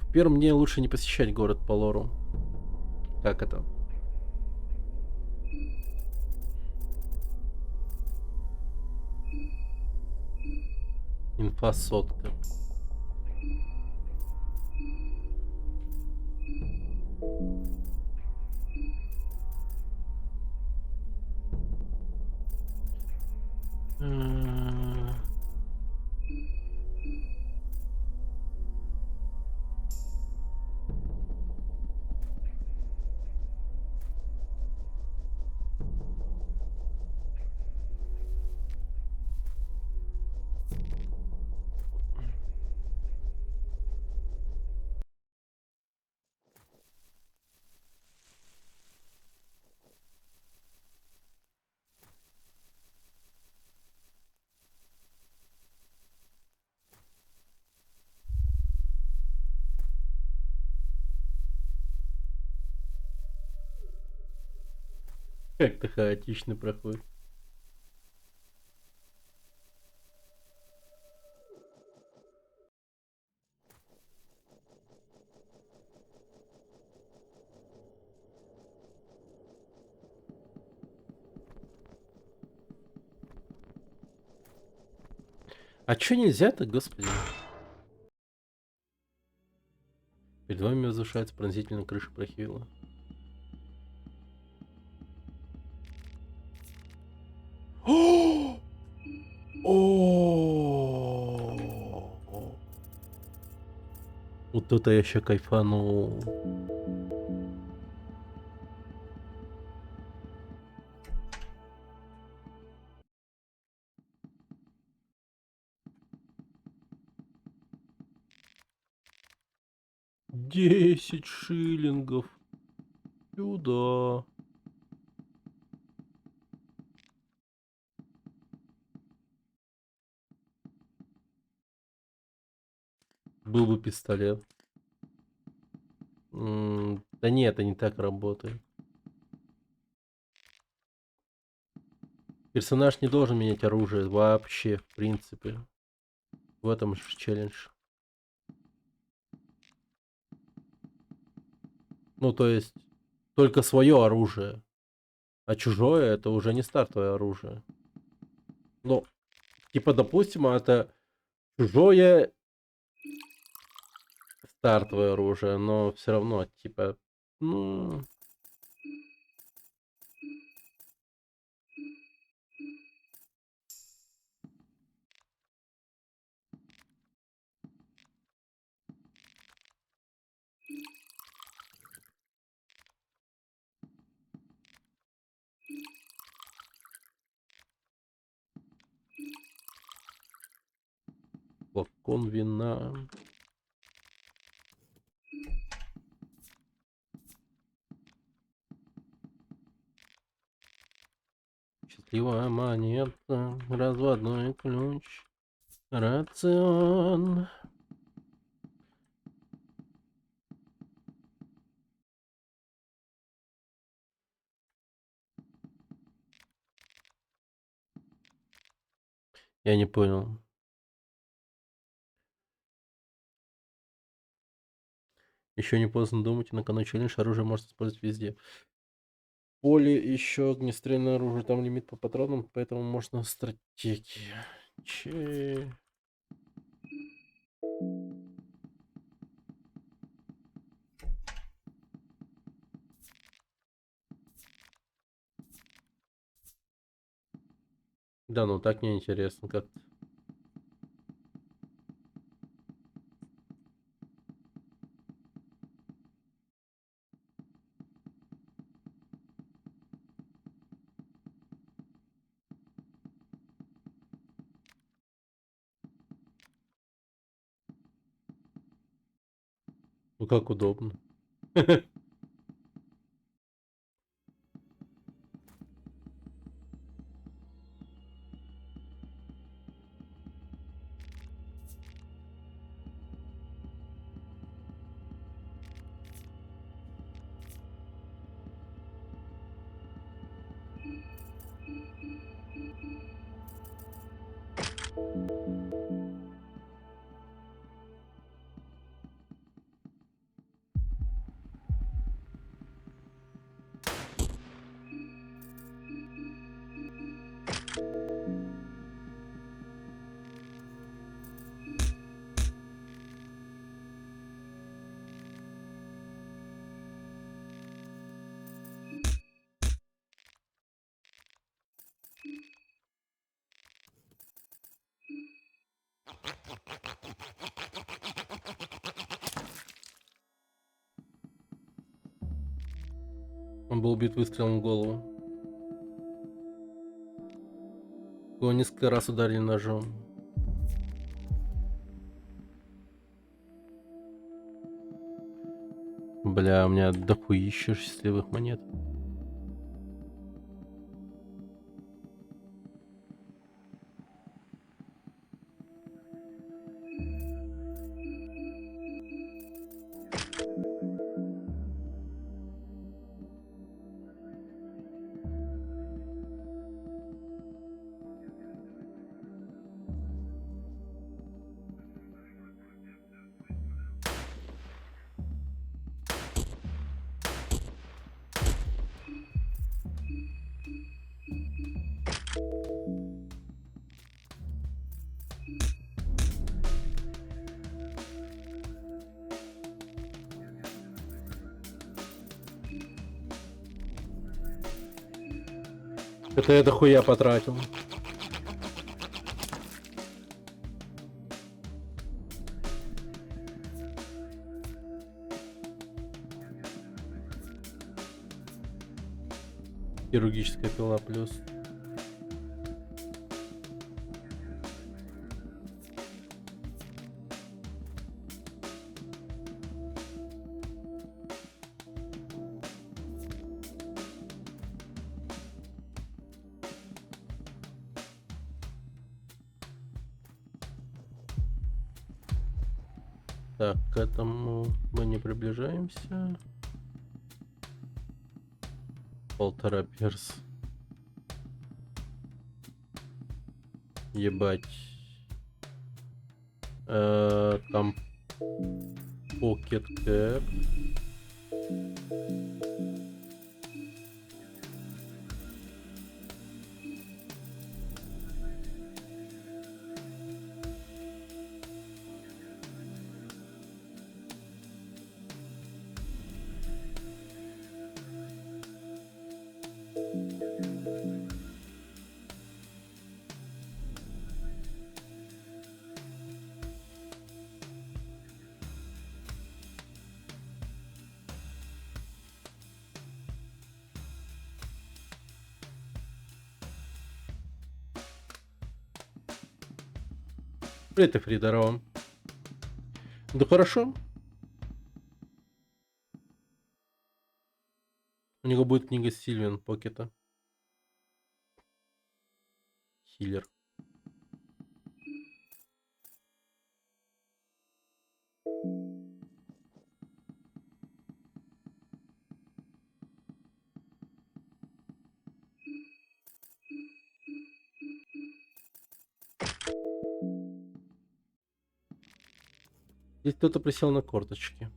В первом дне лучше не посещать город по лору. Как это? Инфа сотка. Как-то хаотично проходит. А чё нельзя-то, господи? Перед вами возвышается пронзительная крыша прохила. Вот это я ща кайфанул. $10 шиллингов. Сюда. Был бы пистолет. Да нет, это не так работает. Персонаж не должен менять оружие вообще, в принципе. В этом же челлендж. Ну, то есть, только свое оружие. А чужое это уже не стартовое оружие. Ну, типа, допустим, это чужое стартовое оружие, но все равно, типа, ну, флакон вина. Счастливая монета, разводной ключ, рацион. Я не понял. Еще не поздно думать, и на кону челлендж оружие можно использовать везде. Поле еще огнестрельное оружие, там лимит по патронам, поэтому можно стратегии. Да, ну так неинтересно как-то. Ну как удобно. Он был убит выстрелом в голову. Его несколько раз ударили ножом. Бля, у меня дохуища счастливых монет. Это я дохуя потратил. Хирургическая пила плюс. Так, к этому мы не приближаемся. 1,5 перс. Ебать. Там покет кэп. Привет, Фри, здорово. Да хорошо. У него будет книга Сильвен Покета. Хиллер. Здесь кто-то присел на корточки.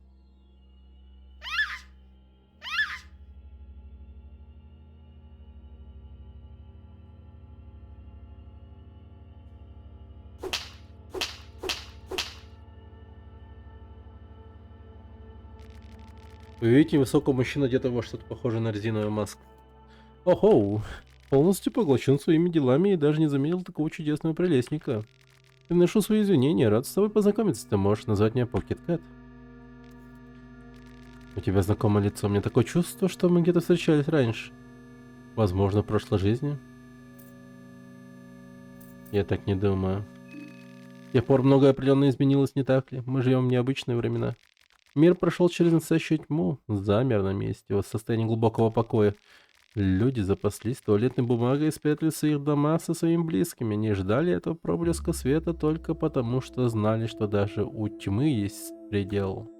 Вы видите высокого мужчину, одетого во что-то похожее на резиновую маску. Охоу, полностью поглощен своими делами и даже не заметил такого чудесного прелестника. Приношу свои извинения, рад с тобой познакомиться. Ты можешь назвать меня Pocket Cat. У тебя знакомое лицо. Мне такое чувство, что мы где-то встречались раньше. Возможно, в прошлой жизни. Я так не думаю. С тех пор многое определенно изменилось, не так ли? Мы живем в необычные времена. Мир прошел через настоящую тьму, замер на месте, в состоянии глубокого покоя. Люди запаслись туалетной бумагой и спрятали в своих домах со своими близкими. Не ждали этого проблеска света только потому, что знали, что даже у тьмы есть предел.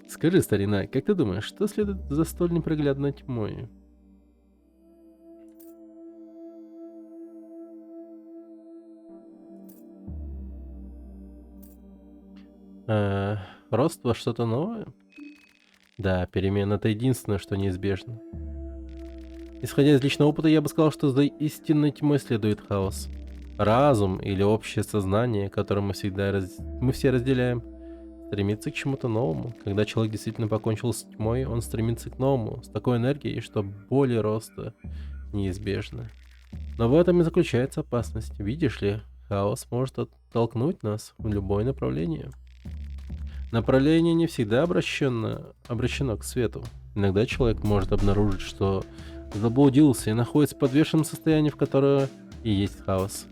Скажи, старина, как ты думаешь, что следует за столь непроглядной тьмой? Э, Рост во что-то новое? Да, перемена — это единственное, что неизбежно. Исходя из личного опыта, я бы сказал, что за истинной тьмой следует хаос. Разум или общее сознание, которое мы все разделяем, стремится к чему-то новому. Когда человек действительно покончил с тьмой, он стремится к новому, с такой энергией, что боль и роста неизбежны. Но в этом и заключается опасность. Видишь ли, хаос может оттолкнуть нас в любое направление. Направление не всегда обращено к свету. Иногда человек может обнаружить, что заблудился и находится в подвешенном состоянии, в которое и есть хаос.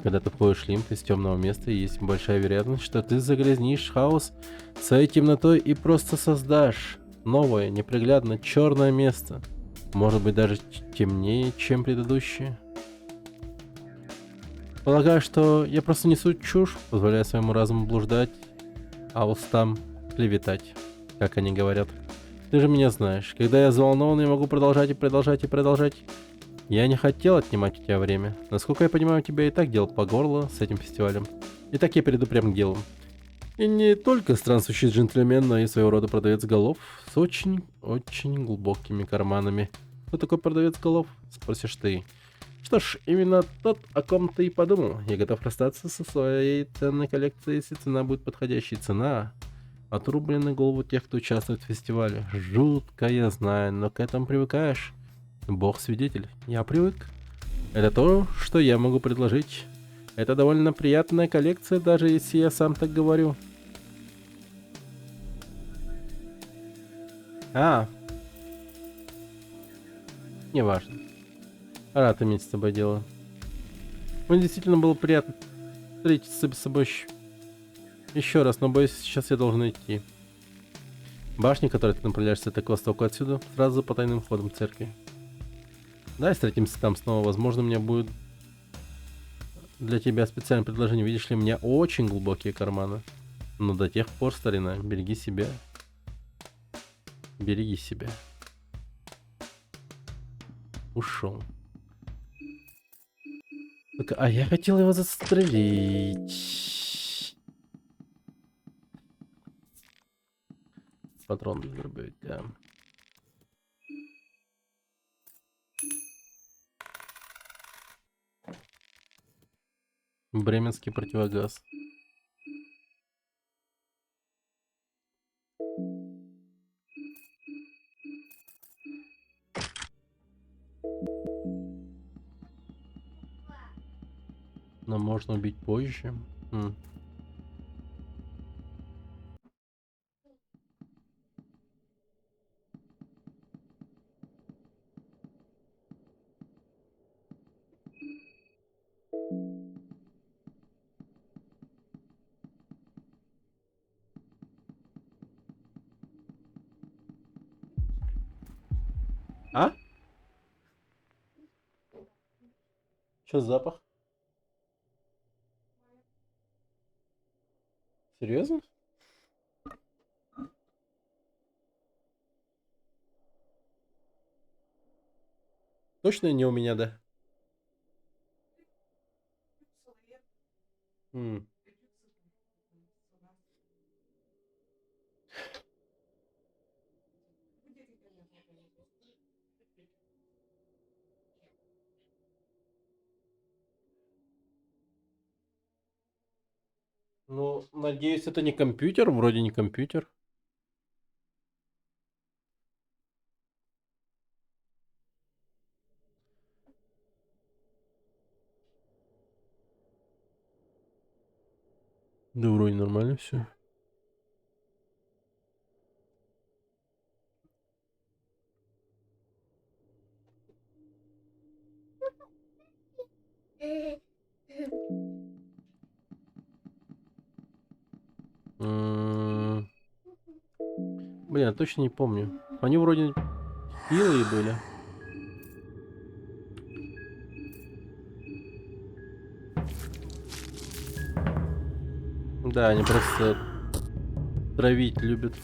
Когда ты входишь в лимб из темного места, есть большая вероятность, что ты загрязнишь хаос своей темнотой и просто создашь новое, неприглядно черное место. Может быть, даже темнее, чем предыдущее. Полагаю, что я просто несу чушь, позволяя своему разуму блуждать, а устам клеветать, как они говорят. Ты же меня знаешь. Когда я взволнован, я могу продолжать и продолжать и продолжать. Я не хотел отнимать у тебя время. Насколько я понимаю, у тебя и так дел по горло с этим фестивалем. Итак, я перейду прямо к делу. И не только странствующий джентльмен, но и своего рода продавец голов с очень глубокими карманами. Кто такой продавец голов? Спросишь ты. Что ж, именно тот, о ком ты и подумал. Я готов расстаться со своей ценной коллекцией, если цена будет подходящей. Цена отрублены голову тех, кто участвует в фестивале. Жутко, я знаю, но к этому привыкаешь. Бог свидетель, я привык. Это то, что я могу предложить. Это довольно приятная коллекция, даже если я сам так говорю. А, неважно. Рад иметь с тобой дело. Мне действительно было приятно встретиться с собой еще раз, но боюсь, сейчас я должен идти. Башня, которой ты направляешься так к востоку отсюда, сразу за потайным входом церкви. Да, встретимся там снова. Возможно, у меня будет для тебя специальное предложение. Видишь ли, у меня очень глубокие карманы. Но до тех пор, старина, береги себя. Береги себя. Ушел. Так, а я хотел его застрелить. Патрон для дробовика. Бременский противогаз. Но можно убить позже. А? Что за запах? Серьезно? Точно не у меня, да? М. Ну, надеюсь, это не компьютер, вроде не компьютер. Да вроде нормально все. Блин, я точно не помню. Они вроде хилые были. Да, они просто травить любят.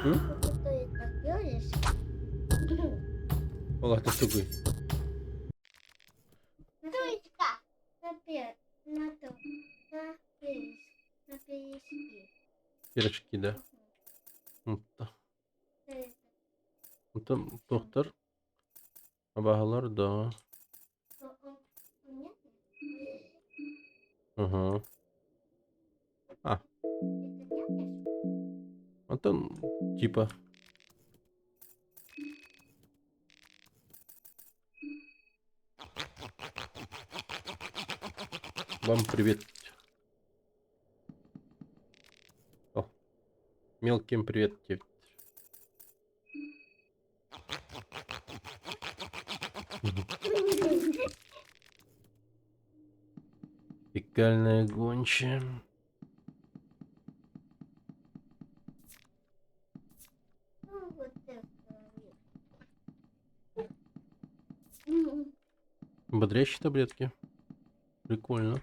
М? Что ты так делаешь? Ола, ты сугой. Точка. На то. На перес. На перешки. Пирожки, да. Тоқтар абағалар, да. Ага. А, там типа. Вам привет. О, мелким привет. Фекальная гончая. Ну, вот это. Бодрящие таблетки. Прикольно.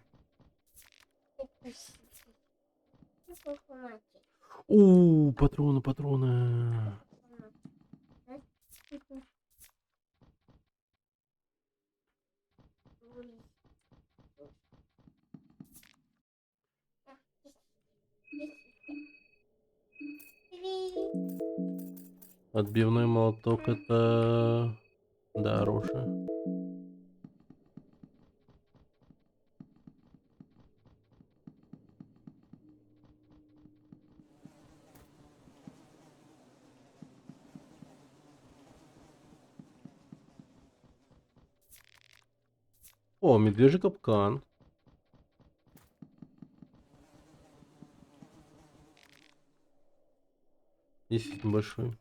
Патроны. Отбивной молоток это... Да, оружие. О, медвежий капкан. Есть небольшой.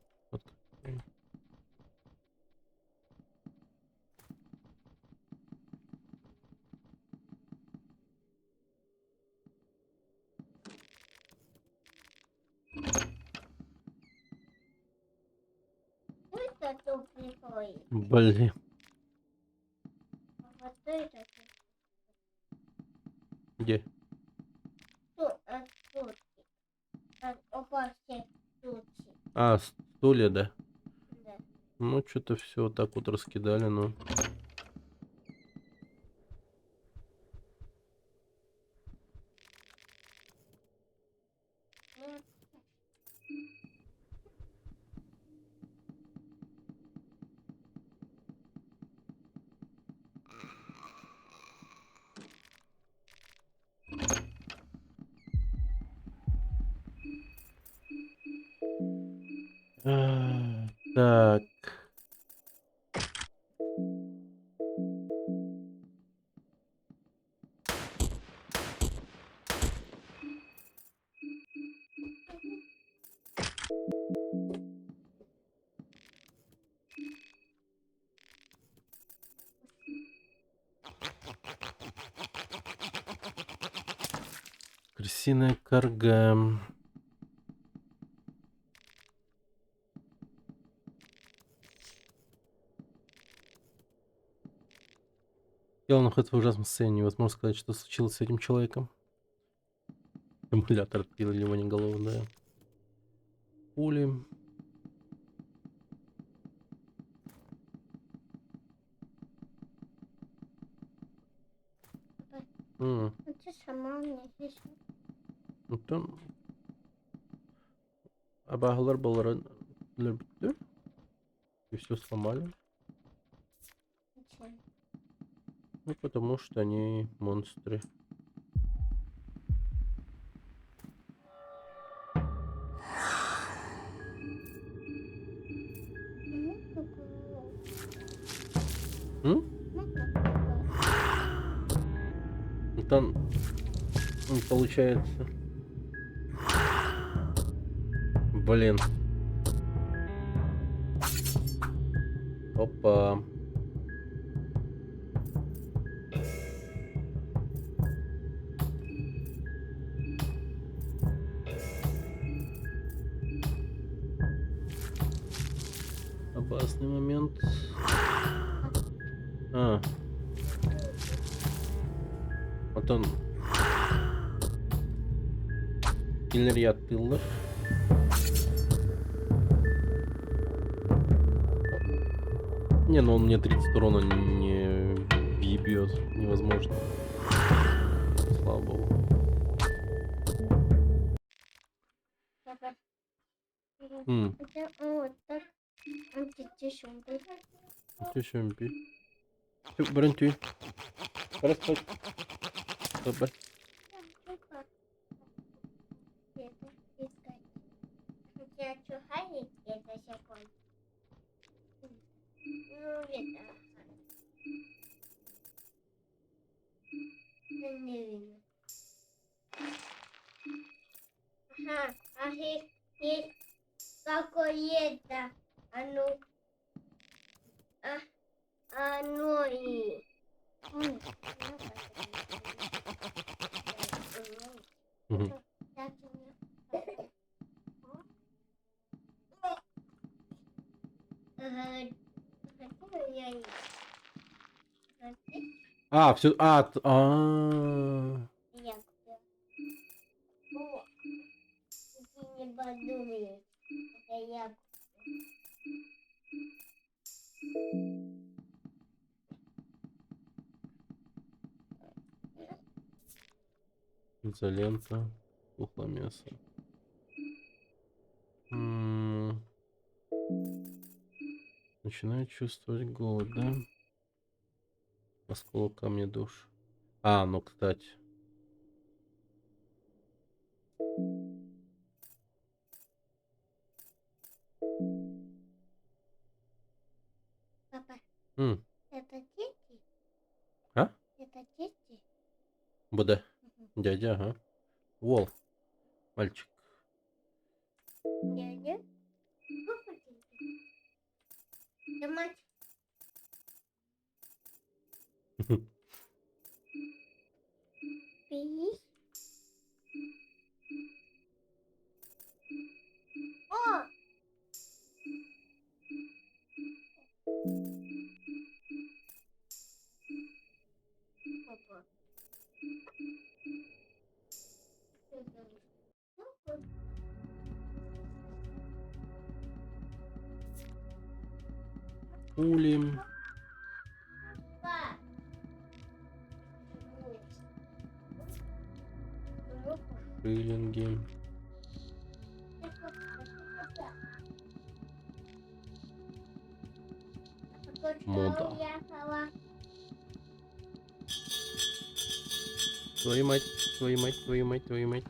Это то приходит. Блин. Вот это Где? тут. Тут. Опасный случай. А, стулья, да. Да. Ну, что-то все вот так вот раскидали, ну. Ну, Так. Крысиная карга. Тело находится в ужасном состоянии. Невозможно сказать, что случилось с этим человеком. Эмулятор открыл его не голову, да. Пули. ты сама мне здесь. Ну там абағалар боларын бітті. И все сломали. Зачем? Ну потому что они монстры. М? Там получается. Блин. Опа. Опасный момент. А, вот он. Киллер Тыллер. Не, ну он мне 30 урона не бьет. Невозможно. Слава богу. Папа, М, это вот так антитишин был. Тише, МП. Брентюй. Расстать. Добре. Папа, это искать. У тебя что, Харри? Это секунд. Ну, это... Не видно. Ага, есть какое-то. А ну, оно и... Мгм. А, все. О, ты не подумаешь. Это я. Изолента. Тухлое мясо. М, Начинаю чувствовать голод, да? Осколок камня душ. А, ну, кстати. Папа, М, это дети? А? Это дети? БД. Дядя, ага. Вол. Мальчик. Дядя? Сколько тебе? Да мать, пись. О! Папа. Пули. Папа. Шиллинги. Мода. Твою мать, твою мать, твою мать, твою мать.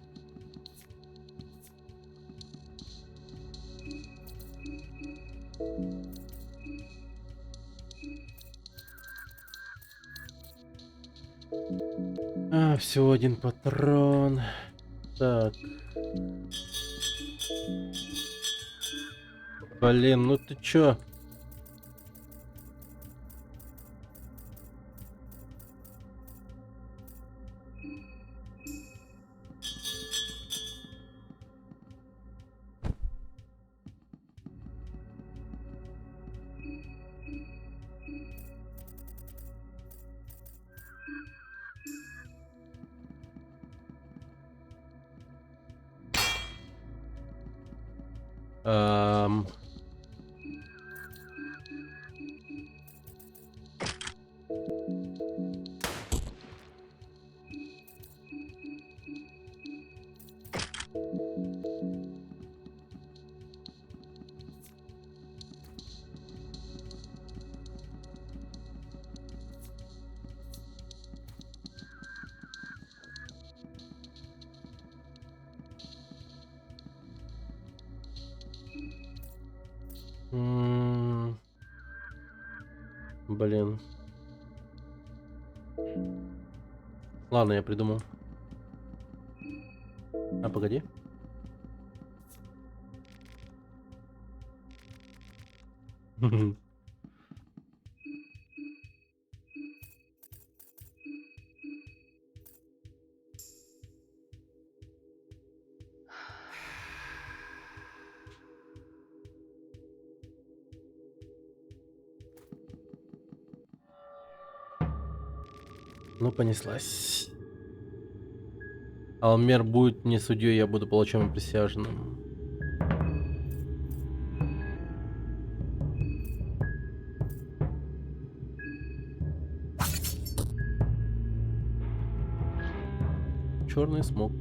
А, всего один патрон. Так. Блин, ну ты чё? Ам, м, Блин. Ладно, я придумал. А, погоди. Ну, понеслась. Алмер будет не судьей, я буду палачом и присяжным. Черный смог.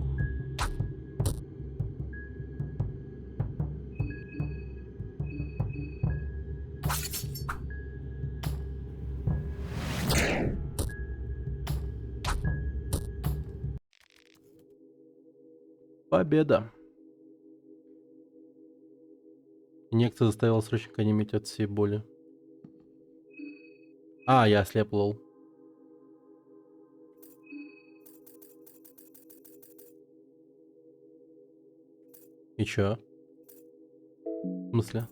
Победа. Некто заставил срочника онеметь от всей боли. А, я ослеп, лол. И чё? В смысле?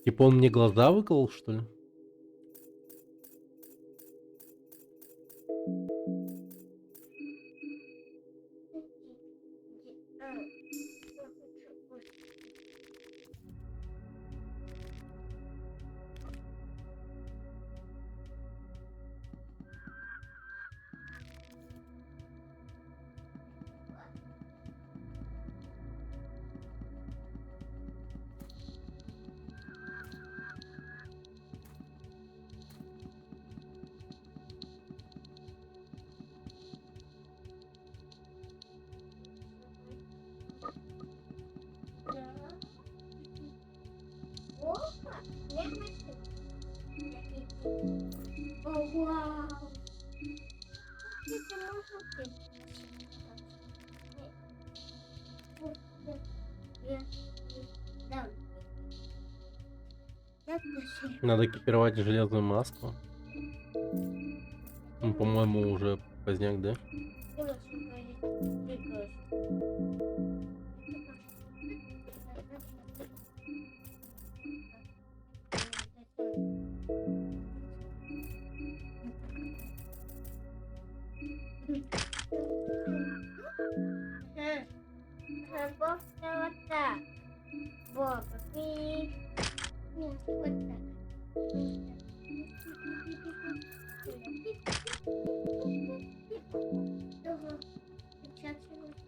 Типа он мне глаза выколол, что ли? О, вау. Это можно петь? Да. Я пишу. Надо экипировать железную маску. Ну, по-моему, уже поздняк, да? Вот так. Вот и нет, вот так. Ага. Сейчас вот так.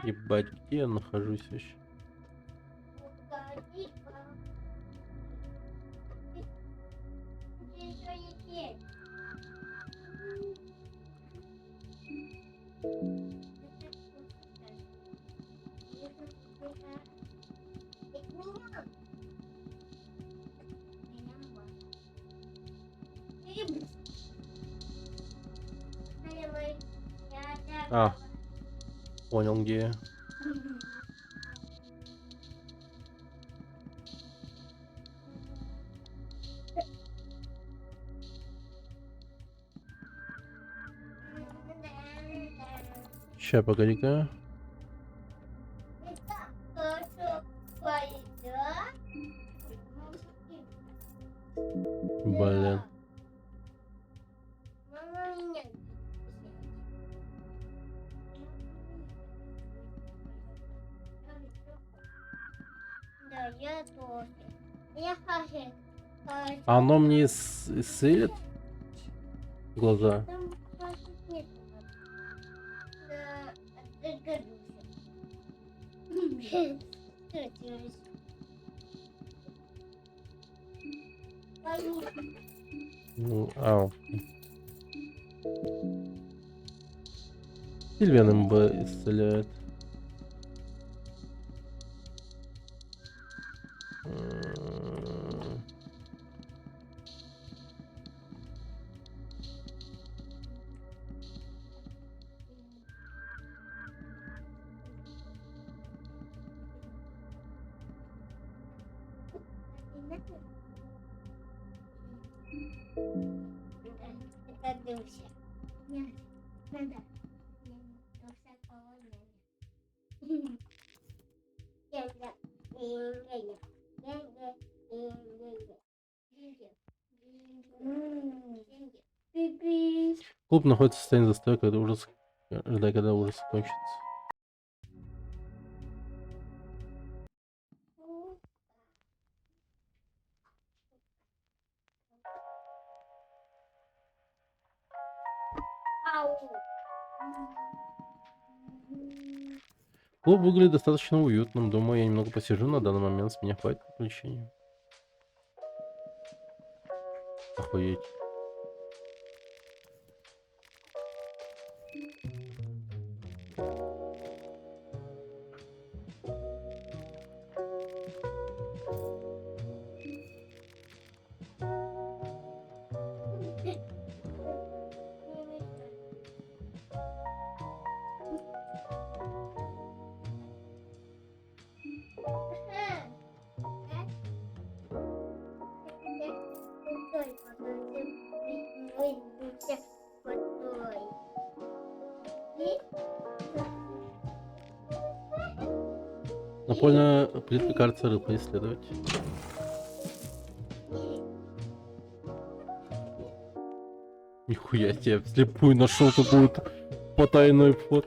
Ебать, где я нахожусь вообще? А, понял, где я. Ща, погоди-ка. Блин. Да, я тоже. Я хочу. А оно мне исцелит глаза? Там кажется, нет. Ну, ау. Сильвиан МБ исцеляет. М, Это Дуся. Нет, надо. Дуся колония. Клуб находится в состоянии застоя, когда ужас кончится. Клуб выглядит достаточно уютным. Думаю, я немного посижу на данный момент. С меня хватит приключений. Охуеть. Напольная плитка, кажется, рыба исследовать. Нихуя себе, вслепую нашел какую-то потайной вход.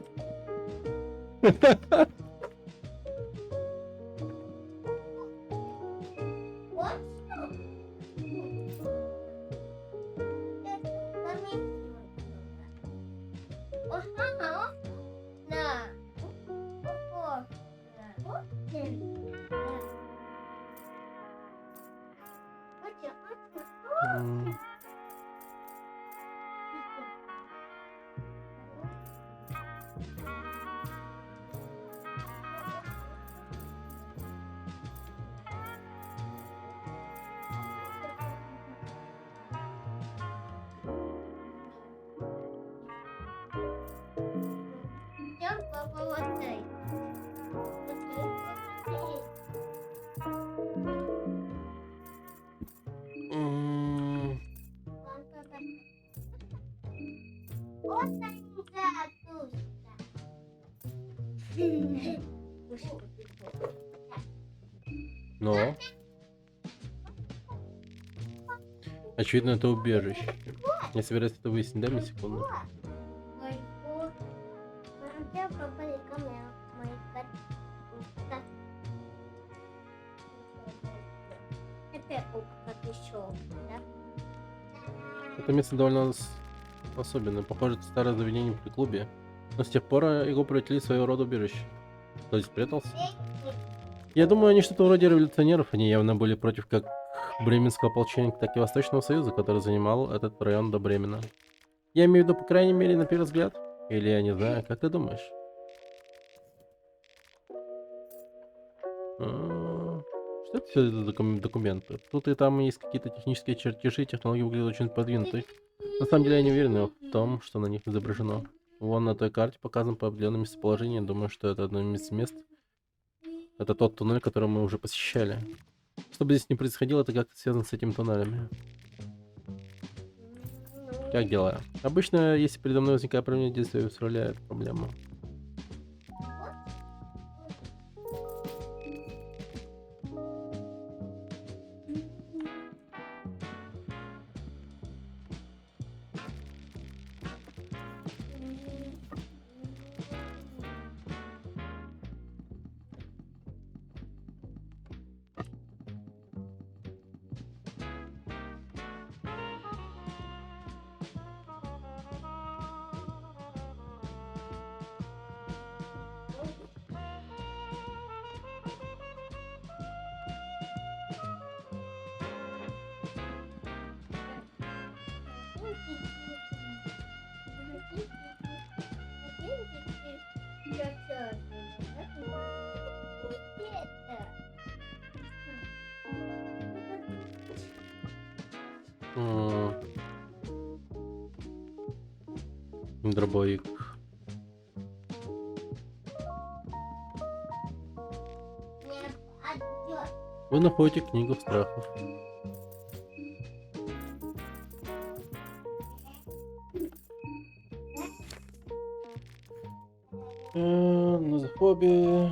М, м, Но, очевидно, это убежище. Я собираюсь это выяснить, дай мне секунду. Это опыт еще, да? Это место довольно особенное. Похоже, это старое заведение при клубе. Но с тех пор его превратили в своего рода убежище. Кто здесь прятался? Я думаю, они что-то вроде революционеров. Они явно были против как Бременского ополчения, так и Восточного Союза, который занимал этот район до Бремена. Я имею в виду, по крайней мере, на первый взгляд. Или я не знаю, как ты думаешь? Что это все за документы? Тут и там есть какие-то технические чертежи, технологии выглядят очень продвинутой. На самом деле я не уверен в том, что на них изображено. Вон на той карте показано по определенному местоположению. Думаю, что это одно из мест. Это тот туннель, который мы уже посещали. Что бы здесь ни происходило, это как-то связано с этими туннелями. Как дела? Обычно, если передо мной возникает проблема, действие устраняет проблему. М, Дробовик. Нет, отдёт. Вы находите книгу страхов. Нозофобия.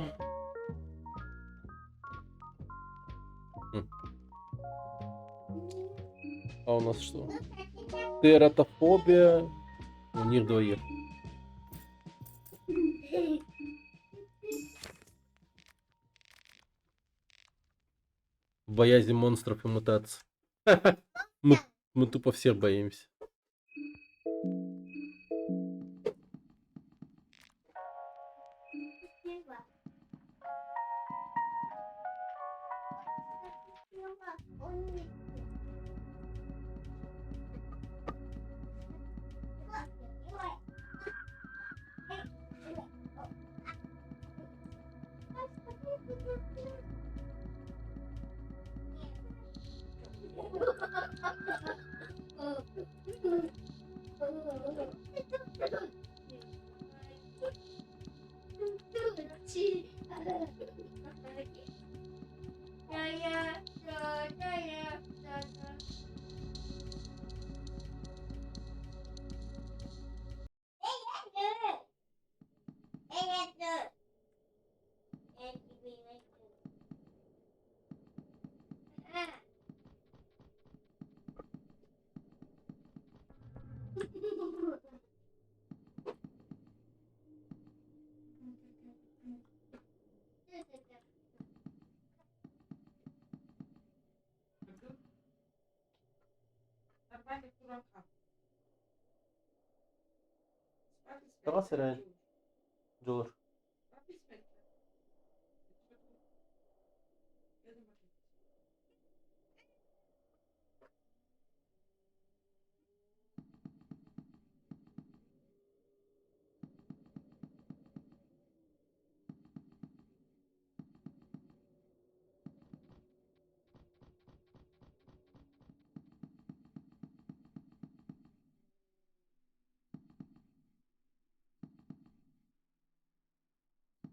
А у нас что? Тератофобия. У них двоих. Боязнь монстров и мутаций. Мы, мы тупо всех боимся.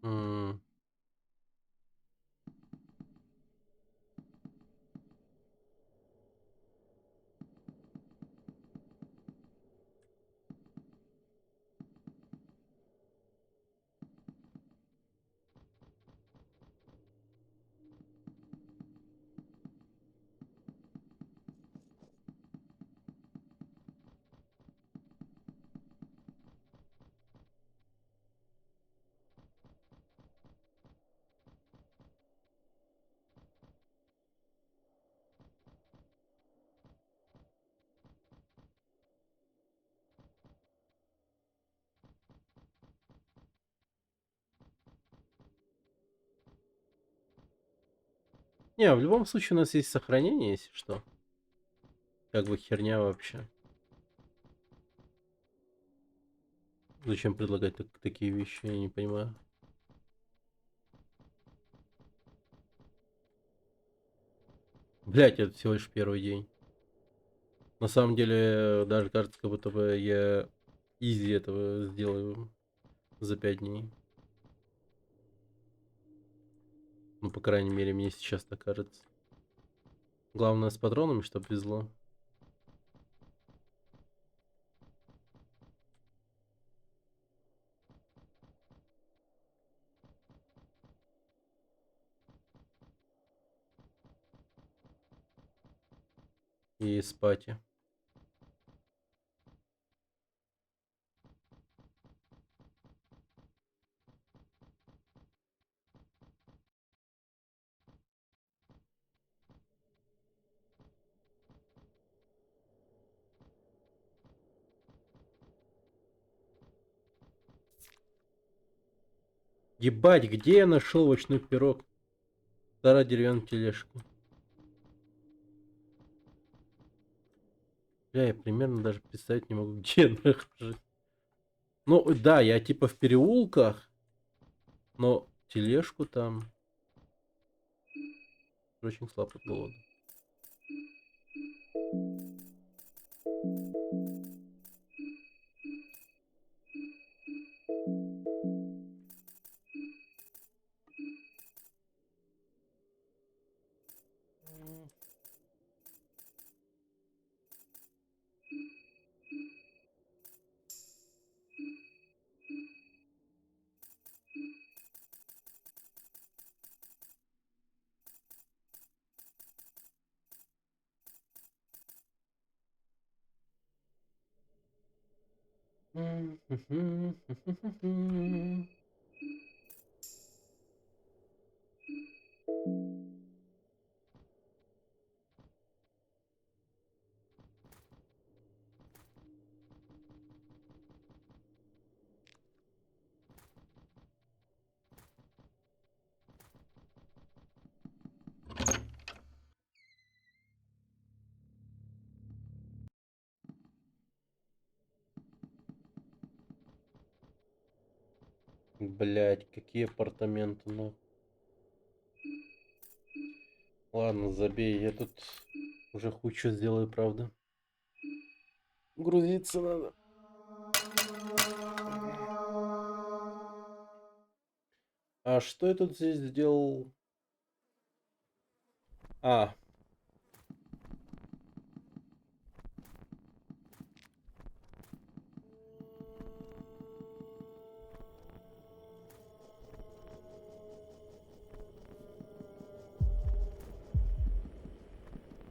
М, Не, в любом случае у нас есть сохранение, если что. Как бы херня вообще. Зачем предлагать такие вещи, я не понимаю. Блять, это всего лишь первый день. На самом деле, даже кажется, как будто бы я изи этого сделаю за 5 дней. Ну, по крайней мере, мне сейчас так кажется. Главное с патронами, чтобы везло. И спать. Ебать, где я нашел овощной пирог? Старая деревянная тележка. Бля, я примерно даже представить не могу, где я нахожусь. Ну, да, я типа в переулках, но тележку там очень слабо от голода. Блять, какие апартаменты, ну. Ладно, забей, я тут уже хучу сделаю, правда. Грузиться надо. А что я тут здесь сделал? А.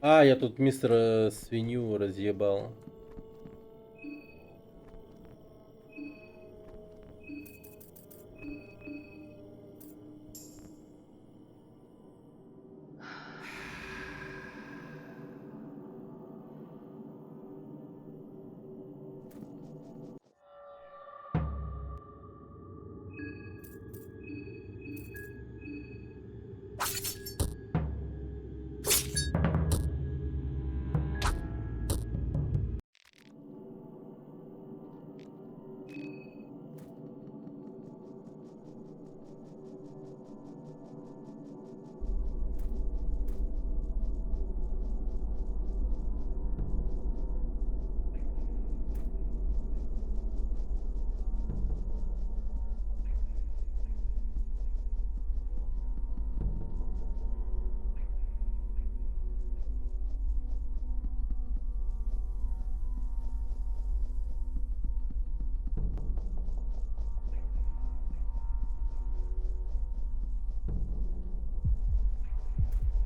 А, я тут мистера свинью разъебал.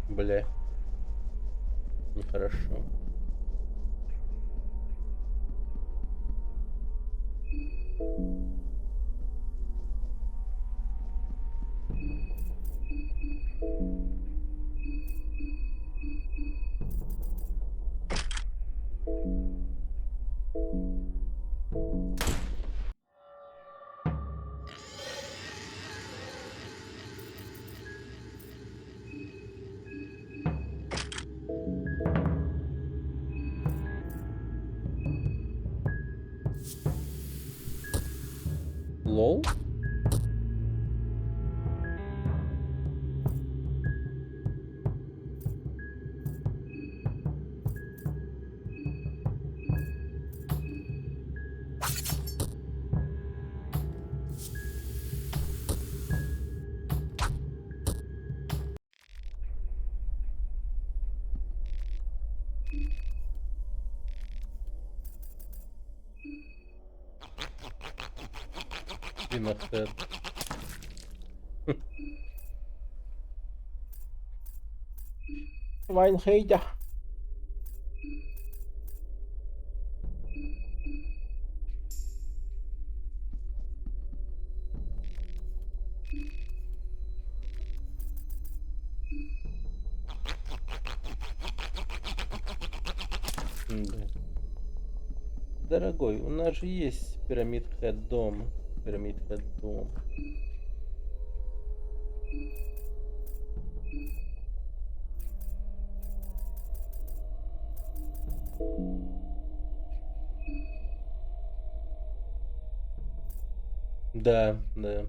Бля. Нехорошо. Лол? Пинохэд. Вайнхейдя. Да. Дорогой, у нас же есть пирамид Хэт дом. Пирамид Хэт дом. Да, да.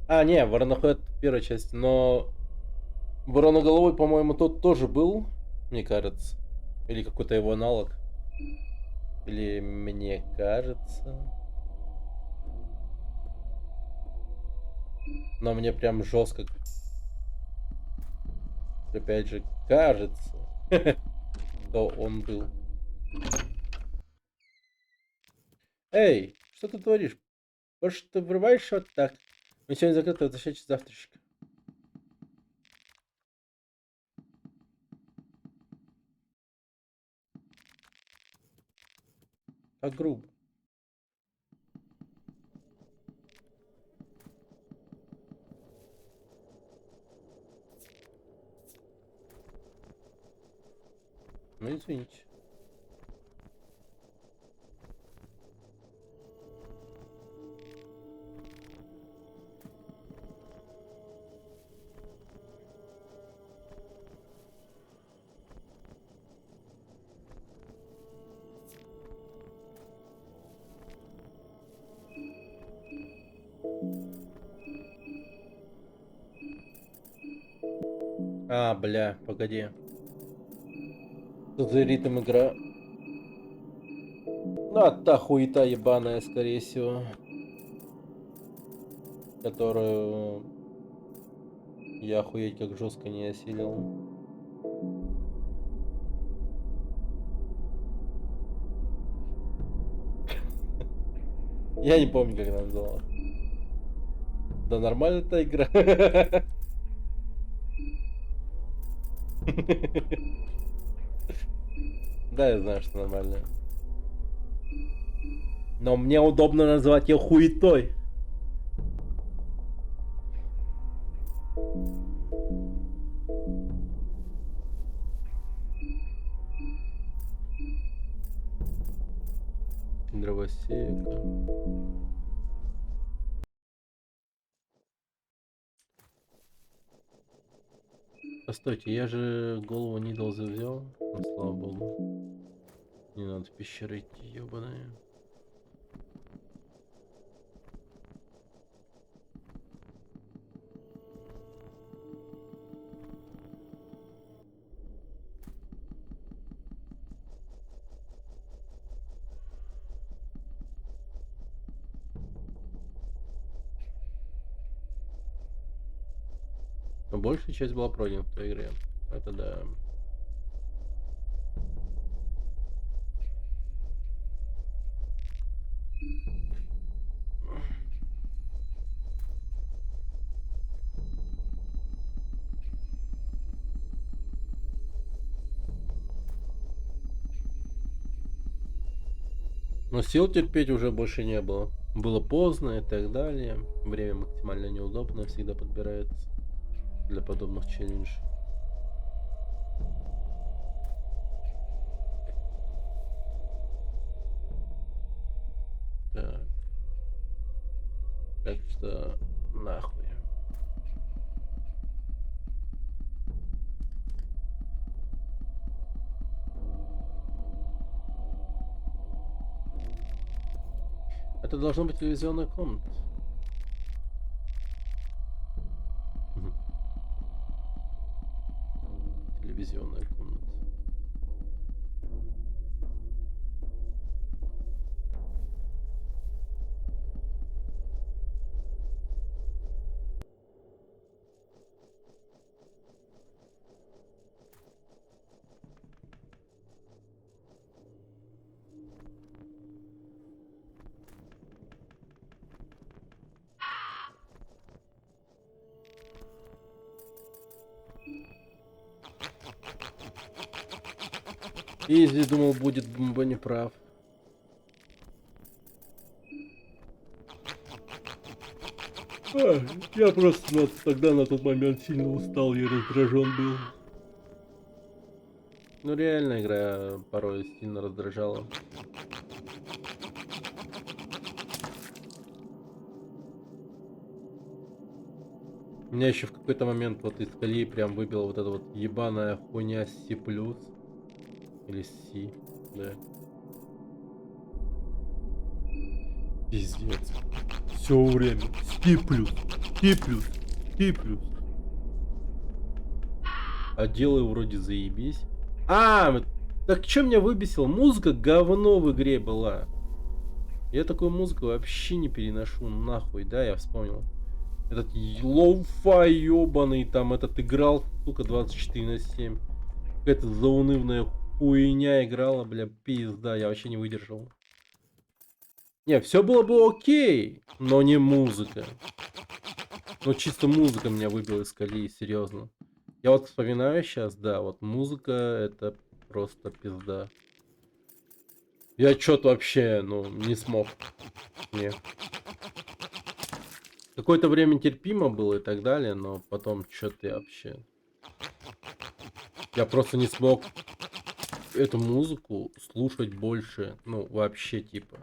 А, не, Воронохэд первая часть, но Вороноголовый, по-моему, тот тоже был, мне кажется. Или какой-то его аналог. Или мне кажется. Но мне прям жестко, опять же, кажется, что он был. Эй, что ты творишь? Может, ты врываешься вот так? Мы сегодня закрыты, возвращайтесь завтрашка. Как грубо. Ну, извините. А, бля, погоди. Что за ритм игра? Ну, та хуета ебаная, скорее всего. Которую я охуеть как жестко не осилил. Я не помню, как она называлась. Да нормальная эта игра. Да, я знаю, что нормальная. Но мне удобно называть ее хуетой. Дровосека. Постойте, я же голову Нидалза взял. Ну, слава богу. Не надо в пещеры идти, ебаные. Но большая часть была пройдена в той игре. Это да. Но сил терпеть уже больше не было. Было поздно и так далее. Время максимально неудобно всегда подбирается для подобных челленджей. Так. Так что нахуй. Это должно быть телевизионная комната. Мгм. Телевизионная комната. Изи думал, будет бомба не прав. Я просто тогда на тот момент сильно устал и раздражен был. Ну реально игра порой сильно раздражала. Меня еще в какой-то момент вот из колеи прям выбила вот эта вот ебаная хуйня C+. Или C, да. Пиздец. Все время. C+, C+. А делаю вроде заебись. Так что меня выбесило? Музыка говно в игре была. Я такую музыку вообще не переношу. Нахуй, да, я вспомнил. Этот лоу-фай ебаный там этот играл, сука, 24/7. Какая-то заунывная хуйня играла, бля, пизда, я вообще не выдержал. Не, все было бы окей, но не музыка. Ну, чисто музыка меня выбила из колеи, серьезно. Я вот вспоминаю сейчас, да, вот музыка это просто пизда. Я что-то вообще, ну, не смог. Не. Какое-то время терпимо было и так далее, но потом что-то я вообще... Я просто не смог эту музыку слушать больше, ну, вообще, типа,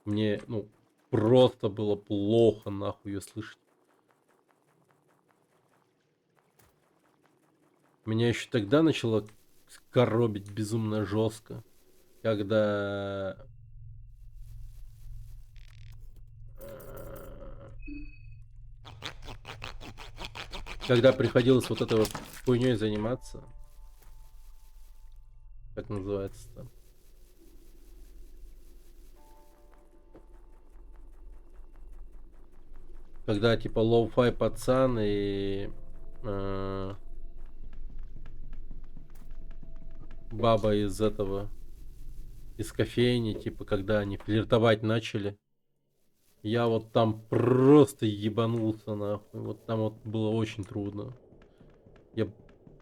мне, ну, просто было плохо, нахуй, ее слышать. Меня еще тогда начало коробить безумно жестко, когда... э, Когда приходилось вот этой вот хуйней заниматься. Как называется-то? Когда типа лоу-фай пацан и э, баба из этого, из кофейни, типа, когда они флиртовать начали. Я вот там просто ебанулся, нахуй. Вот там вот было очень трудно. Я,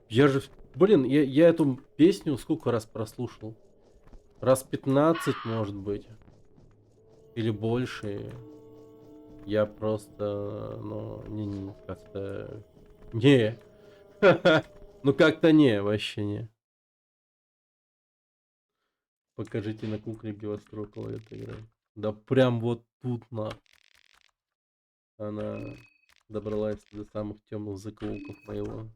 я же, блин, я эту песню сколько раз прослушал? Раз 15, может быть. Или больше. Я просто, ну, как-то... Не. Ну как-то не, вообще не. Покажите на кукле, где вас трогала эта игра. Да прям вот тут, на. Она добралась до самых темных закоулков моего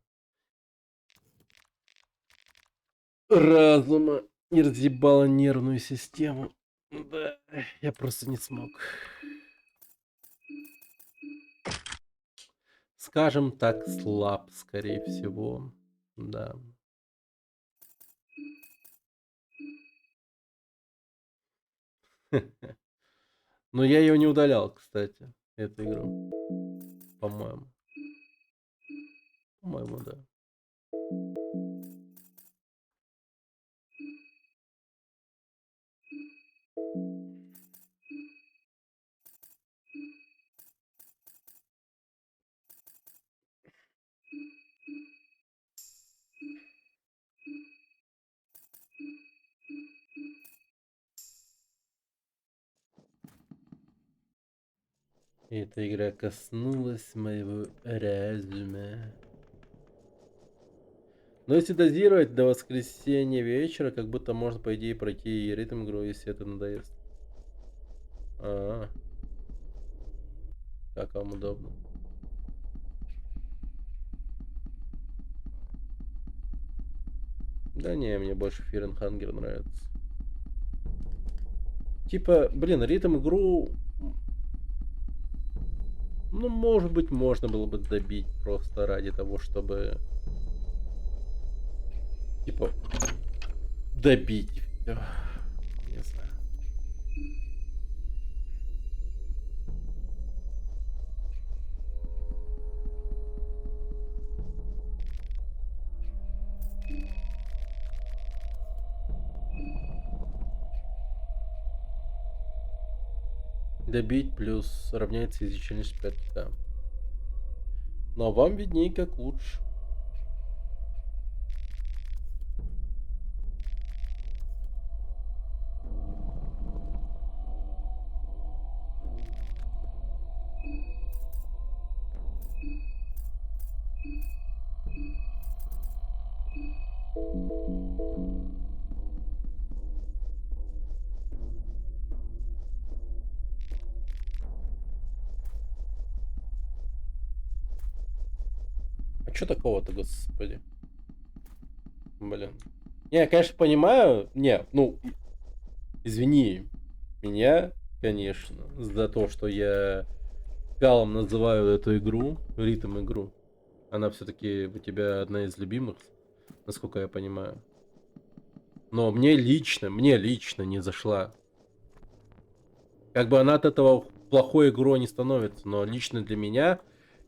разума и разъебала нервную систему. Да, я просто не смог. Скажем так, слаб, скорее всего. Да. Но я ее не удалял, кстати, эту игру. По-моему. По-моему, да. И эта игра коснулась моего разума. Но если дозировать до воскресенья вечера, как будто можно, по идее, пройти и ритм игру, если это надоест. А, как вам удобно. Да не, мне больше Fear and Hunger нравится. Типа, блин, ритм игру, ну, может быть, можно было бы добить просто ради того, чтобы, типа, добить и всё. Не знаю. Добить плюс равняется изучальность 5, да. Но вам виднее, как лучше. А чё такого-то, господи? Блин. Не, я, конечно, понимаю. Не, ну, извини меня, конечно, за то, что я калом называю эту игру, ритм игру. Она все-таки у тебя одна из любимых, насколько я понимаю. Но мне лично не зашла. Как бы она от этого плохой игрой не становится, но лично для меня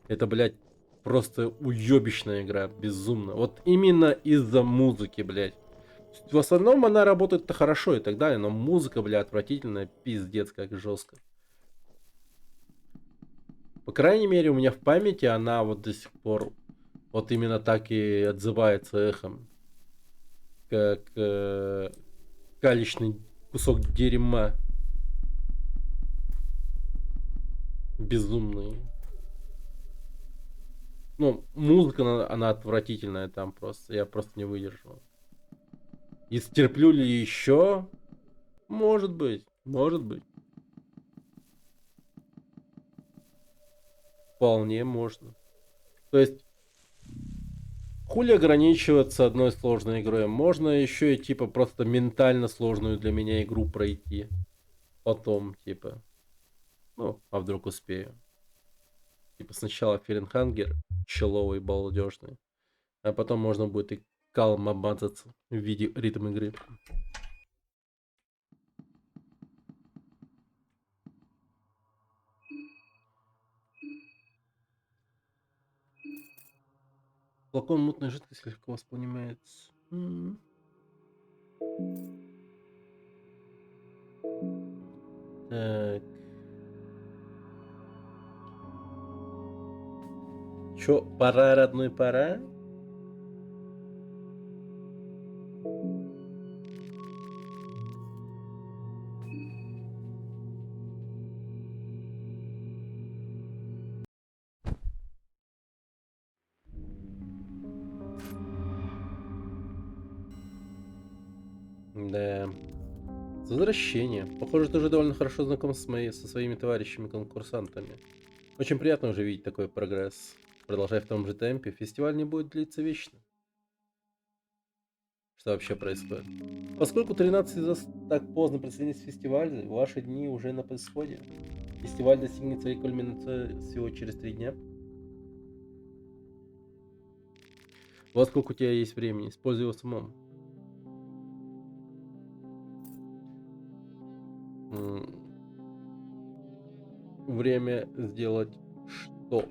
это, блядь, просто уебищная игра, безумно. Вот именно из-за музыки, блядь. В основном она работает-то хорошо и так далее, но музыка, бля, отвратительная, пиздец, как жестко. По крайней мере, у меня в памяти она вот до сих пор вот именно так и отзывается эхом. Как калечный кусок дерьма. Безумный. Ну, музыка, она отвратительная там просто. Я просто не выдержал. И стерплю ли еще? Может быть, может быть. Вполне можно. То есть, хули ограничиваться одной сложной игрой? Можно еще и типа просто ментально сложную для меня игру пройти. Потом, типа. Ну, а вдруг успею. Типа сначала Ференхангер, человый, балдежный. А потом можно будет и калом обмазаться в виде ритм игры. Флакон мутной жидкости легко воспринимается. Так. Чё, пора, родной, пора? Да. С возвращением. Похоже, ты уже довольно хорошо знаком со своими товарищами-конкурсантами. Очень приятно уже видеть такой прогресс. Продолжай в том же темпе, фестиваль не будет длиться вечно. Что вообще происходит? Поскольку 13 из вас так поздно присоединились к фестивалю, ваши дни уже на исходе. Фестиваль достигнет своей кульминации всего через 3 дня. Вот сколько у тебя есть времени, используй его с умом. Время сделать что?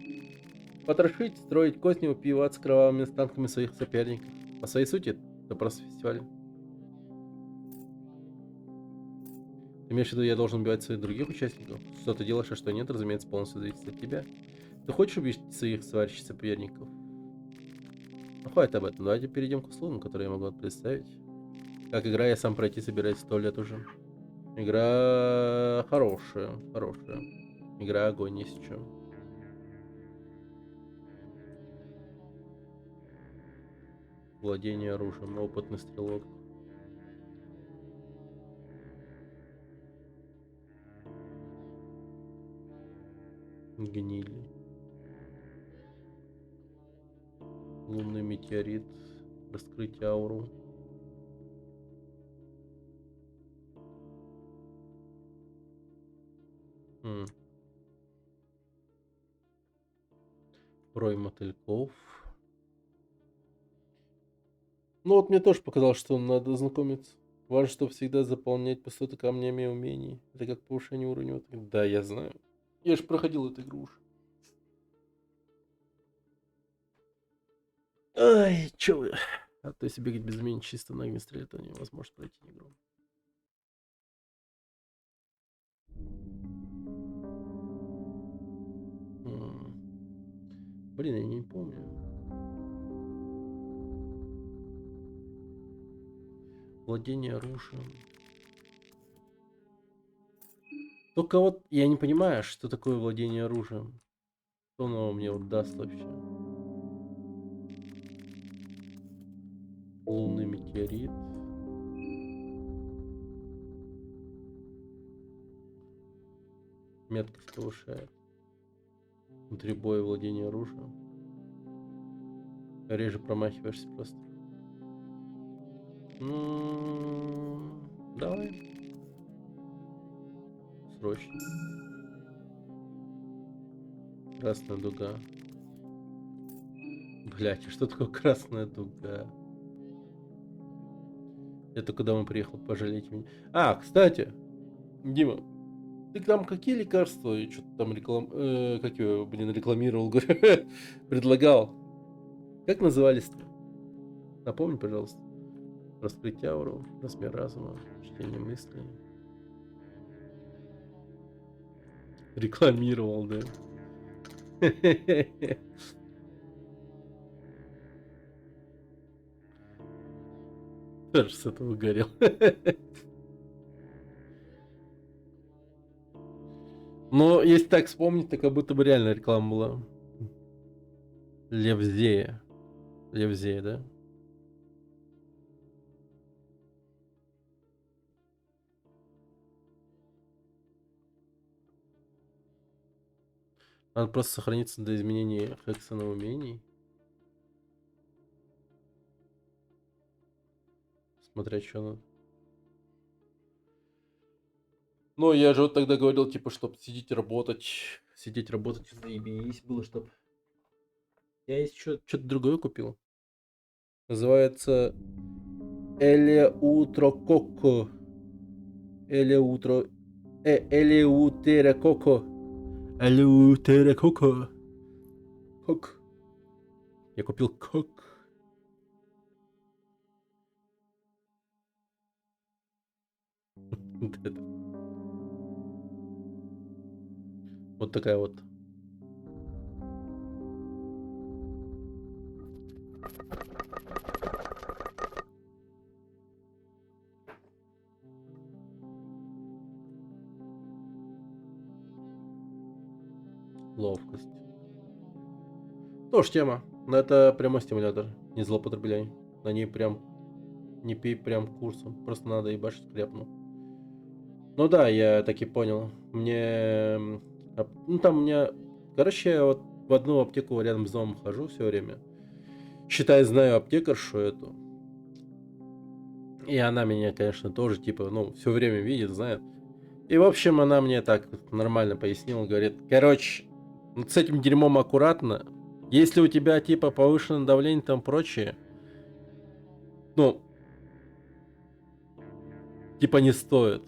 Потрошить, строить козни, упиваться кровавыми останками своих соперников. По своей сути, это просто фестиваль. Ты имеешь в виду, я должен убивать своих других участников? Что ты делаешь, а что нет, разумеется, полностью зависит от тебя. Ты хочешь убить своих товарищей соперников? Ну, хватит об этом. Давайте перейдем к услугам, которые я могу вам представить. Как игра, я сам пройти собираюсь 100 лет уже. Игра хорошая, хорошая. Игра огонь, есть в чем. Владение оружием, опытный стрелок. Гнили. Лунный метеорит. Раскрыть ауру. Рой мотыльков. Ну вот мне тоже показалось, что надо знакомиться. Важно, чтобы всегда заполнять пустоты камнями умений. Это как повышение уровня. Да, я знаю. Я же проходил эту игру уже. Ай, чё вы. А то если бегать без умения чисто на огнестреле, то невозможно пройти игру. Блин, я не помню. Владение оружием. Только вот я не понимаю, что такое владение оружием. Что оно мне вот даст вообще? Лунный метеорит. Меткость повышает. Внутри боя владение оружием. Реже промахиваешься просто. Давай. Срочно. Красная дуга. Блять, а что такое красная дуга? Это когда он приехал, пожалеть меня. А, кстати, Дима, ты там какие лекарства и что-то там как его, рекламировал, говорю, предлагал? Как назывались-то? Напомни, пожалуйста. Раскрыть ауру, размер разума, чтение мыслей. Рекламировал, да. Тоже с этого горел. Но если так вспомнить, то как будто бы реально реклама была. Левзея. Левзея, да? Надо просто сохраниться до изменения Хексона умений. Смотря что надо. Ну, я же вот тогда говорил, типа, чтоб сидеть работать. Сидеть работать, заебись было, чтоб... Я есть что-то другое купил. Называется Элеутрококо. Элеутро... Элеутерококо. Элеутерококо. Кок. Я купил кок. Вот это. Вот такая вот. Ловкость. Тоже тема. Но это прямой стимулятор. Не злоупотребляй. На ней прям не пей прям курсом. Просто надо ебашить крепну. Ну да, я таки понял. Мне... Ну там у меня... Короче, я вот в одну аптеку рядом с домом хожу все время. Считай, знаю аптекаршу эту. И она меня, конечно, тоже, типа, ну, все время видит, знает. И, в общем, она мне так нормально пояснила, говорит, короче, вот с этим дерьмом аккуратно. Если у тебя, типа, повышенное давление и там прочее, ну, типа, не стоит.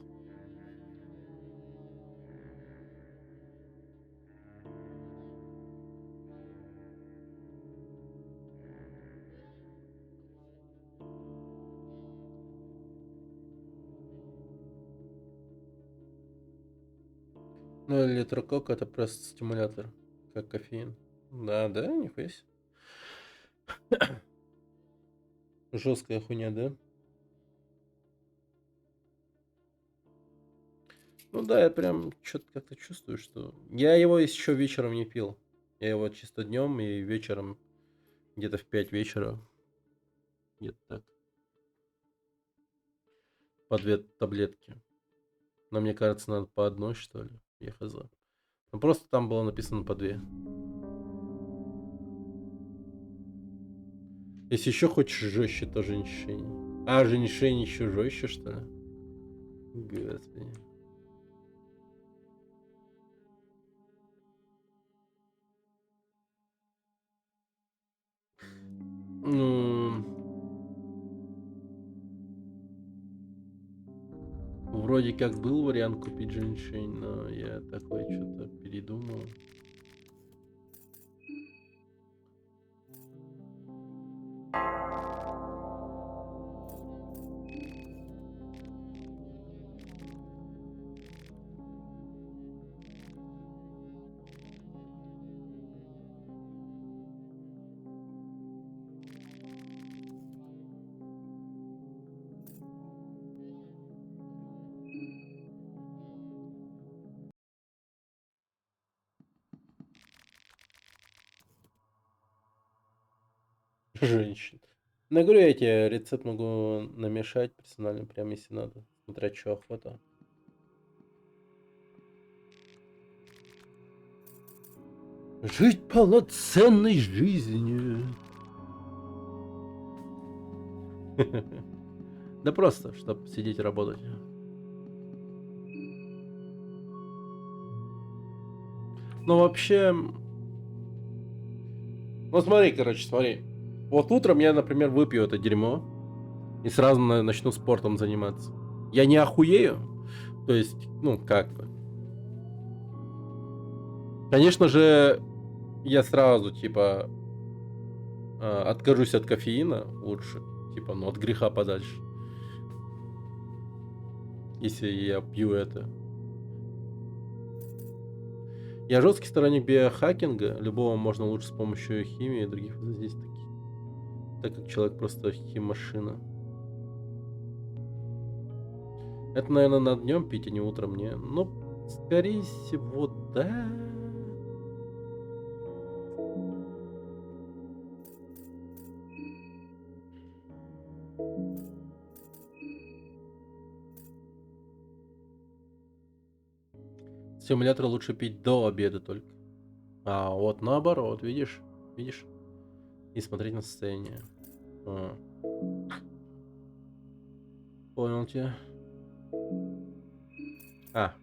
Ну, электрокок это просто стимулятор, как кофеин. Да, да, нихуя себе. Жесткая хуйня, да? Ну да, я прям что-то как-то чувствую, что... Я его еще вечером не пил. Я его чисто днем и вечером, где-то в 5 вечера. Где-то так. По 2 таблетки. Но мне кажется, надо по одной, что ли. Я хз. Ну просто там было написано по 2. Если еще хочешь жестче, то женьшень. А, женьшень еще жестче, что ли? Господи. Ну, вроде как был вариант купить женьшень, но я такой что-то передумал. Женщин. Ну, я говорю, я тебе рецепт могу намешать персонально, прям если надо. Смотря что охота. Жить полноценной жизнью. Да просто, чтобы сидеть и работать. Ну, вообще... Ну, смотри, короче, смотри. Вот утром я, например, выпью это дерьмо и сразу начну спортом заниматься. Я не охуею. То есть, ну, как бы. Конечно же, я сразу, типа, откажусь от кофеина лучше. Типа, ну, от греха подальше. Если я пью это. Я жесткий сторонник биохакинга. Любого можно лучше с помощью химии и других воздействий. Так как человек просто химмашина. Это, наверное, на днем пить, а не утром мне. Ну, скорее всего, да. Стимулятор лучше пить до обеда только. А вот наоборот, видишь? Видишь? И смотреть на состояние. А, понял тебя. А,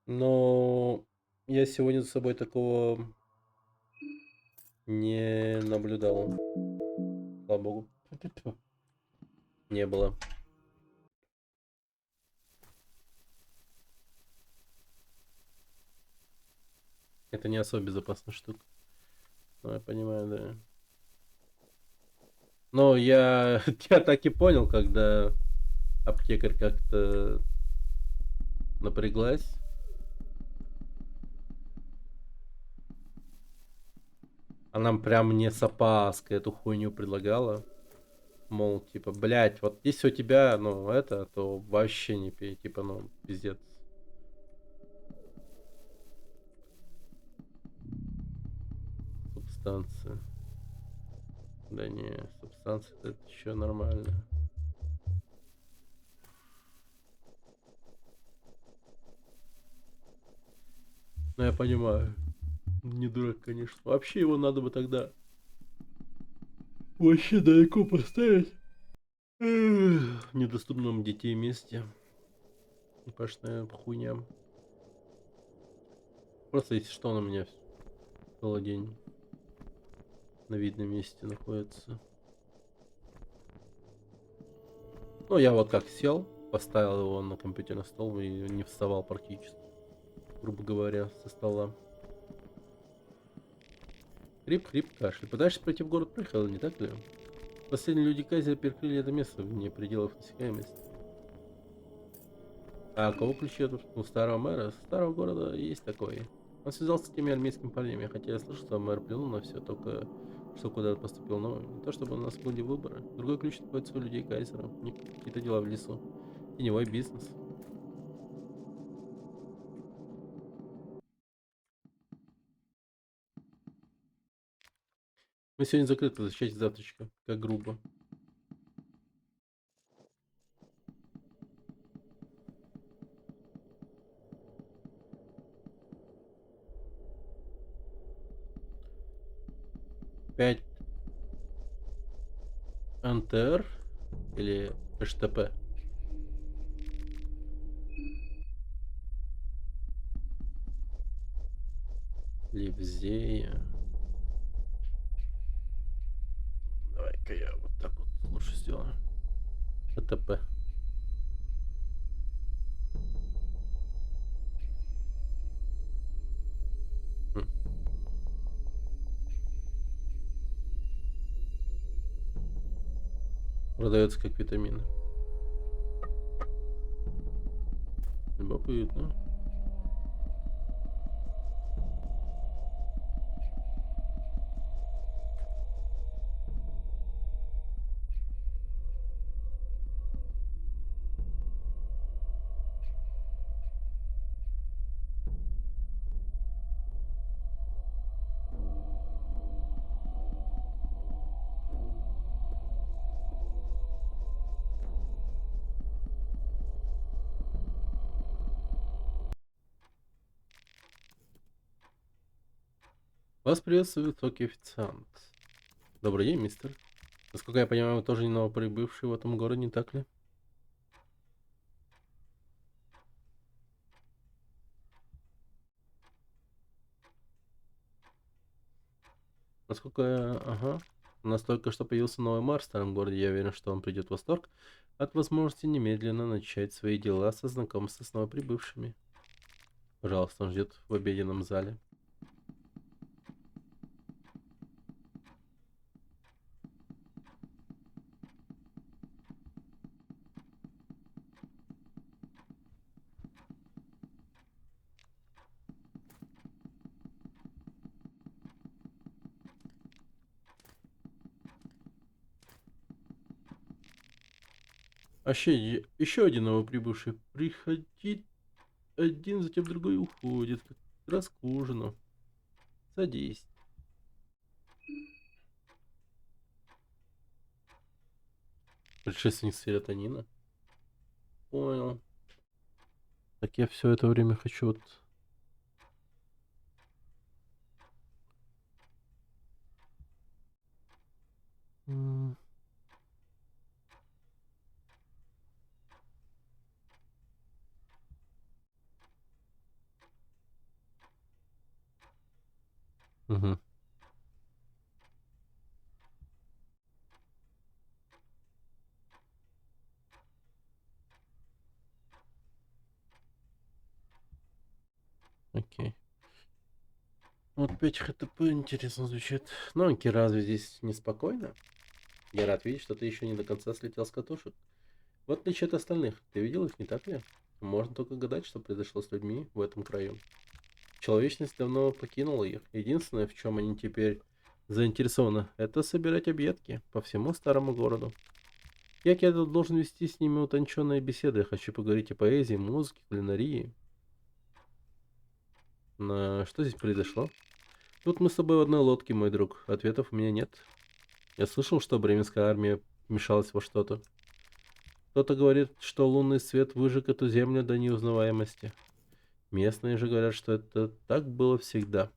но я сегодня за собой такого не наблюдал. Слава богу. Тьфу-тьфу. Не было. Это не особо безопасная штука. Ну, я понимаю, да. Но я, я так и понял, когда аптекарь как-то напряглась. Она прям мне с опаской эту хуйню предлагала. Мол, типа, блядь, вот если у тебя, ну, это, то вообще не пей. Типа, ну, пиздец. Субстанция. Да не, субстанция это еще нормально. Ну, я понимаю. Не дурак, конечно. Вообще его надо бы тогда вообще далеко поставить. В недоступном детей месте. Пашная хуйня. Просто если что, он у меня целый день на видном месте находится. Ну, я вот как сел, поставил его на компьютерный стол и не вставал практически, грубо говоря, со стола. Хрип, хрип, кашель. Пытаешься пройти в город Прихова, не так ли? Последние люди Кайзера перекрыли это место вне пределов досягаемости. А кого ключи от у старого мэра? Старого города есть такой. Он связался с теми армейскими парнями, хотя я слышал, что мэр плюнул на все, только что куда-то поступил новый. Не то чтобы у нас были выборы. Другой ключ находится у людей Кайзера. У них какие-то дела в лесу. Теневой бизнес. Мы сегодня закрыты, защищать завтрачка. Как грубо. Пять НТР или HTP? Ливзея. Давай-ка я вот так вот лучше сделаю. HTP. Хм. Продается как витамины. Любопытно. Вас приветствует высокий официант. Добрый день, мистер. Насколько я понимаю, вы тоже не новоприбывший в этом городе, не так ли? Ага. У нас только что появился новый мэр в старом городе. Я уверен, что он придет в восторг от возможности немедленно начать свои дела со знакомства с новоприбывшими. Пожалуйста, он ждет в обеденном зале. Вообще, еще один новоприбывший приходит, один, затем другой уходит. Как раз к ужину. Садись. Предшественник серотонина. Понял. Так я все это время хочу вот... м, мгм. Окей. Вот 5 ХТП интересно звучит. Ну, Анки, разве здесь неспокойно? Я рад видеть, что ты еще не до конца слетел с катушек. В отличие от остальных, ты видел их, не так ли? Можно только гадать, что произошло с людьми в этом краю. Человечность давно покинула их. Единственное, в чем они теперь заинтересованы, это собирать объедки по всему старому городу. Как я тут должен вести с ними утонченные беседы? Я хочу поговорить о поэзии, музыке, кулинарии. Что здесь произошло? Тут мы с тобой в одной лодке, мой друг. Ответов у меня нет. Я слышал, что бременская армия вмешалась во что-то. Кто-то говорит, что лунный свет выжег эту землю до неузнаваемости. Местные же говорят, что это так было всегда.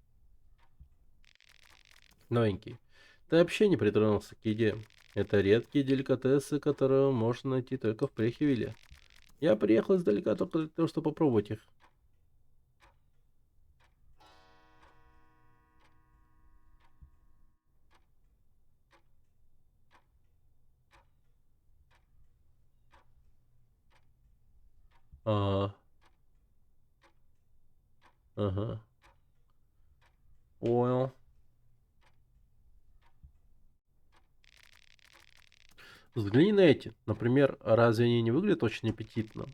Новенький. Ты вообще не притронулся к еде. Это редкие деликатесы, которые можно найти только в Прехивиле. Я приехал издалека только для того, чтобы попробовать их. А, ага. Понял. Взгляни на эти. Например, разве они не выглядят очень аппетитно?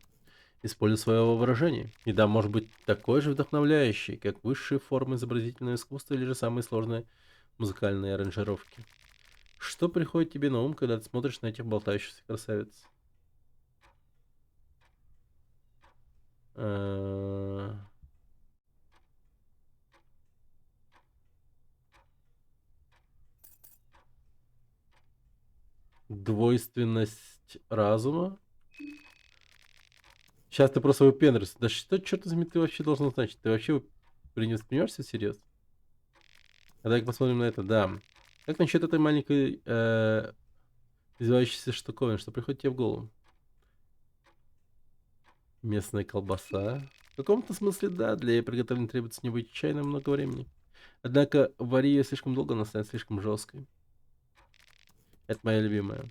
Используй свое воображение. Еда может быть такой же вдохновляющей, как высшие формы изобразительного искусства или же самые сложные музыкальные аранжировки. Что приходит тебе на ум, когда ты смотришь на этих болтающихся красавиц? Э, Двойственность разума? Сейчас ты просто выпендриваешься. Да что, черт возьми, ты вообще должен значить? Ты вообще не воспринимаешься всерьез? А давай посмотрим на это, да. Как насчет этой маленькой извивающейся штуковины, что приходит тебе в голову? Местная колбаса. В каком-то смысле, да, для ее приготовления требуется необычайно много времени. Однако, вари ее слишком долго, она станет слишком жесткой. Это моя любимая.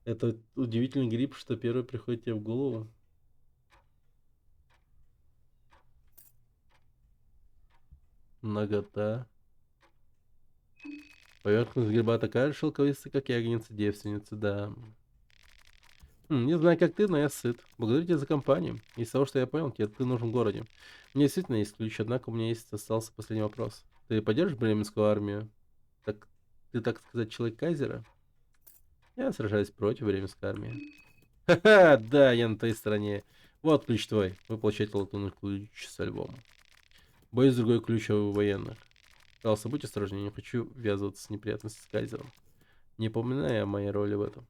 Это удивительный гриб, что первый приходит тебе в голову. Нагота. Поверхность гриба такая же шелковистая, как ягодица девственницы, да. Не знаю, как ты, но я сыт. Благодарю тебя за компанию. Из того, что я понял, тебе ты нужен в городе. Мне действительно есть ключ, однако у меня есть остался последний вопрос. Ты поддержишь бременскую армию? Так, ты, так сказать, человек Кайзера? Я сражаюсь против бременской армии. Ха-ха, да, я на твоей стороне. Вот ключ твой. Вы получаете латунный ключ со львом. Боюсь, другой ключ у военных. Пожалуйста, будь осторожнее, не хочу ввязываться с неприятностью с Кайзером. Не поминай о моей роли в этом.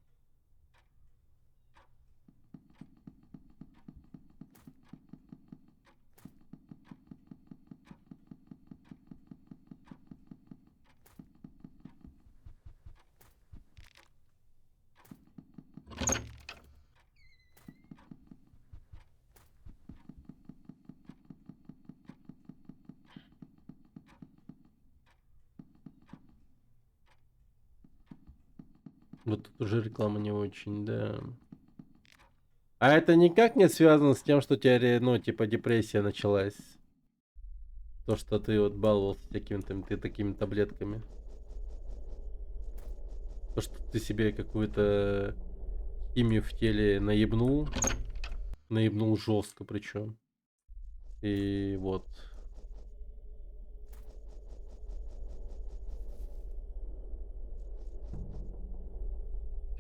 Вот тут уже реклама не очень, да. А это никак не связано с тем, что у тебя, ну, типа, депрессия началась. То, что ты вот баловался всякими там, ты такими таблетками. То, что ты себе какую-то химию в теле наебнул. Наебнул жестко причем. И вот.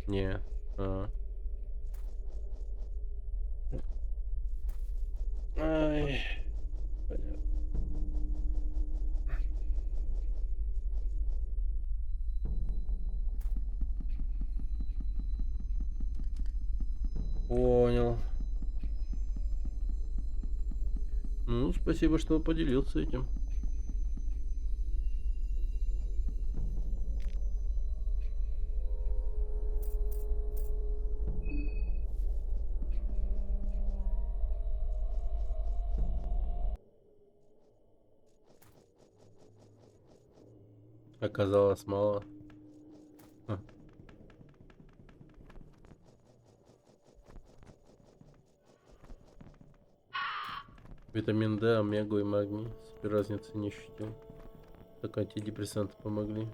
Не. А. Ай. Понятно. Понял. Ну, спасибо, что поделился этим. Оказалось мало. А. Витамин D, омегу и магний. Себе разницы не ощутил. Так антидепрессанты помогли.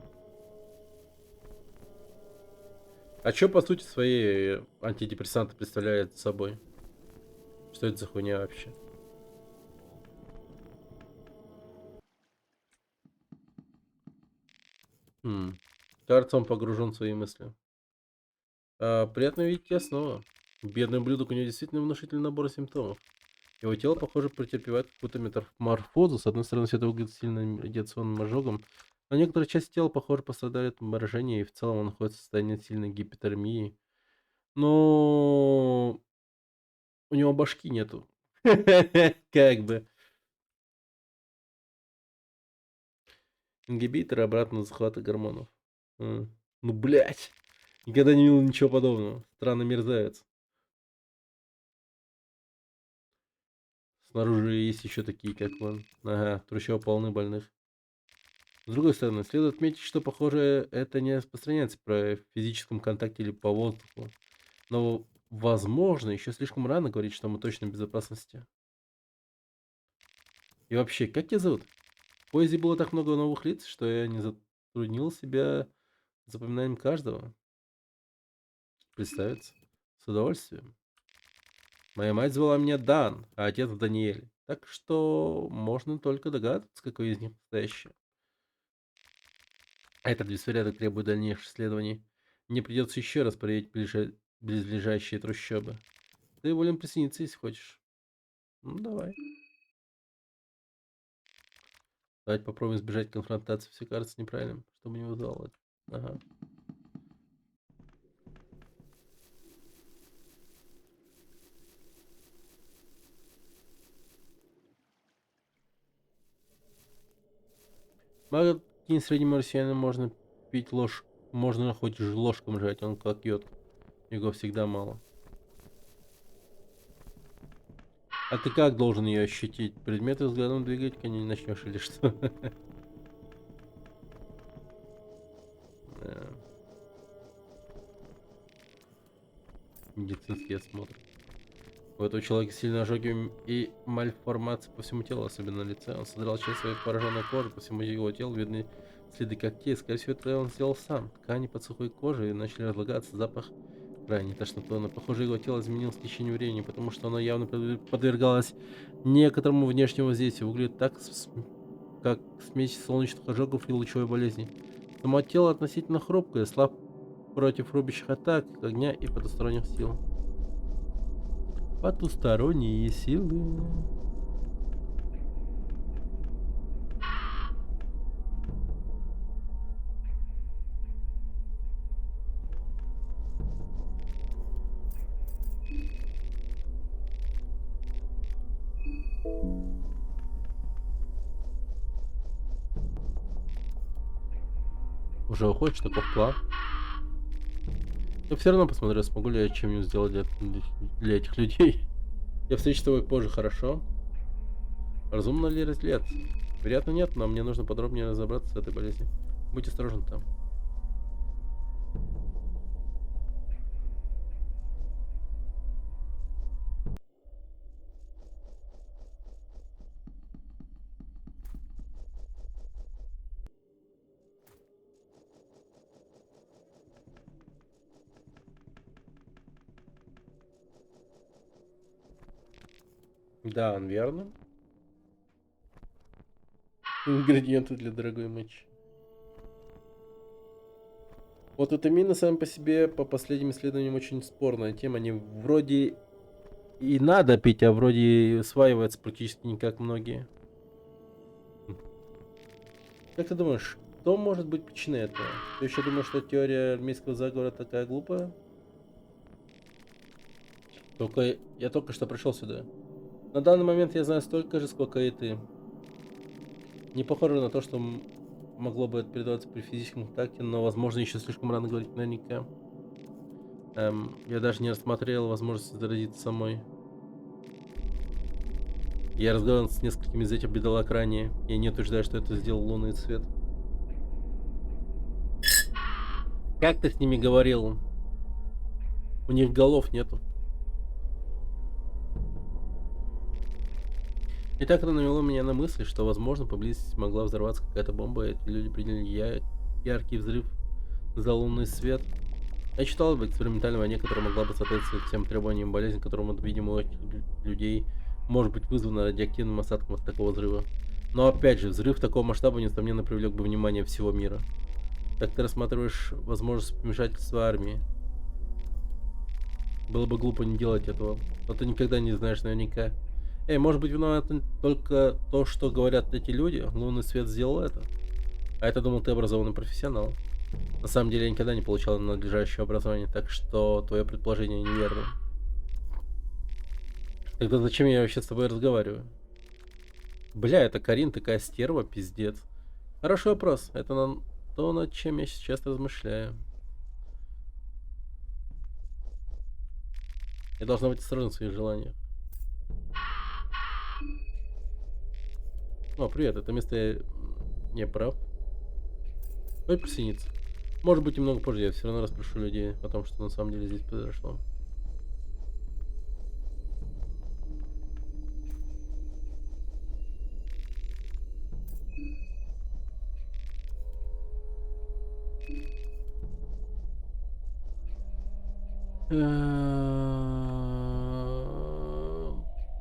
А что по сути своей антидепрессанты представляют собой? Что это за хуйня вообще? Кажется, он погружен в свои мысли. Приятно видеть тебя снова. Бедный ублюдок, у него действительно внушительный набор симптомов. Его тело, похоже, претерпевает какую-то метаморфозу. С одной стороны, все это выглядит сильным радиационным ожогом, но некоторые части тела, похоже, пострадали от морожения, и в целом он находится в состоянии сильной гипотермии. Но у него башки нету. Как бы. Ингибиторы обратного захвата гормонов. Ну, блять. Никогда не видел ничего подобного. Странный мерзавец. Снаружи есть еще такие, как он. Ага, трущобы полны больных. С другой стороны, следует отметить, что, похоже, это не распространяется при физическом контакте или по воздуху. Но, возможно, еще слишком рано говорить, что мы точно в безопасности. И вообще, как тебя зовут? В поезде было так много новых лиц, что я не затруднил себя запоминанием каждого. Представиться? С удовольствием. Моя мать звала меня Дан, а отец Даниэль. Так что можно только догадываться, какой из них настоящий. Этот беспорядок требует дальнейших исследований. Мне придется еще раз проверить близлежащие трущобы. Ты волен присоединиться, если хочешь. Ну, давай. Давайте попробуем избежать конфронтации. Все кажется неправильным, чтобы не вызывало это. Ага. Каким средним россиянам можно пить ложь, можно хоть ложком жать, он как йод. Его всегда мало. А ты как должен ее ощутить? Предметы взглядом двигать, когда не начнешь или что? Да. Медицинский осмотр. У этого человека сильные ожоги и мальформации по всему телу, особенно на лице. Он содрал часть своей пораженной кожи, по всему его телу видны следы когтей. Скорее всего, это он сделал сам. Ткани под сухой кожей начали разлагаться, запах крайне тошнотворный. Похоже, его тело изменилось в течение времени, потому что оно явно подвергалось некоторому внешнему воздействию. Выглядит так, как смесь солнечных ожогов и лучевой болезни. Само тело относительно хрупкое, слаб против рубящих атак, огня и потусторонних сил. Потусторонние силы. Уже уходишь, таков план. Я все равно посмотрю, смогу ли я чем-нибудь сделать для этих людей. Я встречу с тобой позже, хорошо? Разумно ли разделяться? Вероятно, нет, но мне нужно подробнее разобраться с этой болезнью. Будь осторожен там. Да, верно. Ингредиенты для дорогой мочи. Вот витамины сами по себе, по последним исследованиям, очень спорная тема. Они вроде и надо пить, а вроде и усваивается практически не как многие. Как ты думаешь, кто может быть причиной этого? Ты еще думаешь, что теория армейского заговора такая глупая? Я только что пришел сюда. На данный момент я знаю столько же, сколько и ты. Не похоже на то, что могло бы это передаваться при физическом контакте, но, возможно, еще слишком рано говорить наверняка. Я даже не рассмотрел возможности заразиться самой. Я разговаривал с несколькими из этих бедолаг ранее, и не утверждаю, что это сделал лунный цвет. Как ты с ними говорил? У них голов нету. И так это навело меня на мысль, что, возможно, поблизости могла взорваться какая-то бомба, и эти люди приняли яркий взрыв за лунный свет. Я читал об экспериментальной войне, которая могла бы соответствовать всем требованиям болезни, которым, видимо, у этих людей может быть вызвана радиоактивным осадком от такого взрыва. Но опять же, взрыв такого масштаба, несомненно, привлек бы внимание всего мира. Так ты рассматриваешь возможность вмешательства армии? Было бы глупо не делать этого, но ты никогда не знаешь наверняка. Эй, может быть, виновато только то, что говорят эти люди? Лунный свет сделал это. А это, думал, ты образованный профессионал. На самом деле, я никогда не получал надлежащего образования, так что твое предположение неверно. Тогда зачем я вообще с тобой разговариваю? Бля, это Карин такая стерва, пиздец. Хороший вопрос. Это то, над чем я сейчас размышляю. Я должна быть осторожна в своих желаниях. О, привет, это место я прав. Ой, присоединиться. Может быть, немного позже, я все равно расспрошу людей о том, что на самом деле здесь произошло.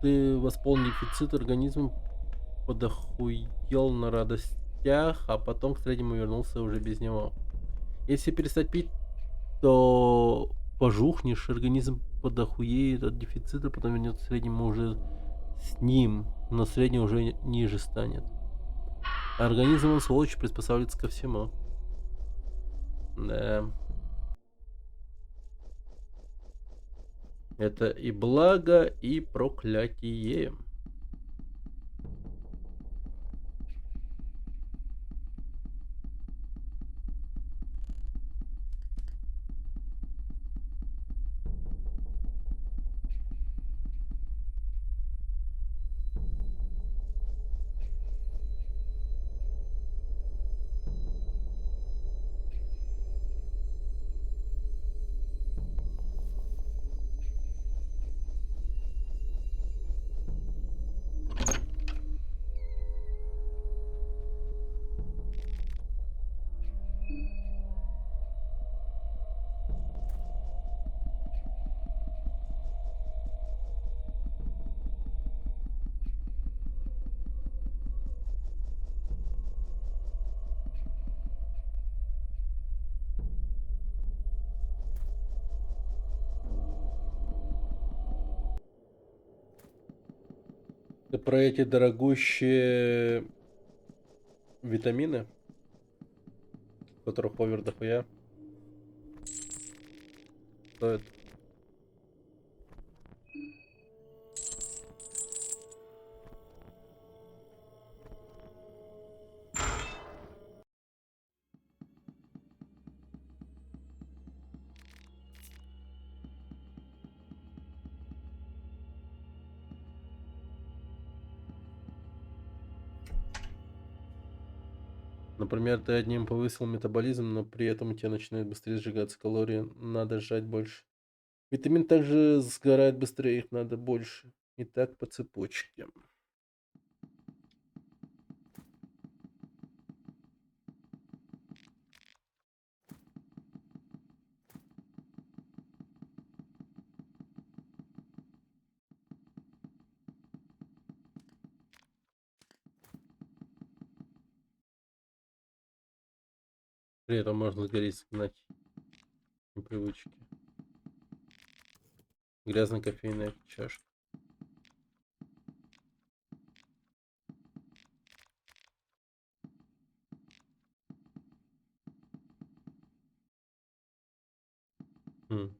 Ты восполнил дефицит, организм подохуел на радостях, а потом к среднему вернулся уже без него. Если перестать пить, то пожухнешь, организм подохуеет от дефицита, потом вернется к среднему уже с ним, но средний уже ниже станет. А организм, он сволочь, приспосабливается ко всему. Да. Это и благо, и проклятие. Ты про эти дорогущие витамины, в которых повер дохуя стоит. Например, ты одним повысил метаболизм, но при этом у тебя начинает быстрее сжигаться калории, надо жрать больше. Витамин также сгорает быстрее, их надо больше. И так по цепочке. При этом можно сгореть, сгнать. Непривычки. Грязная кофейная чашка. М.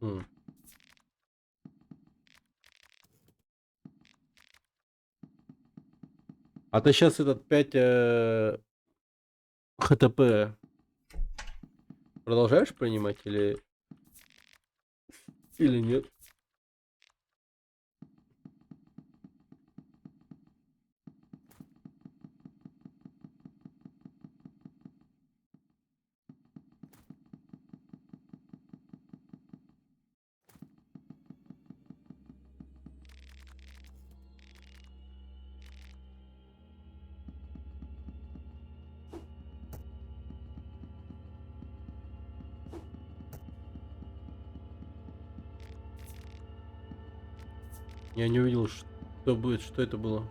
М. А ты сейчас этот 5 ХТП продолжаешь принимать или нет? Я не увидел, что будет, что это было.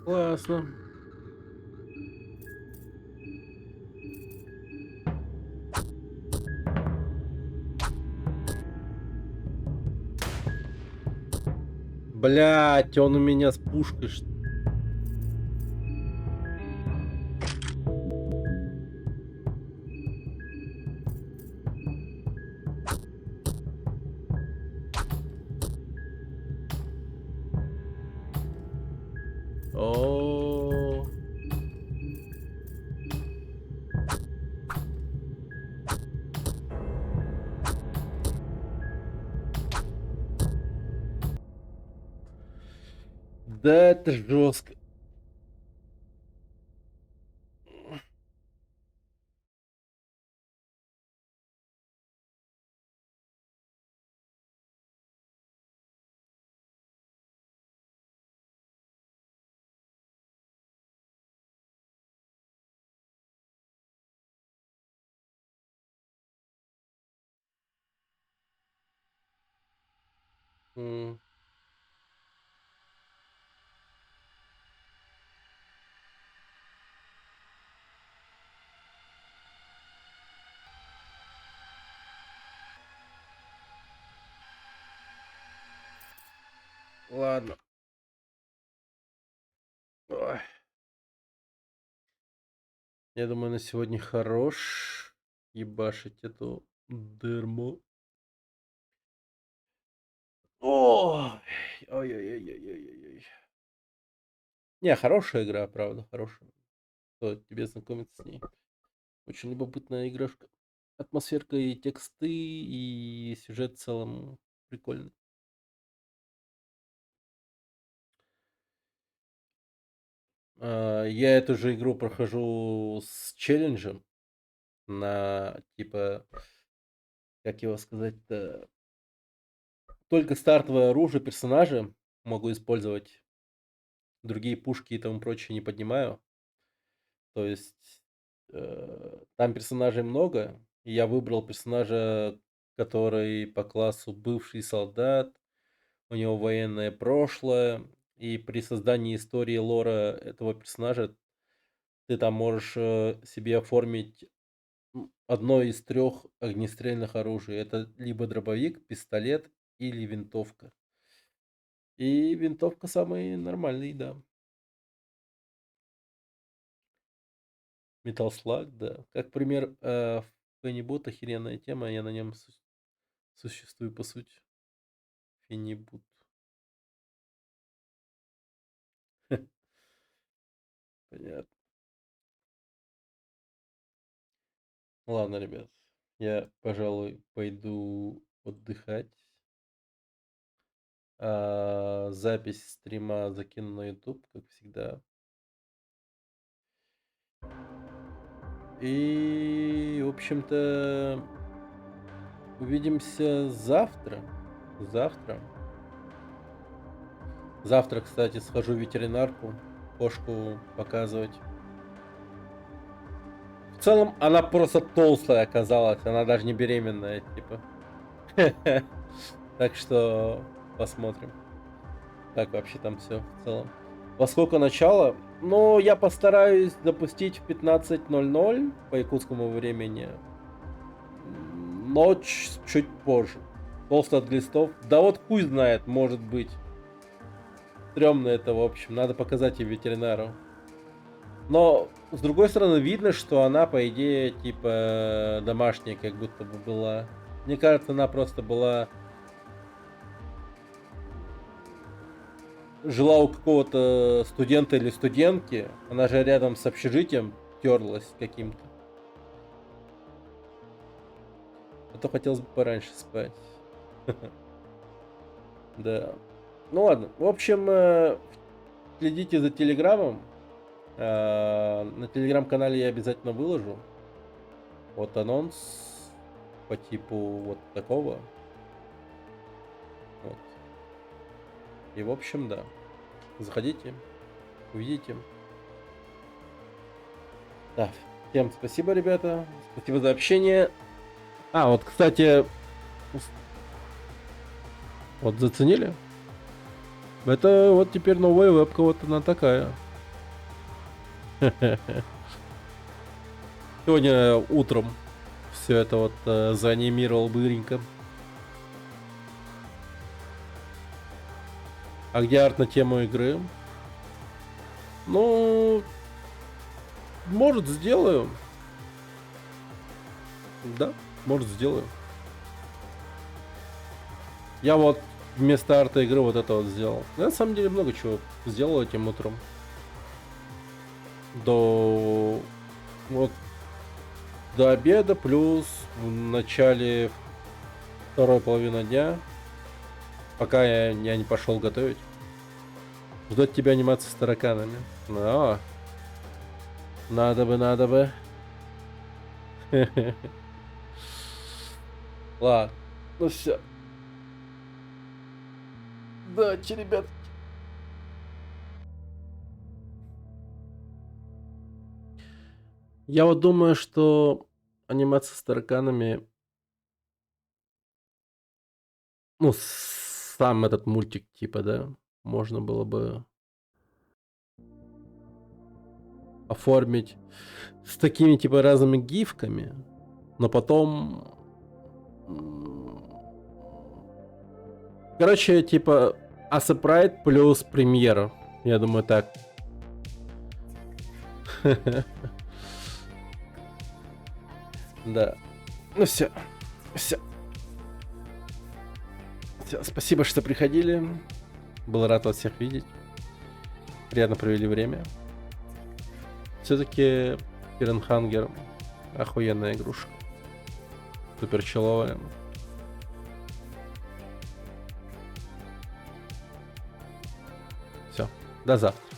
Классно. Блять, он у меня с пушкой. О. Да, это жестко. Ладно. Ой. Я думаю, на сегодня хорош ебашить эту дерьмо. Ой, ой-ой-ой-ой-ой-ой. Не, хорошая игра, правда, хорошая. Стоит тебе знакомиться с ней. Очень любопытная игрушка. Атмосферка и тексты, и сюжет в целом прикольный. Я эту же игру прохожу с челленджем на, типа, как его сказать-то, только стартовое оружие персонажа могу использовать, другие пушки и тому прочее не поднимаю. То есть там персонажей много, и я выбрал персонажа, который по классу бывший солдат, у него военное прошлое, и при создании истории лора этого персонажа ты там можешь себе оформить одно из 3 огнестрельных оружий. Это либо дробовик, пистолет или винтовка. И винтовка самый нормальный, да. Metal Slug, да. Как пример, Фенибут охеренная тема, я на нем существую по сути. Фенибут. Понятно. Ладно, ребят, я, пожалуй, пойду отдыхать. Запись стрима закину на YouTube, как всегда. И, в общем-то, увидимся завтра. Завтра, кстати, схожу в ветеринарку, кошку показывать. В целом, она просто толстая оказалась, она даже не беременная, типа. Так что посмотрим, как вообще там все в целом. Во сколько начало? Ну, я постараюсь запустить в 15:00 по якутскому времени. Ночь чуть позже. Толстый от глистов. Да вот хуй знает, может быть. Стрёмно это, в общем. Надо показать ей ветеринару. Но, с другой стороны, видно, что она, по идее, типа, домашняя, как будто бы была. Мне кажется, она просто была... Жила у какого-то студента или студентки. Она же рядом с общежитием терлась каким-то. А то хотелось бы пораньше спать. Да. Ну ладно. В общем, следите за Телеграмом. На Телеграм-канале я обязательно выложу. Вот анонс по типу вот такого. Вот. И в общем, да. Заходите, увидите. Так, всем спасибо, ребята. Спасибо за общение. Вот, кстати, вот заценили? Это вот теперь новая вебка, вот она такая. Сегодня утром все это вот заанимировал быренько. А где арт на тему игры? Ну, может, сделаю. Да, может, сделаю. Я вот вместо арта игры вот это вот сделал. Я, на самом деле много чего сделал этим утром. До обеда, плюс в начале второй половины дня, пока я не пошел готовить. Ждать тебя анимация с тараканами. Надо бы. Ладно, ну все. Да, ребят. Я вот думаю, что анимация с тараканами, ну, сам этот мультик, типа, да, можно было бы оформить с такими, типа, разными гифками, но потом... Короче, типа, Асапрайт плюс премьера. Я думаю, так. Да. Ну все. Спасибо, что приходили. Был рад вас всех видеть. Приятно провели время. Все-таки Фиренхангер охуенная игрушка. Супер человая. Все. До завтра.